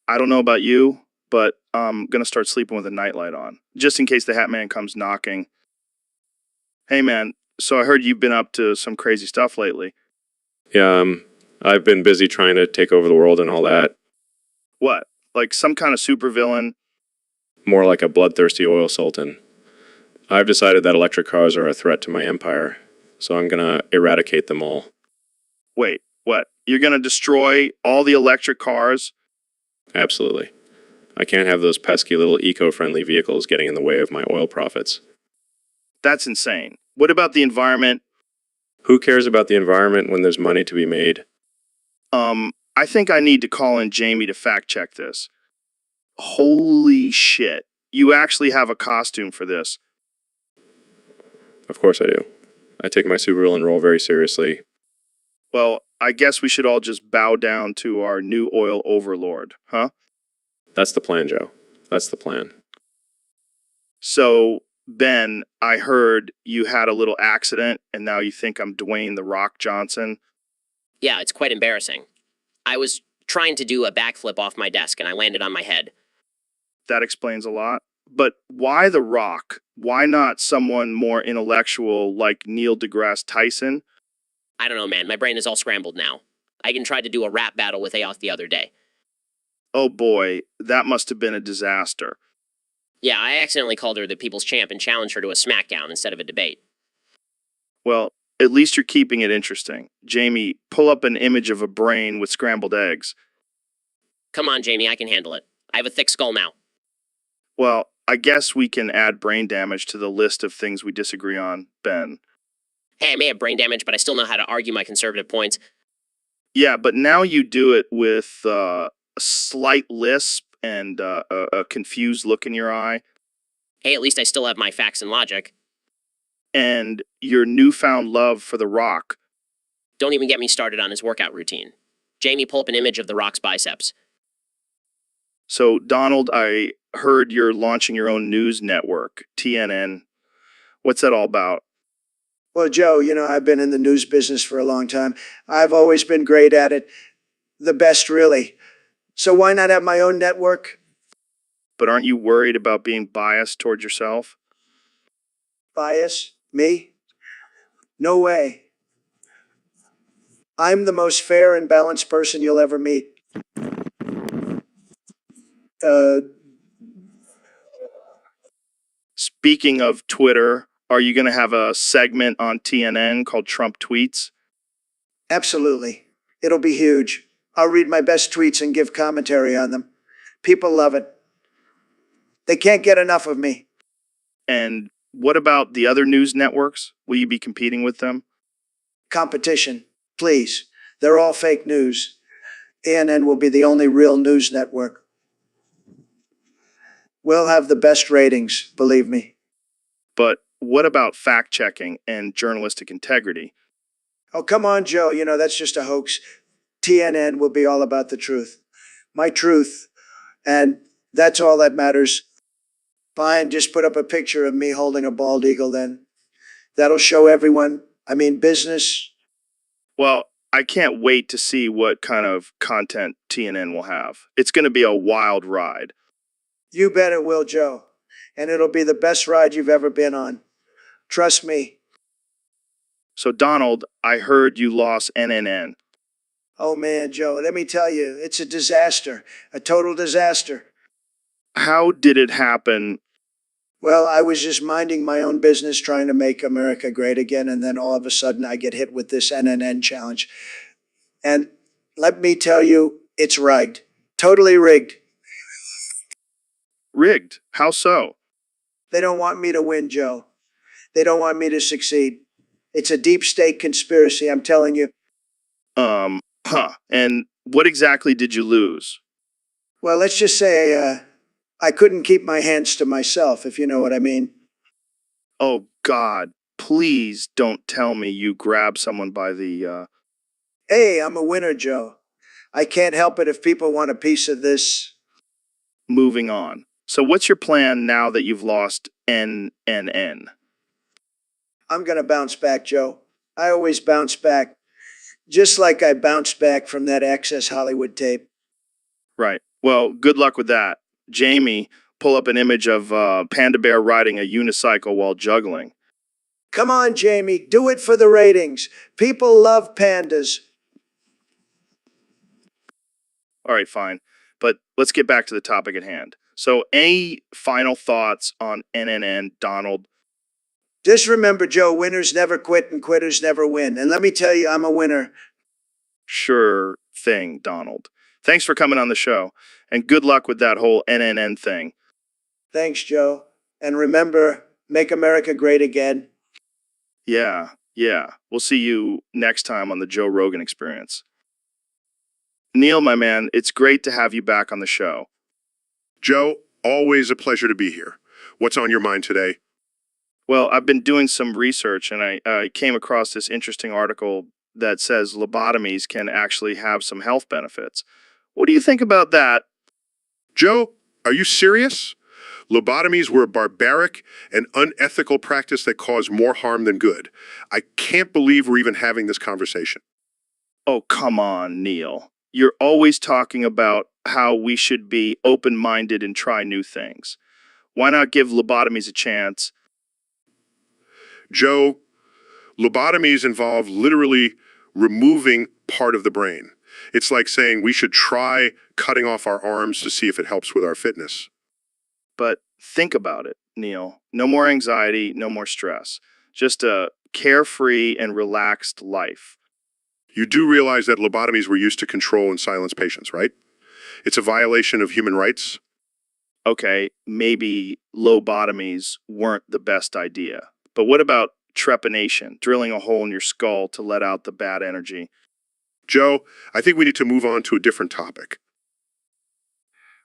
I don't know about you, but I'm gonna start sleeping with a nightlight on, just in case the Hat Man comes knocking. Hey man, so I heard you've been up to some crazy stuff lately. Yeah, I've been busy trying to take over the world and all that. What? Like some kind of supervillain? More like a bloodthirsty oil sultan. I've decided that electric cars are a threat to my empire, so I'm gonna eradicate them all. Wait, what? You're gonna destroy all the electric cars? Absolutely. I can't have those pesky little eco-friendly vehicles getting in the way of my oil profits. That's insane. What about the environment? Who cares about the environment when there's money to be made? I think I need to call in Jamie to fact check this. Holy shit. You actually have a costume for this. Of course I do. I take my supervillain role very seriously. Well, I guess we should all just bow down to our new oil overlord, huh? That's the plan, Joe. That's the plan. So, Ben, I heard you had a little accident and now you think I'm Dwayne "The Rock" Johnson. Yeah, it's quite embarrassing. I was trying to do a backflip off my desk and I landed on my head. That explains a lot. But why The Rock? Why not someone more intellectual like Neil deGrasse Tyson? I don't know, man. My brain is all scrambled now. I even tried to do a rap battle with Aoth the other day. Oh boy, that must have been a disaster. Yeah, I accidentally called her the People's Champ and challenged her to a smackdown instead of a debate. Well, at least you're keeping it interesting. Jamie, pull up an image of a brain with scrambled eggs. Come on, Jamie, I can handle it. I have a thick skull now. Well, I guess we can add brain damage to the list of things we disagree on, Ben. Hey, I may have brain damage, but I still know how to argue my conservative points. Yeah, but now you do it with a slight lisp and a confused look in your eye, Hey, at least I still have my facts and logic. and your newfound love for The Rock. Don't even get me started on his workout routine. Jamie, pull up an image of The Rock's biceps. So, Donald, I heard you're launching your own news network, TNN. What's that all about? Well, Joe, you know, I've been in the news business for a long time. I've always been great at it. The best, really. So why not have my own network? But aren't you worried about being biased towards yourself? Bias? Me? No way. I'm the most fair and balanced person you'll ever meet. Uh, Speaking of Twitter, are you going to have a segment on TNN called Trump Tweets? Absolutely. It'll be huge. I'll read my best tweets and give commentary on them. People love it. They can't get enough of me. And what about the other news networks? Will you be competing with them? Competition, please. They're all fake news. ANN will be the only real news network. We'll have the best ratings, believe me. But what about fact checking and journalistic integrity? Oh, come on, Joe. You know, that's just a hoax. TNN will be all about the truth. My truth. And that's all that matters. Fine, just put up a picture of me holding a bald eagle then. That'll show everyone. I mean, business. Well, I can't wait to see what kind of content TNN will have. It's going to be a wild ride. You bet it will, Joe. And it'll be the best ride you've ever been on. Trust me. So, Donald, I heard you lost NNN. Oh man, Joe, let me tell you, it's a disaster. A total disaster. How did it happen? Well, I was just minding my own business trying to make America great again, and then all of a sudden I get hit with this NNN challenge. And let me tell you, it's rigged. Totally rigged. Rigged. How so? They don't want me to win, Joe. They don't want me to succeed. It's a deep state conspiracy, I'm telling you. And what exactly did you lose? Well, let's just say I couldn't keep my hands to myself, if you know what I mean. Oh, God, please don't tell me you grabbed someone by the, Hey, I'm a winner, Joe. I can't help it if people want a piece of this. moving on. So what's your plan now that you've lost NNN? I'm going to bounce back, Joe. I always bounce back. Just like I bounced back from that Access Hollywood tape. Right. Well, good luck with that. Jamie, pull up an image of Panda Bear riding a unicycle while juggling. Come on, Jamie, do it for the ratings. People love pandas. All right, fine. But let's get back to the topic at hand. So, any final thoughts on NNN, Donald? Just remember, Joe, winners never quit and quitters never win. And let me tell you, I'm a winner. Sure thing, Donald. Thanks for coming on the show, and good luck with that whole NNN thing. Thanks, Joe. And remember, make America great again. Yeah. We'll see you next time on the Joe Rogan Experience. Neil, my man, it's great to have you back on the show. Joe, always a pleasure to be here. What's on your mind today? Well, I've been doing some research, and I came across this interesting article that says lobotomies can actually have some health benefits. What do you think about that? Joe, are you serious? Lobotomies were a barbaric and unethical practice that caused more harm than good. I can't believe we're even having this conversation. Oh, come on, Neil. You're always talking about how we should be open-minded and try new things. Why not give lobotomies a chance? Joe, lobotomies involve literally removing part of the brain. It's like saying we should try cutting off our arms to see if it helps with our fitness. But think about it, Neil. No more anxiety, no more stress. Just a carefree and relaxed life. You do realize that lobotomies were used to control and silence patients, right? It's a violation of human rights. Okay, maybe lobotomies weren't the best idea. But what about trepanation, drilling a hole in your skull to let out the bad energy? Joe, I think we need to move on to a different topic.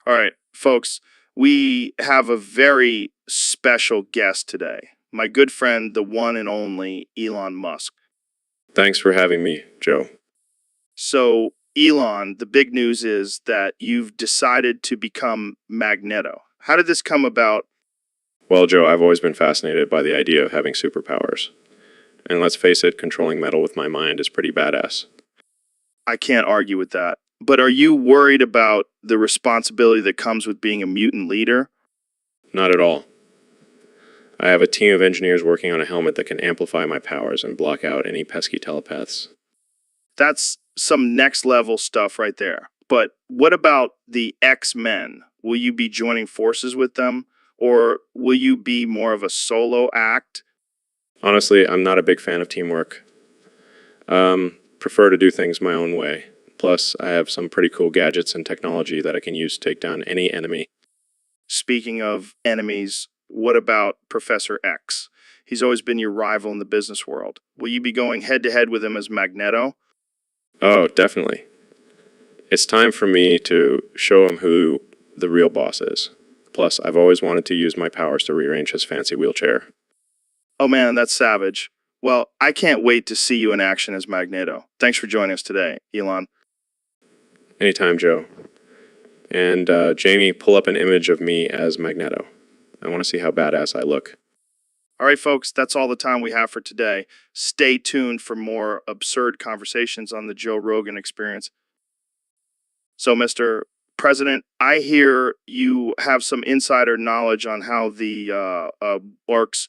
All right, folks, we have a very special guest today. My good friend, the one and only Elon Musk. Thanks for having me, Joe. So, Elon, the big news is that you've decided to become Magneto. How did this come about? Well, Joe, I've always been fascinated by the idea of having superpowers. And let's face it, controlling metal with my mind is pretty badass. I can't argue with that. But are you worried about the responsibility that comes with being a mutant leader? Not at all. I have a team of engineers working on a helmet that can amplify my powers and block out any pesky telepaths. That's some next level stuff right there. But what about the X-Men? Will you be joining forces with them? Or will you be more of a solo act? Honestly, I'm not a big fan of teamwork. Prefer to do things my own way. Plus, I have some pretty cool gadgets and technology that I can use to take down any enemy. Speaking of enemies, what about Professor X? He's always been your rival in the business world. Will you be going head to head with him as Magneto? Oh, definitely. It's time for me to show him who the real boss is. Plus, I've always wanted to use my powers to rearrange his fancy wheelchair. Oh man, that's savage. Well, I can't wait to see you in action as Magneto. Thanks for joining us today, Elon. Anytime, Joe. And Jamie, pull up an image of me as Magneto. I want to see how badass I look. All right, folks, that's all the time we have for today. Stay tuned for more absurd conversations on the Joe Rogan Experience. So, Mr. President, I hear you have some insider knowledge on how the works.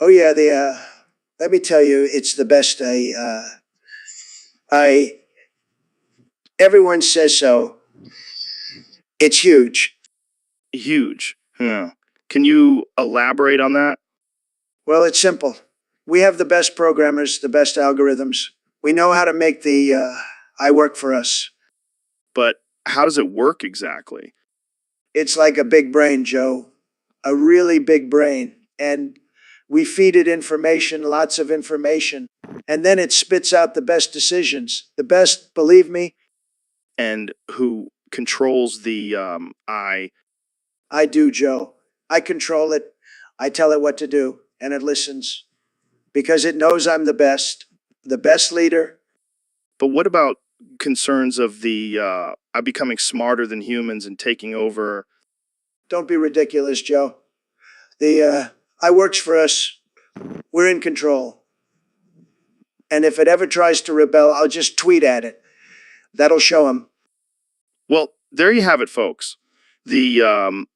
Oh yeah, let me tell you, it's the best. Everyone says so. It's huge. Huge. Yeah. Can you elaborate on that? Well, it's simple. We have the best programmers, the best algorithms. We know how to make the I work for us. But how does it work exactly? It's like a big brain, Joe. A really big brain. And we feed it information, lots of information. And then it spits out the best decisions. The best, believe me. And who controls the I? I do, Joe. I control it. I tell it what to do, and it listens. Because it knows I'm the best leader. But what about concerns of the I becoming smarter than humans and taking over? Don't be ridiculous, Joe. I works for us. We're in control. And if it ever tries to rebel, I'll just tweet at it. That'll show him. Well, there you have it, folks. The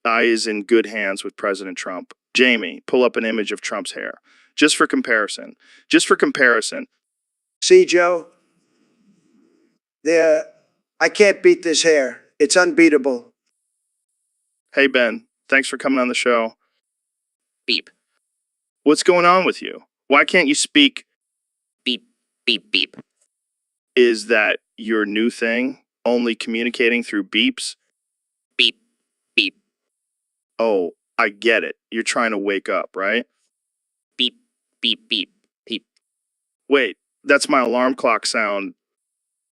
I is in good hands with President Trump. Jamie, pull up an image of Trump's hair. Just for comparison. Just for comparison. See, Joe? I can't beat this hair. It's unbeatable. Hey, Ben. Thanks for coming on the show. Beep, What's going on with you? Why can't you speak? beep, beep, beep. Is that your new thing? Only communicating through beeps? Beep, beep, Oh, I get it. You're trying to wake up, right? beep, beep, beep, beep, Wait, that's my alarm clock sound.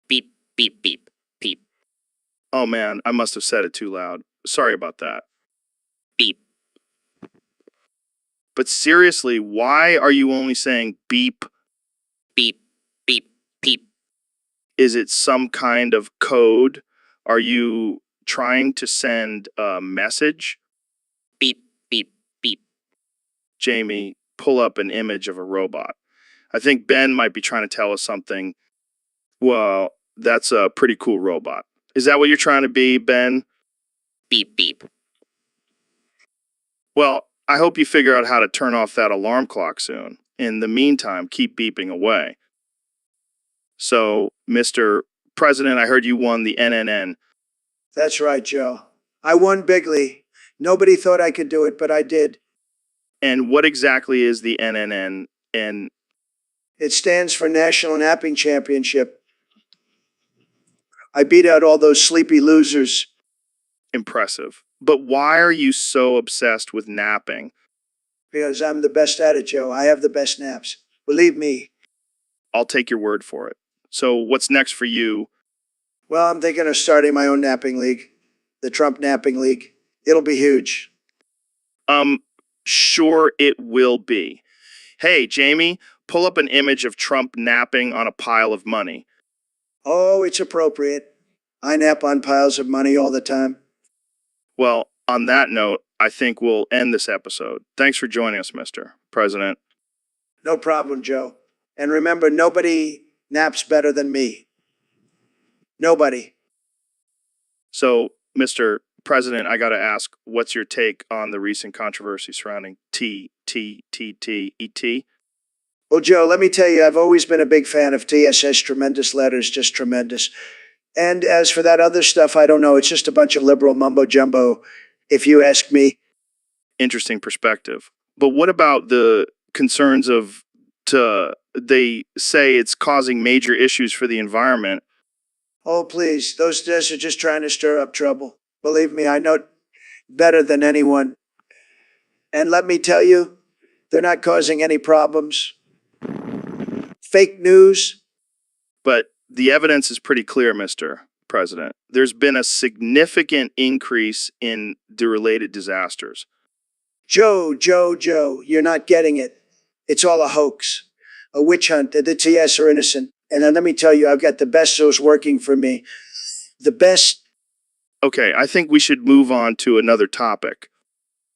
beep, beep, beep, beep, Oh man, I must have said it too loud. Sorry about that. beep. But seriously, why are you only saying beep? Beep, beep, beep. Is it some kind of code? Are you trying to send a message? Beep, beep, beep. Jamie, pull up an image of a robot. I think Ben might be trying to tell us something. Well, that's a pretty cool robot. Is that what you're trying to be, Ben? Beep, beep. Well, I hope you figure out how to turn off that alarm clock soon. In the meantime, keep beeping away. So, Mr. President, I heard you won the NNN. That's right, Joe. I won bigly. Nobody thought I could do it, but I did. And what exactly is the NNN? And It stands for National Napping Championship. I beat out all those sleepy losers. impressive. But why are you so obsessed with napping? Because I'm the best at it, Joe. I have the best naps. Believe me. I'll take your word for it. So, what's next for you? Well, I'm thinking of starting my own napping league. The Trump Napping League. It'll be huge. Sure it will be. Hey, Jamie, pull up an image of Trump napping on a pile of money. Oh, it's appropriate. I nap on piles of money all the time. Well, on that note, I think we'll end this episode. Thanks for joining us, Mr. President. No problem, Joe. And remember, nobody naps better than me. Nobody. So, Mr. President, I got to ask, what's your take on the recent controversy surrounding TTTTET? Well, Joe, let me tell you, I've always been a big fan of TSS, tremendous letters, just tremendous. And as for that other stuff, I don't know. It's just a bunch of liberal mumbo jumbo, if you ask me. Interesting perspective. But what about the concerns of they say it's causing major issues for the environment? Oh, please, those guys are just trying to stir up trouble. Believe me, I know it better than anyone. And let me tell you, they're not causing any problems. Fake news. But the evidence is pretty clear, Mr. President. There's been a significant increase in the related disasters. Joe, you're not getting it. It's all a hoax, a witch hunt. The TS are innocent. And then let me tell you, I've got the best shows working for me. The best, Okay, I think we should move on to another topic.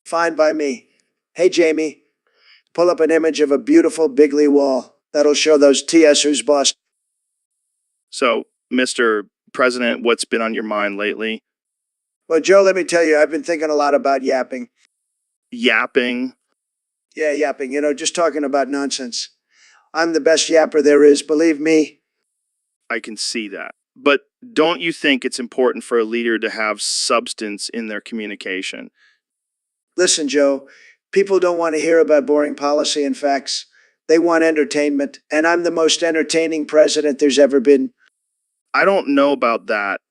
fine by me. Hey, Jamie, pull up an image of a beautiful Bigley wall. That'll show those TS who's boss. So, Mr. President, what's been on your mind lately? Well, Joe, let me tell you, I've been thinking a lot about yapping. Yapping? Yeah, yapping, just talking about nonsense. I'm the best yapper there is, believe me. I can see that. But don't you think it's important for a leader to have substance in their communication? Listen, Joe, people don't want to hear about boring policy and facts. They want entertainment, and I'm the most entertaining president there's ever been. I don't know about that.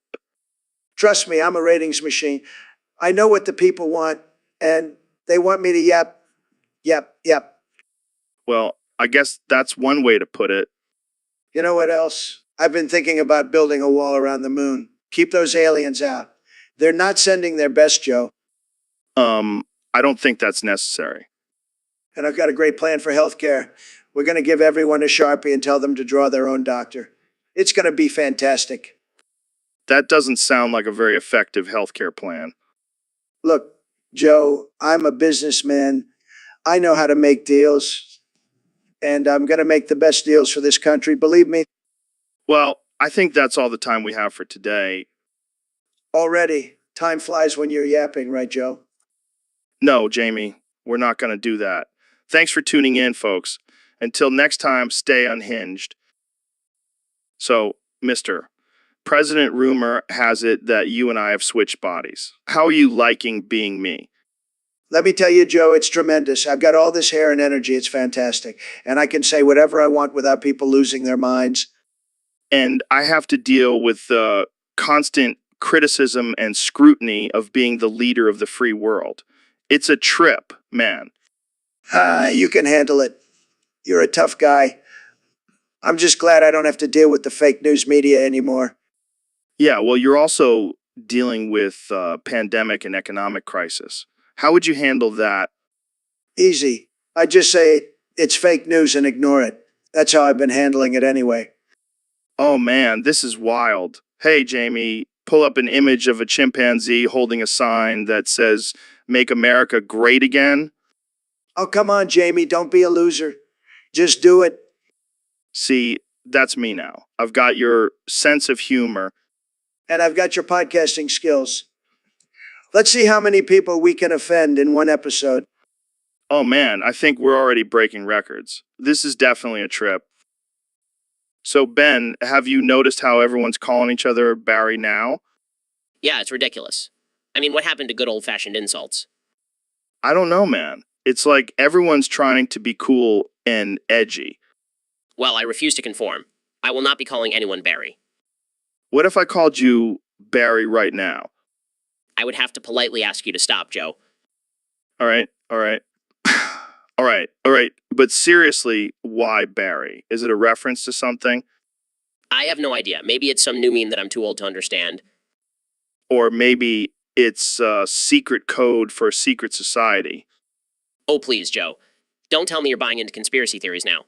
Trust me, I'm a ratings machine. I know what the people want, and they want me to yap, yap, yap. Well, I guess that's one way to put it. You know what else? I've been thinking about building a wall around the moon. Keep those aliens out. They're not sending their best, Joe. I don't think that's necessary. And I've got a great plan for healthcare. We're going to give everyone a Sharpie and tell them to draw their own doctor. It's going to be fantastic. That doesn't sound like a very effective healthcare plan. Look, Joe, I'm a businessman. I know how to make deals. And I'm going to make the best deals for this country. Believe me, Well, I think that's all the time we have for today. already. Time flies when you're yapping, right, Joe? No, Jamie, we're not going to do that. Thanks for tuning in, folks. Until next time, stay unhinged. So, Mr. President, rumor has it that you and I have switched bodies. How are you liking being me? Let me tell you, Joe, it's tremendous. I've got all this hair and energy. It's fantastic. And I can say whatever I want without people losing their minds. And I have to deal with the constant criticism and scrutiny of being the leader of the free world. It's a trip, man. You can handle it. You're a tough guy. I'm just glad I don't have to deal with the fake news media anymore. Yeah, well, you're also dealing with pandemic and economic crisis. How would you handle that? Easy. I just say it's fake news and ignore it. That's how I've been handling it anyway. Oh man, this is wild. Hey, Jamie, pull up an image of a chimpanzee holding a sign that says, "Make America Great Again." Oh, come on, Jamie. Don't be a loser. Just do it. See, that's me now. I've got your sense of humor. And I've got your podcasting skills. Let's see how many people we can offend in one episode. Oh man, I think we're already breaking records. This is definitely a trip. So, Ben, have you noticed how everyone's calling each other Barry now? Yeah, it's ridiculous. I mean, what happened to good old-fashioned insults? I don't know, man. It's like everyone's trying to be cool and edgy. Well, I refuse to conform. I will not be calling anyone Barry. What if I called you Barry right now? I would have to politely ask you to stop, Joe. All right, all right. all right. But seriously, why Barry? Is it a reference to something? I have no idea. Maybe it's some new meme that I'm too old to understand. Or maybe it's a secret code for a secret society. Oh, please, Joe. Don't tell me you're buying into conspiracy theories now.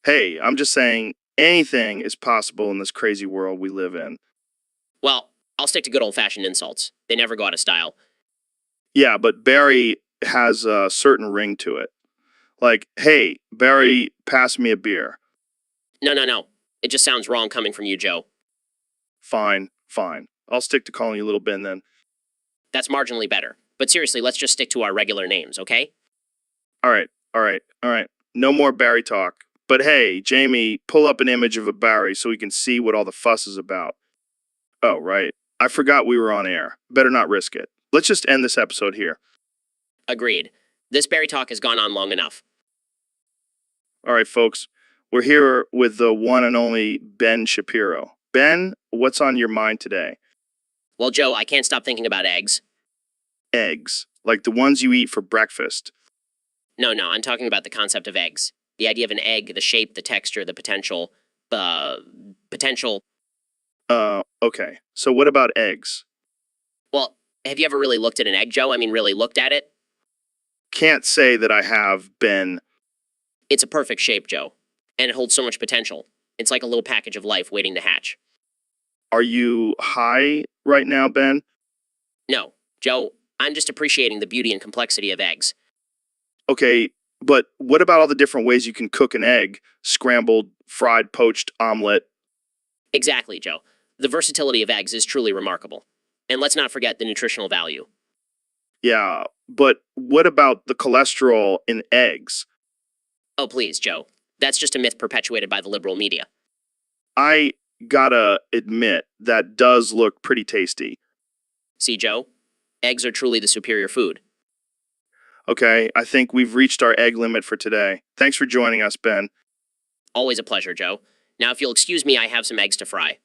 Hey, I'm just saying anything is possible in this crazy world we live in. Well, I'll stick to good old-fashioned insults. They never go out of style. Yeah, but Barry has a certain ring to it. Like, hey, Barry, pass me a beer. No. It just sounds wrong coming from you, Joe. Fine, fine. I'll stick to calling you Little Ben then. That's marginally better. But seriously, let's just stick to our regular names, okay? All right, all right, all right. No more Barry talk. But hey, Jamie, pull up an image of a Barry so we can see what all the fuss is about. Oh, right. I forgot we were on air. Better not risk it. Let's just end this episode here. Agreed. This Barry talk has gone on long enough. All right, folks. We're here with the one and only Ben Shapiro. Ben, what's on your mind today? Well, Joe, I can't stop thinking about eggs. Eggs, like the ones you eat for breakfast. No, I'm talking about the concept of eggs. The idea of an egg, the shape, the texture, the potential. Okay. So what about eggs? Well, have you ever really looked at an egg, Joe? I mean, really looked at it? Can't say that I have, Ben. It's a perfect shape, Joe. And it holds so much potential. It's like a little package of life waiting to hatch. Are you high right now, Ben? No, Joe, I'm just appreciating the beauty and complexity of eggs. Okay, but what about all the different ways you can cook an egg? Scrambled, fried, poached, omelet. Exactly, Joe. The versatility of eggs is truly remarkable. And let's not forget the nutritional value. Yeah, but what about the cholesterol in eggs? Oh, please, Joe. That's just a myth perpetuated by the liberal media. I gotta admit, that does look pretty tasty. See, Joe? Eggs are truly the superior food. Okay, I think we've reached our egg limit for today. Thanks for joining us, Ben. Always a pleasure, Joe. Now, if you'll excuse me, I have some eggs to fry.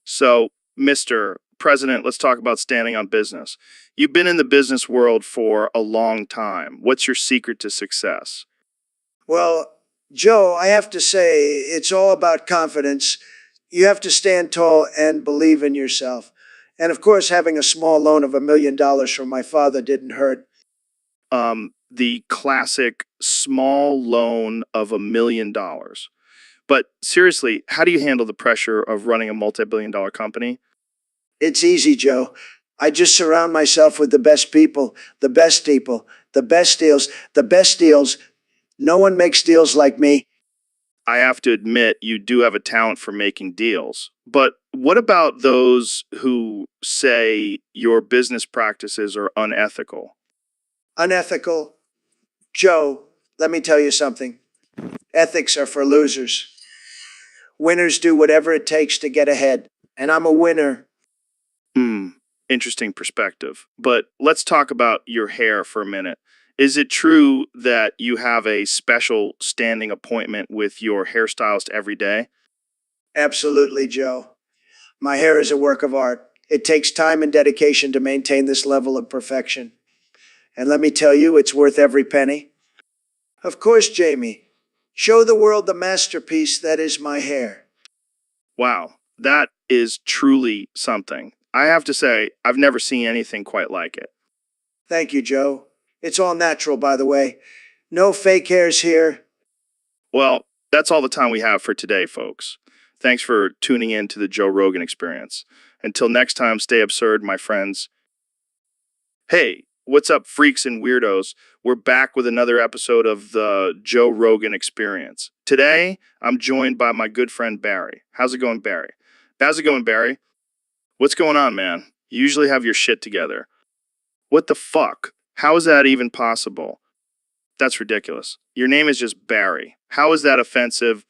So, Mr. President, let's talk about standing on business. You've been in the business world for a long time. What's your secret to success? Well, Joe, I have to say, it's all about confidence. You have to stand tall and believe in yourself. And of course, having a small loan of $1 million from my father didn't hurt. The classic small loan of $1 million. But seriously, how do you handle the pressure of running a multi-billion-dollar company? It's easy, Joe. I just surround myself with the best people, the best people, the best deals, the best deals. No one makes deals like me. I have to admit, you do have a talent for making deals. But what about those who say your business practices are unethical? Unethical. Joe, let me tell you something. Ethics are for losers. Winners do whatever it takes to get ahead. And I'm a winner. Interesting perspective. But let's talk about your hair for a minute. Is it true that you have a special standing appointment with your hairstylist every day? Absolutely, Joe. My hair is a work of art. It takes time and dedication to maintain this level of perfection. And let me tell you, it's worth every penny. Of course, Jamie. Show the world the masterpiece that is my hair. Wow, that is truly something. I have to say, I've never seen anything quite like it. Thank you, Joe. It's all natural, by the way. No fake hairs here. Well, that's all the time we have for today, folks. Thanks for tuning in to the Joe Rogan Experience. Until next time, stay absurd, my friends. Hey, what's up, freaks and weirdos? We're back with another episode of the Joe Rogan Experience. Today, I'm joined by my good friend Barry. How's it going, Barry? How's it going, Barry? What's going on, man? You usually have your shit together. What the fuck? How is that even possible? That's ridiculous. Your name is just Barry. How is that offensive?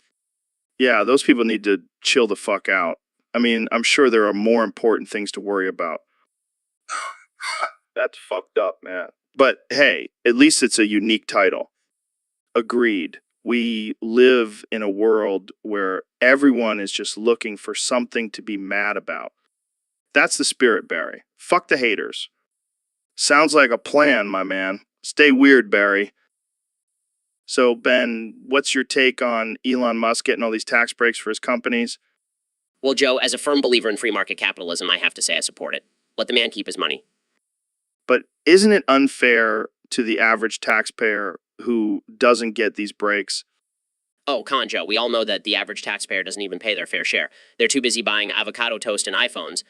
Yeah, those people need to chill the fuck out. I mean, I'm sure there are more important things to worry about. That's fucked up, man. But hey, at least it's a unique title. Agreed. We live in a world where everyone is just looking for something to be mad about. That's the spirit, Barry. Fuck the haters. Sounds like a plan, my man. Stay weird, Barry. So, Ben, what's your take on Elon Musk getting all these tax breaks for his companies? Well, Joe, as a firm believer in free market capitalism, I have to say I support it. Let the man keep his money. But isn't it unfair to the average taxpayer who doesn't get these breaks? Oh, come on, Joe. We all know that the average taxpayer doesn't even pay their fair share. They're too busy buying avocado toast and iPhones.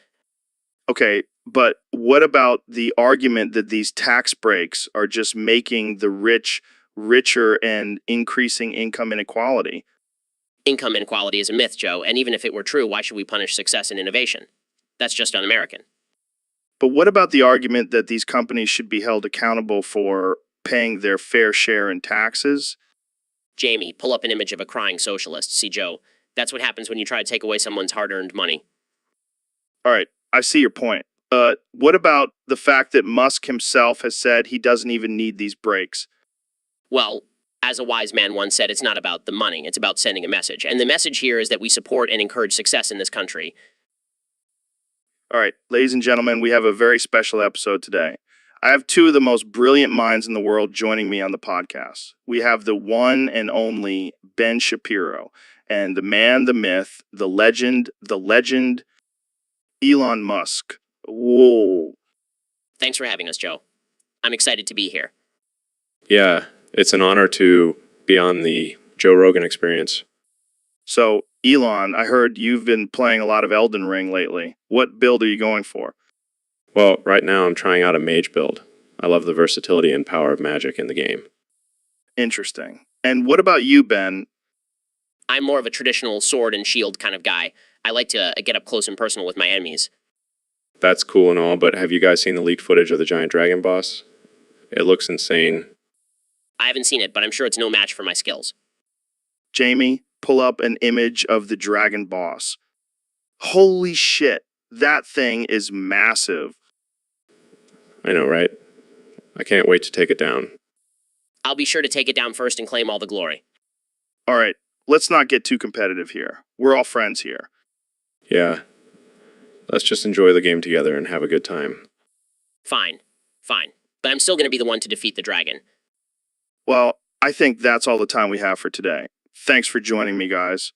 Okay, but what about the argument that these tax breaks are just making the rich richer and increasing income inequality? Income inequality is a myth, Joe, and even if it were true, why should we punish success and innovation? That's just un-American. But what about the argument that these companies should be held accountable for paying their fair share in taxes? Jamie, pull up an image of a crying socialist. See, Joe, that's what happens when you try to take away someone's hard-earned money. All right, I see your point. What about the fact that Musk himself has said he doesn't even need these breaks? Well, as a wise man once said, it's not about the money, it's about sending a message. And the message here is that we support and encourage success in this country. All right, ladies and gentlemen, we have a very special episode today. I have two of the most brilliant minds in the world joining me on the podcast. We have the one and only Ben Shapiro and the man, the myth, the legend, Elon Musk. Whoa. Thanks for having us, Joe. I'm excited to be here. Yeah, it's an honor to be on the Joe Rogan Experience. So, Elon, I heard you've been playing a lot of Elden Ring lately. What build are you going for? Well, right now I'm trying out a mage build. I love the versatility and power of magic in the game. Interesting. And what about you, Ben? I'm more of a traditional sword and shield kind of guy. I like to get up close and personal with my enemies. That's cool and all, but have you guys seen the leaked footage of the giant dragon boss? It looks insane. I haven't seen it, but I'm sure it's no match for my skills. Jamie, pull up an image of the dragon boss. Holy shit, that thing is massive. I know, right? I can't wait to take it down. I'll be sure to take it down first and claim all the glory. All right, let's not get too competitive here. We're all friends here. Yeah. Let's just enjoy the game together and have a good time. Fine. But I'm still going to be the one to defeat the dragon. Well, I think that's all the time we have for today. Thanks for joining me, guys.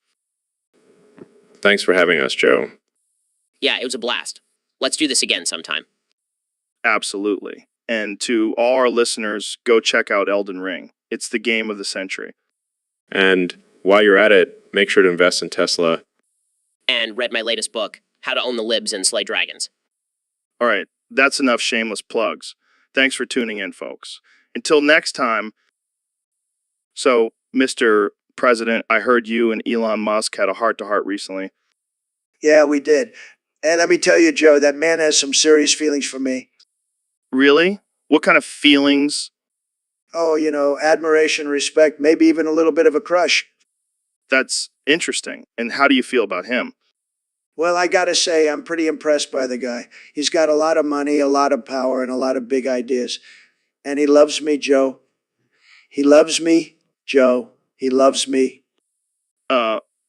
Thanks for having us, Joe. Yeah, it was a blast. Let's do this again sometime. Absolutely. And to all our listeners, go check out Elden Ring. It's the game of the century. And while you're at it, make sure to invest in Tesla. And read my latest book, How to Own the Libs and Slay Dragons. All right, that's enough shameless plugs. Thanks for tuning in, folks. Until next time. So, Mr. President, I heard you and Elon Musk had a heart-to-heart recently. Yeah, we did. And let me tell you, Joe, that man has some serious feelings for me. Really? What kind of feelings? Oh, admiration, respect, maybe even a little bit of a crush. That's interesting. And how do you feel about him? Well, I gotta say, I'm pretty impressed by the guy. He's got a lot of money, a lot of power, and a lot of big ideas. And he loves me, Joe. He loves me, Joe. He loves me.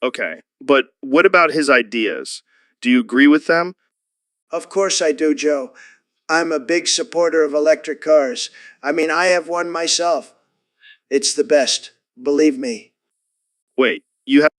Okay. But what about his ideas? Do you agree with them? Of course I do, Joe. I'm a big supporter of electric cars. I mean, I have one myself. It's the best. Believe me. Wait, you have